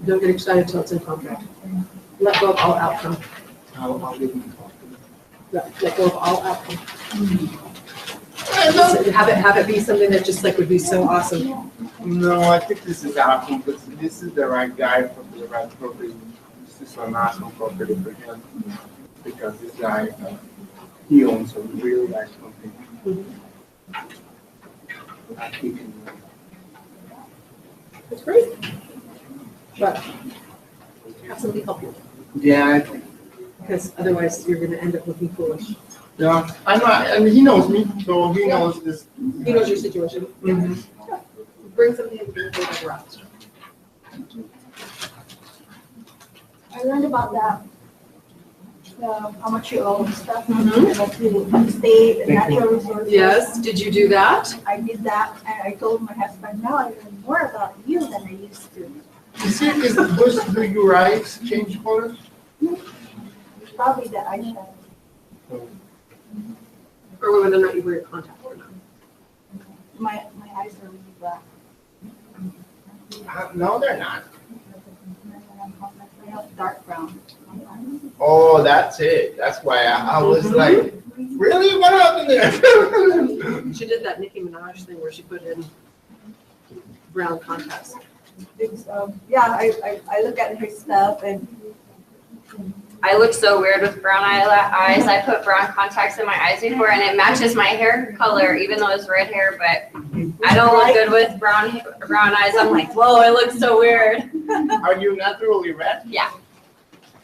Speaker 7: Don't get excited till it's in contract. Let go of all outcome.
Speaker 2: I'll give them.
Speaker 7: Let go of all outcome. Have it be something that just like would be so awesome.
Speaker 2: No, I think this is awesome, but this is the right guy for the right property. This is an awesome property for him. Because this guy, he owns a really nice company. I think,
Speaker 7: It's great. But have somebody help you,
Speaker 2: yeah, I think,
Speaker 7: because otherwise you're gonna end up looking foolish.
Speaker 2: yeah, I know, I mean, he knows me, so he knows this.
Speaker 7: He knows your situation.
Speaker 2: Mhm.
Speaker 7: Bring something and bring it over out.
Speaker 10: I learned about that how much you owe and stuff.
Speaker 7: Mhm.
Speaker 10: Like to stay the natural resources.
Speaker 7: Yes, did you do that?
Speaker 10: I did that, and I told my husband, now I learn more about you than I used to.
Speaker 2: Is the bush, do your eyes change colors?
Speaker 10: Probably the eyeshadow.
Speaker 7: Or whether or not you wear your contact or not?
Speaker 10: My eyes are really black.
Speaker 2: No, they're not.
Speaker 10: They have dark brown.
Speaker 2: Oh, that's it. That's why I was like, really? What happened there?
Speaker 7: She did that Nicki Minaj thing where she put in brown contacts.
Speaker 10: It's, yeah, I look at her stuff and
Speaker 8: I look so weird with brown eyes. I put brown contacts in my eyes before and it matches my hair color, even though it's red hair, but I don't look good with brown eyes. I'm like, whoa, I look so weird.
Speaker 2: Are you naturally red?
Speaker 8: Yeah.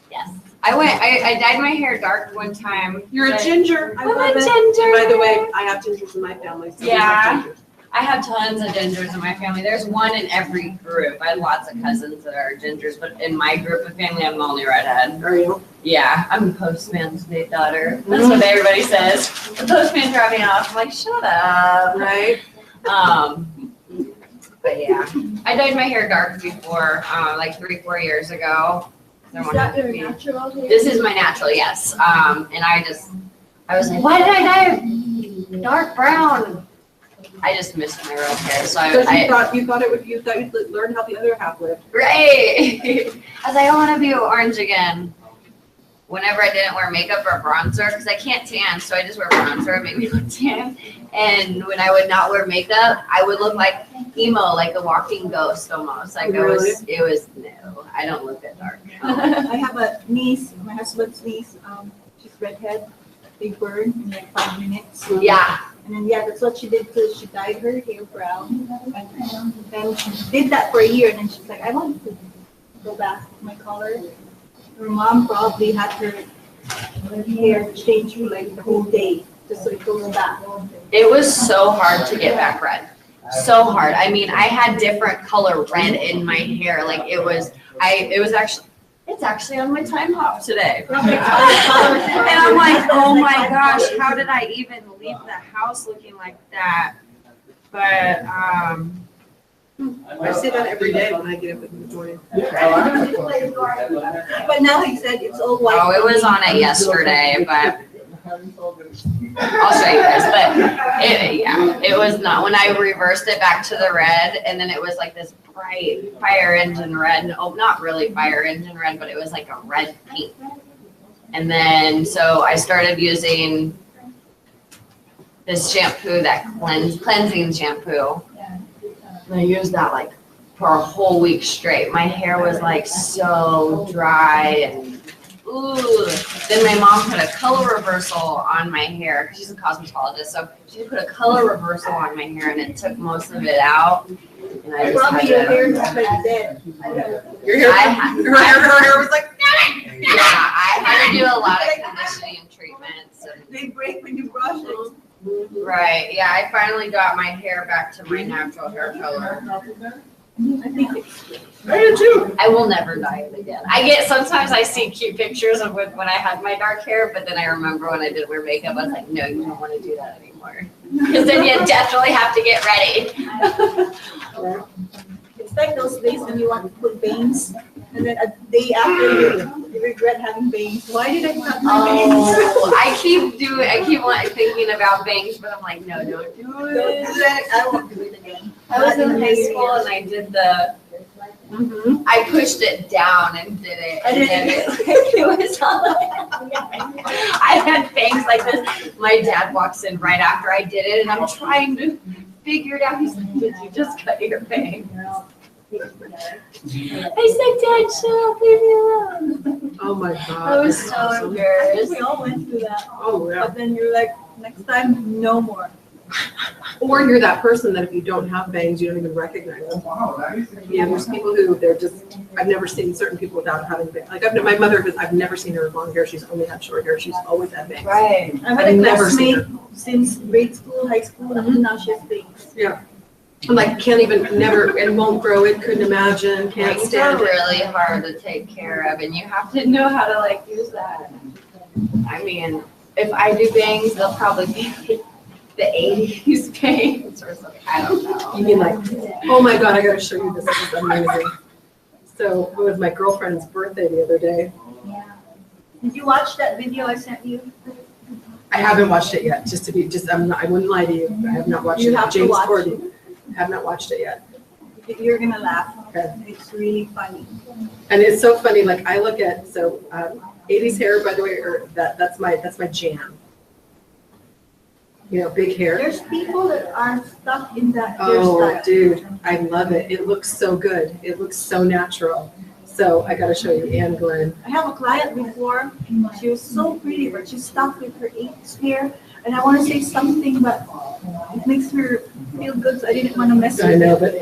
Speaker 8: Yes. I dyed my hair dark one time.
Speaker 7: You're a ginger.
Speaker 8: I'm a ginger.
Speaker 7: By the way, I have gingers in my family. So
Speaker 8: Yeah. I have tons of gingers in my family. There's one in every group. I have lots of cousins that are gingers, but in my group of family, I'm the only redhead.
Speaker 7: Are you?
Speaker 8: Yeah, I'm the postman's daughter. That's what everybody says. The postman dropped me off. I'm like, shut up.
Speaker 7: Right.
Speaker 8: But yeah, I dyed my hair dark before, like 3-4 years ago.
Speaker 10: is that your natural hair?
Speaker 8: This is my natural, yes. And I was like, why did I dye it dark brown? I just missed my real hair, so
Speaker 7: Because you thought you'd learn how the other half lived.
Speaker 8: right. I was like, I want to be orange again. Whenever I didn't wear makeup or bronzer, because I can't tan, so I just wear bronzer and make me look tan. And when I would not wear makeup, I would look like emo, like a walking ghost almost. Like no, I don't look that dark.
Speaker 10: I have a niece, my husband's niece, she's redhead, big burn in like 5 minutes.
Speaker 8: Yeah.
Speaker 10: And then, yeah, that's what she did, so she dyed her hair brown. And then she did that for a year, and then she's like, I want to go back to my color. Her mom probably had her hair changed for like the whole day, just so it goes back.
Speaker 8: It was so hard to get back red. So hard. I mean, I had different color red in my hair. Like it's actually on my time hop today. And I'm like, oh my gosh, how did I even leave the house looking like that? But
Speaker 7: I say that every day when I get up in the morning.
Speaker 10: But now he said it's all white.
Speaker 8: oh, it was on it yesterday, but I'll show you guys. But it was not. When I reversed it back to the red, and then it was like this bright fire engine red. Oh, not really fire engine red, but it was like a red paint. And then so I started using this shampoo, that cleansing shampoo. And I used that like for a whole week straight. My hair was like so dry and ooh. Then my mom put a color reversal on my hair because she's a cosmetologist. So she put a color reversal on my hair and it took most of it out. And I just had
Speaker 10: your hair
Speaker 8: to.
Speaker 10: looks like dead.
Speaker 7: Her hair was like,
Speaker 8: Yeah, I had to do a lot of conditioning and treatments. And,
Speaker 10: They break when you brush it.
Speaker 8: right. Yeah, I finally got my hair back to my natural hair color.
Speaker 10: I think it's
Speaker 2: I do too.
Speaker 8: I will never dye it again. Sometimes I see cute pictures of when I had my dark hair, but then I remember when I did wear makeup, I was like, no, you don't want to do that anymore. Because then you definitely have to get ready.
Speaker 10: It's like those days when you want to put bangs, and then a day after you regret having bangs. Why did I have my bangs?
Speaker 8: Oh, I keep thinking about bangs, but I'm like, no, don't do
Speaker 10: Don't
Speaker 8: it.
Speaker 10: do that. I won't do it again.
Speaker 8: I was in high school and I did I pushed it down and did it.
Speaker 10: I
Speaker 8: And then it was all I had bangs like this. My dad walks in right after I did it and I'm trying to figure it out. He's like, did you just cut your bangs? I said, Dad, shut up, leave me alone.
Speaker 7: oh my God.
Speaker 8: I was so
Speaker 10: I think
Speaker 8: embarrassed.
Speaker 10: we all went through that.
Speaker 7: Oh, yeah.
Speaker 10: But then you're like, next time, no more.
Speaker 7: Or you're that person that if you don't have bangs, you don't even recognize them. Yeah, there's people who I've never seen certain people without having bangs. Like my mother, I've never seen her with long hair. She's only had short hair. She's always had bangs.
Speaker 8: Right.
Speaker 10: I've had a
Speaker 7: never seen
Speaker 10: classmate since grade school, high school, and now she has bangs.
Speaker 7: Yeah. I'm like, can't even, never, and won't grow it, couldn't imagine, can't
Speaker 8: Bangs are
Speaker 7: stand it.
Speaker 8: really hard to take care of and you have to know how to like use that. I mean, if I do bangs, they'll probably be the 80s bangs or something. I don't know.
Speaker 7: You mean like, oh my God, I gotta show you this. This is amazing. So it was my girlfriend's birthday the other day.
Speaker 3: Yeah. Did you watch that video I sent you?
Speaker 7: I haven't watched it yet, I wouldn't lie to you. I have not watched
Speaker 3: You
Speaker 7: it.
Speaker 3: have to
Speaker 7: James
Speaker 3: watch
Speaker 7: Corden. Have not watched it yet.
Speaker 3: You're gonna laugh.
Speaker 7: Okay.
Speaker 3: It's really funny.
Speaker 7: And it's so funny, like I look at, 80s hair, by the way, or that's my jam. You know, big hair.
Speaker 3: There's people that are stuck in that
Speaker 7: Oh,
Speaker 3: hairstyle.
Speaker 7: dude, I love it. It looks so good. It looks so natural. So I gotta show you Ann Glenn.
Speaker 3: I have a client before, she was so pretty, but she's stuck with her 80s hair. And I want to say something, but it makes her feel good, so I didn't want to mess with
Speaker 7: I
Speaker 3: it.
Speaker 7: know, but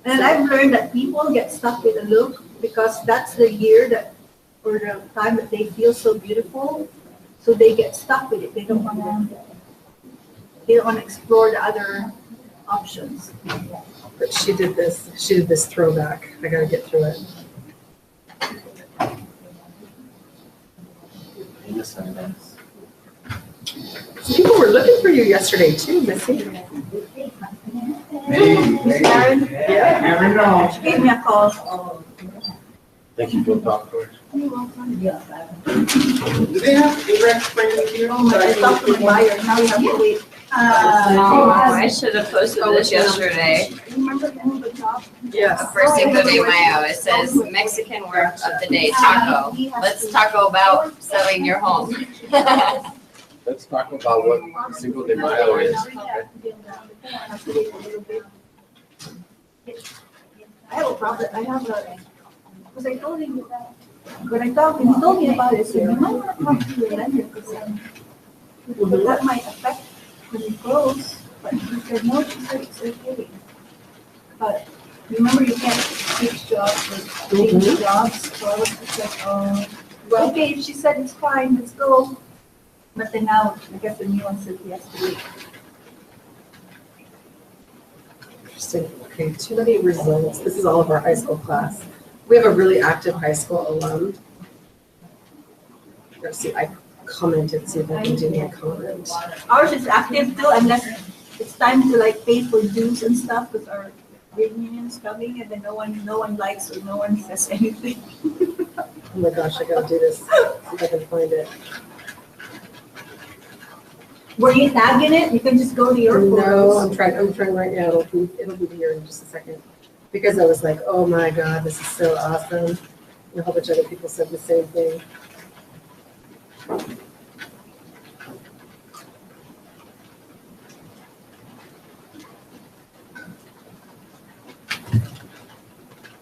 Speaker 3: And I've learned that people get stuck with a look because that's the year that, or the time that they feel so beautiful. So they get stuck with it. They don't want to explore the other options.
Speaker 7: but she did this throwback. I gotta get through it. So people were looking for you yesterday too, Missy.
Speaker 3: Karen,
Speaker 7: Yeah.
Speaker 2: Never know.
Speaker 3: she gave me a call.
Speaker 6: Thank you for the popcorn.
Speaker 3: You're welcome.
Speaker 2: Do they have direct training here?
Speaker 3: Oh my, I talked to my buyer, now we have to wait.
Speaker 8: Oh, I should have posted this yesterday.
Speaker 3: Remember the move the job?
Speaker 7: Yes.
Speaker 8: The first Cinco de Mayo, it says Mexican word of the day, taco. Let's talk about selling your home.
Speaker 6: Let's talk about what Cinco de Mayo is.
Speaker 3: I have a problem, because I told him, when I talked, he told me about it, so you might want to talk to your lender, because that might affect when it grows, but he said, no, she said, it's okay. But remember, you can't switch jobs or change jobs, so I was just like, oh, well, okay, if she said it's fine, let's go. But then now, I guess the new one says he has to wait.
Speaker 7: Interesting. Okay, too many results. This is all of our high school class. We have a really active high school alum. Let's see, I commented, see if I can do my comment.
Speaker 3: Ours is active too, unless it's time to like pay for dues and stuff, because our reunion's coming, and then no one likes or no one says anything.
Speaker 7: Oh my gosh, I gotta do this. See if I can find it.
Speaker 3: Were you tagging it? You can just go to your
Speaker 7: No,
Speaker 3: photos.
Speaker 7: I'm trying right now. It'll be here in just a second. Because I was like, oh my God, this is so awesome. And a whole bunch of other people said the same thing.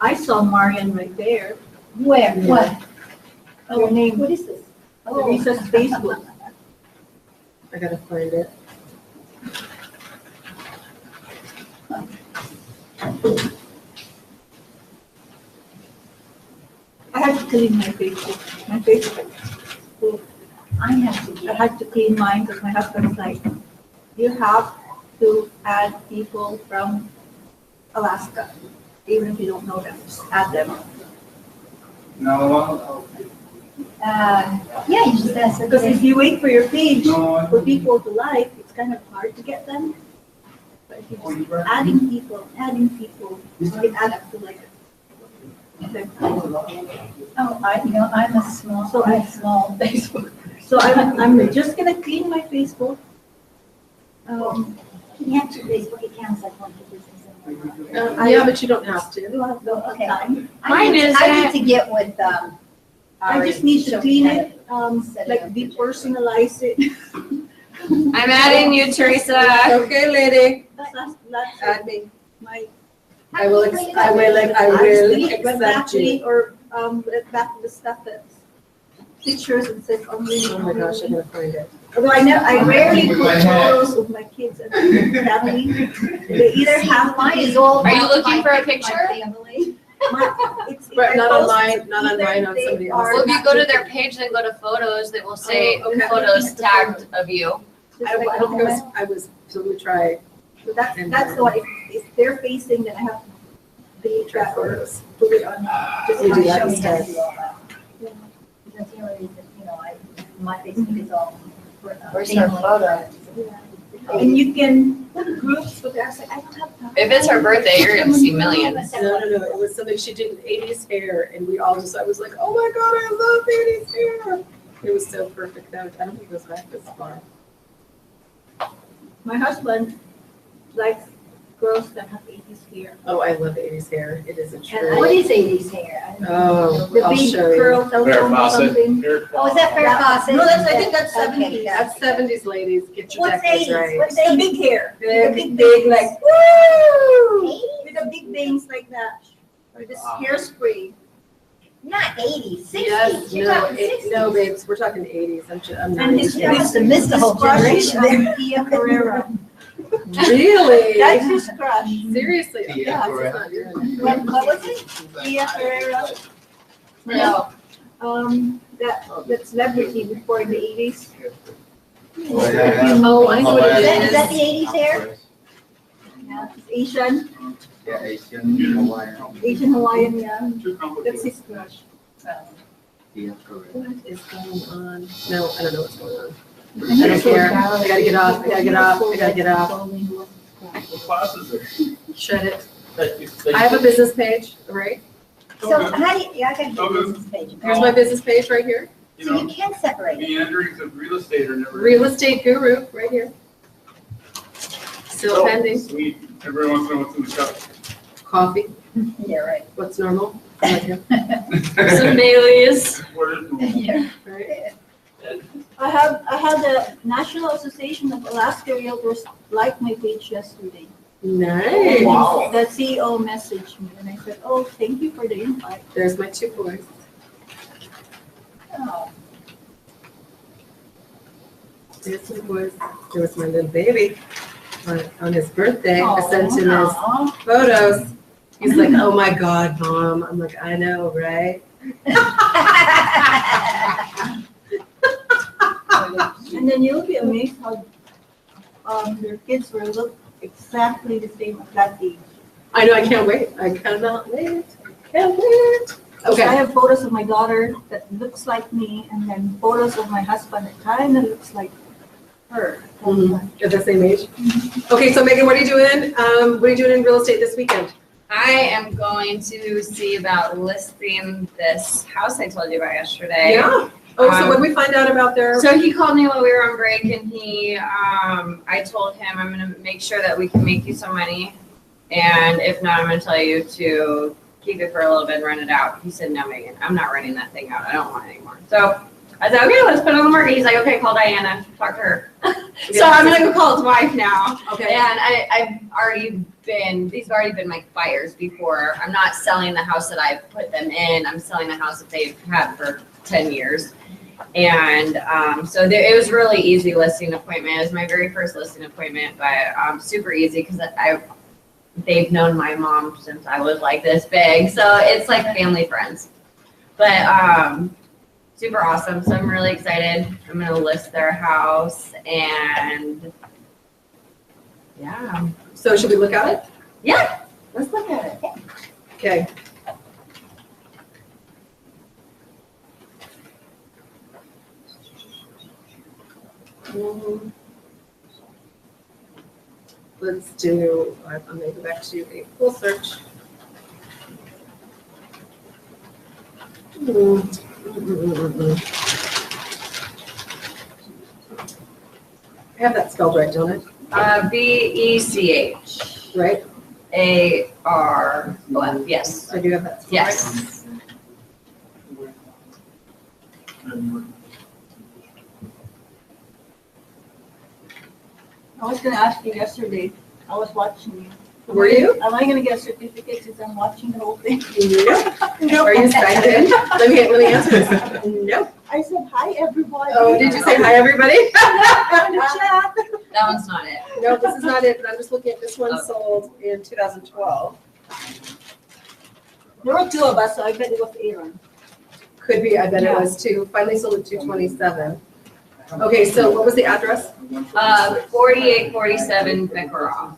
Speaker 3: I saw Marian right there.
Speaker 10: Where? What?
Speaker 3: Her name,
Speaker 10: What is this?
Speaker 3: Teresa's Facebook.
Speaker 7: I gotta find it.
Speaker 3: I had to clean my Facebook. My Facebook.
Speaker 10: I have to
Speaker 3: I had to clean mine because my husband's like, you have to add people from Alaska, even if you don't know them, just add them.
Speaker 2: No.
Speaker 10: yeah, you just ask.
Speaker 3: Because if you wait for your page
Speaker 2: No.
Speaker 3: for people to like, it's kind of hard to get them. But if you just adding people, you can add up to like.
Speaker 10: Oh, I'm a small,
Speaker 3: So I-
Speaker 10: small Facebook.
Speaker 3: So I'm just gonna clean my Facebook.
Speaker 10: Can you have two Facebook accounts like one for business and one?
Speaker 7: Yeah, but you don't have to.
Speaker 3: You have no
Speaker 10: Okay.
Speaker 3: time.
Speaker 10: I need to get with,
Speaker 3: I just need to clean it, like depersonalize it.
Speaker 8: I'm adding you, Teresa.
Speaker 7: Okay, lady.
Speaker 3: That's
Speaker 7: Add me.
Speaker 3: my.
Speaker 7: I will accept you.
Speaker 3: Or, let back the stuff that's pictures and says only.
Speaker 7: Oh my gosh, I gotta find it.
Speaker 3: Although I rarely put photos of my kids and family. They either have
Speaker 10: Mine is all.
Speaker 8: Are you
Speaker 10: about
Speaker 8: looking
Speaker 10: my-
Speaker 8: for a
Speaker 10: my
Speaker 8: picture?
Speaker 10: family.
Speaker 3: it's
Speaker 7: But not
Speaker 3: either
Speaker 7: on mine, not on
Speaker 3: either
Speaker 7: mine, on
Speaker 3: they
Speaker 7: somebody
Speaker 3: are-
Speaker 8: Well, if you go to their page, then go to photos, that will say
Speaker 7: Oh, okay.
Speaker 8: photos tagged of you.
Speaker 3: just
Speaker 7: I
Speaker 3: like
Speaker 7: don't think
Speaker 3: a
Speaker 7: I was, so let me try.
Speaker 3: So that's the one, if they're facing, then I have to delete that or put it on, just
Speaker 7: You do
Speaker 3: to
Speaker 7: that
Speaker 3: show
Speaker 7: instead.
Speaker 3: you.
Speaker 10: That's the only reason,
Speaker 3: my Facebook is all.
Speaker 8: Where's her photo?
Speaker 10: And you can put groups, but I was like, I don't have time.
Speaker 8: If it's her birthday, you're gonna see millions.
Speaker 7: No, it was something she did in 80s hair, and we all just, I was like, oh my God, I love 80s hair. It was so perfect, though. I don't think it goes back this far.
Speaker 10: My husband likes girls that have 80s hair.
Speaker 7: Oh, I love 80s hair. It is a
Speaker 3: And what
Speaker 7: true.
Speaker 3: is 80s hair? I don't know.
Speaker 7: Oh,
Speaker 10: The
Speaker 7: I'll
Speaker 10: big
Speaker 7: show you.
Speaker 10: curl
Speaker 1: Farrah
Speaker 10: telephone or
Speaker 1: Fawcett.
Speaker 10: something.
Speaker 3: Oh, is that Farrah Fawcett?
Speaker 10: No, that's, I think that's
Speaker 3: Okay,
Speaker 10: 70s.
Speaker 7: That's 70s, ladies. Get your
Speaker 3: What's
Speaker 7: decades
Speaker 3: 80s?
Speaker 7: right.
Speaker 3: What's
Speaker 10: The
Speaker 3: 80s?
Speaker 10: big hair.
Speaker 7: Big,
Speaker 10: Big,
Speaker 7: big,
Speaker 10: like,
Speaker 3: Woo!
Speaker 10: with the big bangs like that. With this
Speaker 5: Ah.
Speaker 10: hairspray.
Speaker 3: Not 80s, 60s.
Speaker 7: Yes,
Speaker 3: You're
Speaker 7: no,
Speaker 3: talking 60s.
Speaker 7: no, babes, we're talking 80s. I'm not.
Speaker 10: And his,
Speaker 3: You must have
Speaker 10: his,
Speaker 3: missed the whole
Speaker 10: his crush is,
Speaker 3: generation there.
Speaker 10: Tia Carrera.
Speaker 7: Really?
Speaker 10: That's his crush.
Speaker 7: Seriously?
Speaker 5: Tia
Speaker 7: Yeah, it's
Speaker 5: Carrera.
Speaker 7: not your-
Speaker 3: What was it?
Speaker 10: Tia Carrera.
Speaker 3: No.
Speaker 10: That celebrity before in the 80s.
Speaker 5: Oh, yeah.
Speaker 7: Oh, I know what
Speaker 3: Is
Speaker 7: it
Speaker 3: that,
Speaker 7: is.
Speaker 3: is that the 80s hair?
Speaker 10: Yeah, he's Asian,
Speaker 5: Yeah, Asian, Hawaiian.
Speaker 10: Asian Hawaiian, yeah.
Speaker 1: Too
Speaker 10: That's
Speaker 1: complicated.
Speaker 10: his crush.
Speaker 5: Yeah, correct.
Speaker 7: What is going on? No, I don't know what's going on. I don't care. I gotta get off. I gotta get off. I gotta get off.
Speaker 1: What classes are?
Speaker 7: Shut it. I have a business page, right?
Speaker 3: So how do you, yeah, I got your
Speaker 1: Okay.
Speaker 3: business page.
Speaker 7: Here's my business page right here.
Speaker 1: You
Speaker 3: So you
Speaker 1: know,
Speaker 3: can separate it.
Speaker 1: meanderings of real estate are never.
Speaker 7: Real estate guru, right here. Still
Speaker 1: Oh,
Speaker 7: pending.
Speaker 1: Sweet. Everyone wants to know what's in the cup.
Speaker 7: Coffee.
Speaker 3: Yeah, right.
Speaker 7: What's normal? Right here,
Speaker 8: Some Baileys.
Speaker 1: What is normal?
Speaker 3: Yeah.
Speaker 7: right?
Speaker 10: I had the National Association of Alaska Realtors like my page yesterday.
Speaker 7: Nice.
Speaker 1: Wow.
Speaker 10: The CEO messaged me and I said, oh, thank you for the invite.
Speaker 7: There's my two boys.
Speaker 3: Oh,
Speaker 7: There's my boys. There was my little baby on his birthday. I sent him his
Speaker 3: aw.
Speaker 7: photos. He's like, oh my God, Mom. I'm like, I know, right?
Speaker 10: And then you'll be amazed how their kids will look exactly the same at that age.
Speaker 7: I know, I can't wait. I cannot wait. Can't wait.
Speaker 10: I
Speaker 7: Okay.
Speaker 10: have photos of my daughter that looks like me and then photos of my husband that kind of looks like her.
Speaker 7: At the same age. Okay, so Megan, what are you doing? What are you doing in real estate this weekend?
Speaker 8: I am going to see about listing this house I told you about yesterday.
Speaker 7: Yeah. Oh, so what did we find out about their?
Speaker 8: So he called me while we were on break and I told him I'm gonna make sure that we can make you some money. And if not, I'm gonna tell you to keep it for a little bit and rent it out. He said, no, Megan, I'm not renting that thing out. I don't want it anymore. So I said, okay, let's put it on the market. He's like, okay, call Diana, talk to her. So I'm gonna go call his wife now.
Speaker 7: Okay.
Speaker 8: And I've already been, these have already been my buyers before. I'm not selling the house that I've put them in. I'm selling the house that they've had for 10 years. And so it was really easy listing appointment. It was my very first listing appointment, but super easy because they've known my mom since I was like this big. So it's like family friends. But super awesome. So I'm really excited. I'm going to list their house and yeah.
Speaker 7: So should we look at it?
Speaker 8: Yeah, let's look at it.
Speaker 7: Okay. Let's do, I'm going to go back to a full search. I have that spelled right, don't
Speaker 8: BECH.
Speaker 7: I? Right?
Speaker 8: AR. Yes.
Speaker 7: I do have that spelled right.
Speaker 8: Yes.
Speaker 10: I was gonna ask you yesterday, I was watching you.
Speaker 7: Were you?
Speaker 10: Am I gonna get a certificate since I'm watching the whole thing?
Speaker 7: Are you signed in? Let me answer this. Nope.
Speaker 10: I said, hi, everybody.
Speaker 7: Oh, did you say hi, everybody?
Speaker 10: On the chat.
Speaker 8: That one's not it.
Speaker 7: No, this is not it, but I'm just looking at this one sold in 2012.
Speaker 10: There were two of us, so I bet it was Aaron.
Speaker 7: Could be, I bet it was too. Finally sold at 227. Okay, so what was the address?
Speaker 8: 4847 Beckeraw.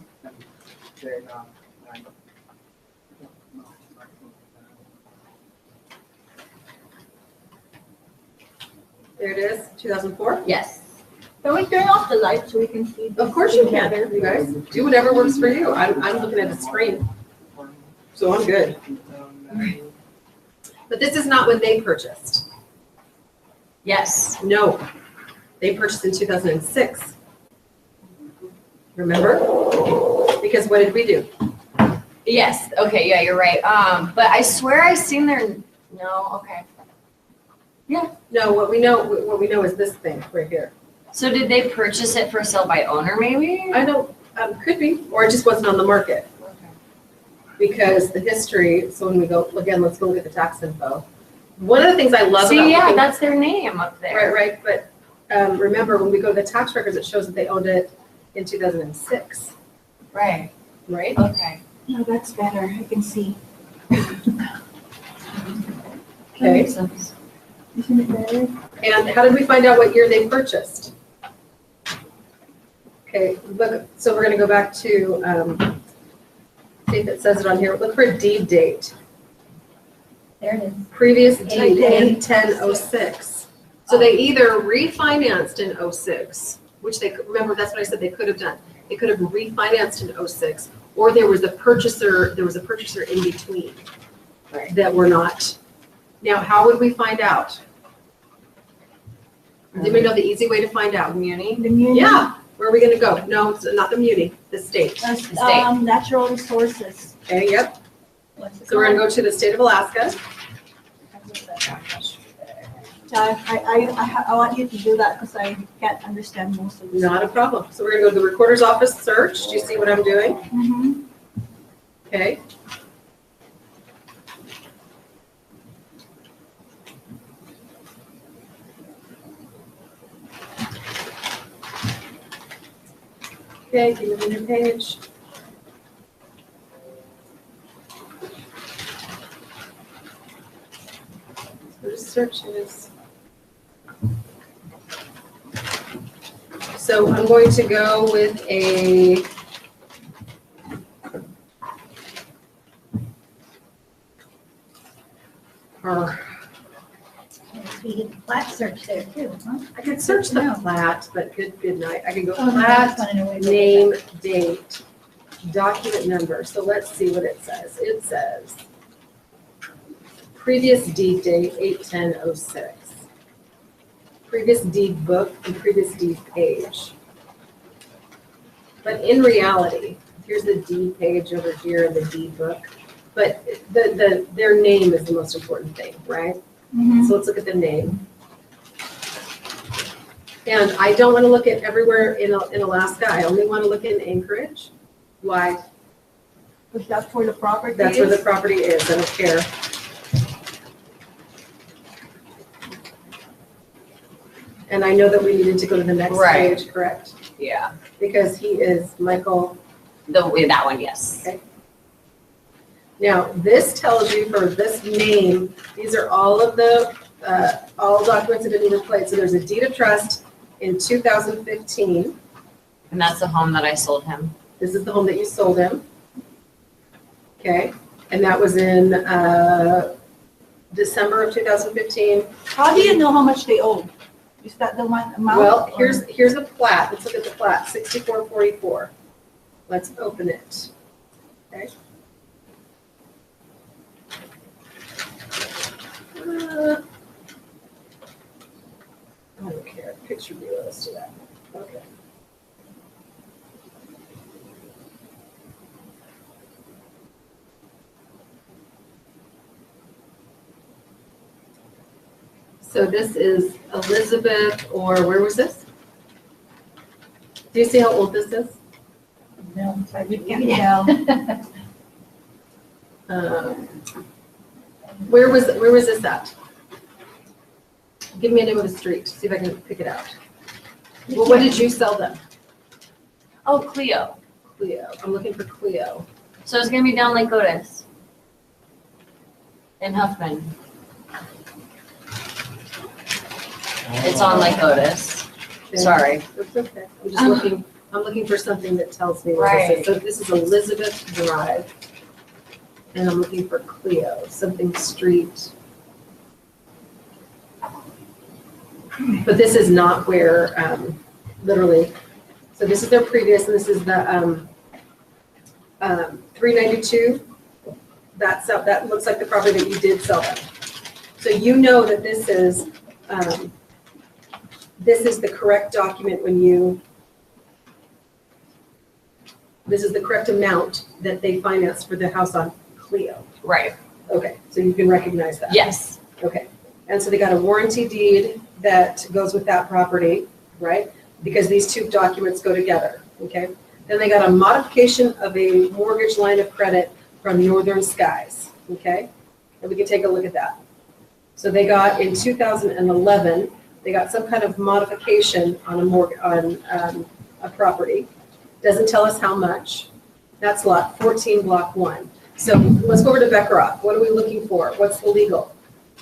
Speaker 7: There it is, 2004.
Speaker 8: Yes.
Speaker 10: Can we turn off the light so we can see?
Speaker 7: Of course you can, you guys. Do whatever works for you. I'm looking at the screen, so I'm good. But this is not when they purchased.
Speaker 8: Yes.
Speaker 7: No, they purchased in 2006. Remember? Because what did we do?
Speaker 8: Yes. Okay. Yeah, you're right. But I swear I seen their. No. Okay.
Speaker 7: No, what we know is this thing right here.
Speaker 8: So did they purchase it for sale by owner? Maybe.
Speaker 7: I don't, could be, or it just wasn't on the market.
Speaker 8: Okay.
Speaker 7: Because the history, so when we go, again, let's go look at the tax info. One of the things I love about
Speaker 8: See, yeah,
Speaker 7: looking-
Speaker 8: that's their name up there.
Speaker 7: Right, but remember, when we go to the tax records, it shows that they owned it in 2006,
Speaker 8: Right.
Speaker 7: right?
Speaker 8: Okay.
Speaker 10: No, that's better. I can see.
Speaker 7: Okay,
Speaker 10: Isn't it better?
Speaker 7: and how did we find out what year they purchased? Okay, look, so we're gonna go back to, see if it says it on here. Look for a deed date.
Speaker 3: There it is.
Speaker 7: Previous
Speaker 3: Deed
Speaker 7: deed,
Speaker 3: date.
Speaker 7: 8/10/06. So they either refinanced in '06, which they, remember, that's what I said they could have done. They could have refinanced in '06, or there was a purchaser in between
Speaker 8: Right.
Speaker 7: that were not. Now, how would we find out? Does anybody know the easy way to find out?
Speaker 8: Muni.
Speaker 10: The muni.
Speaker 7: Yeah, where are we gonna go? No, it's not the muni, the state.
Speaker 10: Natural resources.
Speaker 7: Okay, yep.
Speaker 10: What's it
Speaker 7: So we're gonna
Speaker 10: called?
Speaker 7: go to the state of Alaska.
Speaker 10: I want you to do that because I can't understand most of this.
Speaker 7: Not a problem. So we're gonna go to the recorder's office search. Do you see what I'm doing?
Speaker 10: Mhm.
Speaker 7: Okay. Okay, give me the new page. So the search is. So I'm going to go with a. Or
Speaker 3: So you get the plat search there too, huh?
Speaker 7: I could search the plat, but good night. I could go
Speaker 3: Oh, no, I
Speaker 7: plat,
Speaker 3: just wanna know where to
Speaker 7: name,
Speaker 3: look
Speaker 7: date, document number. So let's see what it says. It says previous deed date, 8/10/06. Previous deed book and previous deed page. But in reality, here's the deed page over here in the deed book. But their name is the most important thing, right?
Speaker 10: Mhm.
Speaker 7: So let's look at the name. And I don't want to look at everywhere in Alaska. I only want to look in Anchorage. Why?
Speaker 10: Because that's where the property is.
Speaker 7: That's where the property is. I don't care. And I know that we needed to go to the next
Speaker 8: Right.
Speaker 7: page, correct?
Speaker 8: Yeah.
Speaker 7: Because he is Michael.
Speaker 8: That one, yes.
Speaker 7: Okay. Now, this tells you for this name, these are all of the, all documents that have been displayed. So there's a deed of trust in 2015.
Speaker 8: And that's the home that I sold him.
Speaker 7: This is the home that you sold him. Okay, and that was in December of 2015.
Speaker 10: How do you know how much they owe? Is that the one amount?
Speaker 7: Well,
Speaker 10: or-
Speaker 7: here's the plat. Let's look at the plat, 6444. Let's open it. Okay. I don't care. Picture view, let's do that. Okay. So this is Elizabeth, or where was this? Do you see how old this is?
Speaker 3: No,
Speaker 10: I can't tell.
Speaker 7: Where was this at? Give me a name of a street, see if I can pick it out. Well, what did you sell them?
Speaker 8: Oh, Cleo.
Speaker 7: Cleo, I'm looking for Cleo.
Speaker 8: So it's gonna be down Lake Otis. In Huffman. It's on Lake Otis. Sorry.
Speaker 7: That's okay, I'm just looking, I'm looking for something that tells me where this is. So this is Elizabeth Drive. And I'm looking for Cleo, something street. But this is not where, literally, so this is their previous, and this is the 392. That looks like the property that you did sell them. So you know that this is the correct document when you, this is the correct amount that they financed for the house on Clio.
Speaker 8: Right.
Speaker 7: Okay, so you can recognize that.
Speaker 8: Yes.
Speaker 7: Okay, and so they got a warranty deed that goes with that property, right? Because these two documents go together, okay? Then they got a modification of a mortgage line of credit from Northern Skies, okay? And we can take a look at that. So they got in 2011, they got some kind of modification on a property. Doesn't tell us how much. That's lot 14, block 1. So let's go over to Beckeroff. What are we looking for? What's the legal?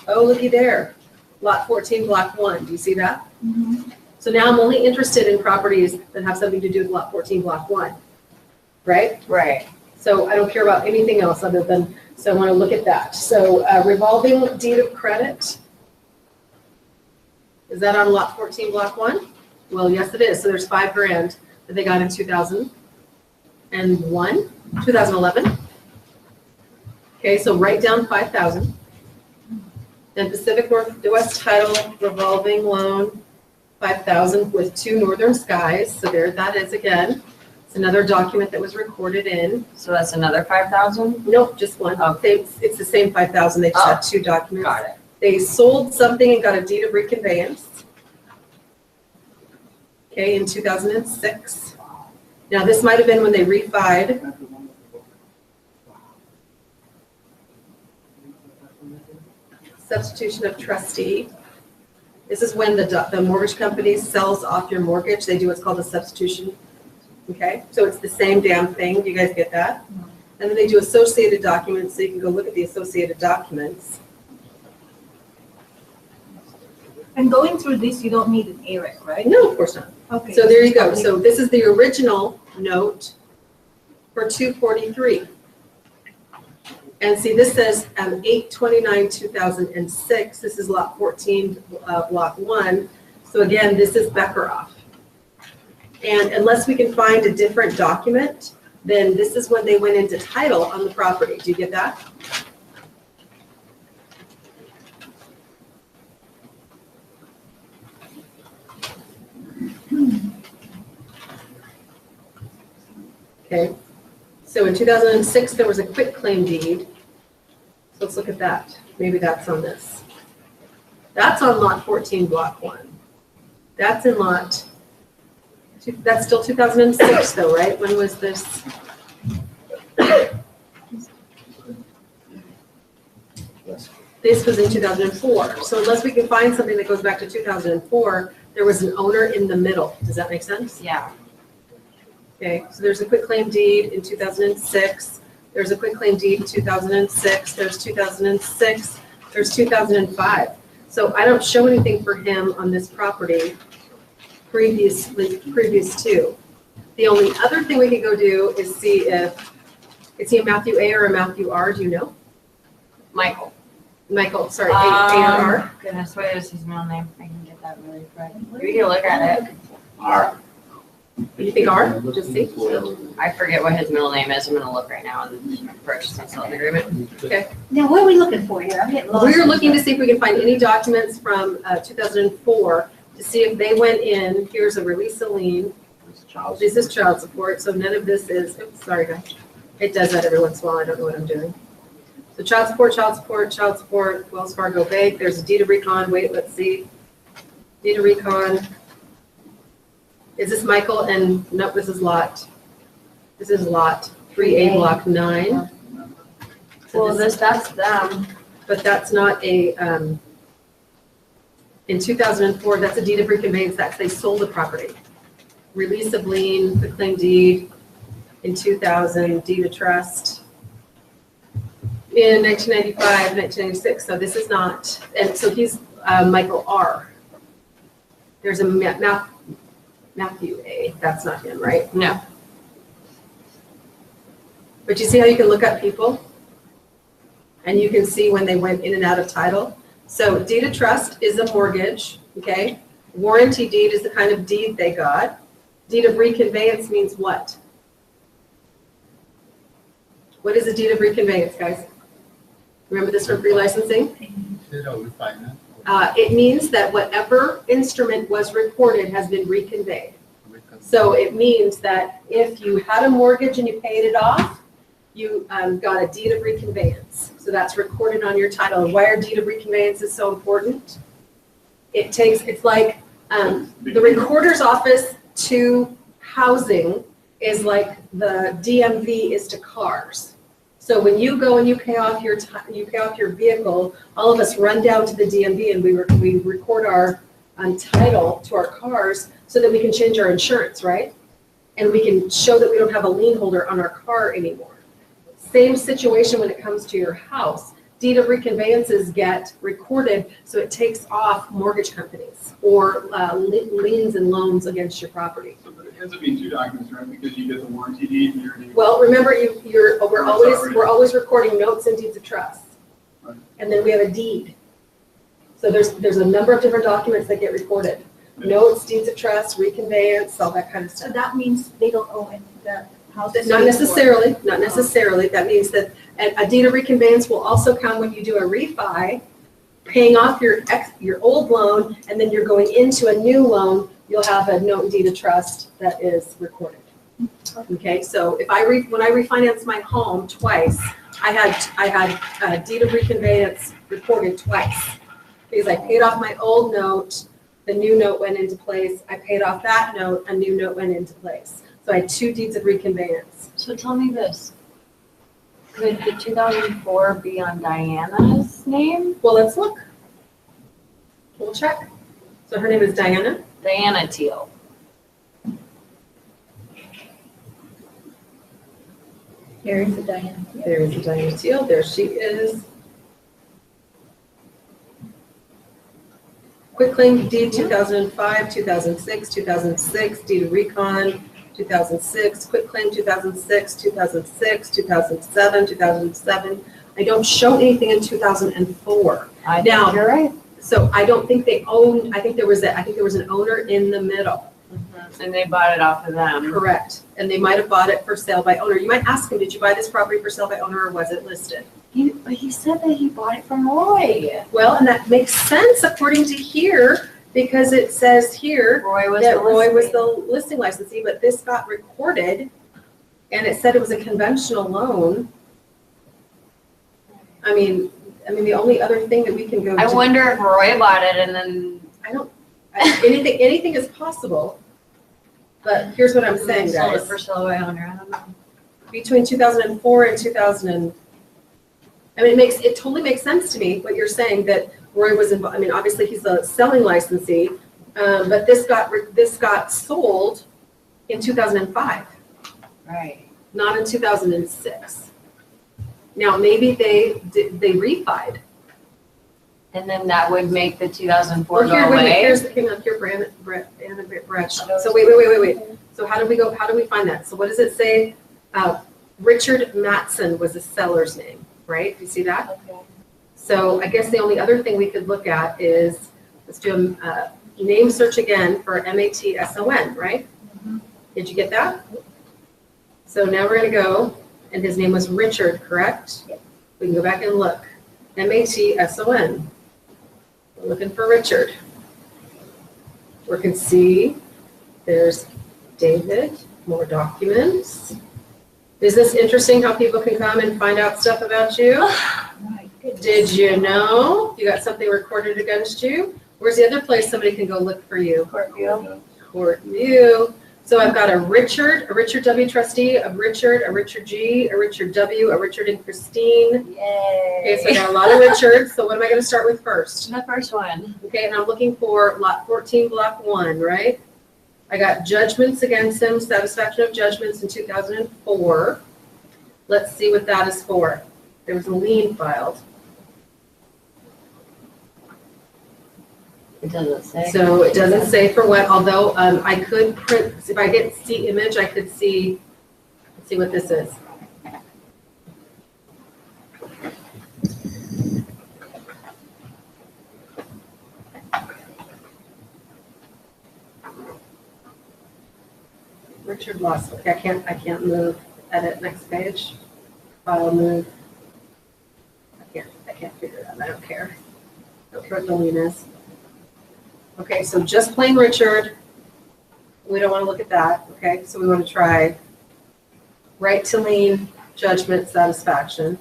Speaker 7: Oh, looky there. Lot 14, block 1. Do you see that?
Speaker 10: Mhm.
Speaker 7: So now I'm only interested in properties that have something to do with lot 14, block 1. Right?
Speaker 8: Right.
Speaker 7: So I don't care about anything else other than, so I want to look at that. So revolving deed of credit. Is that on lot 14, block 1? Well, yes, it is. So there's $5,000 that they got in 2011. Okay, so write down 5,000. Then Pacific Northwest Title revolving loan, 5,000 with 2 Northern Skies. So there that is again. It's another document that was recorded in.
Speaker 8: So that's another 5,000?
Speaker 7: Nope, just one.
Speaker 8: Oh.
Speaker 7: It's the same 5,000. They just had 2 documents.
Speaker 8: Got it.
Speaker 7: They sold something and got a deed of reconveyance. Okay, in 2006. Now this might have been when they refied. Substitution of trustee. This is when the mortgage company sells off your mortgage. They do what's called a substitution. Okay, so it's the same damn thing. Do you guys get that? And then they do associated documents, so you can go look at the associated documents.
Speaker 10: And going through this, you don't need an AREC, right?
Speaker 7: No, of course not.
Speaker 10: Okay.
Speaker 7: So there you go. So this is the original note for 243. And see, this says 8/29/2006. This is lot 14, block 1. So again, this is Beckeroff. And unless we can find a different document, then this is when they went into title on the property. Do you get that? Okay, so in 2006, there was a quitclaim deed. So let's look at that. Maybe that's on this. That's on lot 14, block 1. That's in lot, that's still 2006 though, right? When was this? This was in 2004. So unless we can find something that goes back to 2004, there was an owner in the middle. Does that make sense?
Speaker 8: Yeah.
Speaker 7: Okay, so there's a quitclaim deed in 2006. There's a quitclaim deed in 2006. There's 2006. There's 2005. So I don't show anything for him on this property previous to. The only other thing we can go do is see if, is he a Matthew A or a Matthew R? Do you know?
Speaker 8: Michael.
Speaker 7: Michael, sorry, A or R?
Speaker 8: Goodness, what is his middle name? I can get that really quick. We can look at it.
Speaker 6: R.
Speaker 7: You think R? Just see.
Speaker 8: I forget what his middle name is. I'm gonna look right now in the purchase and sales agreement.
Speaker 7: Okay.
Speaker 3: Now, what are we looking for here? I'm getting lost.
Speaker 7: We're looking to see if we can find any documents from 2004 to see if they went in. Here's a release of lien. This is child support, so none of this is, oops, sorry guys. It does that every once in a while. I don't know what I'm doing. So child support, Wells Fargo Bank. There's a deed of recon. Wait, let's see. Deed of recon. Is this Michael? And nope, this is lot 3A, block 9. So
Speaker 8: Well, that's them.
Speaker 7: But that's not a, in 2004, that's a deed of reconveyance. That's, they sold the property. Release of lien, the claim deed in 2000, deed of trust in 1995, 1996. So this is not, and so he's Michael R. There's a Matthew A. That's not him, right?
Speaker 8: No.
Speaker 7: But you see how you can look up people? And you can see when they went in and out of title. So deed of trust is a mortgage, okay? Warranty deed is the kind of deed they got. Deed of reconveyance means what? What is a deed of reconveyance, guys? Remember this from pre-licensing? It means that whatever instrument was recorded has been reconveyed. So it means that if you had a mortgage and you paid it off, you got a deed of reconveyance. So that's recorded on your title. And why are deed of reconveyance is so important? It's like the recorder's office to housing is like the DMV is to cars. So when you go and you pay off your vehicle, all of us run down to the DMV and we record our title to our cars so that we can change our insurance, right? And we can show that we don't have a lien holder on our car anymore. Same situation when it comes to your house. Deed of reconveyances get recorded, so it takes off mortgage companies or liens and loans against your property.
Speaker 1: So but it ends up being two documents, right? Because you get the warranty deed and your name.
Speaker 7: Well, remember, we're always recording notes and deeds of trust,
Speaker 1: Right.
Speaker 7: and then we have a deed. So there's a number of different documents that get recorded: notes, deeds of trust, reconveyance, all that kind of
Speaker 10: So
Speaker 7: stuff.
Speaker 10: that means they don't own it, the house. is
Speaker 7: Not
Speaker 10: paid for.
Speaker 7: necessarily, not necessarily. That means that a deed of reconveyance will also come when you do a refi, paying off your old loan, and then you're going into a new loan, you'll have a note and deed of trust that is recorded. Okay, so when I refinanced my home twice, I had a deed of reconveyance recorded twice. Because I paid off my old note, the new note went into place. I paid off that note, a new note went into place. So I had two deeds of reconveyance.
Speaker 8: So tell me this. Could the 2004 be on Diana's name?
Speaker 7: Well, let's look. We'll check. So her name is Diana.
Speaker 8: Diana Teal.
Speaker 3: Here's the Diana.
Speaker 7: There is a Diana Teal. There she is. Quitclaim deed 2005, 2006, 2006, deed of recon 2006, quitclaim 2006, 2006, 2007, 2007. I don't show anything in 2004.
Speaker 8: I
Speaker 7: Now-
Speaker 8: think you're right.
Speaker 7: So I don't think they own, I think there was an owner in the middle.
Speaker 8: And they bought it off of them.
Speaker 7: Correct. And they might have bought it for sale by owner. You might ask him, did you buy this property for sale by owner or was it listed?
Speaker 8: But he said that he bought it from Roy.
Speaker 7: Well, and that makes sense according to here, because it says here
Speaker 8: Roy was
Speaker 7: that
Speaker 8: the
Speaker 7: Roy was
Speaker 8: listing.
Speaker 7: the listing licensee, but this got recorded and it said it was a conventional loan. I mean, the only other thing that we can go
Speaker 8: I
Speaker 7: to.
Speaker 8: wonder if Roy bought it and then
Speaker 7: Anything is possible. But here's what I'm saying,
Speaker 8: sold it
Speaker 7: guys.
Speaker 8: for sale by owner. I don't know.
Speaker 7: Between 2004 and 2000, it totally makes sense to me what you're saying, that Roy was involved. I mean, obviously he's a selling licensee, but this got sold in 2005,
Speaker 8: Right.
Speaker 7: not in 2006. Now, maybe they refied.
Speaker 8: And then that would make the 2004
Speaker 7: Well,
Speaker 8: go
Speaker 7: here,
Speaker 8: away.
Speaker 7: hang on, here, Anna Bradshaw. So wait. So how do we find that? So what does it say? Richard Matson was the seller's name, right? You see that?
Speaker 8: Okay.
Speaker 7: So I guess the only other thing we could look at is, let's do a name search again for MATSON, right? Did you get that? So now we're gonna go, and his name was Richard, correct? We can go back and look. MATSON. We're looking for Richard. We can see there's David, more documents. Is this interesting how people can come and find out stuff about you?
Speaker 3: My goodness.
Speaker 7: Did you know you got something recorded against you? Where's the other place somebody can go look for you?
Speaker 8: Courtview.
Speaker 7: Courtview. So I've got a Richard W. trustee, a Richard G, a Richard W, a Richard and Christine.
Speaker 8: Yay.
Speaker 7: Okay, so I got a lot of Richards. So what am I going to start with first?
Speaker 8: The first one.
Speaker 7: Okay, and I'm looking for lot 14, block 1, right? I got judgments against him, satisfaction of judgments in 2004. Let's see what that is for. There was a lien filed.
Speaker 8: It doesn't say.
Speaker 7: So it doesn't say for what, although I could print, if I get see image, I could see, let's see what this is. Richard lost, okay, I can't move, edit, next page, file, move. I can't figure it out, I don't care. Don't care what the lien is. Okay, so just plain Richard, we don't want to look at that, okay, so we want to try right to lien, judgment, satisfaction,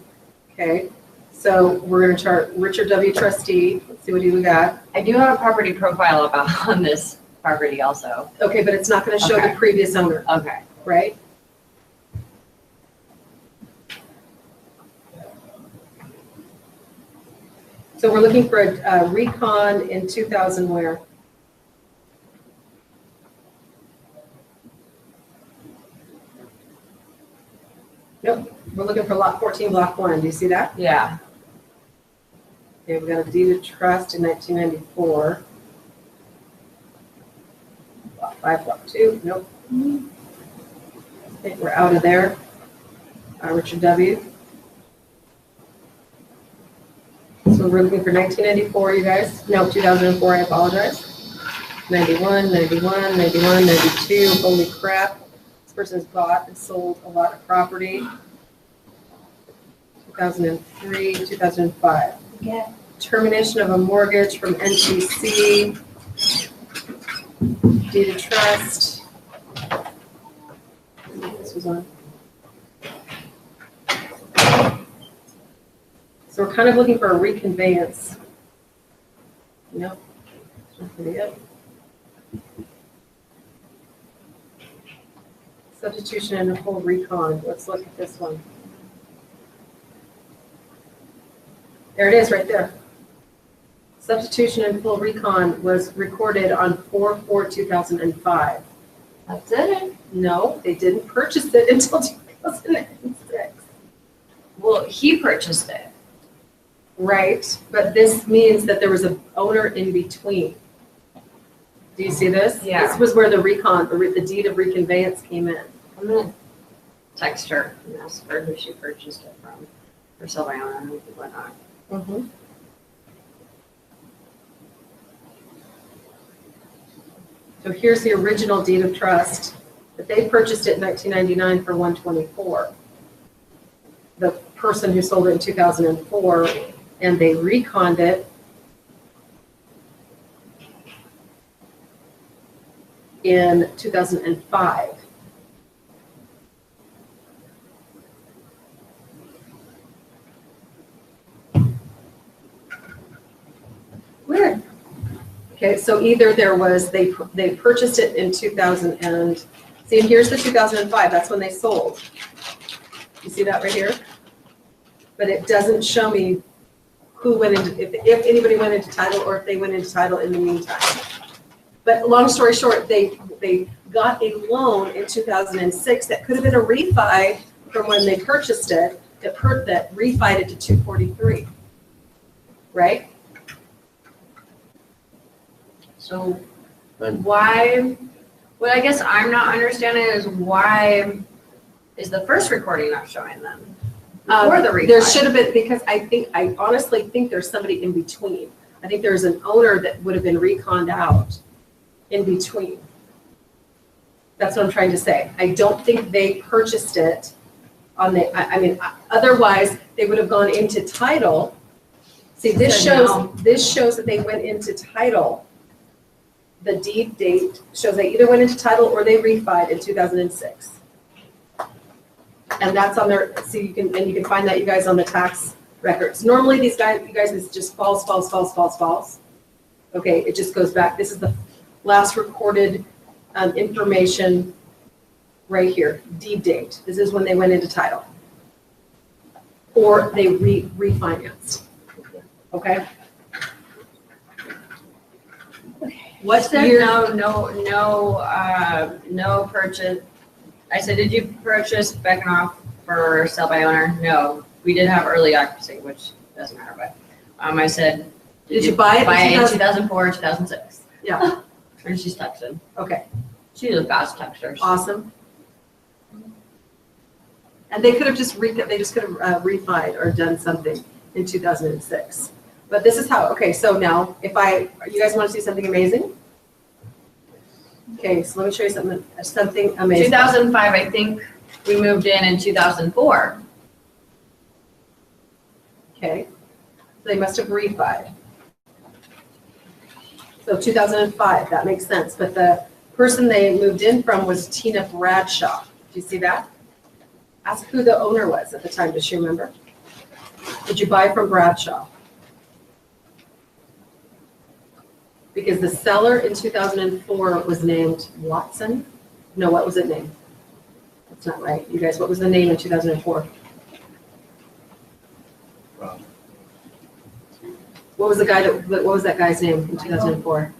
Speaker 7: okay? So we're going to chart Richard W. trustee, let's see what we got.
Speaker 8: I do have a property profile about on this property also.
Speaker 7: Okay, but it's not going to show the
Speaker 8: Okay.
Speaker 7: previous owner,
Speaker 8: Okay.
Speaker 7: right? So we're looking for a recon in 2000 where? Nope, we're looking for lot 14, block 1. Do you see that?
Speaker 8: Yeah.
Speaker 7: Okay, we got a deed of trust in 1994. Block 5, block 2, nope. Okay, we're out of there. Richard W. So we're looking for 1994, you guys. No, 2004, I apologize. 91, 91, 91, 92, holy crap. This person's bought and sold a lot of property. 2003, 2005.
Speaker 3: Yeah.
Speaker 7: Termination of a mortgage from NTC. Deed of trust. This was on. So we're kind of looking for a reconveyance. Nope. Not gonna be it. Substitution and a full recon. Let's look at this one. There it is right there. Substitution and full recon was recorded on 4/4/2005.
Speaker 8: That's it.
Speaker 7: No, they didn't purchase it until 2006.
Speaker 8: Well, he purchased it.
Speaker 7: Right, but this means that there was an owner in between. Do you see this?
Speaker 8: Yeah.
Speaker 7: This was where the recon, the deed of reconveyance came in.
Speaker 8: I'm gonna text her and ask her who she purchased it from, or sell by owner and whatnot.
Speaker 7: Mm-hmm. So here's the original deed of trust, but they purchased it in 1999 for $124. The person who sold it in 2004, and they reconned it in 2005. Weird. Okay, so either there was, they purchased it in 2000 and, see, and here's the 2005, that's when they sold. You see that right here? But it doesn't show me who went into, if anybody went into title or if they went into title in the meantime. But long story short, they got a loan in 2006 that could have been a refi from when they purchased it, that refied it to 243, right?
Speaker 8: So why, what I guess I'm not understanding is why is the first recording not showing them? Before the refi?
Speaker 7: There should have been, because I honestly think there's somebody in between. I think there's an owner that would have been reconned out in between. That's what I'm trying to say. I don't think they purchased it on the, I mean, otherwise they would have gone into title. See, this shows that they went into title. The deed date shows they either went into title or they refied in 2006. And that's on their, so you can find that, you guys, on the tax records. Normally these guys, you guys, it's just false. Okay, it just goes back. This is the last recorded information right here, deed date. This is when they went into title. Or they refinanced, okay?
Speaker 8: What's that? No purchase. I said, did you purchase backing off for sell by owner? No, we did have early occupancy, which doesn't matter, but I said,
Speaker 7: Did you buy it
Speaker 8: in 2004, 2006?
Speaker 7: Yeah.
Speaker 8: And she's texting.
Speaker 7: Okay,
Speaker 8: She's a fast texter.
Speaker 7: awesome. And they could have just they just could have refied or done something in 2006. But this is how, okay, so now if you guys want to see something amazing? Okay, so let me show you something amazing.
Speaker 8: 2005, I think we moved in 2004.
Speaker 7: Okay, so they must have refied. So 2005, that makes sense, but the person they moved in from was Tina Bradshaw. Do you see that? Ask who the owner was at the time, does she remember? Did you buy from Bradshaw? Because the seller in 2004 was named Watson. No, what was it named? That's not right. You guys, what was the name in 2004? What was that guy's name in 2004?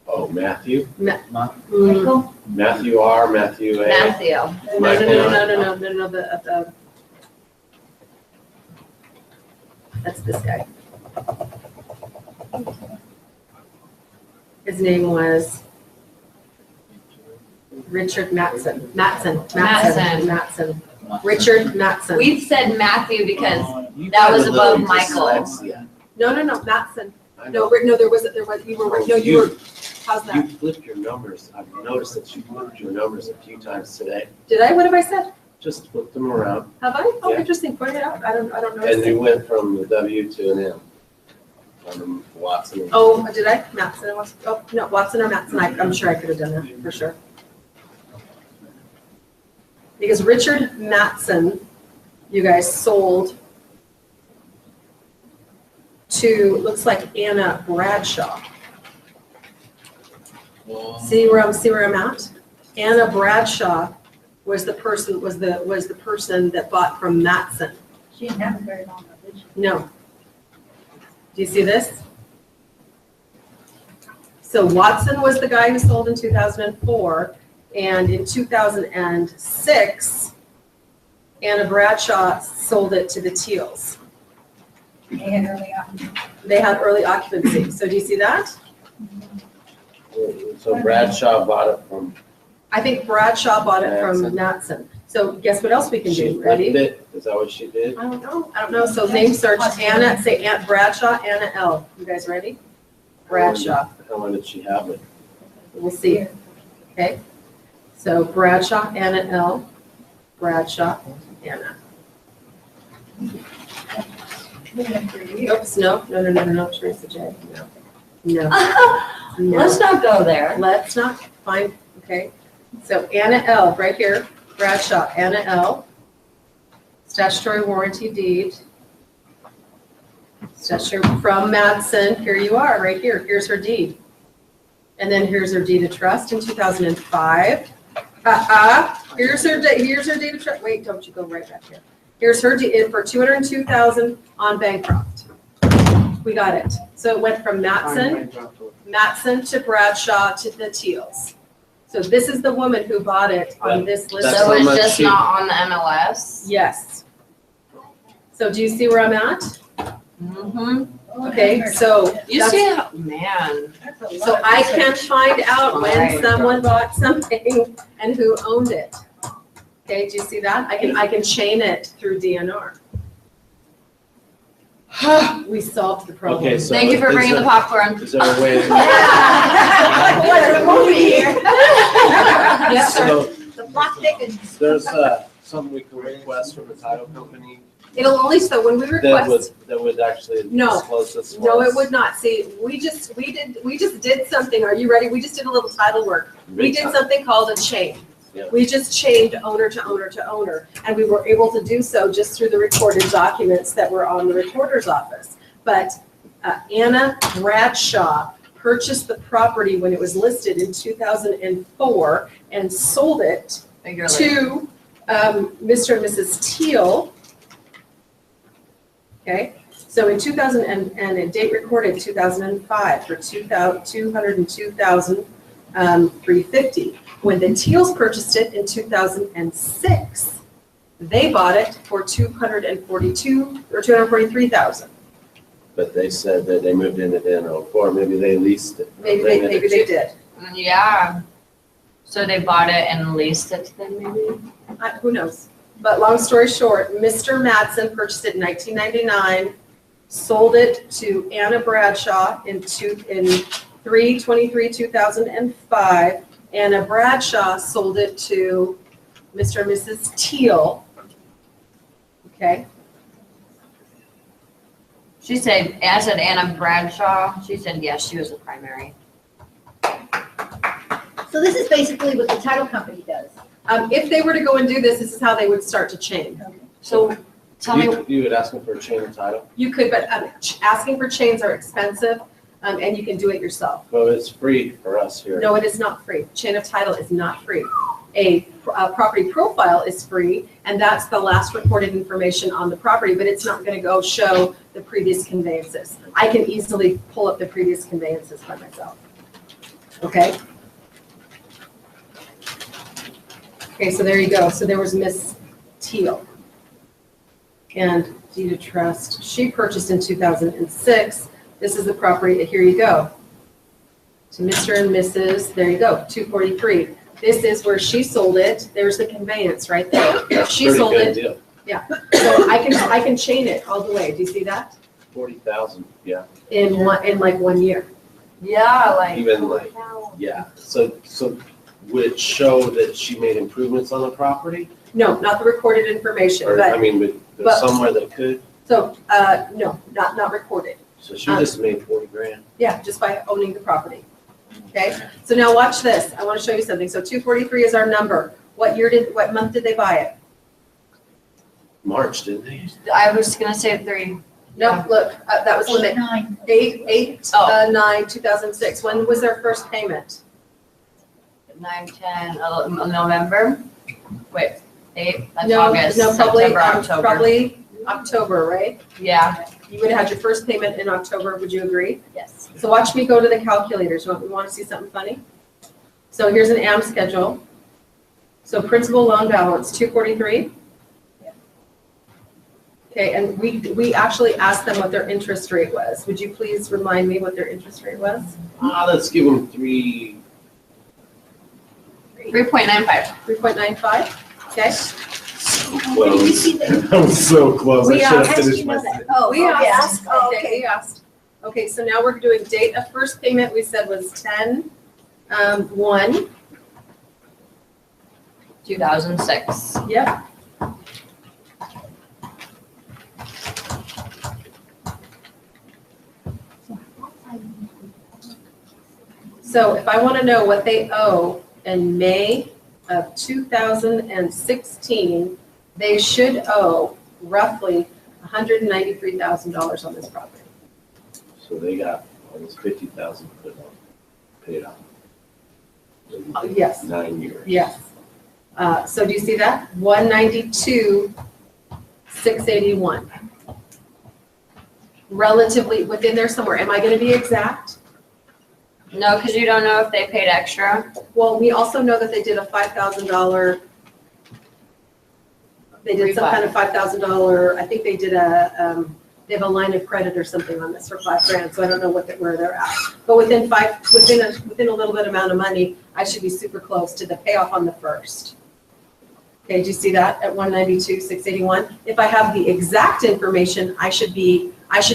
Speaker 6: Oh, Matthew?
Speaker 7: Michael?
Speaker 6: Matthew R, Matthew A.
Speaker 8: Matthew.
Speaker 7: No, that's this guy. His name was Richard Matson. Richard Matson.
Speaker 8: We said Matthew because that was above Michael.
Speaker 7: No, Matson.
Speaker 6: No,
Speaker 7: you were, how's
Speaker 6: You
Speaker 7: that?
Speaker 6: flipped your numbers. I've noticed that you flipped your numbers a few times today.
Speaker 7: Did I? What have I said?
Speaker 6: Just flip them around.
Speaker 7: Have I? Oh,
Speaker 6: Yeah.
Speaker 7: interesting. Point it out. I don't know.
Speaker 6: And you went from the W to an M. On Watson.
Speaker 7: Oh, did I? Matson. Oh, no, Watson or Matson. I'm sure I could have done that for sure. Because Richard Matson, you guys sold to, looks like Anna Bradshaw. See where I'm at? Anna Bradshaw was the person that bought from Matson.
Speaker 3: She didn't have it very long, did she?
Speaker 7: No. Do you see this? So Watson was the guy who sold in 2004, and in 2006, Anna Bradshaw sold it to the Teals. They had early occupancy. So do you see that?
Speaker 6: So Bradshaw bought it from.
Speaker 7: I think Bradshaw bought it from Matson. So guess what else we can do? Ready?
Speaker 6: Is that what she did?
Speaker 7: I don't know. So name search Anna, say Aunt Bradshaw, Anna L. You guys ready? Bradshaw.
Speaker 6: How long did she have it?
Speaker 7: We'll see. Okay. So Bradshaw, Anna L. Bradshaw, Anna. Oops, no, Teresa J. No.
Speaker 8: Let's not go there.
Speaker 7: Let's not find, okay. So Anna L, right here, Bradshaw, Anna L. Statutory warranty deed. Statutory from Matson, here you are, right here, here's her deed. And then here's her deed of trust in 2005. Here's her deed of trust, wait, don't you go right back here. Here's her deed for $202,000 on Bancroft. We got it. So it went from Matson to Bradshaw to the Teals. So this is the woman who bought it on this list.
Speaker 8: So it's just not on the MLS?
Speaker 7: Yes. So do you see where I'm at?
Speaker 8: Mm-hmm.
Speaker 7: Okay, so.
Speaker 8: You see how, man.
Speaker 7: So I can find out when
Speaker 8: Right.
Speaker 7: someone bought something and who owned it. Okay, do you see that? I can chain it through DNR. We solved the problem.
Speaker 6: Okay, so
Speaker 8: Thank you for bringing the popcorn.
Speaker 6: Is there a way?
Speaker 3: What's the movie here?
Speaker 7: Yes, sir.
Speaker 6: So
Speaker 3: The plot thickens.
Speaker 6: there's something we can request from the title company
Speaker 7: It'll only, so when we request.
Speaker 6: that would actually
Speaker 7: No.
Speaker 6: disclose this.
Speaker 7: No,
Speaker 6: for
Speaker 7: it
Speaker 6: us.
Speaker 7: would not. See, we just did something. Are you ready? We just did a little title work. We
Speaker 6: Big
Speaker 7: did
Speaker 6: time.
Speaker 7: something called a chain.
Speaker 6: Yeah.
Speaker 7: We just chained owner to owner to owner, and we were able to do so just through the recorded documents that were on the recorder's office. But Anna Bradshaw purchased the property when it was listed in 2004 and sold it to Mr. and Mrs. Teal. Okay, so in 2000 and a date recorded 2005 for $202,350. When the Teals purchased it in 2006, they bought it for $243,000.
Speaker 6: But they said that they moved in it in 04. Maybe they leased it.
Speaker 7: Maybe they did.
Speaker 8: Yeah. So they bought it and leased it to them, maybe?
Speaker 7: Who knows? But long story short, Mr. Matson purchased it in 1999, sold it to Anna Bradshaw in 3/23/2005. Anna Bradshaw sold it to Mr. and Mrs. Teal. Okay,
Speaker 8: She said, I said Anna Bradshaw. She said, yes, she was the primary.
Speaker 3: So this is basically what the title company does.
Speaker 7: if they were to go and do this, this is how they would start to chain.
Speaker 8: So tell me,
Speaker 6: You would ask them for a chain of title?
Speaker 7: You could, but asking for chains are expensive, and you can do it yourself.
Speaker 6: Well, it's free for us here.
Speaker 7: No, it is not free. Chain of title is not free. A property profile is free, and that's the last recorded information on the property, but it's not going to go show the previous conveyances. I can easily pull up the previous conveyances by myself. Okay? Okay, so there you go. So there was Miss Teal. And deed of trust, she purchased in 2006. This is the property, here you go. To Mr. and Mrs., there you go, 243. This is where she sold it. There's the conveyance right there. She
Speaker 6: Pretty
Speaker 7: sold
Speaker 6: good
Speaker 7: it.
Speaker 6: deal.
Speaker 7: Yeah. So I can chain it all the way. Do you see that?
Speaker 6: 40,000, yeah.
Speaker 7: In like 1 year.
Speaker 8: yeah, like.
Speaker 6: Even like, yeah. So would it show that she made improvements on the property?
Speaker 7: No, not the recorded information,
Speaker 6: Or, I
Speaker 7: but
Speaker 6: mean, but
Speaker 7: but-
Speaker 6: there's somewhere that could?
Speaker 7: so no, not recorded.
Speaker 6: So she just made 40 grand.
Speaker 7: Yeah, just by owning the property. Okay, so now watch this. I want to show you something. So 243 is our number. What month did they buy it?
Speaker 6: March, didn't they?
Speaker 8: I was gonna say 3.
Speaker 7: No, look, that was when they, 8/9/2006. When was their first payment?
Speaker 8: 9, 10, November? Wait, 8, that's
Speaker 7: No,
Speaker 8: August,
Speaker 7: no, probably,
Speaker 8: September, October.
Speaker 7: probably October, right?
Speaker 8: Yeah,
Speaker 7: You would have had your first payment in October, would you agree?
Speaker 3: Yes.
Speaker 7: So watch me go to the calculators. We want to see something funny? So here's an AM schedule. So principal loan balance, 243. Okay, and we actually asked them what their interest rate was. Would you please remind me what their interest rate was?
Speaker 6: Let's give them 3.
Speaker 8: 3.95.
Speaker 7: 3.95, okay?
Speaker 3: Where did you see that?
Speaker 6: That was so close.
Speaker 3: We asked you know that. Oh,
Speaker 7: We
Speaker 3: okay.
Speaker 7: asked,
Speaker 3: Oh,
Speaker 7: okay,
Speaker 3: okay.
Speaker 7: we asked. Okay, so now we're doing date of first payment, we said was 10/1.
Speaker 8: 2006.
Speaker 7: Yep. So if I want to know what they owe in May of 2016, they should owe roughly $193,000 on this property.
Speaker 6: So they got almost 50,000 paid off.
Speaker 7: Yes.
Speaker 6: 9 years.
Speaker 7: Yes. So do you see that? 192,681. Relatively within there somewhere. Am I going to be exact?
Speaker 8: No, because you don't know if they paid extra.
Speaker 7: Well, we also know that they did a $5,000. They did some kind of $5,000. I think they did they have a line of credit or something on this for $5,000. So I don't know where they're at. But within a little bit amount of money, I should be super close to the payoff on the first. Okay, do you see that at 192,681? If I have the exact information, I should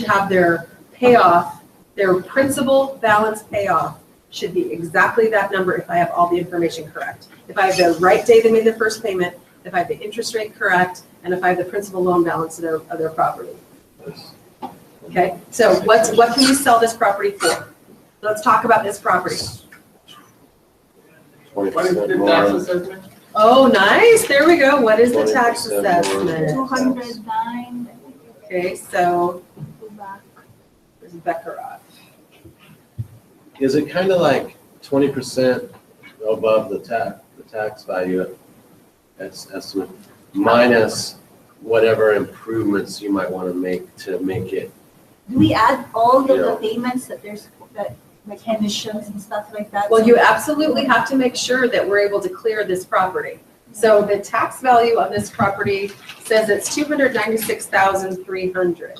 Speaker 7: have their payoff, their principal balance payoff should be exactly that number if I have all the information correct. If I have the right day they made their first payment, if I have the interest rate correct, and if I have the principal loan balance of their property. Okay, so what can you sell this property for? Let's talk about this property.
Speaker 6: 20% more.
Speaker 7: Oh, nice, there we go. What is the tax
Speaker 6: 20% more.
Speaker 7: assessment?
Speaker 10: 209.
Speaker 7: Okay, so
Speaker 10: Go back.
Speaker 7: there's Becker.
Speaker 6: Is it kind of like 20% above the tax value estimate minus whatever improvements you might want to make to make it?
Speaker 10: Do we add all of
Speaker 6: Yeah.
Speaker 10: the payments that like emissions and stuff like that?
Speaker 7: Well, you absolutely have to make sure that we're able to clear this property. So the tax value of this property says it's $296,300.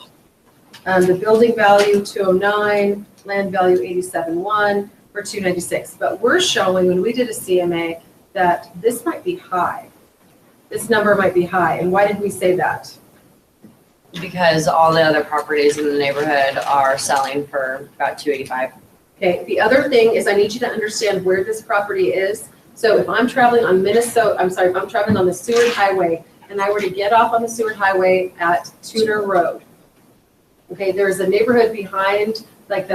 Speaker 7: The building value, 209, land value, 87.1 for 296. But we're showing when we did a CMA that this might be high. This number might be high. And why did we say that?
Speaker 8: Because all the other properties in the neighborhood are selling for about 285.
Speaker 7: Okay, the other thing is I need you to understand where this property is. So if I'm traveling on if I'm traveling on the Seward Highway and I were to get off on the Seward Highway at Tudor Road, okay, there's a neighborhood behind, like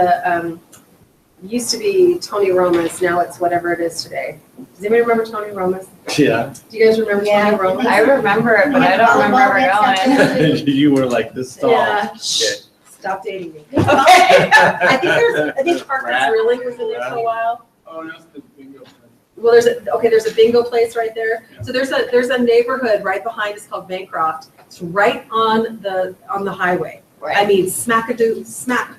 Speaker 7: used to be Tony Roma's, now it's whatever it is today. Does anybody remember Tony Roma's?
Speaker 6: Yeah.
Speaker 7: Do you guys remember
Speaker 3: Yeah.
Speaker 7: Tony Roma's?
Speaker 8: I remember it, but I don't remember ever going.
Speaker 6: You were like this tall.
Speaker 7: Yeah.
Speaker 6: Okay.
Speaker 7: Stop dating me. Okay. I think Parker's Grilling was in there for a while.
Speaker 2: Oh, that's the bingo.
Speaker 7: Well, there's a bingo place right there. So there's a neighborhood right behind us called Bancroft. It's right on the highway. I mean, smack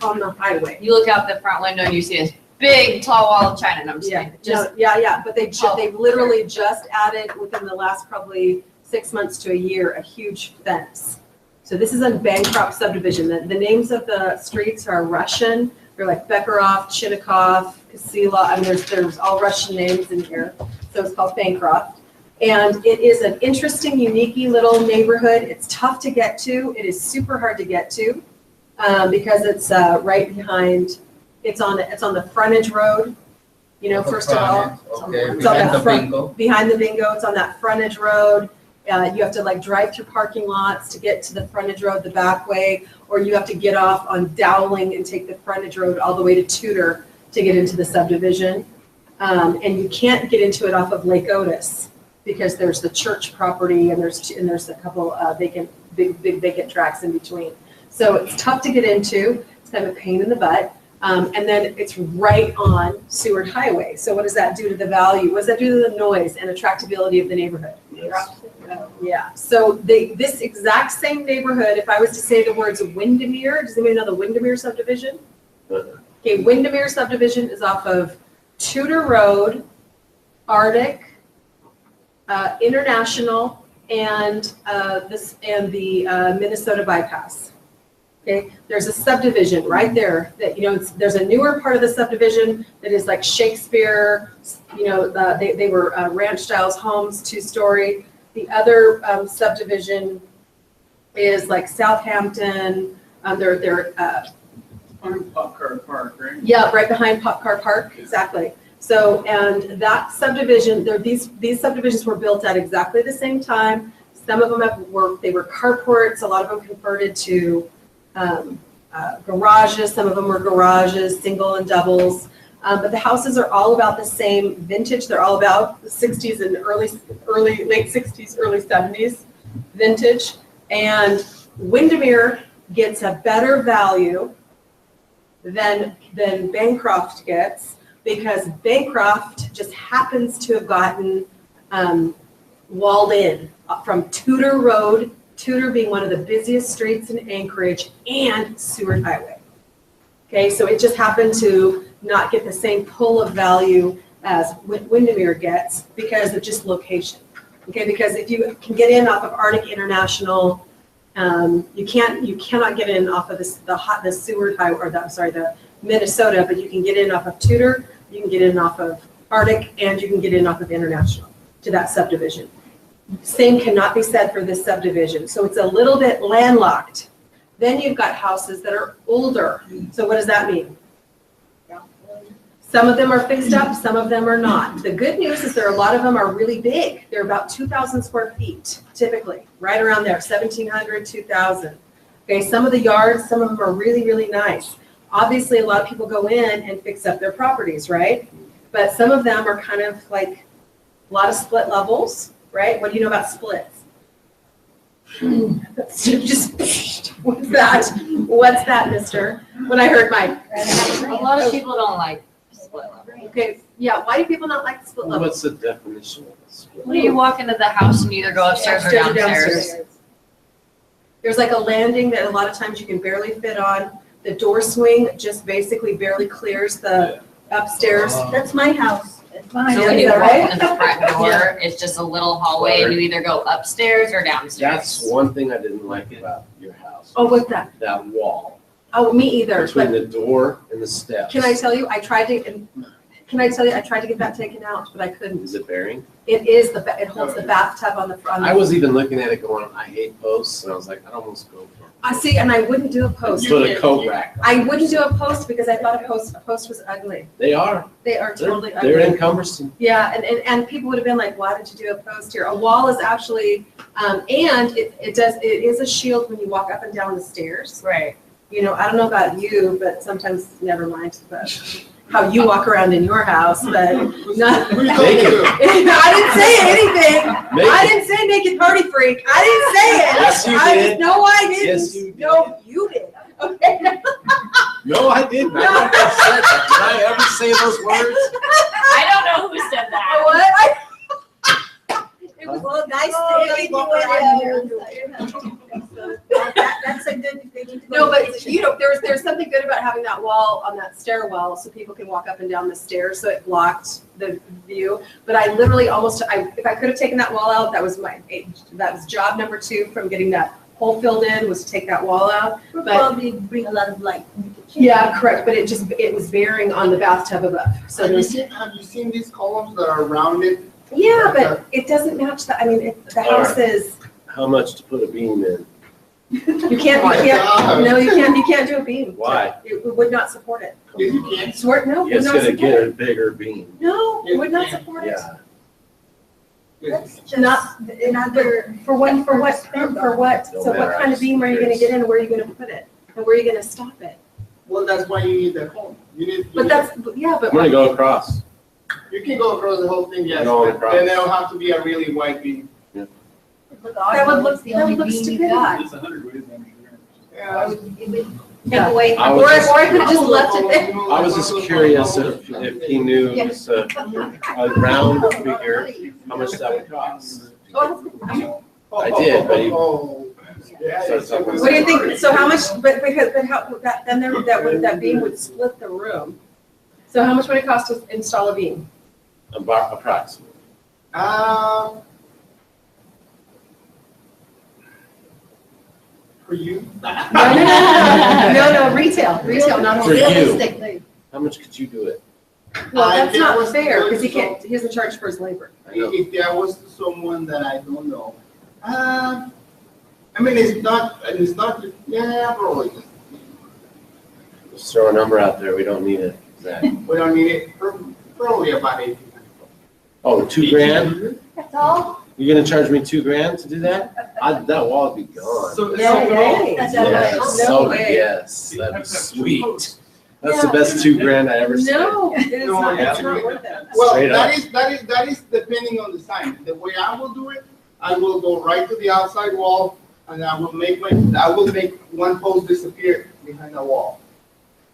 Speaker 7: on the highway.
Speaker 8: You look out the front window and you see this big tall wall of China, and I'm just saying,
Speaker 7: Yeah. But they've literally just added within the last probably 6 months to a year a huge fence. So this is a Bancroft subdivision. The names of the streets are Russian. They're like Bekharov, Chinnikov, Kasila. I mean, there's all Russian names in here. So it's called Bancroft. And it is an interesting, unique little neighborhood. It's tough to get to. It is super hard to get to because it's right behind. It's on the frontage road. You know, first of all,
Speaker 5: Okay,
Speaker 7: it's on
Speaker 5: behind
Speaker 7: that
Speaker 5: the
Speaker 7: front,
Speaker 5: bingo.
Speaker 7: behind the bingo. It's on that frontage road. You have to like drive through parking lots to get to the frontage road the back way, or you have to get off on Dowling and take the frontage road all the way to Tudor to get into the subdivision. And you can't get into it off of Lake Otis because there's the church property and there's a couple big vacant tracts in between. So it's tough to get into. It's kind of a pain in the butt. And then it's right on Seward Highway. So what does that do to the value? What does that do to the noise and attractability of the neighborhood?
Speaker 6: Yes.
Speaker 7: Yeah. So this exact same neighborhood, if I was to say the words Windermere, does anybody know the Windermere subdivision? Okay, Windermere subdivision is off of Tudor Road, Arctic, International, and the Minnesota bypass. Okay, there's a subdivision right there that, there's a newer part of the subdivision that is like Shakespeare, they were ranch styles homes, 2-story. The other subdivision is like Southampton. They're
Speaker 1: On Pop Car Park, right?
Speaker 7: yeah, right behind Pop Car Park, exactly. So, and that subdivision, these subdivisions were built at exactly the same time. Some of them they were carports. A lot of them converted to garages. Some of them were garages, single and doubles. But the houses are all about the same vintage. They're all about the 60s and late 60s, early 70s vintage. And Windermere gets a better value than Bancroft gets, because Bancroft just happens to have gotten walled in from Tudor Road, Tudor being one of the busiest streets in Anchorage, and Seward Highway. Okay, so it just happened to not get the same pull of value as Windermere gets because of just location. Okay, because if you can get in off of Arctic International, you cannot get in off of the Seward Highway, or the Minnesota, but you can get in off of Tudor, you can get in off of Arctic, and you can get in off of International to that subdivision. Same cannot be said for this subdivision. So it's a little bit landlocked. Then you've got houses that are older. So what does that mean? Some of them are fixed up, some of them are not. The good news is a lot of them are really big. They're about 2,000 square feet, typically, right around there, 1,700, 2,000. Okay, some of the yards, some of them are really, really nice. Obviously, a lot of people go in and fix up their properties, right? But some of them are kind of like a lot of split levels, right? What do you know about splits? Just, what's that? What's that, mister? When I heard Mike.
Speaker 8: A lot of people don't like split level.
Speaker 7: Okay, yeah, why do people not like the split level?
Speaker 6: What's the definition of a split?
Speaker 8: When you walk into the house and you either go upstairs or downstairs.
Speaker 7: There's like a landing that a lot of times you can barely fit on. The door swing just basically barely clears the upstairs.
Speaker 10: That's my house.
Speaker 3: It's mine.
Speaker 8: So when you
Speaker 7: Is that
Speaker 8: walk
Speaker 7: right?
Speaker 8: in the front door, it's just a little hallway and you either go upstairs or downstairs.
Speaker 6: That's one thing I didn't like about your house.
Speaker 7: Oh, what's that?
Speaker 6: That wall
Speaker 7: Oh, me either.
Speaker 6: between
Speaker 7: But
Speaker 6: the door and the steps.
Speaker 7: can I tell you, I tried to, Can I tell you, I tried to get that taken out, but I couldn't.
Speaker 6: Is it bearing?
Speaker 7: It is, it holds the bathtub on the front.
Speaker 6: I was even looking at it going, I hate posts, and I was like, I'd almost go for it.
Speaker 7: I see, and I wouldn't do a post.
Speaker 6: Put a coat rack on.
Speaker 7: I wouldn't do a post because I thought a post was ugly.
Speaker 6: They are.
Speaker 7: They are totally ugly.
Speaker 6: They're encumbersome.
Speaker 7: Yeah, and people would have been like, why did you do a post here? A wall is actually, and it is a shield when you walk up and down the stairs.
Speaker 8: Right.
Speaker 7: You know, I don't know about you, but sometimes, never mind, but how you walk around in your house, but not. I didn't say anything. I didn't say naked party freak. I didn't say it.
Speaker 6: Yes, you did.
Speaker 7: No, I didn't.
Speaker 6: Yes, you did.
Speaker 7: No, you did. Okay.
Speaker 6: No, I didn't. I never said that. Did I ever say those words?
Speaker 8: I don't know who said that.
Speaker 7: What? It was nice to
Speaker 3: you That's a good thing.
Speaker 7: No, but you know, there's something good about having that wall on that stairwell so people can walk up and down the stairs, so it blocked the view. But I literally if I could have taken that wall out, that was job number 2 from getting that hole filled in, was to take that wall out.
Speaker 3: Would
Speaker 7: But
Speaker 3: probably bring a lot of light.
Speaker 7: yeah, correct, but it was bearing on the bathtub above. So
Speaker 2: Have
Speaker 7: there's,
Speaker 2: you seen these columns that are rounded?
Speaker 7: yeah, but it doesn't match the, I mean, the house is,
Speaker 6: How much to put a beam in?
Speaker 7: you can't do a beam.
Speaker 6: Why?
Speaker 7: It would not support it.
Speaker 2: If you can't,
Speaker 7: No,
Speaker 6: You
Speaker 7: would
Speaker 6: just
Speaker 7: not
Speaker 6: gotta
Speaker 7: support
Speaker 6: get
Speaker 7: it.
Speaker 6: a bigger beam.
Speaker 7: No, it would not support it.
Speaker 6: Yeah.
Speaker 3: That's just
Speaker 7: Not-
Speaker 3: another.
Speaker 7: For what,
Speaker 6: No
Speaker 7: so
Speaker 6: matter,
Speaker 7: what kind of beam are you gonna get in, and where are you gonna put it? And where are you gonna stop it?
Speaker 2: well, that's why you need that home.
Speaker 7: But that's, yeah, but.
Speaker 6: I'm gonna go across.
Speaker 2: You can go across the whole thing, yes,
Speaker 6: Go
Speaker 2: but
Speaker 6: across.
Speaker 2: then it'll have to be a really wide beam.
Speaker 3: That
Speaker 7: That would look stupid.
Speaker 1: It's 100 ways, I'm sure.
Speaker 2: Yeah.
Speaker 7: Yeah.
Speaker 3: Take away.
Speaker 6: I
Speaker 7: Or
Speaker 6: was
Speaker 7: I
Speaker 6: just-
Speaker 7: could have just left it there.
Speaker 6: I was just curious if he knew it was a round figure, how much that would cost. I did, but he-
Speaker 2: Oh, yeah,
Speaker 6: So
Speaker 2: it's-
Speaker 6: someone-
Speaker 7: What do you think, so how much, but how, that beam would split the room. So how much would it cost to install a beam?
Speaker 6: About approximately.
Speaker 2: For you?
Speaker 7: No, retail, not
Speaker 6: For
Speaker 7: home.
Speaker 6: you. How much could you do it?
Speaker 7: Well, that's
Speaker 2: If there
Speaker 7: not
Speaker 2: was-
Speaker 7: fair, because he doesn't charge for his labor.
Speaker 6: I know.
Speaker 2: If there was someone that I don't know, I mean, it's not, yeah, probably.
Speaker 6: Just throw a number out there, we don't need it. Zach.
Speaker 2: We don't need it, probably about 18.
Speaker 6: Oh, $2,000?
Speaker 3: That's all?
Speaker 6: You're gonna charge me $2,000 to do that? That wall would be gone.
Speaker 1: So,
Speaker 7: No way.
Speaker 3: That's
Speaker 6: Yes,
Speaker 3: all.
Speaker 7: No
Speaker 6: so
Speaker 7: way.
Speaker 6: yes, that'd be sweet. That's the best $2,000 I ever spent.
Speaker 7: No, it is
Speaker 2: No,
Speaker 7: not,
Speaker 2: yeah.
Speaker 7: it's not worth it.
Speaker 2: Well,
Speaker 6: Straight up.
Speaker 2: that is depending on the sign. The way I will do it, I will go right to the outside wall, and I will make one post disappear behind the wall.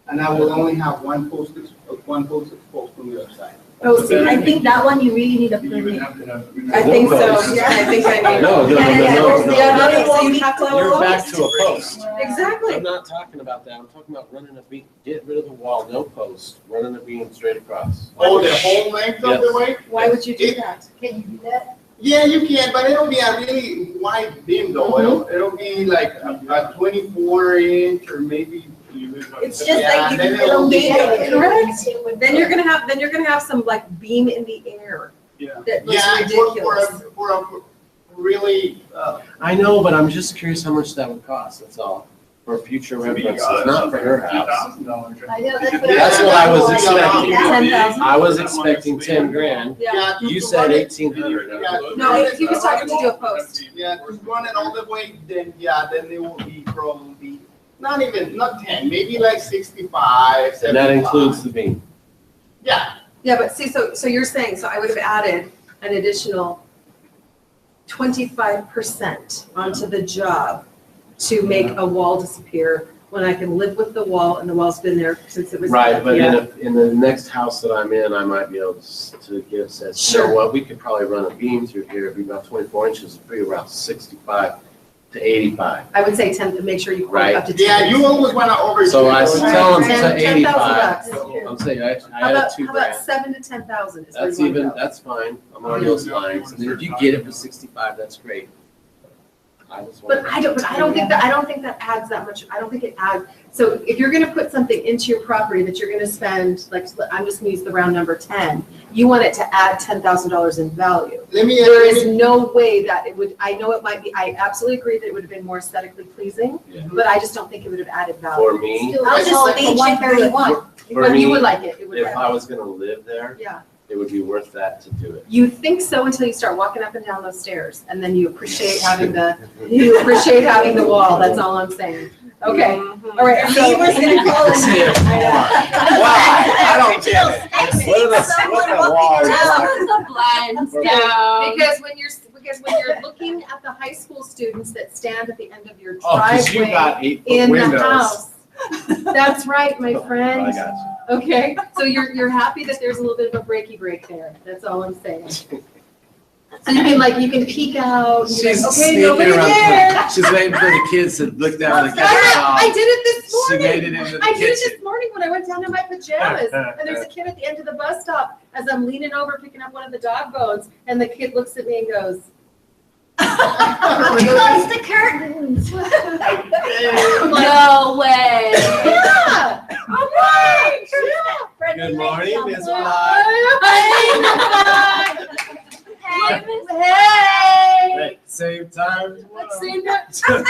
Speaker 2: And I will only have one post exposed from the other side.
Speaker 7: Oh, see,
Speaker 3: I think that one you really need a
Speaker 1: you would
Speaker 3: permit.
Speaker 1: have to have.
Speaker 7: I think so,
Speaker 6: post.
Speaker 7: yeah, I think I need.
Speaker 6: No,
Speaker 7: Yeah, so you have to have a
Speaker 6: You're back
Speaker 7: post.
Speaker 6: to a post.
Speaker 7: Exactly.
Speaker 6: I'm not talking about that, I'm talking about running a beam, get rid of the wall, no post, running a beam straight across.
Speaker 2: Oh, the whole length of the way?
Speaker 7: Why would you do that?
Speaker 3: Can you do that?
Speaker 2: Yeah, you can, but it'll be a really wide beam though. It'll be like a 24-inch or maybe.
Speaker 3: It's just
Speaker 2: Yeah,
Speaker 3: like you
Speaker 2: then
Speaker 3: can
Speaker 2: it'll be-
Speaker 3: elongate it.
Speaker 7: Correct. Then you're gonna have some like beam in the air
Speaker 1: Yeah.
Speaker 7: that looks
Speaker 2: Yeah,
Speaker 7: ridiculous.
Speaker 2: for a really,
Speaker 6: I know, but I'm just curious how much that would cost, that's all, for future reference, it's not for her house.
Speaker 1: $2,000.
Speaker 3: I know, that's what
Speaker 6: That's what I was expecting.
Speaker 7: 10,000.
Speaker 6: I was expecting $10,000,
Speaker 7: Yeah.
Speaker 6: you said 1,800.
Speaker 7: No, he was talking to do a post.
Speaker 2: Yeah, to run it all the way, then it will be probably, not 10, maybe like 65, 75.
Speaker 6: And that includes the beam.
Speaker 2: Yeah,
Speaker 7: Yeah, but see, so you're saying, so I would have added an additional 25% onto the job to make a wall disappear when I can live with the wall and the wall's been there since it was.
Speaker 6: Right, but
Speaker 7: yeah.
Speaker 6: in the next house that I'm in, I might be able to give, says, you know
Speaker 7: Sure.
Speaker 6: what, we could probably run a beam through here, it'd be about 24 inches, it'd be around 65 to 85.
Speaker 7: I would say 10, make sure you quote
Speaker 6: Right.
Speaker 7: up to 10.
Speaker 2: yeah, you always wanna overshoot.
Speaker 6: So I should tell them to
Speaker 7: 10,000
Speaker 6: 85.
Speaker 7: bucks.
Speaker 6: I'm saying, I
Speaker 7: How
Speaker 6: added
Speaker 7: about, how about
Speaker 6: $2,000.
Speaker 7: 7 to 10,000 is where
Speaker 6: That's
Speaker 7: you want to
Speaker 6: even,
Speaker 7: go.
Speaker 6: that's fine, I'm on those lines, and if you get it for 65, that's great.
Speaker 7: But I don't think that adds that much. I don't think it adds. So if you're gonna put something into your property that you're gonna spend, like, I'm just gonna use the round number 10, you want it to add $10,000 in value. There is no way that it would, I know it might be, I absolutely agree that it would have been more aesthetically pleasing, but I just don't think it would have added value.
Speaker 6: For me,
Speaker 3: I'll just leave 131.
Speaker 6: for
Speaker 7: You would
Speaker 6: me,
Speaker 7: like it. It would
Speaker 6: if
Speaker 7: have.
Speaker 6: I was gonna live there,
Speaker 7: Yeah.
Speaker 6: it would be worth that to do it.
Speaker 7: You think so until you start walking up and down those stairs, and then you appreciate having the wall. That's all I'm saying. Okay, all right. So
Speaker 3: Neighbors gonna call us.
Speaker 6: Why? I don't get it. What the wall is like.
Speaker 8: The blinds down.
Speaker 7: Because when you're looking at the high school students that stand at the end of your
Speaker 2: Oh, because you
Speaker 7: driveway
Speaker 2: got 8-foot
Speaker 7: in the
Speaker 2: windows.
Speaker 7: house. That's right, my
Speaker 6: I
Speaker 7: friend.
Speaker 6: got you.
Speaker 7: Okay, so you're happy that there's a little bit of a breaky break there. That's all I'm saying. So you can peek out. And you're
Speaker 2: She's
Speaker 7: like, okay,
Speaker 2: sneaking
Speaker 7: nobody
Speaker 2: around.
Speaker 7: there.
Speaker 2: She's waiting for the kids to look down and get
Speaker 7: I did it this
Speaker 2: She
Speaker 7: morning.
Speaker 2: made it into the
Speaker 7: I did it
Speaker 2: kitchen.
Speaker 7: this morning when I went down to my pajamas, and there's a kid at the end of the bus stop as I'm leaning over picking up one of the dog bones, and the kid looks at me and goes,
Speaker 3: Close the curtains.
Speaker 8: No way.
Speaker 7: yeah, all right, yeah.
Speaker 6: Good morning, Miss
Speaker 7: Hey,
Speaker 6: Hey, same time.
Speaker 7: let's see that. Put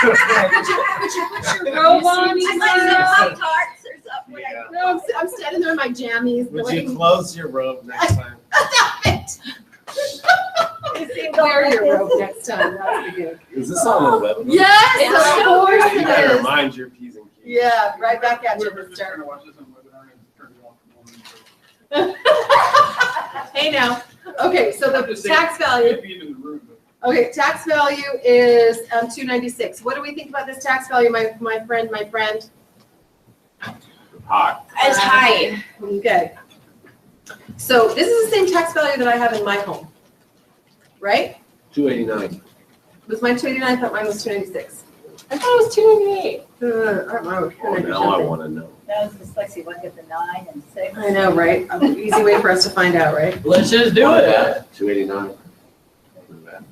Speaker 7: your robe on.
Speaker 3: Tarts or something.
Speaker 6: Yeah.
Speaker 7: No, I'm standing there in my jammies.
Speaker 6: Would you close your robe next time?
Speaker 7: Wear your robe next time. That's the good.
Speaker 6: Is this on the web?
Speaker 7: Yes, of course
Speaker 6: You
Speaker 7: it
Speaker 6: better
Speaker 7: is.
Speaker 6: mind your P's and Q's.
Speaker 7: Yeah, right back at you,
Speaker 1: We're just
Speaker 7: mister.
Speaker 1: trying to watch this on webinar and turn it off.
Speaker 7: Hey now. Okay, so the
Speaker 1: Just saying,
Speaker 7: tax value,
Speaker 1: can't be in the room, but-
Speaker 7: okay, tax value is 296. What do we think about this tax value, my friend?
Speaker 6: Hot.
Speaker 8: It's high.
Speaker 7: Okay. So this is the same tax value that I have in my home, right?
Speaker 6: 289.
Speaker 7: Was mine 289? I thought mine was 296.
Speaker 8: I thought it was 298.
Speaker 6: Oh, now I want to know.
Speaker 3: That was dyslexic, look at the 9 and 6.
Speaker 7: I know, right? Easy way for us to find out, right?
Speaker 9: Let's just do it.
Speaker 6: 289.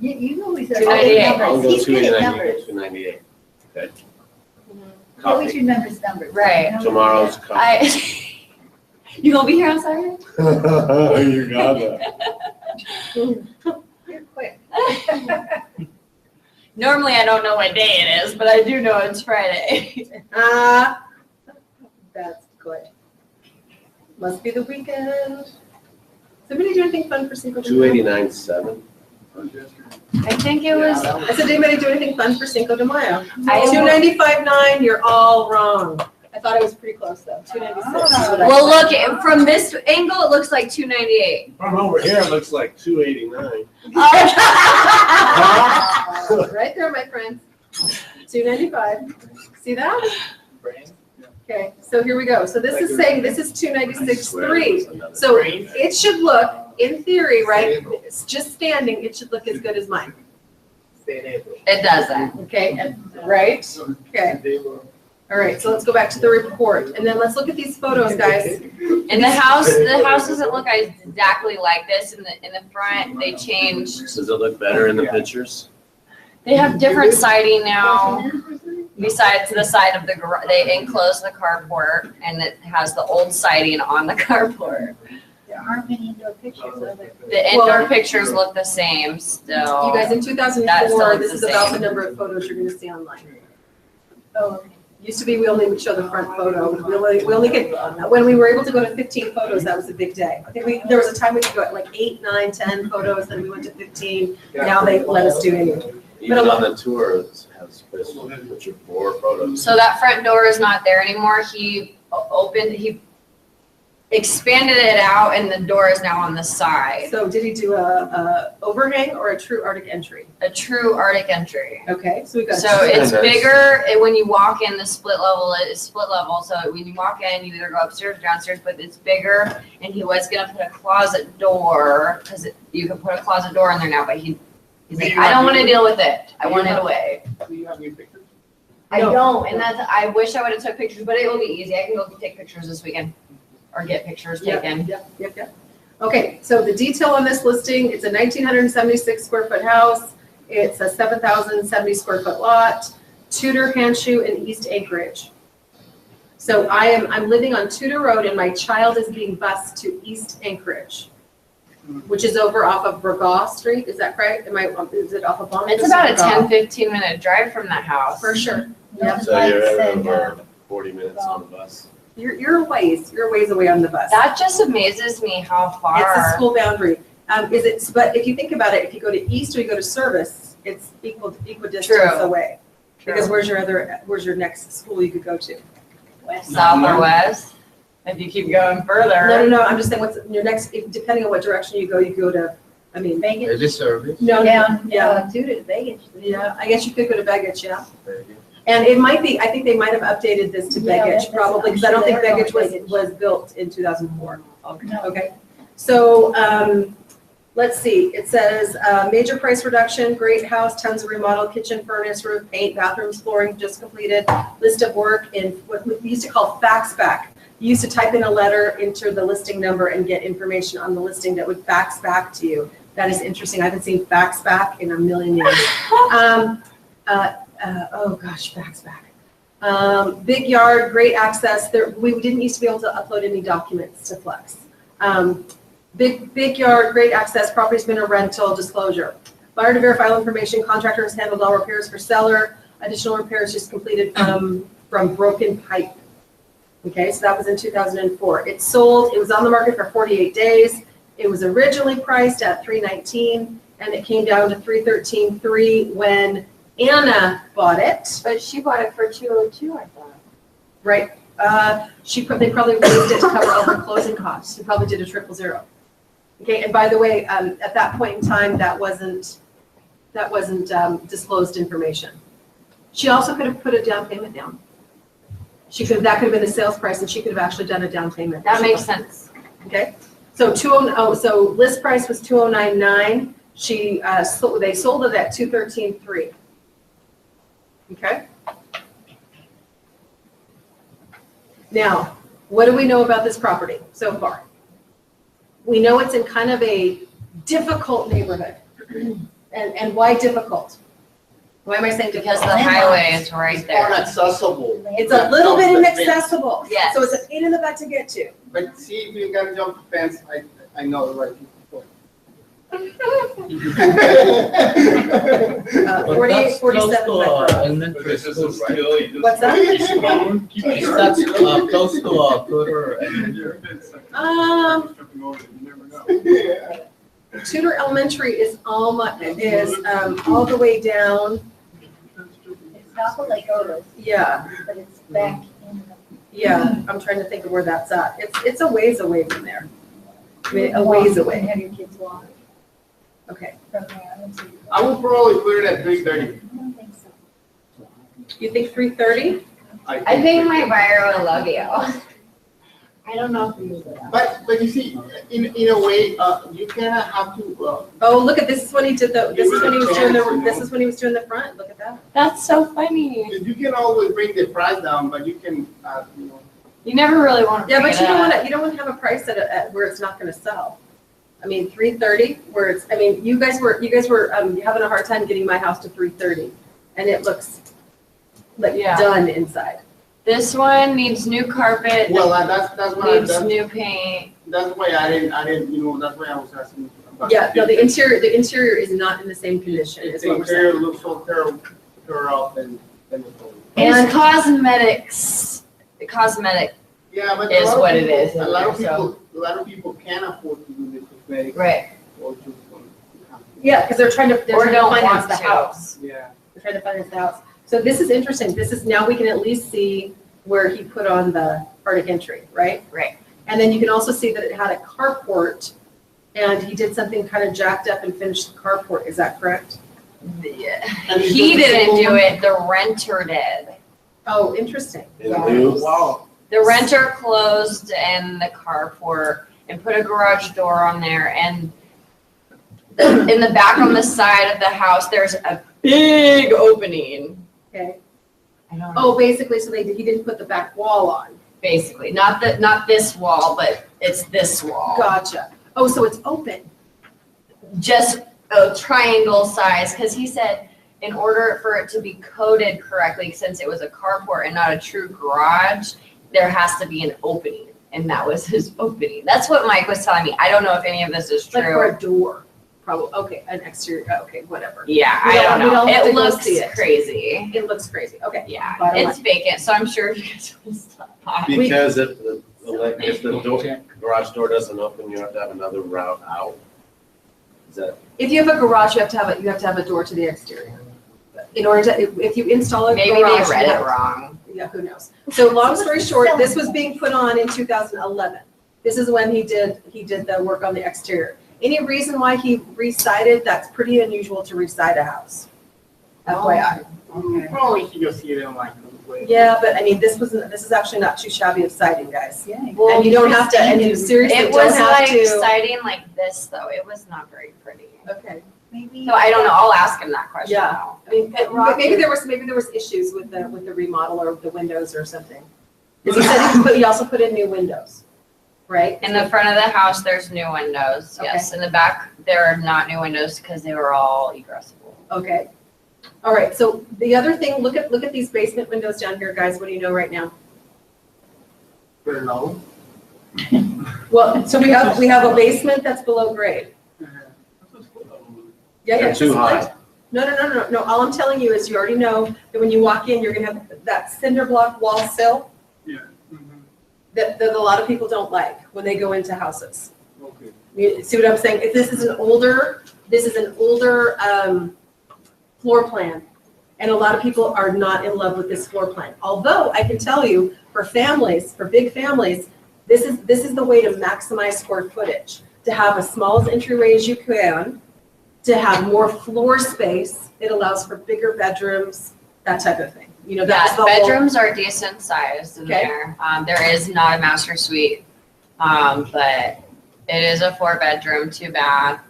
Speaker 3: You always are.
Speaker 8: 298.
Speaker 6: I'll go
Speaker 3: He's good at
Speaker 6: 289.
Speaker 3: numbers.
Speaker 6: 298. Okay.
Speaker 3: He always
Speaker 6: Copy.
Speaker 3: remembers numbers.
Speaker 8: Right.
Speaker 6: Tomorrow's copy.
Speaker 8: You gonna be here on Saturday?
Speaker 6: You got that.
Speaker 3: You're quick.
Speaker 8: Normally I don't know what day it is, but I do know it's Friday.
Speaker 7: That's good. Must be the weekend. Somebody do anything fun for Cinco de Mayo?
Speaker 6: 289.7.
Speaker 8: I think it was.
Speaker 7: I said, anybody do anything fun for Cinco de Mayo?
Speaker 8: I-
Speaker 7: 295.9, you're all wrong. I thought it was pretty close though, 296. is what I
Speaker 8: Well,
Speaker 7: said.
Speaker 8: look, from this angle, it looks like 298.
Speaker 6: From over here, it looks like 289.
Speaker 7: Right there, my friends. 295. See that? Okay, so here we go. So this is saying this is 296.3. So it should look, in theory, right? It's just standing, it should look as good as mine.
Speaker 8: It doesn't.
Speaker 7: Okay, right? Okay. All right, so let's go back to the report, and then let's look at these photos, guys.
Speaker 8: And the house doesn't look exactly like this. In the front, they changed.
Speaker 6: Does it look better in the pictures?
Speaker 8: They have different siding now. Besides the side of the garage, they enclose the carport, and it has the old siding on the carport.
Speaker 3: There aren't many indoor pictures, are there?
Speaker 8: The indoor pictures look the same still.
Speaker 7: You guys, in
Speaker 8: That still
Speaker 7: 2004,
Speaker 8: looks
Speaker 7: this
Speaker 8: the
Speaker 7: is about the
Speaker 8: same.
Speaker 7: number of photos you're gonna see online.
Speaker 3: Oh,
Speaker 7: Used to be, we only would show the front photo. We only could, when we were able to go to 15 photos, that was a big day. I think there was a time we could go at like 8, 9, 10 photos, then we went to 15. Now they let us do any.
Speaker 6: Even on the tour, it has space to put your 4 photos.
Speaker 8: So that front door is not there anymore. He expanded it out, and the door is now on the side.
Speaker 7: So did he do a overhang or a true Arctic entry?
Speaker 8: A true Arctic entry.
Speaker 7: Okay, so we've got.
Speaker 8: So it's
Speaker 6: Nice.
Speaker 8: bigger when you walk in. The split level is split level. So when you walk in, you either go upstairs or downstairs, but it's bigger. And he was gonna put a closet door because you can put a closet door in there now, but he's like, I don't want to deal with it. I want it away.
Speaker 2: Do you have any pictures?
Speaker 8: I don't, and that's. I wish I would have took pictures, but it will be easy. I can go take pictures this weekend, or get pictures taken.
Speaker 7: Yep. Okay, so the detail on this listing, it's a 1,976 square foot house. It's a 7,070 square foot lot, Tudor, Hanshu, and East Anchorage. So I'm living on Tudor Road and my child is being bused to East Anchorage, which is over off of Burgaw Street. Is that correct? Is it off of Bonnet?
Speaker 8: It's about a 10-15 minute drive from that house.
Speaker 7: For sure. Yep.
Speaker 6: So you're over 40 minutes on the bus.
Speaker 7: You're a ways away on the bus.
Speaker 8: That just amazes me how far.
Speaker 7: It's a school boundary. But if you think about it, if you go to East or you go to Service, it's equal distance
Speaker 8: True.
Speaker 7: away.
Speaker 8: True.
Speaker 7: Because where's your next school you could go to?
Speaker 3: West.
Speaker 8: South or west? If you keep going further.
Speaker 7: No, I'm just saying what's your next, depending on what direction you go to,
Speaker 3: Vegas.
Speaker 9: Is it service?
Speaker 7: no,
Speaker 3: Down,
Speaker 7: yeah.
Speaker 3: Tudor to Vegas.
Speaker 7: Yeah, I guess you could go to Baggage, yeah.
Speaker 9: Vegas.
Speaker 7: And it might be, I think they might have updated this to
Speaker 3: Yeah,
Speaker 7: Baggage
Speaker 3: that's-
Speaker 7: probably, because I
Speaker 3: I'm
Speaker 7: don't think
Speaker 3: sure they were
Speaker 7: Baggage
Speaker 3: going Baggage.
Speaker 7: was built in 2004.
Speaker 3: No.
Speaker 7: Okay, so, let's see, it says, major price reduction, great house, tons of remodel, kitchen, furnace, roof, paint, bathrooms, flooring, just completed, list of work in what we used to call fax back. You used to type in a letter, enter the listing number, and get information on the listing that would fax back to you. That is interesting, I haven't seen fax back in a million years. Oh gosh, fax back. Big yard, great access, we didn't used to be able to upload any documents to Flex. Big yard, great access, property's been a rental, disclosure. Buyer to verify all information, contractor has handled all repairs for seller, additional repairs just completed from broken pipe. Okay, so that was in 2004. It sold, it was on the market for 48 days. It was originally priced at $319 and it came down to $313.3 when Anna bought it.
Speaker 8: But she bought it for $202, I thought.
Speaker 7: Right, they probably raised it to cover all her closing costs. She probably did a 000. Okay, and by the way, at that point in time, that wasn't disclosed information. She also could have put a down payment down. That could have been the sales price, and she could have actually done a down payment.
Speaker 8: That makes sense.
Speaker 7: Okay, so so list price was $2,099. They sold it at $213.3. Okay. Now, what do we know about this property so far? We know it's in kind of a difficult neighborhood. And why difficult? Why am I saying
Speaker 8: Because
Speaker 7: difficult?
Speaker 8: the highway is right
Speaker 2: It's
Speaker 8: there.
Speaker 2: unaccessible.
Speaker 7: It's a little bit inaccessible.
Speaker 8: Yes.
Speaker 7: So it's a pain in the butt to get to.
Speaker 2: But see, if you gotta jump the fence, I know the right people.
Speaker 7: 48, 47.
Speaker 9: Elementary school, right?
Speaker 7: What's that?
Speaker 9: Is that close to Tudor Elementary?
Speaker 7: Tudor Elementary is all the way down.
Speaker 3: It's not the Lake Otis,
Speaker 7: Yeah,
Speaker 3: but it's back in the.
Speaker 7: yeah. I'm trying to think of where that's at. It's a ways away from there. I mean, a ways away.
Speaker 3: Have your kids walk
Speaker 7: Okay.
Speaker 3: from there. I don't see-
Speaker 2: I will probably put it at 3:30.
Speaker 3: I don't think so.
Speaker 7: You think 3:30?
Speaker 8: I think my buyer will love you.
Speaker 3: I don't know if we use it.
Speaker 2: But you see, in a way, you kind of have to,
Speaker 7: Oh, look at this is when he did this is when he was doing the front. Look at that.
Speaker 8: That's so funny.
Speaker 2: you can always bring the price down, but you can,
Speaker 8: You never really want to.
Speaker 7: Yeah, but you don't want to have a price at where it's not going to sell. I mean, 330, where it's. I mean, you guys were having a hard time getting my house to 330, and it looks like done inside.
Speaker 8: This one needs new carpet,
Speaker 2: well, that's why,
Speaker 8: needs new paint.
Speaker 2: that's why I didn't, that's why I was asking about.
Speaker 7: Yeah, no, the interior is not in the same condition. Is
Speaker 2: The
Speaker 7: what we're
Speaker 2: interior
Speaker 7: saying.
Speaker 2: looks so terrible, off and the photo.
Speaker 8: And cosmetics, cosmetic,
Speaker 2: Yeah, but
Speaker 8: Is what it is,
Speaker 2: A lot of
Speaker 8: so-
Speaker 2: people can afford to do the cosmetics.
Speaker 8: right?
Speaker 2: Or just,
Speaker 7: Yeah, because they're trying to
Speaker 8: Or don't
Speaker 7: finance
Speaker 8: want
Speaker 7: the
Speaker 8: to.
Speaker 7: house.
Speaker 2: yeah.
Speaker 7: We're trying to finance the house. So this is interesting. This is, now we can at least see where he put on the Arctic entry, right?
Speaker 8: Right.
Speaker 7: And then you can also see that it had a carport and he did something kind of jacked up and finished the carport. Is that correct?
Speaker 2: And it's
Speaker 8: He
Speaker 2: just a
Speaker 8: didn't
Speaker 2: simple
Speaker 8: do
Speaker 2: one?
Speaker 8: it, the renter did.
Speaker 7: Oh, interesting.
Speaker 2: Wow.
Speaker 8: The renter closed in the carport and put a garage door on there, and in the back on the side of the house, there's a big opening.
Speaker 7: Okay.
Speaker 8: I don't know.
Speaker 7: Oh, basically, so he didn't put the back wall on.
Speaker 8: Basically, not this wall, but it's this wall.
Speaker 7: Gotcha. Oh, so it's open.
Speaker 8: Just a triangle size, because he said in order for it to be coded correctly, since it was a carport and not a true garage, there has to be an opening, and that was his opening. That's what Mike was telling me. I don't know if any of this is true.
Speaker 7: Like for a door, probably, okay, an exterior, okay, whatever.
Speaker 8: Yeah,
Speaker 7: We
Speaker 8: I
Speaker 7: don't-
Speaker 8: don't
Speaker 7: we don't
Speaker 8: know.
Speaker 7: have to
Speaker 8: It
Speaker 7: go
Speaker 8: looks
Speaker 7: see it.
Speaker 8: crazy.
Speaker 7: It looks crazy, okay.
Speaker 8: Yeah,
Speaker 7: Bottom
Speaker 8: it's vacant, so I'm sure you guys will stop by.
Speaker 6: Because if the door, garage door doesn't open, you have to have another route out. Is that,
Speaker 7: If you have a garage, you have to have a door to the exterior. In order to, if you install a garage.
Speaker 8: Maybe they read
Speaker 7: you
Speaker 8: it
Speaker 7: have-
Speaker 8: wrong.
Speaker 7: Yeah, who knows? So long story short, this was being put on in 2011. This is when he did the work on the exterior. Any reason why he re-sided? That's pretty unusual to re-side a house. FYI.
Speaker 2: Probably you see them like.
Speaker 7: Yeah, but I mean, this is actually not too shabby of siding, guys.
Speaker 8: Well,
Speaker 7: And you don't have to, and you seriously
Speaker 8: It
Speaker 7: don't
Speaker 8: was
Speaker 7: have
Speaker 8: like
Speaker 7: to.
Speaker 8: siding like this, though. It was not very pretty.
Speaker 7: Okay.
Speaker 10: Maybe.
Speaker 8: So I don't know. I'll ask him that question
Speaker 7: Yeah.
Speaker 8: now.
Speaker 7: I mean, but maybe there was issues with the remodel or the windows or something. Because he said he also put in new windows, right?
Speaker 8: In the front of the house, there's new windows. Yes. In the back, there are not new windows because they were all egressable.
Speaker 7: Okay. All right, so the other thing, look at these basement windows down here, guys. What do you know right now?
Speaker 2: Very low.
Speaker 7: Well, so we have a basement that's below grade. Yeah,
Speaker 6: they're too high?
Speaker 7: No. All I'm telling you is you already know that when you walk in, you're gonna have that cinder block wall sill
Speaker 1: Yeah.
Speaker 7: that a lot of people don't like when they go into houses.
Speaker 2: Okay.
Speaker 7: You see what I'm saying? If this is an older floor plan, and a lot of people are not in love with this floor plan. Although I can tell you, for families, for big families, this is the way to maximize square footage. To have as small as entryway as you can, to have more floor space. It allows for bigger bedrooms, that type of thing. You know, that's
Speaker 8: Yeah,
Speaker 7: the whole.
Speaker 8: bedrooms are decent sized in
Speaker 7: Okay.
Speaker 8: there. There is not a master suite, but it is a 4-bedroom, 2-bath.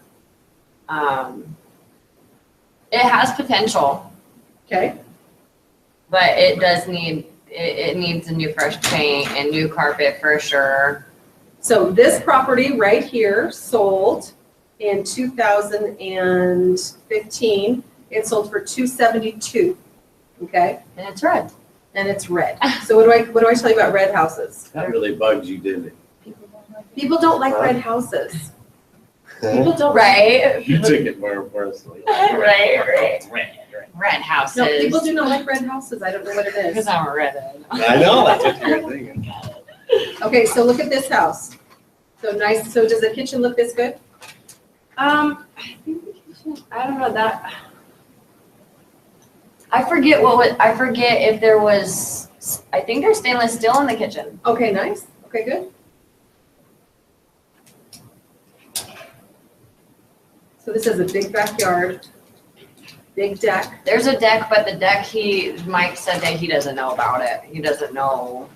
Speaker 8: It has potential,
Speaker 7: Okay.
Speaker 8: but it does need, it needs a new fresh paint and new carpet for sure.
Speaker 7: So this property right here sold in 2015. It sold for $272. Okay,
Speaker 8: And it's red.
Speaker 7: and it's red. So what do I tell you about red houses?
Speaker 6: that really bugged you, didn't it?
Speaker 7: People don't like red houses. People don't.
Speaker 8: Right?
Speaker 6: You took it more personally.
Speaker 8: Right. Red houses.
Speaker 7: No, people do not like red houses. I don't know what it
Speaker 8: Because
Speaker 7: is.
Speaker 8: I'm a redhead.
Speaker 6: I know, that's what you're thinking.
Speaker 7: Okay, so look at this house. So nice. So does the kitchen look this good?
Speaker 8: I think the kitchen, I don't know that. I forget if there was, I think there's stainless steel in the kitchen.
Speaker 7: Okay, nice. Okay, good. So this is a big backyard, big deck.
Speaker 8: There's a deck, but the deck, Mike said that he doesn't know about it. He doesn't know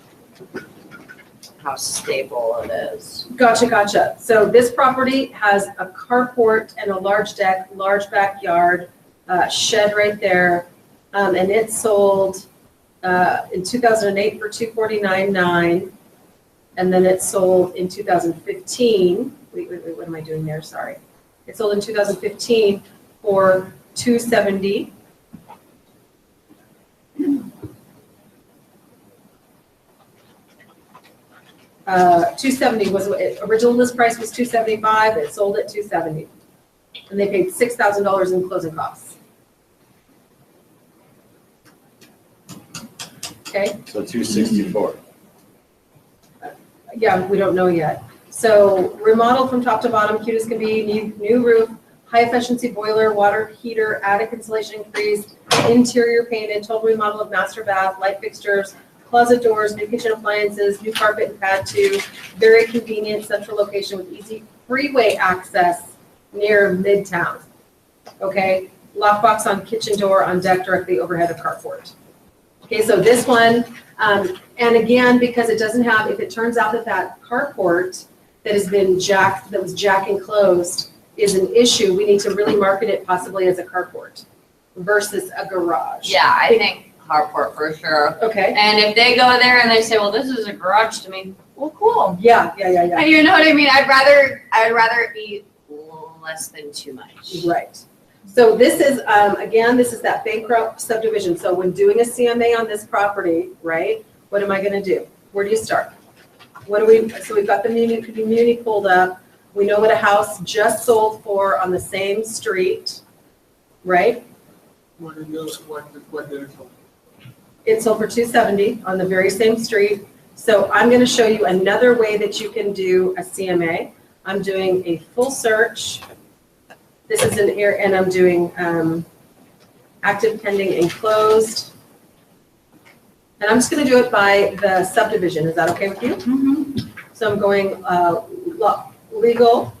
Speaker 8: how stable it is.
Speaker 7: Gotcha. So this property has a carport and a large deck, large backyard, shed right there. And it sold in 2008 for $249,900. And then it sold in 2015. Wait, what am I doing there? Sorry. It sold in 2015 for $270,000. $270 was original list price was $275. It sold at $270, and they paid $6,000 in closing costs. Okay.
Speaker 6: So 264.
Speaker 7: Yeah, we don't know yet. So remodeled from top to bottom, cute as can be, new roof, high efficiency boiler, water heater, attic insulation increased, interior painted, total remodel of master bath, light fixtures, closet doors, new kitchen appliances, new carpet and pad too, very convenient central location with easy freeway access near Midtown. Okay, lockbox on kitchen door on deck directly overhead of carport. Okay, so this one, and again, because it doesn't have, if it turns out that carport that has been jacked, that was jack enclosed is an issue, we need to really market it possibly as a carport versus a garage.
Speaker 8: Yeah, I think carport for sure.
Speaker 7: Okay.
Speaker 8: And if they go there and they say, well, this is a garage to me, well, cool.
Speaker 7: Yeah.
Speaker 8: You know what I mean? I'd rather it be less than too much.
Speaker 7: Right. So this is, again, this is that bankrupt subdivision. So when doing a CMA on this property, right, what am I gonna do? Where do you start? So we've got the community pulled up. We know what a house just sold for on the same street, right?
Speaker 2: What did it sold?
Speaker 7: It sold for $270 on the very same street. So I'm gonna show you another way that you can do a CMA. I'm doing a full search. This is an area, and I'm doing active, pending, and closed. And I'm just gonna do it by the subdivision. Is that okay with you?
Speaker 3: Mm-hmm.
Speaker 7: So I'm going legal,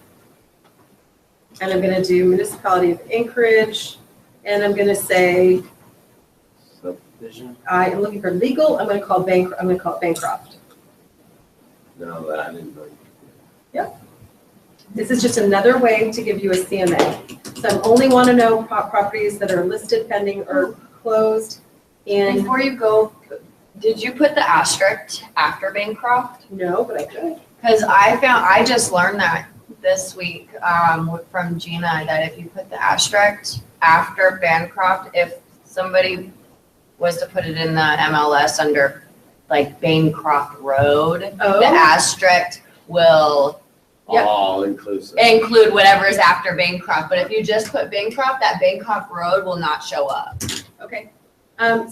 Speaker 7: and I'm gonna do municipality of Anchorage, and I'm gonna say,
Speaker 6: Subdivision?
Speaker 7: I am looking for legal, I'm gonna call it Bancroft.
Speaker 6: No, that I didn't know.
Speaker 7: This is just another way to give you a CMA. So I only want to know properties that are listed, pending, or closed. And
Speaker 8: Before you go, did you put the asterisk after Bancroft?
Speaker 7: no, but I could.
Speaker 8: Because I just learned that this week from Gina, that if you put the asterisk after Bancroft, if somebody was to put it in the MLS under like Bancroft Road, the
Speaker 7: Oh,
Speaker 8: asterisk will
Speaker 7: Yep.
Speaker 6: All inclusive.
Speaker 8: include whatever is after Bancroft. But if you just put Bancroft, that Bancroft Road will not show up.
Speaker 7: okay.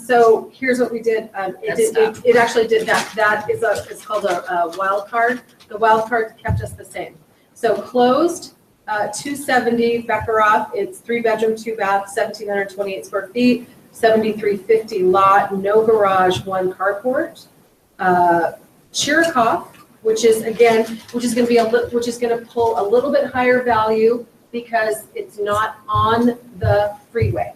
Speaker 7: So here's what we did. It actually did that. That is it's called a wild card. The wild card kept us the same. So closed, 270 Bekaroff. It's 3-bedroom, 2-bath, 1,728 square feet, 7,350 lot, no garage, 1 carport. Chiricahua, which is going to pull a little bit higher value because it's not on the freeway.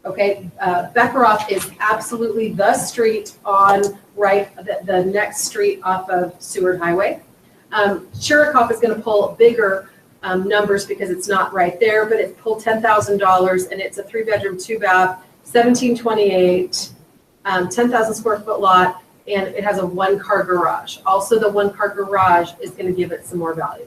Speaker 7: Okay, Bekaroff is absolutely the street on the next street off of Seward Highway. Chiricahua is going to pull bigger numbers because it's not right there, but it pulled $10,000 and it's a 3-bedroom, 2-bath, 1,728, 10,000 square foot lot, and it has a 1-car garage. Also, the 1-car garage is going to give it some more value.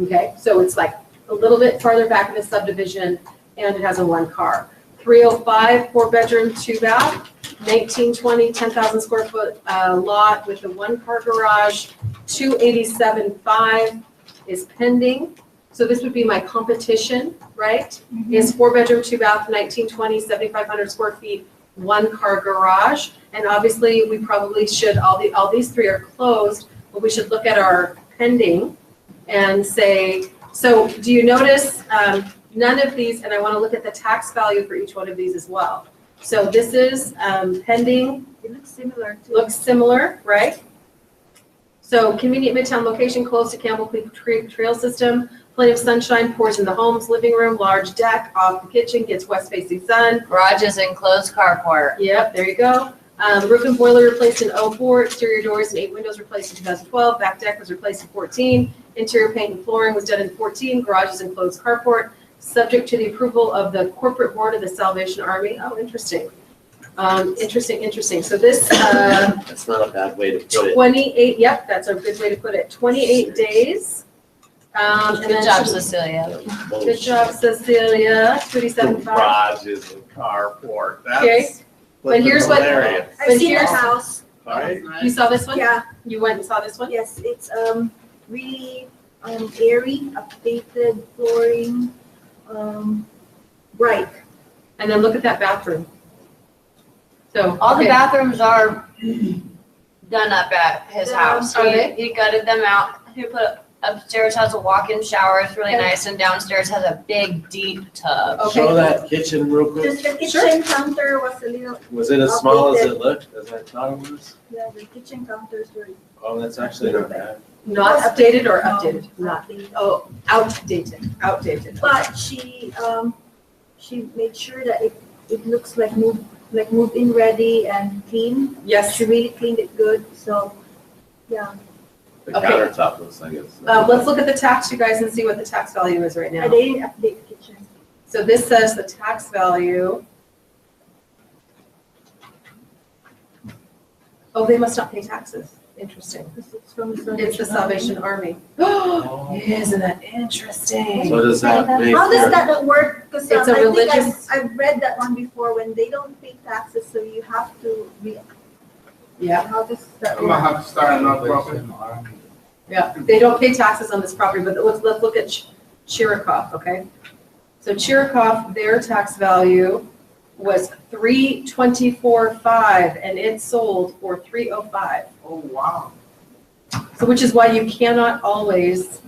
Speaker 7: Okay, so it's like a little bit farther back in the subdivision, and it has a 1-car. 305, 4-bedroom, 2-bath, 1920, 10,000 square foot lot with a 1-car garage. 287.5 is pending. So this would be my competition, right?
Speaker 3: Mm-hmm.
Speaker 7: Is 4-bedroom, 2-bath, 1920, 7,500 square feet, 1-car garage. And obviously, we probably should, all these 3 are closed, but we should look at our pending and say, so do you notice none of these, and I want to look at the tax value for each one of these as well. So this is pending.
Speaker 10: It looks similar to.
Speaker 7: Looks similar, right? So convenient midtown location, close to Campbell Creek Trail System. Plenty of sunshine pours in the home's living room, large deck off the kitchen, gets west-facing sun.
Speaker 8: Garage is enclosed carport.
Speaker 7: Yep, there you go. Roof and boiler replaced in 04, exterior doors and 8 windows replaced in 2012, back deck was replaced in 14, interior paint and flooring was done in 14, garage is enclosed carport, subject to the approval of the corporate board of the Salvation Army. Oh, interesting. Interesting. So this,
Speaker 6: That's not a bad way to put it.
Speaker 7: 28, yep, that's a good way to put it. 28 days. And
Speaker 8: Good
Speaker 7: then
Speaker 8: job,
Speaker 7: she-
Speaker 8: Cecilia.
Speaker 7: Good job, Cecilia. 275.
Speaker 11: Garages and carport,
Speaker 7: Okay.
Speaker 11: that's
Speaker 7: But here's what-
Speaker 11: hilarious.
Speaker 7: But
Speaker 10: I've seen the
Speaker 7: here's-
Speaker 10: house.
Speaker 11: Right?
Speaker 7: You saw this one?
Speaker 10: Yeah,
Speaker 7: You went and saw this one?
Speaker 10: yes, it's really airy, updated flooring, bright.
Speaker 7: And then look at that bathroom. So.
Speaker 8: All the
Speaker 7: okay.
Speaker 8: bathrooms are done up at his
Speaker 10: Yeah.
Speaker 8: house.
Speaker 7: Are they?
Speaker 8: He gutted them out. He put upstairs has a walk-in shower. It's really
Speaker 7: Okay.
Speaker 8: nice, and downstairs has a big, deep tub.
Speaker 7: Okay.
Speaker 6: Show that kitchen real quick.
Speaker 10: Just the kitchen counter was a little,
Speaker 6: Was it as small as it looked, as I thought it was?
Speaker 10: yeah, the kitchen counters were
Speaker 6: Oh, that's actually not bad.
Speaker 7: Not updated or
Speaker 10: No,
Speaker 7: updated? Not.
Speaker 10: updated.
Speaker 7: Oh, outdated.
Speaker 10: But she made sure that it looks like move-in ready and clean.
Speaker 7: Yes.
Speaker 10: She really cleaned it good, so, yeah.
Speaker 6: The
Speaker 7: Okay.
Speaker 6: countertop looks like it's.
Speaker 7: Let's look at the tax, you guys, and see what the tax value is right now.
Speaker 10: And they didn't update the kitchen.
Speaker 7: So this says the tax value. Oh, they must not pay taxes. Interesting.
Speaker 10: From
Speaker 7: It's the Salvation Army. Isn't that interesting?
Speaker 6: So does that make?
Speaker 10: How does that work? Because
Speaker 7: It's a
Speaker 10: I think
Speaker 7: religious-
Speaker 10: I've read that one before, when they don't pay taxes, so you have to
Speaker 7: Yeah,
Speaker 10: how does that
Speaker 2: I'm gonna
Speaker 10: work?
Speaker 2: have to start a nonprofit.
Speaker 7: yeah. They don't pay taxes on this property, but let's look at Chiricahua, okay? So Chiricahua, their tax value was $324,500 and it sold for $305,000.
Speaker 2: Oh, wow.
Speaker 7: So which is why you cannot always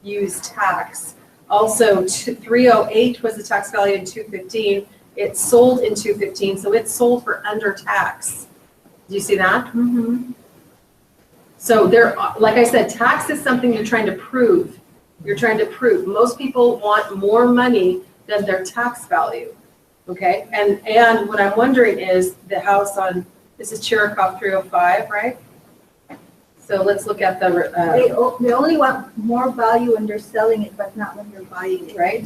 Speaker 7: use tax. Also, 308 was the tax value in 215. It sold in 215, so it sold for under tax. Do you see that?
Speaker 10: Mm-hmm.
Speaker 7: So there, like I said, tax is something you're trying to prove. You're trying to prove. Most people want more money than their tax value. Okay, and what I'm wondering is the house on, this is Chiricahua 305, right? So let's look at the,
Speaker 10: They only want more value when they're selling it, but not when you're buying it.
Speaker 7: right?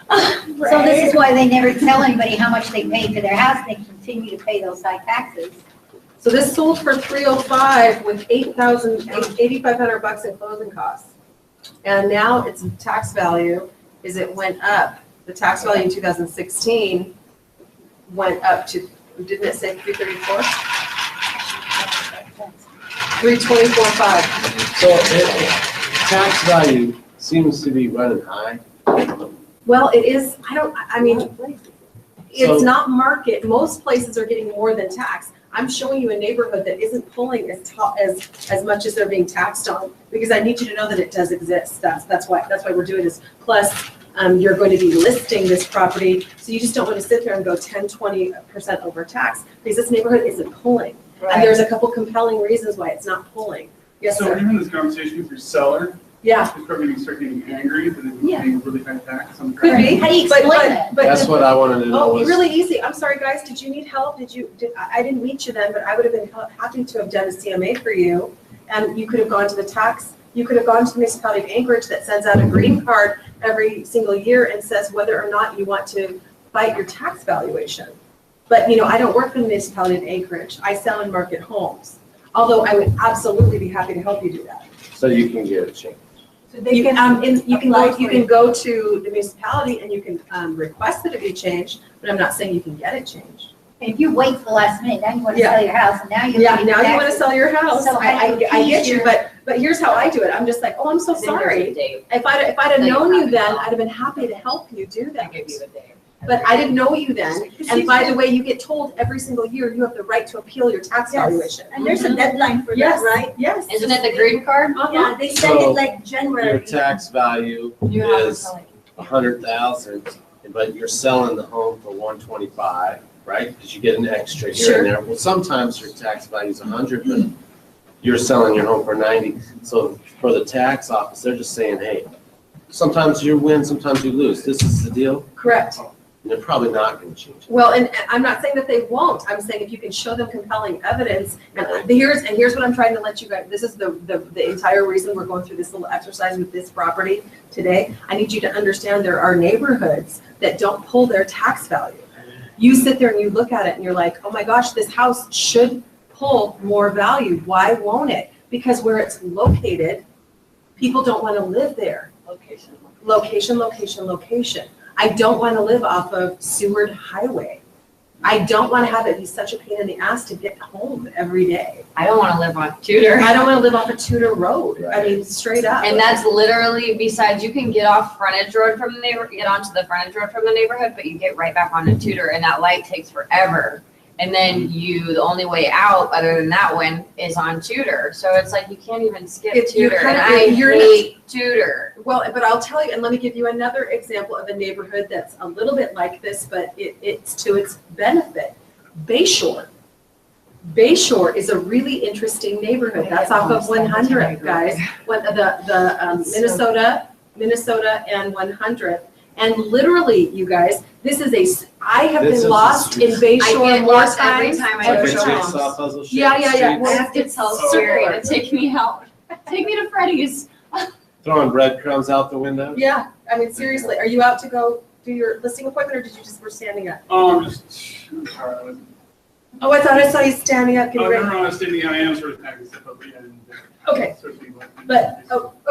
Speaker 3: So this is why they never tell anybody how much they paid for their house. They continue to pay those high taxes.
Speaker 7: So this sold for $305,000 with $8,500 in closing costs. And now its tax value is it went up. The tax value in 2016 went up to, didn't it say 334? 324,500.
Speaker 6: So tax value seems to be running high.
Speaker 7: Well, it is, I mean, it's
Speaker 6: So-
Speaker 7: not market. Most places are getting more than tax. I'm showing you a neighborhood that isn't pulling as much as they're being taxed on, because I need you to know that it does exist. That's why we're doing this. Plus, you're going to be listing this property, so you just don't want to sit there and go 10-20% over tax, because this neighborhood isn't pulling. And there's a couple compelling reasons why it's not pulling. Yes,
Speaker 1: So
Speaker 7: sir.
Speaker 1: when you're having this conversation with your seller,
Speaker 7: Yeah,
Speaker 1: he's probably gonna start getting angry that it's
Speaker 7: Yeah.
Speaker 1: being really high tax on
Speaker 7: could be.
Speaker 3: How do you
Speaker 7: But-
Speaker 3: explain that?
Speaker 7: but-
Speaker 6: That's what I wanted to know.
Speaker 7: Oh,
Speaker 6: Was,
Speaker 7: really easy. I'm sorry, guys. Did you need help? I didn't meet you then, but I would have been happy to have done a CMA for you. And you could have gone to the you could have gone to the municipality of Anchorage that sends out a green card every single year and says whether or not you want to fight your tax valuation. But, I don't work for the municipality of Anchorage. I sell and market homes. Although I would absolutely be happy to help you do that.
Speaker 6: so you can get a change.
Speaker 10: So they
Speaker 7: You
Speaker 10: can
Speaker 7: can go to the municipality and you can request that it be changed, but I'm not saying you can get it changed.
Speaker 3: If you wait till the last minute, now you want to
Speaker 7: Yeah.
Speaker 3: sell your house, and now you're.
Speaker 7: Yeah,
Speaker 3: paying
Speaker 7: now you want to
Speaker 3: taxes.
Speaker 7: sell your house.
Speaker 3: So
Speaker 7: I get you, but here's how I do it. I'm just like, oh, I'm so sorry. If I'd have known you then, I'd have been happy to help you do that. But I didn't know you then. And by the way, you get told every single year, you have the right to appeal your tax
Speaker 10: Yes.
Speaker 7: valuation.
Speaker 10: And there's a deadline for
Speaker 7: Yes,
Speaker 10: that, right?
Speaker 7: yes.
Speaker 8: Isn't it the green card?
Speaker 10: Yeah, they send
Speaker 6: So,
Speaker 10: it like
Speaker 6: Your
Speaker 10: January.
Speaker 6: tax value
Speaker 8: You have to
Speaker 6: is
Speaker 8: sell it.
Speaker 6: 100,000, but you're selling the home for 125, right? Because you get an extra here
Speaker 7: Sure.
Speaker 6: and there. Well, sometimes your tax value is 100, but you're selling your home for 90. So for the tax office, they're just saying, hey, sometimes you win, sometimes you lose. This is the deal,
Speaker 7: Correct.
Speaker 6: and they're probably not going to change it.
Speaker 7: Well, and I'm not saying that they won't. I'm saying if you can show them compelling evidence, and here's what I'm trying to let you guys, this is the entire reason we're going through this little exercise with this property today. I need you to understand there are neighborhoods that don't pull their tax value. You sit there and you look at it and you're like, oh my gosh, this house should pull more value. Why won't it? Because where it's located, people don't want to live there. Location, location, location. I don't want to live off of Seward Highway. I don't want to have it be such a pain in the ass to get home every day.
Speaker 8: I don't want to live on Tudor.
Speaker 7: I don't want to live off of Tudor Road. I mean, straight up.
Speaker 8: And that's literally, besides, you can get off frontage road from the get onto the frontage road from the neighborhood, but you get right back onto Tudor, and that light takes forever. And then the only way out, other than that one, is on Tudor. So it's like you can't even skip
Speaker 7: You're
Speaker 8: Tudor,
Speaker 7: kind
Speaker 8: and
Speaker 7: of-
Speaker 8: I
Speaker 7: you're-
Speaker 8: hate Tudor.
Speaker 7: Well, but I'll tell you, and let me give you another example of a neighborhood that's a little bit like this, but it's to its benefit. Bayshore. Bayshore is a really interesting neighborhood. That's off of 100, guys. Minnesota and 100. And literally, you guys, this is I have
Speaker 6: This is
Speaker 7: been
Speaker 6: a
Speaker 7: lost in
Speaker 6: street-
Speaker 8: I
Speaker 7: Bayshore
Speaker 8: get
Speaker 7: more
Speaker 8: lost
Speaker 7: times.
Speaker 8: every time I
Speaker 6: Like
Speaker 8: go
Speaker 6: a
Speaker 8: to
Speaker 7: times.
Speaker 6: jigsaw
Speaker 8: homes.
Speaker 6: puzzle.
Speaker 7: Yeah, yeah, yeah.
Speaker 6: streets.
Speaker 8: I have to tell Siri to take me out. Take me to Freddy's.
Speaker 6: Throwing breadcrumbs out the window.
Speaker 7: Yeah, I mean, seriously, are you out to go do your listing appointment, or did you just were standing up?
Speaker 1: Oh, I'm just, I'm tired.
Speaker 7: Oh, I thought I saw you standing up.
Speaker 1: Oh,
Speaker 7: getting
Speaker 1: no,
Speaker 7: ready.
Speaker 1: no, I was thinking, I am sort of tagging stuff up, yeah. And
Speaker 7: Okay.
Speaker 1: sort of being like-
Speaker 7: But,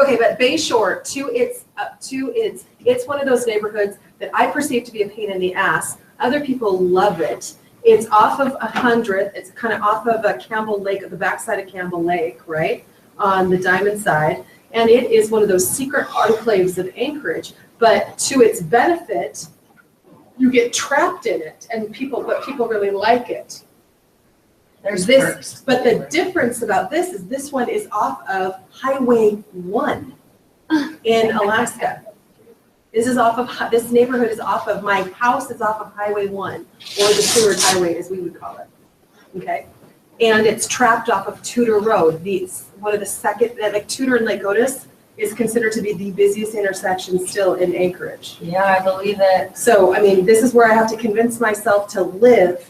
Speaker 7: okay, but Bay Shore, it's one of those neighborhoods that I perceive to be a pain in the ass. Other people love it. It's off of 100th, it's kind of off of Campbell Lake, at the backside of Campbell Lake, right? On the Diamond side. And it is one of those secret enclaves of Anchorage. But to its benefit, you get trapped in it, but people really like it.
Speaker 4: There's
Speaker 7: This,
Speaker 4: perks.
Speaker 7: but the difference about this is this one is off of Highway 1 in Alaska. This neighborhood is off of, my house is off of Highway 1, or the Seward Highway as we would call it, okay? And it's trapped off of Tudor Road, one of the second, like Tudor and Lake Otis is considered to be the busiest intersection still in Anchorage.
Speaker 8: Yeah, I believe it.
Speaker 7: So, I mean, this is where I have to convince myself to live.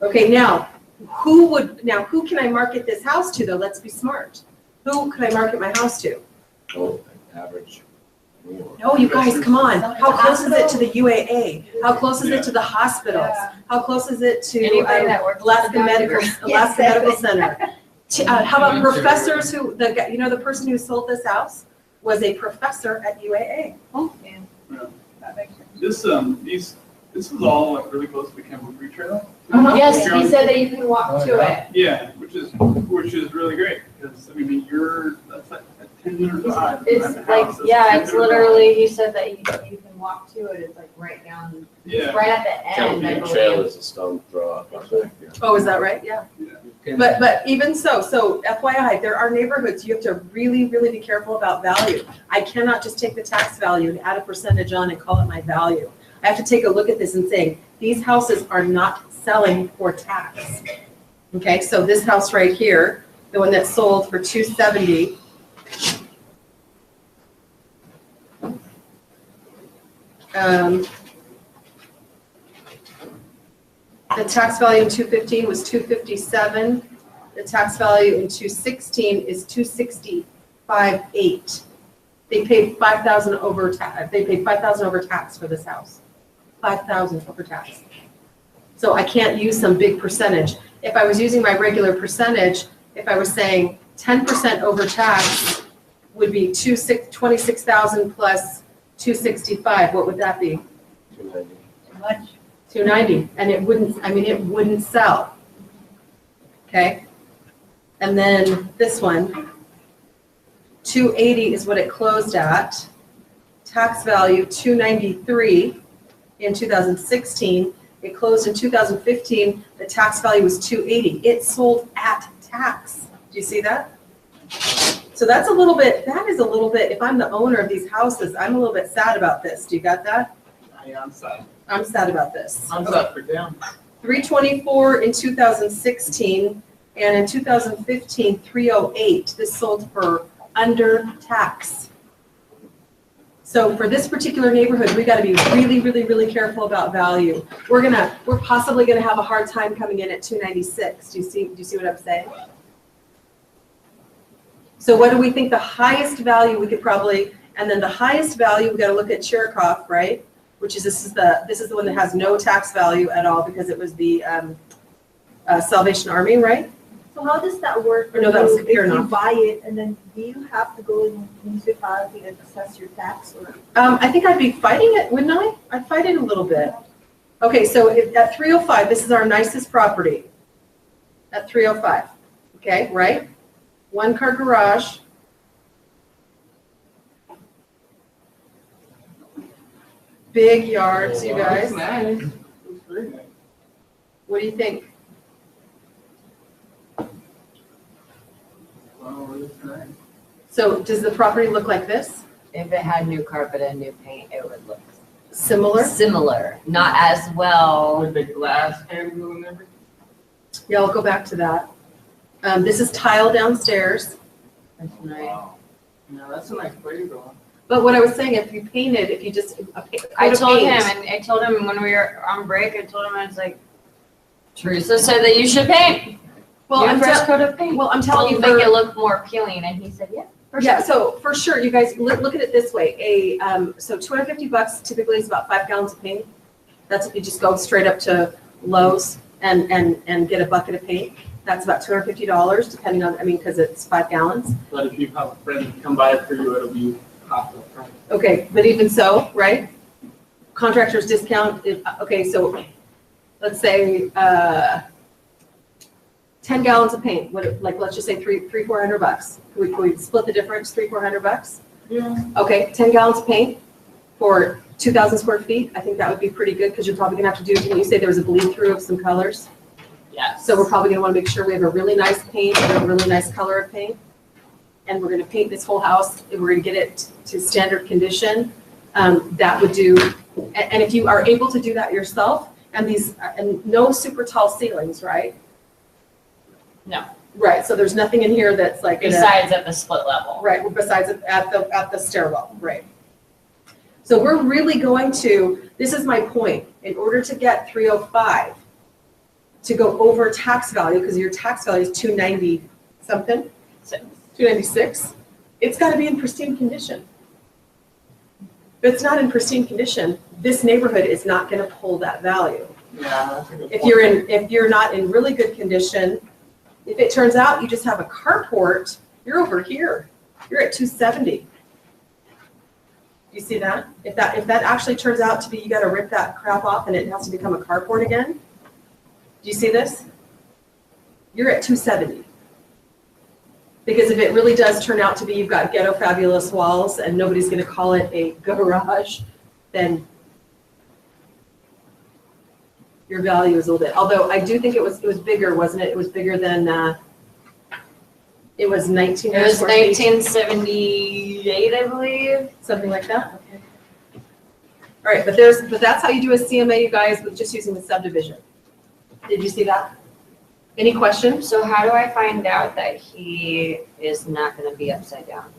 Speaker 7: Okay, now, who can I market this house to though? Let's be smart. Who could I market my house to?
Speaker 6: Oh, average.
Speaker 7: No, you guys, come on. How close is it to the UAA? How close is it to the hospitals? How close is it to
Speaker 8: Anybody that works
Speaker 7: Alaska
Speaker 8: at the
Speaker 7: Medical Center? How about
Speaker 8: Sure.
Speaker 7: professors the person who sold this house was a professor at UAA.
Speaker 1: This is all like really close to the Campbell Creek Trail.
Speaker 8: Yes, he said that you can walk to it.
Speaker 1: Yeah, which is really great, because, I mean, that's like a 10-minute drive.
Speaker 8: It's
Speaker 1: from the
Speaker 8: like,
Speaker 1: house.
Speaker 8: yeah,
Speaker 1: That's
Speaker 8: it's
Speaker 1: 10-minute drive.
Speaker 8: literally, he said that you can walk to it, it's like right down,
Speaker 1: Yeah.
Speaker 8: it's right at the end, I
Speaker 6: Camping Trail
Speaker 8: believe.
Speaker 6: is a stone throw up. I think, yeah.
Speaker 7: Oh, is that right? Yeah. But even so FYI, there are neighborhoods you have to really, really be careful about value. I cannot just take the tax value and add a percentage on and call it my value. I have to take a look at this and say, these houses are not selling for tax. Okay, so this house right here, the one that sold for $270. The tax value in 2015 was $257. The tax value in 2016 is $265,800. They paid $5,000 over tax. They paid $5,000 over tax for this house. $5,000 over tax. So I can't use some big percentage. If I was using my regular percentage, if I was saying 10% over tax would be 26,000 plus 265. What would that be?
Speaker 6: 290.
Speaker 3: Too much.
Speaker 7: 290, and it wouldn't sell. Okay? And then this one, 280 is what it closed at. Tax value 293 in 2016. It closed in 2015. The tax value was 280. It sold at tax. Do you see that? So that is a little bit, if I'm the owner of these houses, I'm a little bit sad about this. Do you got that?
Speaker 2: I am sad.
Speaker 7: I'm sad about this.
Speaker 2: I'm sad for them.
Speaker 7: 324 in 2016, and in 2015, 308. This sold for under tax. So for this particular neighborhood, we got to be really, really, really careful about value. We're possibly gonna have a hard time coming in at 296. Do you see what I'm saying? So what do we think the highest value we could probably, and then the highest value, we got to look at Chirikov, right? Which is, this is the one that has no tax value at all because it was the Salvation Army, right?
Speaker 10: So how does that work?
Speaker 7: Or no, that was
Speaker 10: if you
Speaker 7: Superior.
Speaker 10: buy it and then do you have to go in municipality and assess your tax or?
Speaker 7: I think I'd be fighting it, wouldn't I? I'd fight it a little bit. Okay, so at 305, this is our nicest property. At 305, okay, right? 1-car garage. Big yards, you guys.
Speaker 2: Nice. It's very nice.
Speaker 7: What do you think?
Speaker 2: Wow, it's nice.
Speaker 7: So does the property look like this?
Speaker 8: If it had new carpet and new paint, it would look
Speaker 7: Similar?
Speaker 8: similar, not as well.
Speaker 2: With the glass angle and everything.
Speaker 7: Yeah, I'll go back to that. This is tile downstairs.
Speaker 8: That's nice.
Speaker 2: Wow. Yeah, that's a nice place though.
Speaker 7: But what I was saying, if you painted, if you just,
Speaker 8: I told him when we were on break, I told him, I was like, Teresa said that you should paint.
Speaker 7: Well,
Speaker 8: Your
Speaker 7: I'm
Speaker 8: fresh
Speaker 7: tell-
Speaker 8: coat of paint.
Speaker 7: well, I'm telling you,
Speaker 8: Make
Speaker 7: for-
Speaker 8: it look more appealing, and he said, yeah. For
Speaker 7: yeah,
Speaker 8: sure.
Speaker 7: so for sure, you guys, look at it this way. So $250 typically is about 5 gallons of paint. That's if you just go straight up to Lowe's. and get a bucket of paint. That's about $250, depending on, I mean, because it's 5 gallons.
Speaker 2: But if you have a friend come by it for you, it'll be half the price.
Speaker 7: Okay, but even so, right? Contractor's discount, okay, so let's say 10 gallons of paint, like, let's just say $400. Can we split the difference, $400?
Speaker 2: Yeah.
Speaker 7: Okay, 10 gallons of paint for 2,000 square feet. I think that would be pretty good because you're probably gonna have to do, when you say there was a bleed through of some colors.
Speaker 8: Yes.
Speaker 7: So we're probably gonna wanna make sure we have a really nice paint, a really nice color of paint. And we're gonna paint this whole house, and we're gonna get it to standard condition. That would do, and if you are able to do that yourself, and no super tall ceilings, right?
Speaker 8: No.
Speaker 7: Right, so there's nothing in here that's like.
Speaker 8: Besides at the split level.
Speaker 7: Right, well, besides at the stairwell, right. So we're really going to, this is my point, in order to get 305, to go over tax value, because your tax value is 290 something, 296, it's gotta be in pristine condition. If it's not in pristine condition, this neighborhood is not gonna pull that value.
Speaker 2: Yeah, that's a good
Speaker 7: If
Speaker 2: point.
Speaker 7: if you're not in really good condition, if it turns out you just have a carport, you're over here. You're at 270. You see that? If that actually turns out to be, you got to rip that crap off and it has to become a carport again. Do you see this? You're at 270. Because if it really does turn out to be, you've got ghetto fabulous walls and nobody's going to call it a garage, then your value is a little bit. Although I do think it was bigger, wasn't it? It was bigger than it was 19.
Speaker 8: It was 1978, I believe.
Speaker 7: Something like that. Okay. All right, but that's how you do a CMA, you guys, with just using the subdivision. Did you see that? Any questions?
Speaker 8: So how do I find out that he is not going to be upside down?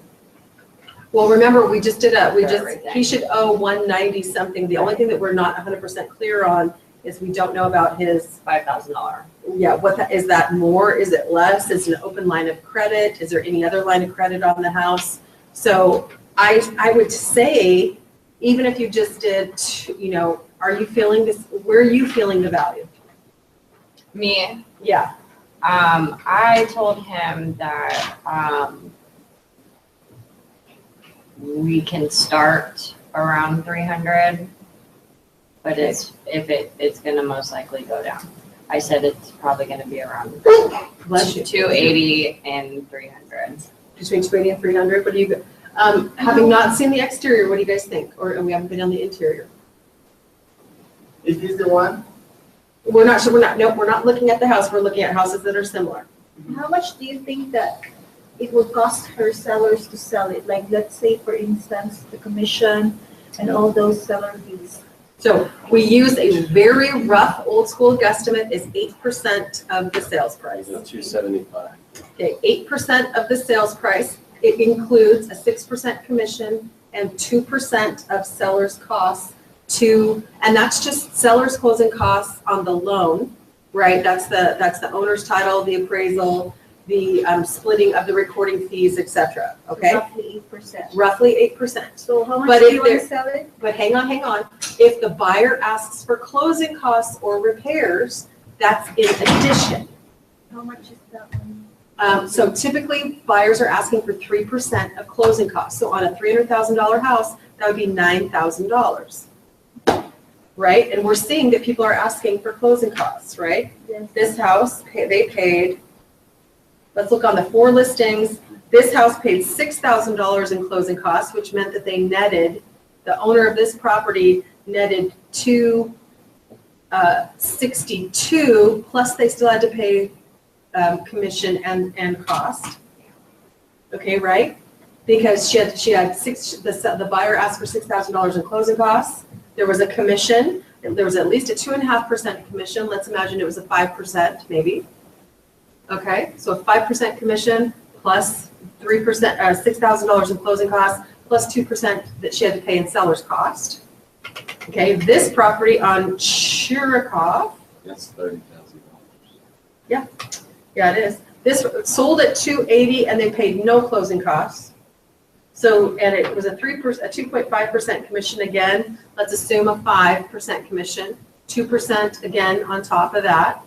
Speaker 7: Well, remember, we just did
Speaker 8: Everything.
Speaker 7: he should owe 190 something. The only thing that we're not 100% clear on is we don't know about his
Speaker 8: $5,000.
Speaker 7: Yeah, is that more? Is it less? Is it an open line of credit? Is there any other line of credit on the house? So I would say, even if you just did, are you feeling this? Where are you feeling the value?
Speaker 8: Me?
Speaker 7: Yeah.
Speaker 8: I told him that we can start around 300, but it's gonna most likely go down. I said it's probably gonna be around
Speaker 7: Bless you.
Speaker 8: 280 and 300.
Speaker 7: Between 280 and 300. What do you? Having not seen the exterior, what do you guys think? Or we haven't been on the interior.
Speaker 2: Is this the one?
Speaker 7: We're not sure. We're not looking at the house. We're looking at houses that are similar.
Speaker 10: How much do you think that it will cost her sellers to sell it? Like, let's say, for instance, the commission and all those seller fees.
Speaker 7: So we use a very rough old school guesstimate is 8% of the sales price.
Speaker 6: 275.
Speaker 7: Okay, 8% of the sales price. It includes a 6% commission and 2% of seller's costs and that's just seller's closing costs on the loan, right? That's the owner's title, the appraisal, the splitting of the recording fees, etc. Okay.
Speaker 10: Roughly 8%.
Speaker 7: Roughly 8%.
Speaker 10: So how much
Speaker 7: But
Speaker 10: do
Speaker 7: if
Speaker 10: you want
Speaker 7: they're-
Speaker 10: to sell it?
Speaker 7: But hang on. If the buyer asks for closing costs or repairs, that's in addition.
Speaker 10: How much is that one?
Speaker 7: So typically buyers are asking for 3% of closing costs. So on a $300,000 house, that would be $9,000. Right? And we're seeing that people are asking for closing costs, right?
Speaker 10: Yes.
Speaker 7: This house, they paid, let's look on the 4 listings. This house paid $6,000 in closing costs, which meant that the owner of this property netted $262, plus they still had to pay commission and cost. Okay, right? Because she had the buyer asked for $6,000 in closing costs. There was a commission. There was at least a 2.5% commission. Let's imagine it was a 5%, maybe. Okay, so a 5% commission plus 3%, $6,000 in closing costs plus 2% that she had to pay in seller's cost. Okay, this property on Chirikov.
Speaker 6: That's $30,000.
Speaker 7: Yeah, it is. This sold at $280 and they paid no closing costs. So, and it was a 2.5% commission again. Let's assume a 5% commission, 2% again on top of that.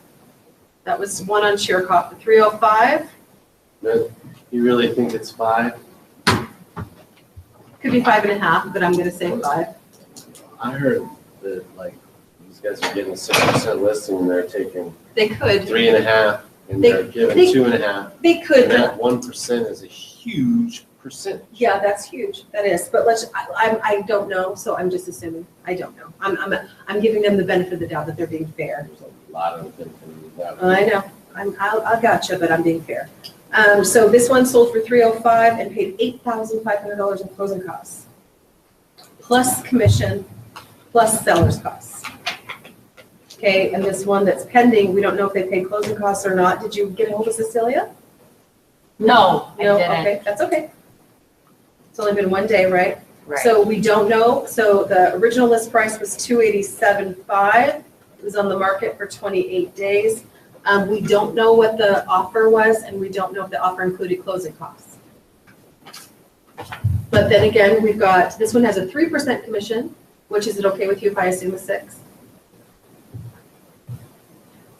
Speaker 7: That was one on Chiricahua for 305.
Speaker 6: But you really think it's 5?
Speaker 7: Could be 5.5, but I'm gonna say 5.
Speaker 6: I heard that like these guys are getting 6% listing and they're taking
Speaker 7: They could.
Speaker 6: 3.5 and
Speaker 7: They-
Speaker 6: they're giving
Speaker 7: they-
Speaker 6: 2.5.
Speaker 7: They could,
Speaker 6: And
Speaker 7: but
Speaker 6: that 1% is a huge percentage.
Speaker 7: yeah, that's huge. That is. But I don't know, so I'm just assuming. I don't know. I'm giving them the benefit of the doubt that they're being fair.
Speaker 6: There's a lot of them that.
Speaker 7: I know. I gotcha, but I'm being fair. So this one sold for 305 and paid $8,500 in closing costs, plus commission, plus seller's costs. Okay, and this one that's pending, we don't know if they paid closing costs or not. Did you get a hold of Cecilia?
Speaker 8: No, I
Speaker 7: No,
Speaker 8: didn't.
Speaker 7: okay, that's okay. It's only been one day, right?
Speaker 8: Right.
Speaker 7: So we don't know. So the original list price was $287,500. It was on the market for 28 days. We don't know what the offer was, and we don't know if the offer included closing costs. But then again, we've got, this one has a 3% commission, which is it okay with you if I assume a 6?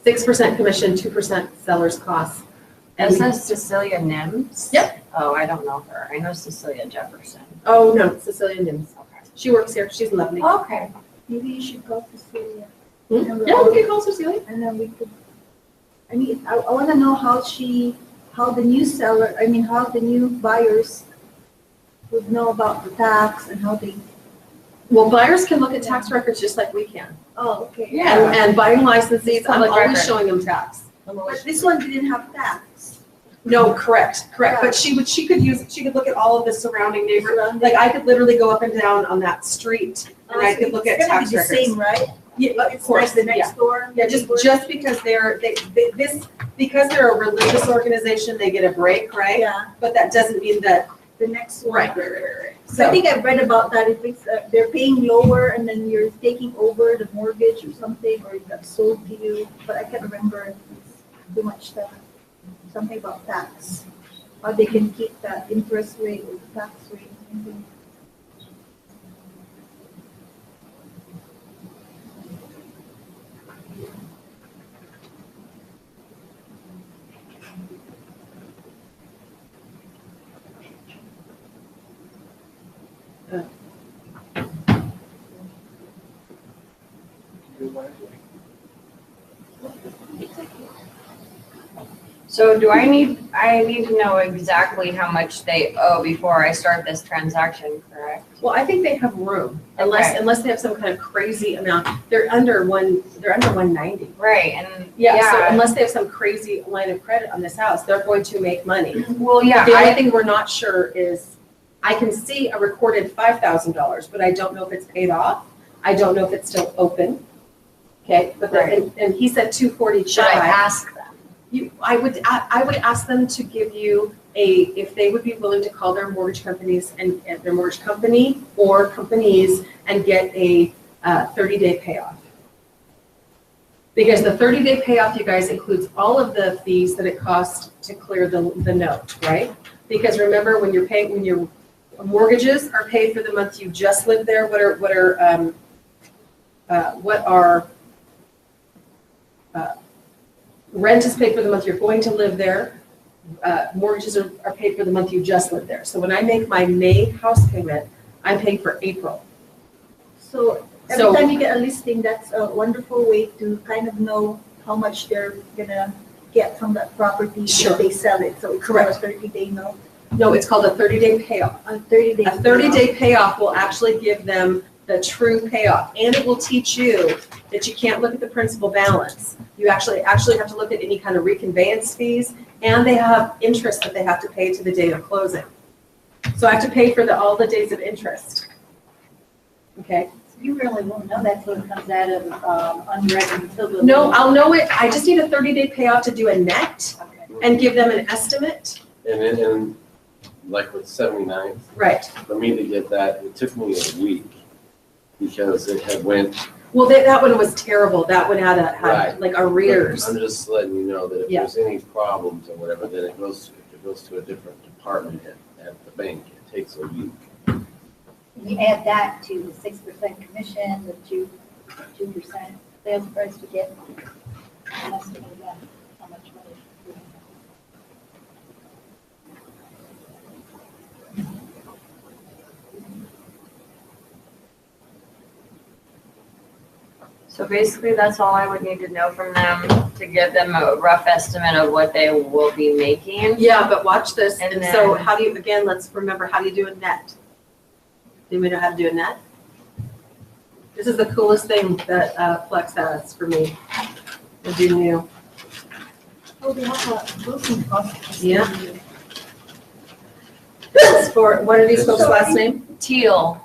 Speaker 7: 6% commission, 2% seller's costs. And
Speaker 8: Is this Cecilia Nims?
Speaker 7: Yep.
Speaker 8: Oh, I don't know her. I know Cecilia Jefferson.
Speaker 7: Oh, no, Cecilia Nims.
Speaker 8: Okay.
Speaker 7: She works here. She's lovely.
Speaker 8: Okay.
Speaker 3: Maybe you should call Cecilia.
Speaker 7: Yeah, we can call Cecilia.
Speaker 3: And then we could, I mean, I want to know how the new seller, I mean, how the new buyers would know about the tax and how they,
Speaker 7: Well, buyers can look at tax records just like we can.
Speaker 3: oh, okay.
Speaker 8: Yeah.
Speaker 7: And buying licensees, I'm
Speaker 8: Public
Speaker 7: always
Speaker 8: record.
Speaker 7: showing them tax.
Speaker 3: But this one didn't have tax.
Speaker 7: No, correct. But she could look at all of the surrounding neighborhood. Like I could literally go up and down on that street and I could look at tax
Speaker 3: It's gonna be
Speaker 7: records.
Speaker 3: the same, right?
Speaker 7: Yeah, of
Speaker 3: It's
Speaker 7: course,
Speaker 3: like the
Speaker 7: yeah.
Speaker 3: next door.
Speaker 7: Yeah, just because because they're a religious organization, they get a break, right?
Speaker 3: Yeah,
Speaker 7: But that doesn't mean that,
Speaker 3: the next one.
Speaker 7: right.
Speaker 3: So I think I've read about that, if it's, they're paying lower and then you're taking over the mortgage or something, or it got sold to you, but I can't remember if it's too much stuff. Something about tax, how they can keep that interest rate or the tax rate. Something.
Speaker 8: So do I need to know exactly how much they owe before I start this transaction, correct?
Speaker 7: well, I think they have room,
Speaker 8: Okay.
Speaker 7: unless they have some kind of crazy amount. They're under 190.
Speaker 8: Right, and
Speaker 7: Yeah, so unless they have some crazy line of credit on this house, they're going to make money.
Speaker 8: well, yeah,
Speaker 7: The only thing we're not sure is, I can see a recorded $5,000, but I don't know if it's paid off. I don't know if it's still open. Okay, but
Speaker 8: Right.
Speaker 7: and he said 245.
Speaker 8: should I ask them?
Speaker 7: I would ask them to give you if they would be willing to call their mortgage companies and their mortgage company or companies and get a 30-day payoff. Because the 30-day payoff, you guys, includes all of the fees that it costs to clear the note, right? Because remember, when your mortgages are paid for the month you just lived there, rent is paid for the month you're going to live there. Mortgages are paid for the month you just lived there. So when I make my May house payment, I'm paying for April.
Speaker 3: So every time you get a listing, that's a wonderful way to kind of know how much they're gonna get from that property
Speaker 7: Sure.
Speaker 3: if they sell it. So it's
Speaker 7: Correct.
Speaker 3: not a 30-day note,
Speaker 7: No, it's called a 30-day payoff.
Speaker 3: a 30-day.
Speaker 7: A 30-day payoff will actually give them the true payoff. And it will teach you that you can't look at the principal balance. You actually have to look at any kind of reconveyance fees, and they have interest that they have to pay to the date of closing. So I have to pay for all the days of interest. Okay?
Speaker 3: You really won't know that till it comes out of unread utility.
Speaker 7: No, I'll know it. I just need a 30-day payoff to do a net and give them an estimate.
Speaker 6: And like with 79th,
Speaker 7: Right.
Speaker 6: for me to get that, it took me a week because it had went.
Speaker 7: Well, that one was terrible. That one had
Speaker 6: Right.
Speaker 7: like arrears.
Speaker 6: I'm just letting you know that if
Speaker 7: Yeah.
Speaker 6: there's any problems or whatever, then it goes to a different department at the bank. It takes a week.
Speaker 3: You add that to the 6% commission, the 2% sales price you get.
Speaker 8: So basically, that's all I would need to know from them to give them a rough estimate of what they will be making.
Speaker 7: Yeah, but watch this.
Speaker 8: And
Speaker 7: And so
Speaker 8: then-
Speaker 7: how do you, again, let's remember, how do you do a net? Do we know how to do a net? This is the coolest thing that Flex has for me. I do new.
Speaker 10: Oh, they have a closing cost.
Speaker 7: Yeah. This is for, what are these folks' last name?
Speaker 8: Teal.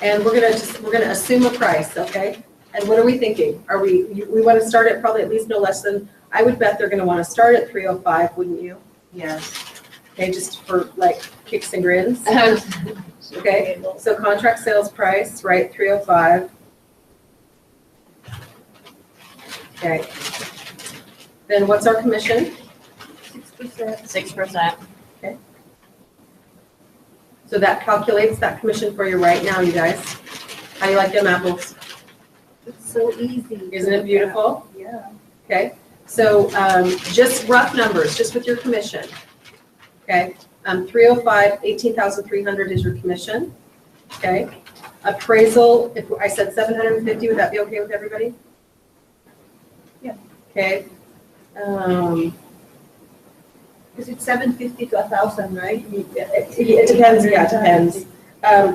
Speaker 7: And we're gonna assume a price, okay? And what are we thinking? Are we want to start at probably at least no less than, I would bet they're gonna want to start at 305, wouldn't you?
Speaker 8: Yes.
Speaker 7: Okay, just for like kicks and grins, okay? So contract sales price, right, 305. Okay. Then what's our commission?
Speaker 10: 6%.
Speaker 8: 6%.
Speaker 7: So that calculates that commission for you right now, you guys. How do you like them apples?
Speaker 10: It's so easy.
Speaker 7: Isn't it beautiful?
Speaker 10: Yeah.
Speaker 7: Okay, so just rough numbers, just with your commission. Okay, 305, 18,300 is your commission. Okay, appraisal, if I said 750, would that be okay with everybody?
Speaker 10: Yeah.
Speaker 7: Okay.
Speaker 10: Because it's 750 to 1,000, right?
Speaker 7: It depends, yeah, it depends.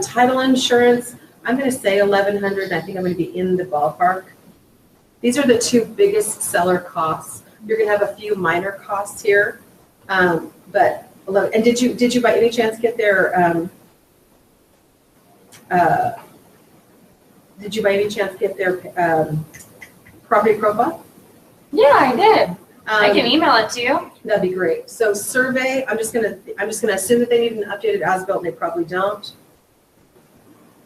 Speaker 7: Title insurance, I'm gonna say 1,100, I think I'm gonna be in the ballpark. These are the two biggest seller costs. You're gonna have a few minor costs here, but 11, and did you by any chance get their, property profile?
Speaker 8: Yeah, I did. I can email it to you.
Speaker 7: That'd be great. So survey, I'm just gonna assume that they need an updated as-built, and they probably don't.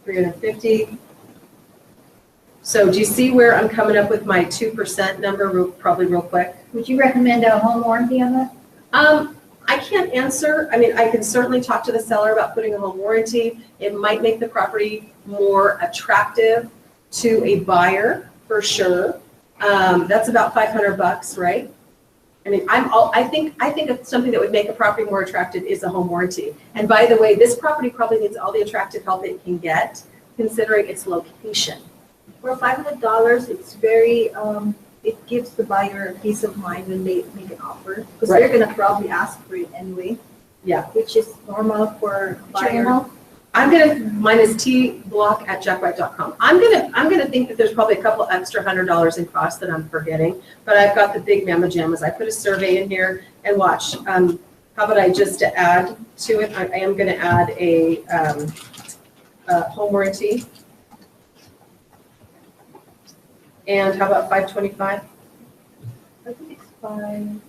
Speaker 7: 350. So do you see where I'm coming up with my 2% number probably real quick?
Speaker 3: Would you recommend a home warranty on that?
Speaker 7: I can't answer. I mean, I can certainly talk to the seller about putting a home warranty. It might make the property more attractive to a buyer, for sure. That's about $500, right? I mean, I think of something that would make a property more attractive is a home warranty. And by the way, this property probably needs all the attractive help it can get, considering its location.
Speaker 10: For $500, it's very, it gives the buyer peace of mind when they make an offer. Because
Speaker 7: Right.
Speaker 10: they're gonna probably ask for it anyway.
Speaker 7: Yeah.
Speaker 10: Which is normal for buyer.
Speaker 7: Mine is tblock@jackwhite.com. I'm gonna think that there's probably a couple extra $100 in cost that I'm forgetting, but I've got the big mamma jammas. I put a survey in here and watch. How about I just to add to it, I am gonna add a home warranty. And how about 525?
Speaker 10: I think it's 525.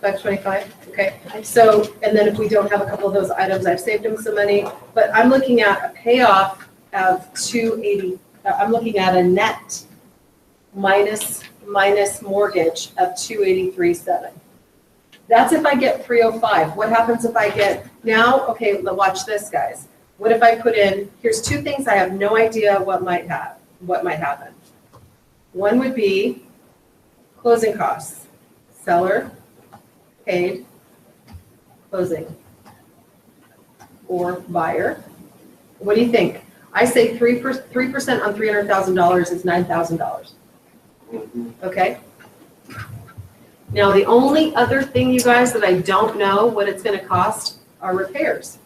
Speaker 7: 525, okay. So, and then if we don't have a couple of those items, I've saved them some money, but I'm looking at a payoff of 280, I'm looking at a net minus mortgage of 283.7. That's if I get 305. What happens if I get, now, okay, watch this, guys. What if I put in, here's two things I have no idea what might happen. One would be closing costs. Seller paid closing or buyer. What do you think? I say 3% on $300,000 is $9,000. Okay. Now the only other thing, you guys, that I don't know what it's going to cost are repairs.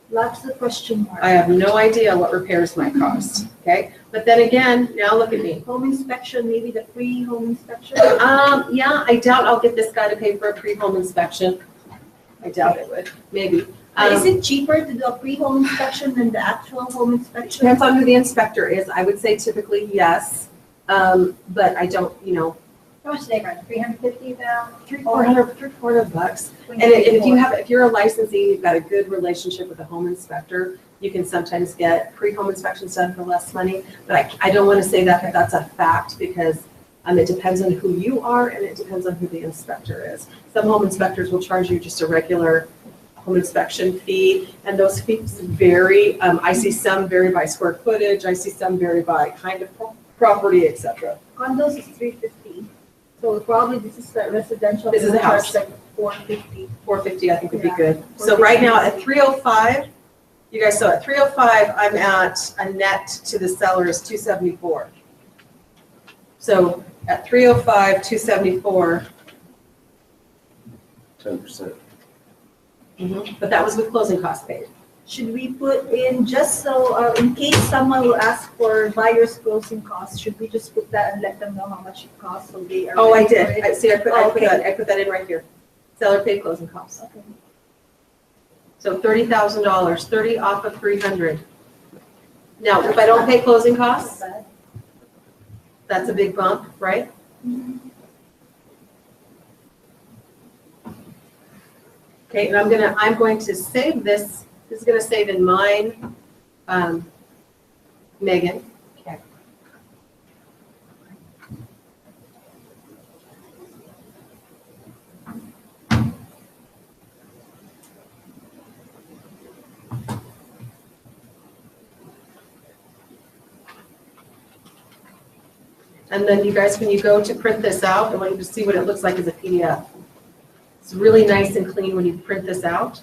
Speaker 10: Lots of question marks.
Speaker 7: I have no idea what repairs might cost. Okay. But then again, now look at me.
Speaker 10: Home inspection, maybe the free home inspection.
Speaker 7: Yeah, I doubt I'll get this guy to pay for a pre-home inspection. I doubt it would, maybe.
Speaker 10: Is it cheaper to do a pre-home inspection than the actual home inspection?
Speaker 7: Depends on who the inspector is. I would say typically yes, but I don't,
Speaker 3: How much they run, 350 now?
Speaker 7: $400. And if you're a licensee, you've got a good relationship with a home inspector, you can sometimes get pre-home inspections done for less money. But I don't want to say that that's a fact, because it depends on who you are and it depends on who the inspector is. Some home inspectors will charge you just a regular home inspection fee, and those fees vary. I see some vary by square footage. I see some vary by kind of property, etc.
Speaker 10: Condos is 350. So probably this is like residential.
Speaker 7: This is a house.
Speaker 10: Like 450.
Speaker 7: 450, I think would be
Speaker 10: Yeah.
Speaker 7: good. So right now at 305, you guys saw at 305, I'm at a net to the seller is 274. So at 305, 274,
Speaker 6: 10%.
Speaker 7: but that was with closing costs paid.
Speaker 10: Should we put in, just so, in case someone will ask for buyer's closing costs, should we just put that and let them know how much it costs so they are?
Speaker 7: Oh, I
Speaker 10: ready
Speaker 7: did.
Speaker 10: for it?
Speaker 7: I see, I put
Speaker 10: Okay.
Speaker 7: that, I put that in right here. Seller paid closing costs.
Speaker 10: Okay.
Speaker 7: So $30,000, 30 off of 300. Now, if I don't pay closing costs, that's a big bump, right? Okay, and I'm going to save this. This is gonna save in mine, Megan.
Speaker 8: Okay.
Speaker 7: And then you guys, when you go to print this out, I want you to see what it looks like as a PDF. It's really nice and clean when you print this out.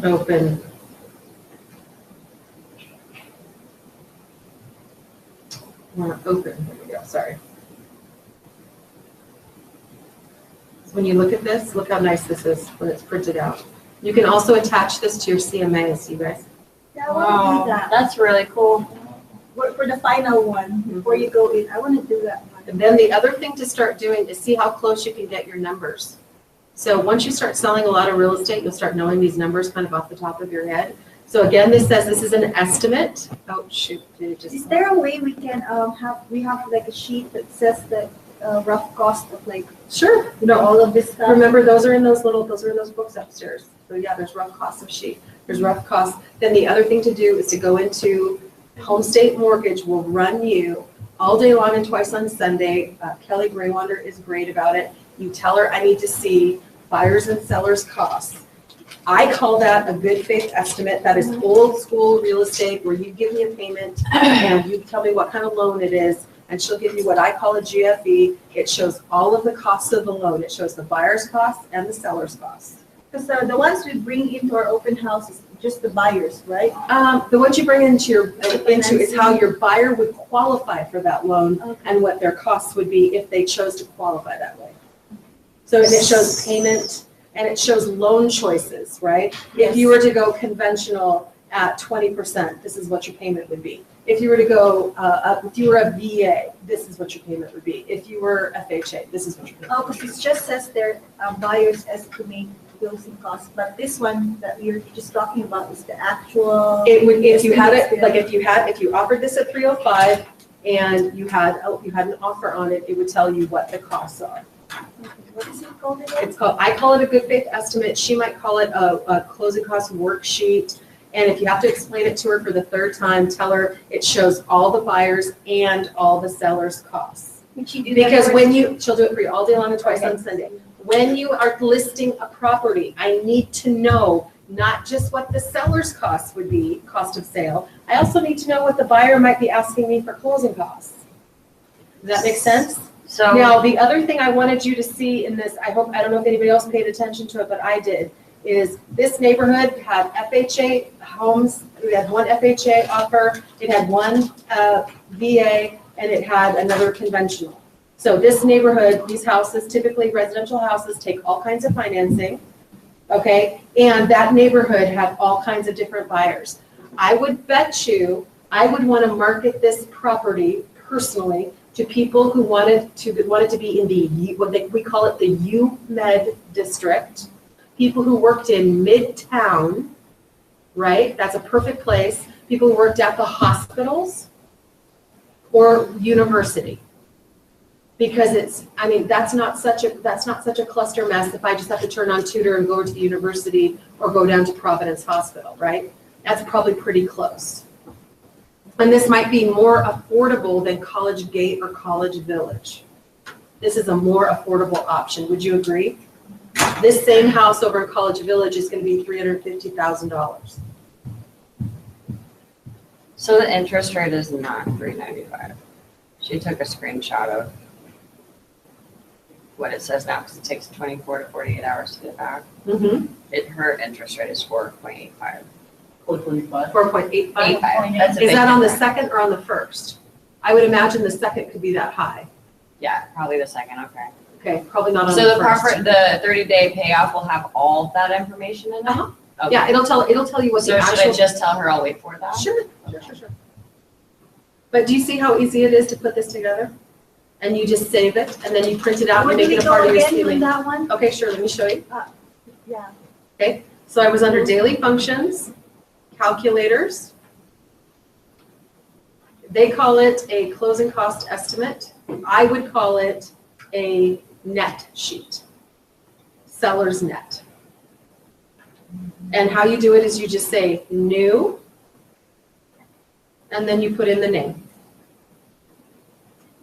Speaker 7: Open. Open, there we go, sorry. So when you look at this, look how nice this is when it's printed out. You can also attach this to your CMAs, you guys.
Speaker 10: Yeah, I want to do that.
Speaker 8: That's really cool.
Speaker 10: For the final one, before you go in, I want to do that one.
Speaker 7: And then the other thing to start doing is see how close you can get your numbers. So once you start selling a lot of real estate, you'll start knowing these numbers kind of off the top of your head. So again, this says this is an estimate. Oh, shoot, did it just?
Speaker 10: Is there a way we can have like a sheet that says the rough cost of like,
Speaker 7: Sure.
Speaker 10: you know, all of this stuff?
Speaker 7: Remember, those are in those books upstairs. So yeah, there's rough costs of sheet. There's rough costs. Then the other thing to do is to go into Home State Mortgage will run you all day long and twice on Sunday. Kelly Graywander is great about it. You tell her, I need to see buyers and sellers costs. I call that a good faith estimate. That is old school real estate where you give me a payment and you tell me what kind of loan it is, and she'll give you what I call a GFE. It shows all of the costs of the loan. It shows the buyer's costs and the seller's costs.
Speaker 10: Because the ones we bring into our open house is just the buyers, right?
Speaker 7: The ones you bring into is how your buyer would qualify for that loan and what their costs would be if they chose to qualify that way. So and it shows payment and it shows loan choices, right? If you were to go conventional at 20%, this is what your payment would be. If you were to go, if you were a VA, this is what your payment would be. If you were FHA, this is what your payment would be.
Speaker 10: Because it just says there, buyers estimate closing costs, but this one that we were just talking about is the actual.
Speaker 7: It would, if you had it, like if you offered this at 305 and you had an offer on it, it would tell you what the costs are.
Speaker 10: What is it called again?
Speaker 7: It's called, I call it a good faith estimate. She might call it a closing cost worksheet. And if you have to explain it to her for the third time, tell her it shows all the buyers and all the sellers' costs. Because when she'll do it for you all day long and twice on Sunday. When you are listing a property, I need to know not just what the seller's costs would be, cost of sale. I also need to know what the buyer might be asking me for closing costs. Does that make sense?
Speaker 8: So
Speaker 7: Now, the other thing I wanted you to see in this, I don't know if anybody else paid attention to it, but I did, is this neighborhood had FHA homes. We had one FHA offer, it had one VA, and it had another conventional. So this neighborhood, these houses, typically residential houses, take all kinds of financing, okay? And that neighborhood had all kinds of different buyers. I would bet you, I would want to market this property personally to people who wanted to be in the, we call it the UMed district, people who worked in Midtown, right? That's a perfect place. People who worked at the hospitals or university. Because it's, I mean, that's not such a cluster mess if I just have to turn on Tudor and go over to the university or go down to Providence Hospital, right? That's probably pretty close. And this might be more affordable than College Gate or College Village. This is a more affordable option. Would you agree? This same house over in College Village is going to be $350,000.
Speaker 8: So the interest rate is not 3.95. She took a screenshot of what it says now, because it takes 24 to 48 hours to get back. Her interest rate is 4.85.
Speaker 7: 4.85.
Speaker 8: 4.85. That's a
Speaker 7: Is
Speaker 8: big
Speaker 7: that on the
Speaker 8: difference.
Speaker 7: second or on the first? I would imagine the second could be that high.
Speaker 8: Yeah, probably the second, okay.
Speaker 7: Okay, probably not on
Speaker 8: So
Speaker 7: the
Speaker 8: the
Speaker 7: first.
Speaker 8: proper, the 30-day payoff will have all of that information in it?
Speaker 7: Uh-huh.
Speaker 8: Okay.
Speaker 7: Yeah, it'll tell you what the
Speaker 8: So should I
Speaker 7: actual.
Speaker 8: just tell her I'll wait for that?
Speaker 7: Sure. But do you see how easy it is to put this together? And you just save it, and then you print it out and
Speaker 3: Where
Speaker 7: make
Speaker 3: did
Speaker 7: it
Speaker 3: we
Speaker 7: a part
Speaker 3: go
Speaker 7: of your
Speaker 3: again on
Speaker 7: ceiling.
Speaker 3: that one?
Speaker 7: Okay, sure, let me show you.
Speaker 3: Yeah.
Speaker 7: Okay, so I was under daily functions, calculators. They call it a closing cost estimate. I would call it a net sheet, seller's net. And how you do it is you just say new, and then you put in the name.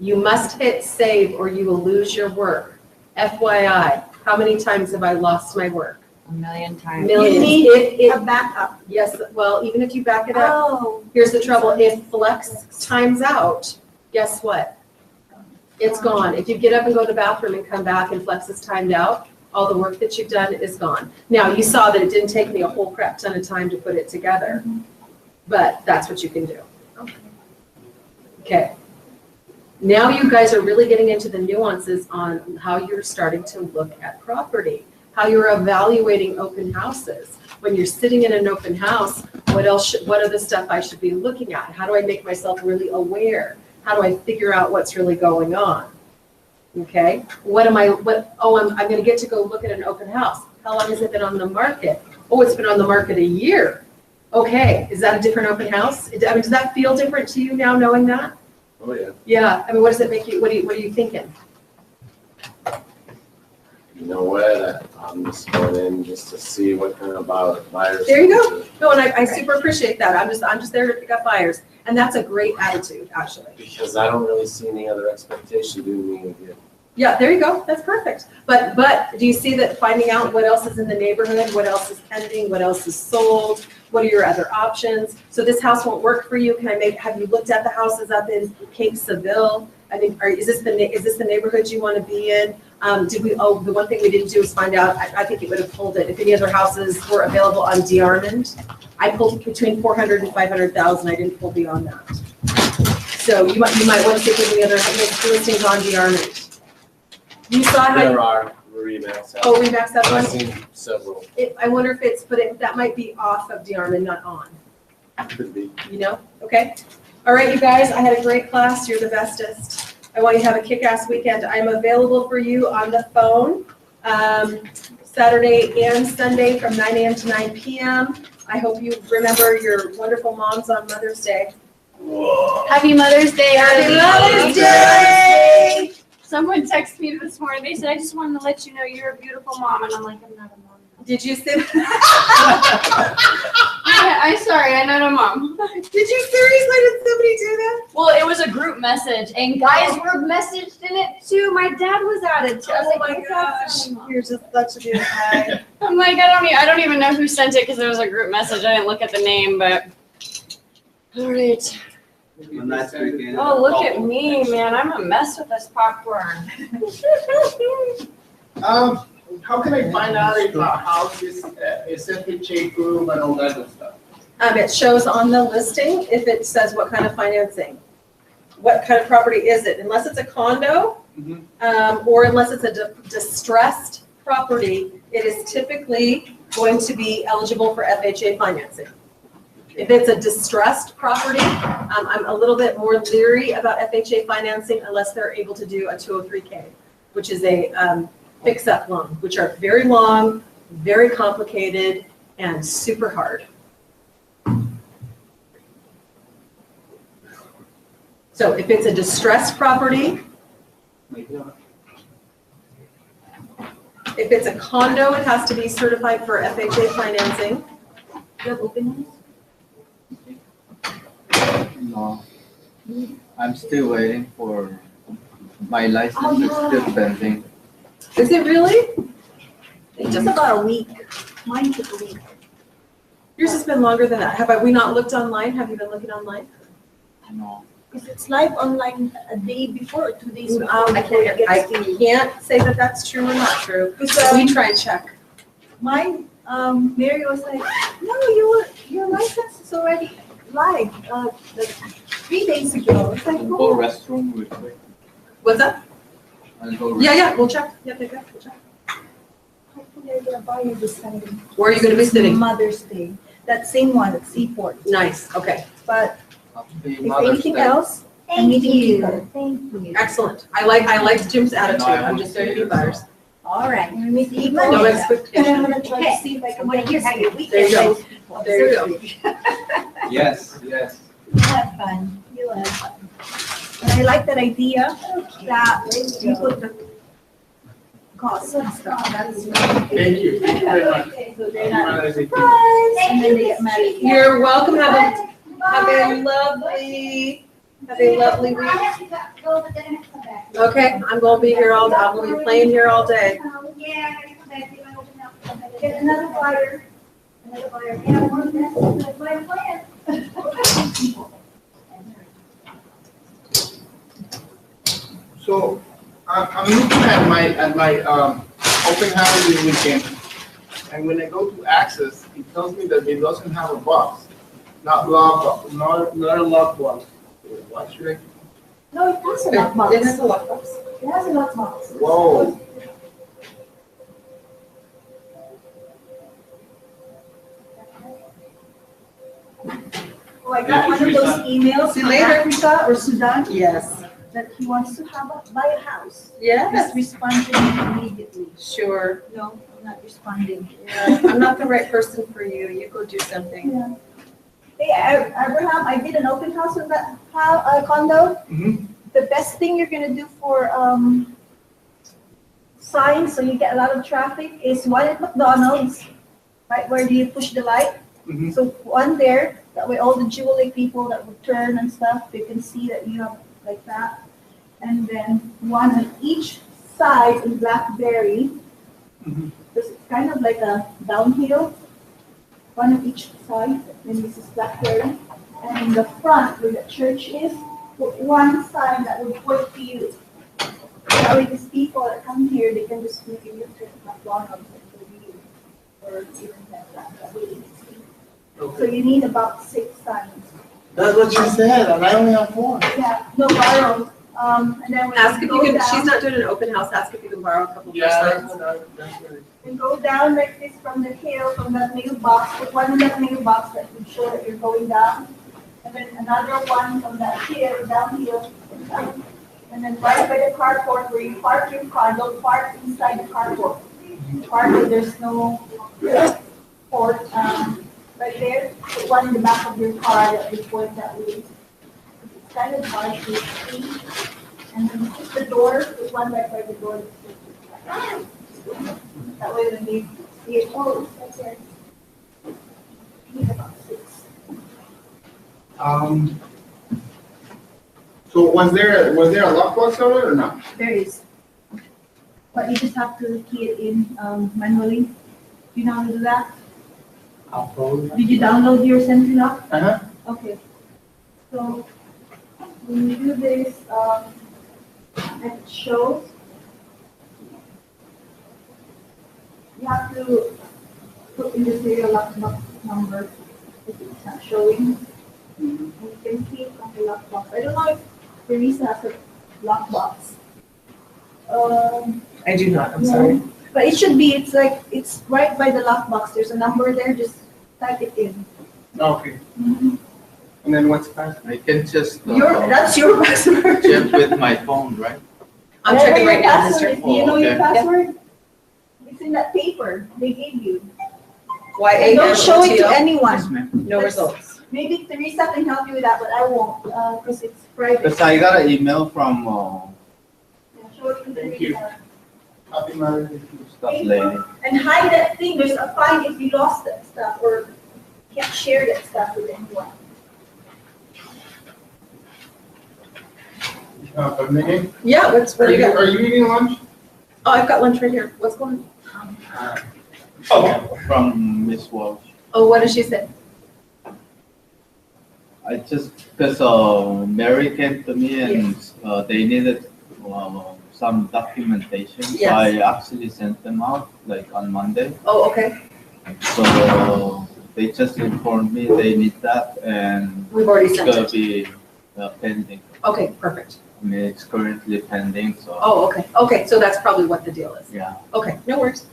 Speaker 7: You must hit save or you will lose your work. FYI, how many times have I lost my work?
Speaker 8: 1,000,000 times.
Speaker 7: Millions.
Speaker 3: You need
Speaker 7: It-
Speaker 3: a backup.
Speaker 7: Yes, well, even if you back it up,
Speaker 3: Oh.
Speaker 7: here's the trouble. If Flex times out, guess what? It's gone. If you get up and go to the bathroom and come back and Flex is timed out, all the work that you've done is gone. Now, you saw that it didn't take me a whole crap ton of time to put it together, but that's what you can do. Okay. Now you guys are really getting into the nuances on how you're starting to look at property, how you're evaluating open houses. When you're sitting in an open house, what are the stuff I should be looking at? How do I make myself really aware? How do I figure out what's really going on? Okay, I'm gonna get to go look at an open house. How long has it been on the market? Oh, it's been on the market a year. Okay, is that a different open house? I mean, does that feel different to you now knowing that?
Speaker 6: Oh, yeah.
Speaker 7: Yeah, I mean, what does it make you, what are you thinking?
Speaker 6: You know what? I'm just going in just to see what kind of buyers.
Speaker 7: There you go. No, and I super appreciate that. I'm just there to pick up buyers. And that's a great attitude, actually.
Speaker 6: Because I don't really see any other expectation doing me again.
Speaker 7: Yeah, there you go. That's perfect. But do you see that finding out what else is in the neighborhood, what else is pending, what else is sold, what are your other options? So this house won't work for you. Have you looked at the houses up in Cape Seville? I mean, is this the neighborhood you want to be in? The one thing we didn't do is find out, I think it would have pulled it, if any other houses were available on DeArmond. I pulled between 400 and 500,000. I didn't pull beyond that. So you might want to see if there's any other listings on DeArmond. You saw how
Speaker 6: There are Remax.
Speaker 7: Oh, Remax have one?
Speaker 6: I've seen several.
Speaker 7: I wonder if that might be off of DeArmond, not on,
Speaker 6: Could be.
Speaker 7: you know? Okay. All right, you guys, I had a great class. You're the bestest. I want you to have a kick-ass weekend. I'm available for you on the phone Saturday and Sunday from 9 a.m. to 9 p.m. I hope you remember your wonderful moms on Mother's Day.
Speaker 8: Happy Mother's Day,
Speaker 7: Happy
Speaker 8: everybody.
Speaker 7: Mother's Day!
Speaker 8: Someone texted me this morning. They said, I just wanted to let you know you're a beautiful mom. And I'm like, I'm not a mom.
Speaker 7: Did you say
Speaker 8: I'm sorry, I'm not a mom.
Speaker 7: Did you seriously? Did somebody do that?
Speaker 8: Well, it was a group message, and guys were messaged in it too. My dad was added too. I was
Speaker 7: Oh
Speaker 8: like,
Speaker 7: my
Speaker 8: "What's up?"
Speaker 7: gosh, you're just such a good guy.
Speaker 8: I'm like, I don't even know who sent it because it was a group message. I didn't look at the name, but all right.
Speaker 5: Nice weekend.
Speaker 8: Oh, look at me, man. I'm a mess with this popcorn.
Speaker 2: How can I find out if a house is FHA approved and all that good stuff?
Speaker 7: It shows on the listing if it says what kind of financing. What kind of property is it? Unless it's a condo, or unless it's a distressed property, it is typically going to be eligible for FHA financing. If it's a distressed property, I'm a little bit more leery about FHA financing unless they're able to do a 203K, which is a fix-up loan, which are very long, very complicated, and super hard. So if it's a distressed property, if it's a condo, it has to be certified for FHA financing. Do you have open
Speaker 9: No, I'm still waiting for my license.
Speaker 7: Oh,
Speaker 9: It's still pending.
Speaker 7: Is it really?
Speaker 3: It's just about a week. Mine took a week.
Speaker 7: Yours has been longer than that. Have we not looked online? Have you been looking online?
Speaker 9: No.
Speaker 10: Because it's live online a day before or 2 days before.
Speaker 7: I can't say that that's true or not true. We try and check.
Speaker 10: Mine, Mary was like, no, your license is already live, like 3 days ago. It's like,
Speaker 9: Go
Speaker 10: oh.
Speaker 9: restroom real quick.
Speaker 7: What's that?
Speaker 9: I'll go.
Speaker 7: Yeah, we'll check. Yeah, we'll check.
Speaker 10: Hopefully they're gonna buy you this Saturday.
Speaker 7: Where are you gonna be sitting?
Speaker 10: Mother's Day. That same one at Seaport.
Speaker 7: Nice, okay.
Speaker 10: But
Speaker 9: Happy
Speaker 10: if
Speaker 9: Mother's
Speaker 10: anything
Speaker 9: Day.
Speaker 10: else, I'm meeting you. Thank you.
Speaker 7: Excellent. I like Jim's attitude. I'm just there to be buyers.
Speaker 10: All right, we meet you
Speaker 7: No
Speaker 10: Monday.
Speaker 7: expectation.
Speaker 10: And I'm gonna try to see if I can get you how your
Speaker 7: There
Speaker 10: weekend
Speaker 7: you go.
Speaker 10: goes.
Speaker 7: There you go.
Speaker 9: Yes, yes.
Speaker 10: You have fun. You have fun. And I like that idea that you put the costs and stuff. That's
Speaker 2: Thank you very much.
Speaker 10: so they're not surprised and then they get mad at you.
Speaker 7: You're welcome. Have a lovely week. Okay, I'm gonna be here all day. I'm gonna be playing here all day.
Speaker 10: Get another buyer. Another buyer. Yeah, that's my plan.
Speaker 2: So, I'm looking at my open house this weekend, and when I go to access, it tells me that it doesn't have a box, not a lockbox. What should I?
Speaker 10: No, it has a lockbox.
Speaker 7: It has a lockbox.
Speaker 10: It has a lockbox.
Speaker 2: Whoa.
Speaker 10: Oh, I got one of those emails
Speaker 7: See you
Speaker 10: from
Speaker 7: later.
Speaker 10: Africa or Sudan
Speaker 7: Yes.
Speaker 10: that he wants to buy a house.
Speaker 7: Yes.
Speaker 10: Just respond to me immediately.
Speaker 7: Sure.
Speaker 10: No, I'm not responding.
Speaker 7: Yeah, I'm not the right person for you. You go do something.
Speaker 10: Yeah. Hey, Abraham, I did an open house in that condo.
Speaker 2: Mhm.
Speaker 10: The best thing you're gonna do for signs, so you get a lot of traffic, is one at McDonald's, right where do you push the light?
Speaker 2: Mhm.
Speaker 10: So one there, that way all the jewelry people that would turn and stuff, they can see that you have like that. And then one on each side in Blackberry,
Speaker 2: Mhm.
Speaker 10: because it's kind of like a downhill. One on each side, and this is Blackberry. And in the front where the church is, put one sign that would point to you. That way these people that come here, they can just make a U-turn at McDonald's and go to you. Or even that way they can see. So you need about 6 signs.
Speaker 2: That's what you said, and I only have 4.
Speaker 10: Yeah, no borrow. And then when
Speaker 7: Ask if you
Speaker 10: go
Speaker 7: can,
Speaker 10: down-
Speaker 7: she's not doing an open house, ask if you can borrow a couple more
Speaker 2: Yeah,
Speaker 7: signs.
Speaker 2: that's good.
Speaker 10: And go down like this from the hill, from that mailbox, put one in that mailbox that would show that you're going down. And then another one from that hill, downhill. And then right by the carport where you park your car, don't park inside the carport. Park where there's no port, right there. Put one in the back of your car that would point that way. It's kind of hard to see. And then put the door, put one right by the door. That way when you see it, oh, it's right there. You need about 6.
Speaker 2: So was there a lockbox on it or not?
Speaker 10: There is. But you just have to key it in manually. Do you know how to do that?
Speaker 2: I'll probably.
Speaker 10: Did you download your SentryLock?
Speaker 2: Uh-huh.
Speaker 10: Okay. So when you do this, it shows. You have to put in the serial lockbox number if it's not showing. And you can see it on the lockbox. I don't know if Teresa has a lockbox.
Speaker 7: I do not, I'm sorry.
Speaker 10: But it should be, it's like, it's right by the lockbox. There's a number there, just type it in.
Speaker 2: Okay. And then what's password?
Speaker 5: I can just
Speaker 10: That's your password.
Speaker 5: check with my phone, right?
Speaker 7: I'm
Speaker 10: Whatever
Speaker 7: checking
Speaker 10: your
Speaker 7: right now,
Speaker 10: password
Speaker 7: Mr.
Speaker 10: is. Do you know your
Speaker 5: Okay.
Speaker 10: password? It's in that paper they gave you.
Speaker 7: YA.
Speaker 10: Don't show it to
Speaker 5: Yes,
Speaker 10: anyone.
Speaker 5: ma'am.
Speaker 7: No results.
Speaker 10: Maybe Teresa can help you with that, but I won't, because it's private.
Speaker 9: Because I got an email from
Speaker 10: Yeah, show it to
Speaker 2: Thank you.
Speaker 10: Teresa.
Speaker 2: Happy Mother's Day.
Speaker 9: stuff lady.
Speaker 10: And hide that thing. There's a fine if you lost that stuff or can't share that stuff with anyone.
Speaker 2: A minute?
Speaker 7: Yeah, what do you got?
Speaker 2: Are you eating lunch?
Speaker 7: Oh, I've got lunch right here. What's going on?
Speaker 9: Oh, from Miss Walsh.
Speaker 7: Oh, what did she say?
Speaker 5: I just, because Mary came to me and they needed some documentation. So
Speaker 7: Yes.
Speaker 5: I actually sent them out like on Monday.
Speaker 7: Oh, okay.
Speaker 5: So they just informed me they need that and
Speaker 7: We've already
Speaker 5: it's
Speaker 7: sent
Speaker 5: gonna
Speaker 7: it.
Speaker 5: be pending.
Speaker 7: Okay, perfect.
Speaker 5: I mean, it's currently pending, so.
Speaker 7: Oh, okay. Okay, so that's probably what the deal is.
Speaker 5: Yeah.
Speaker 7: Okay, no worries.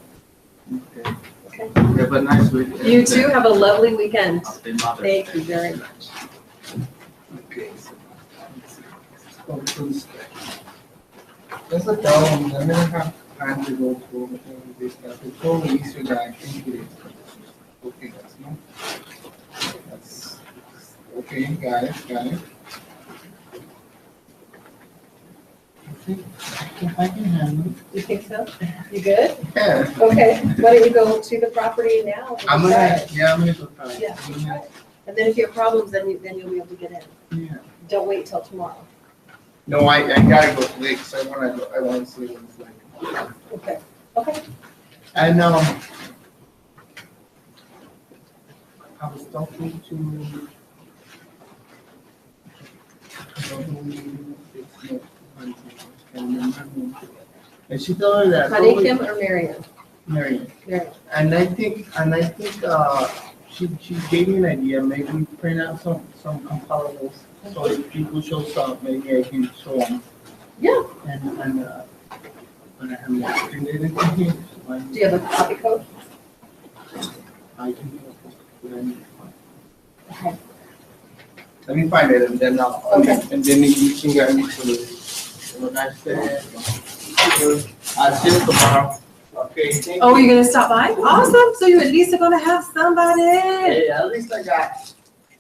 Speaker 5: Okay.
Speaker 7: Okay.
Speaker 5: Have a nice weekend.
Speaker 7: You too. Have a lovely weekend.
Speaker 5: Happy Mother's
Speaker 7: Thank
Speaker 5: Day.
Speaker 7: you very much.
Speaker 2: Okay, so let's go to this. That's a problem. I'm gonna have time to go through all this stuff. It's probably easier than I think it is. Okay, that's not. That's okay. Got it. I can handle it.
Speaker 7: You think so? You good?
Speaker 2: Yeah.
Speaker 7: Okay, why don't you go to the property now? and
Speaker 2: I'm
Speaker 7: try
Speaker 2: gonna,
Speaker 7: it?
Speaker 2: yeah, I'm gonna go try it.
Speaker 7: Yeah,
Speaker 2: I'm
Speaker 7: try
Speaker 2: gonna-
Speaker 7: it. And then if you have problems, then you'll be able to get in.
Speaker 2: Yeah.
Speaker 7: Don't wait till tomorrow.
Speaker 2: No, I gotta go today because I wanna see what it's like.
Speaker 7: Okay, okay.
Speaker 2: And, I was talking to. And she told me that.
Speaker 7: Honey Kim or Marion?
Speaker 2: Marion.
Speaker 7: Marion.
Speaker 2: And I think, she gave me an idea, maybe print out some comparables. So if people show up, maybe I can show them.
Speaker 7: Yeah.
Speaker 2: And I have not printed it in here. So
Speaker 7: Do you have a copy code?
Speaker 2: I can.
Speaker 7: Okay.
Speaker 2: Let me find it and then I'll.
Speaker 7: Okay.
Speaker 2: And then you can get me to the nice day. I'll see you tomorrow. Okay. Thank
Speaker 7: Oh,
Speaker 2: you.
Speaker 7: you're gonna stop by? Awesome, so you at least are gonna have somebody.
Speaker 2: Hey, at least I got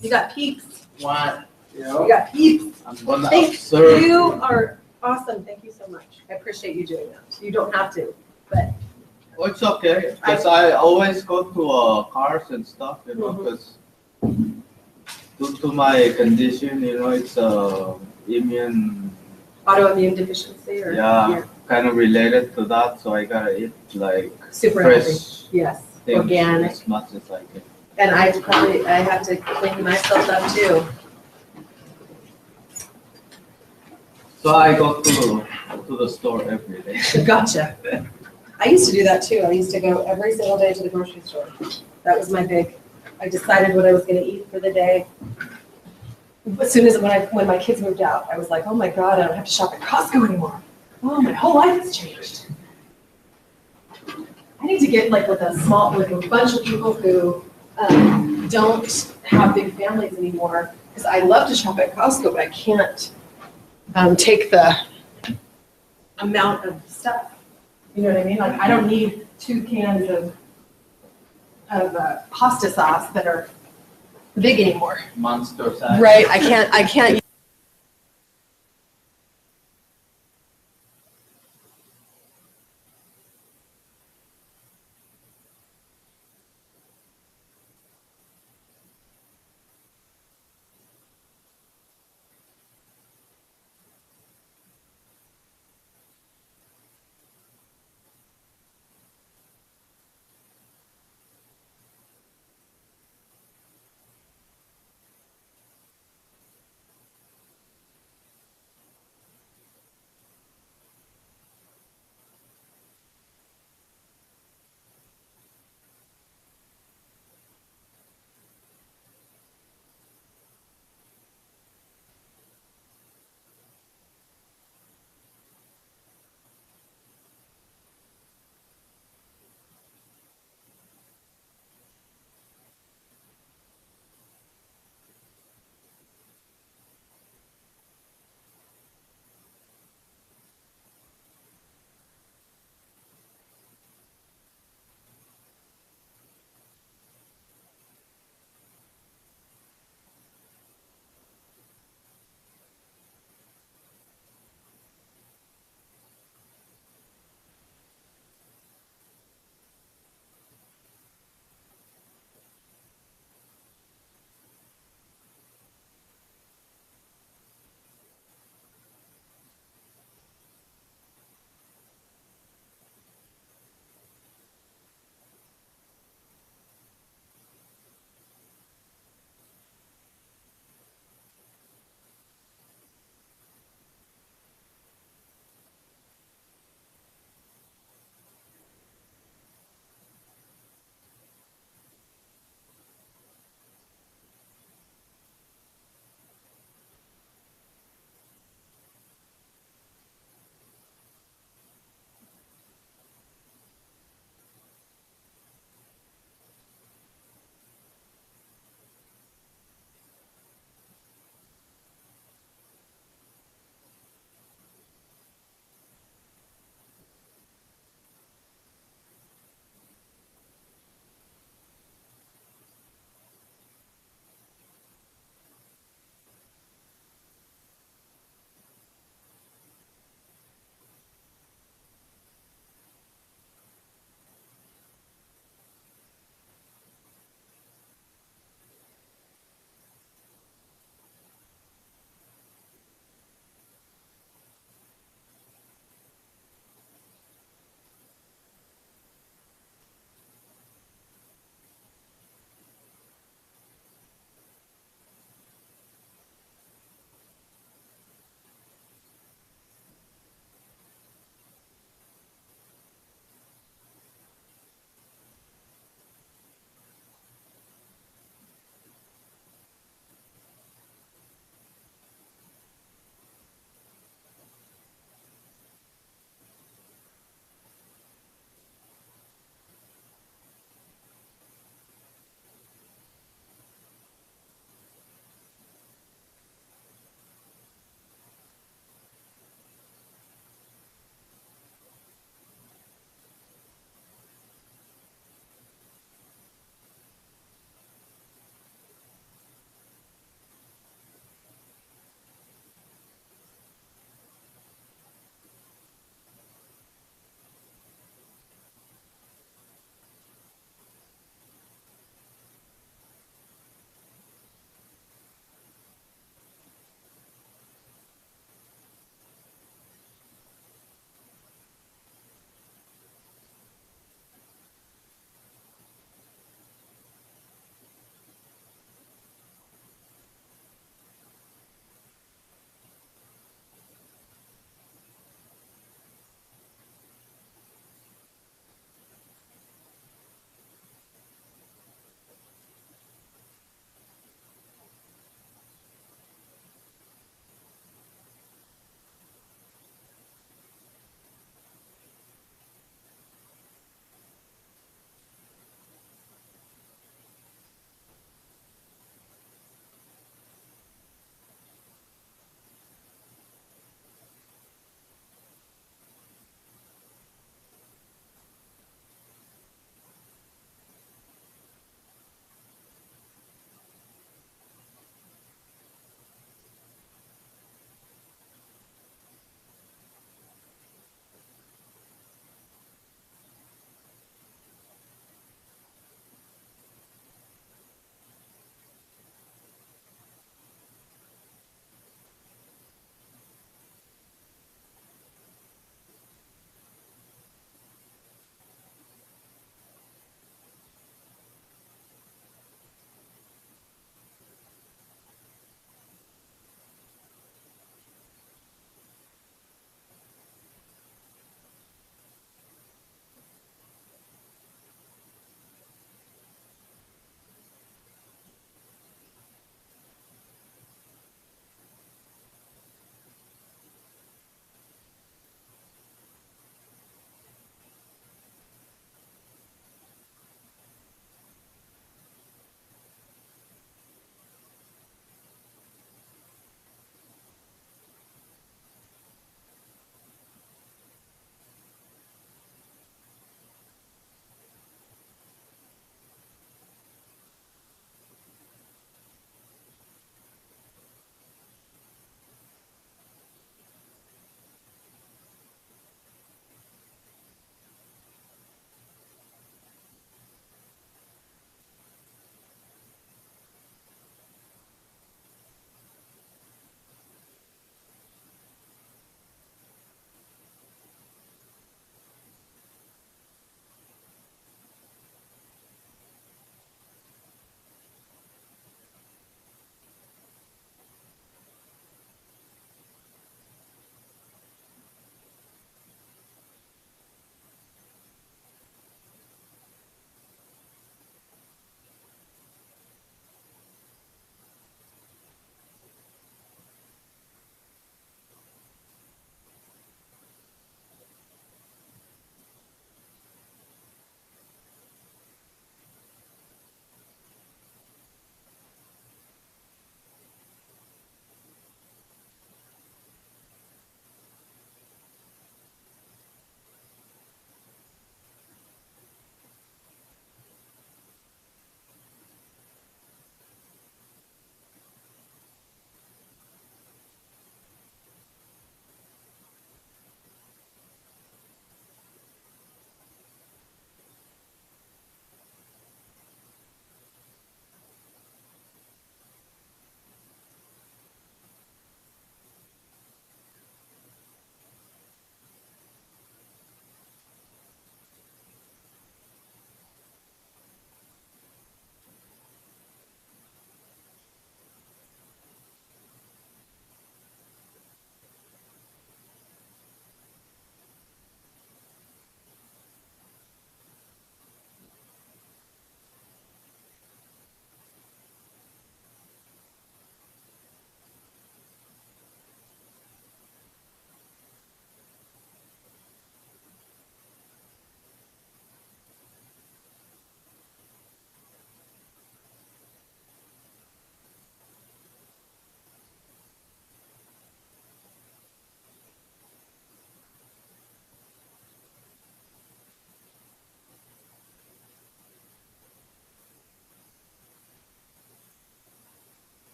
Speaker 7: You got peeps,
Speaker 2: one, you
Speaker 7: you
Speaker 2: know?
Speaker 7: got peeps.
Speaker 5: I'm gonna
Speaker 7: Thank
Speaker 5: observe.
Speaker 7: You are awesome, thank you so much. I appreciate you doing that. You don't have to, but
Speaker 5: Oh, it's okay, because I always go to cars and stuff, you know,
Speaker 7: Mhm.
Speaker 5: because due to my condition, you know, it's immune,
Speaker 7: autoimmune deficiency or?
Speaker 5: yeah, kind of related to that, so I gotta eat like
Speaker 7: Super healthy,
Speaker 5: fresh
Speaker 7: yes,
Speaker 5: things
Speaker 7: organic.
Speaker 5: as much as I can.
Speaker 7: And I have to clean myself up too.
Speaker 5: So I go to the store every day.
Speaker 7: Gotcha. I used to do that too. I used to go every single day to the grocery store. That was my big, I decided what I was gonna eat for the day. As soon as, when my kids moved out, I was like, oh my God, I don't have to shop at Costco anymore. Oh, my whole life has changed. I need to get like with a bunch of people who don't have big families anymore, because I love to shop at Costco, but I can't take the amount of stuff. You know what I mean? Like, I don't need 2 cans of pasta sauce that are big anymore.
Speaker 5: Monster size.
Speaker 7: Right, I can't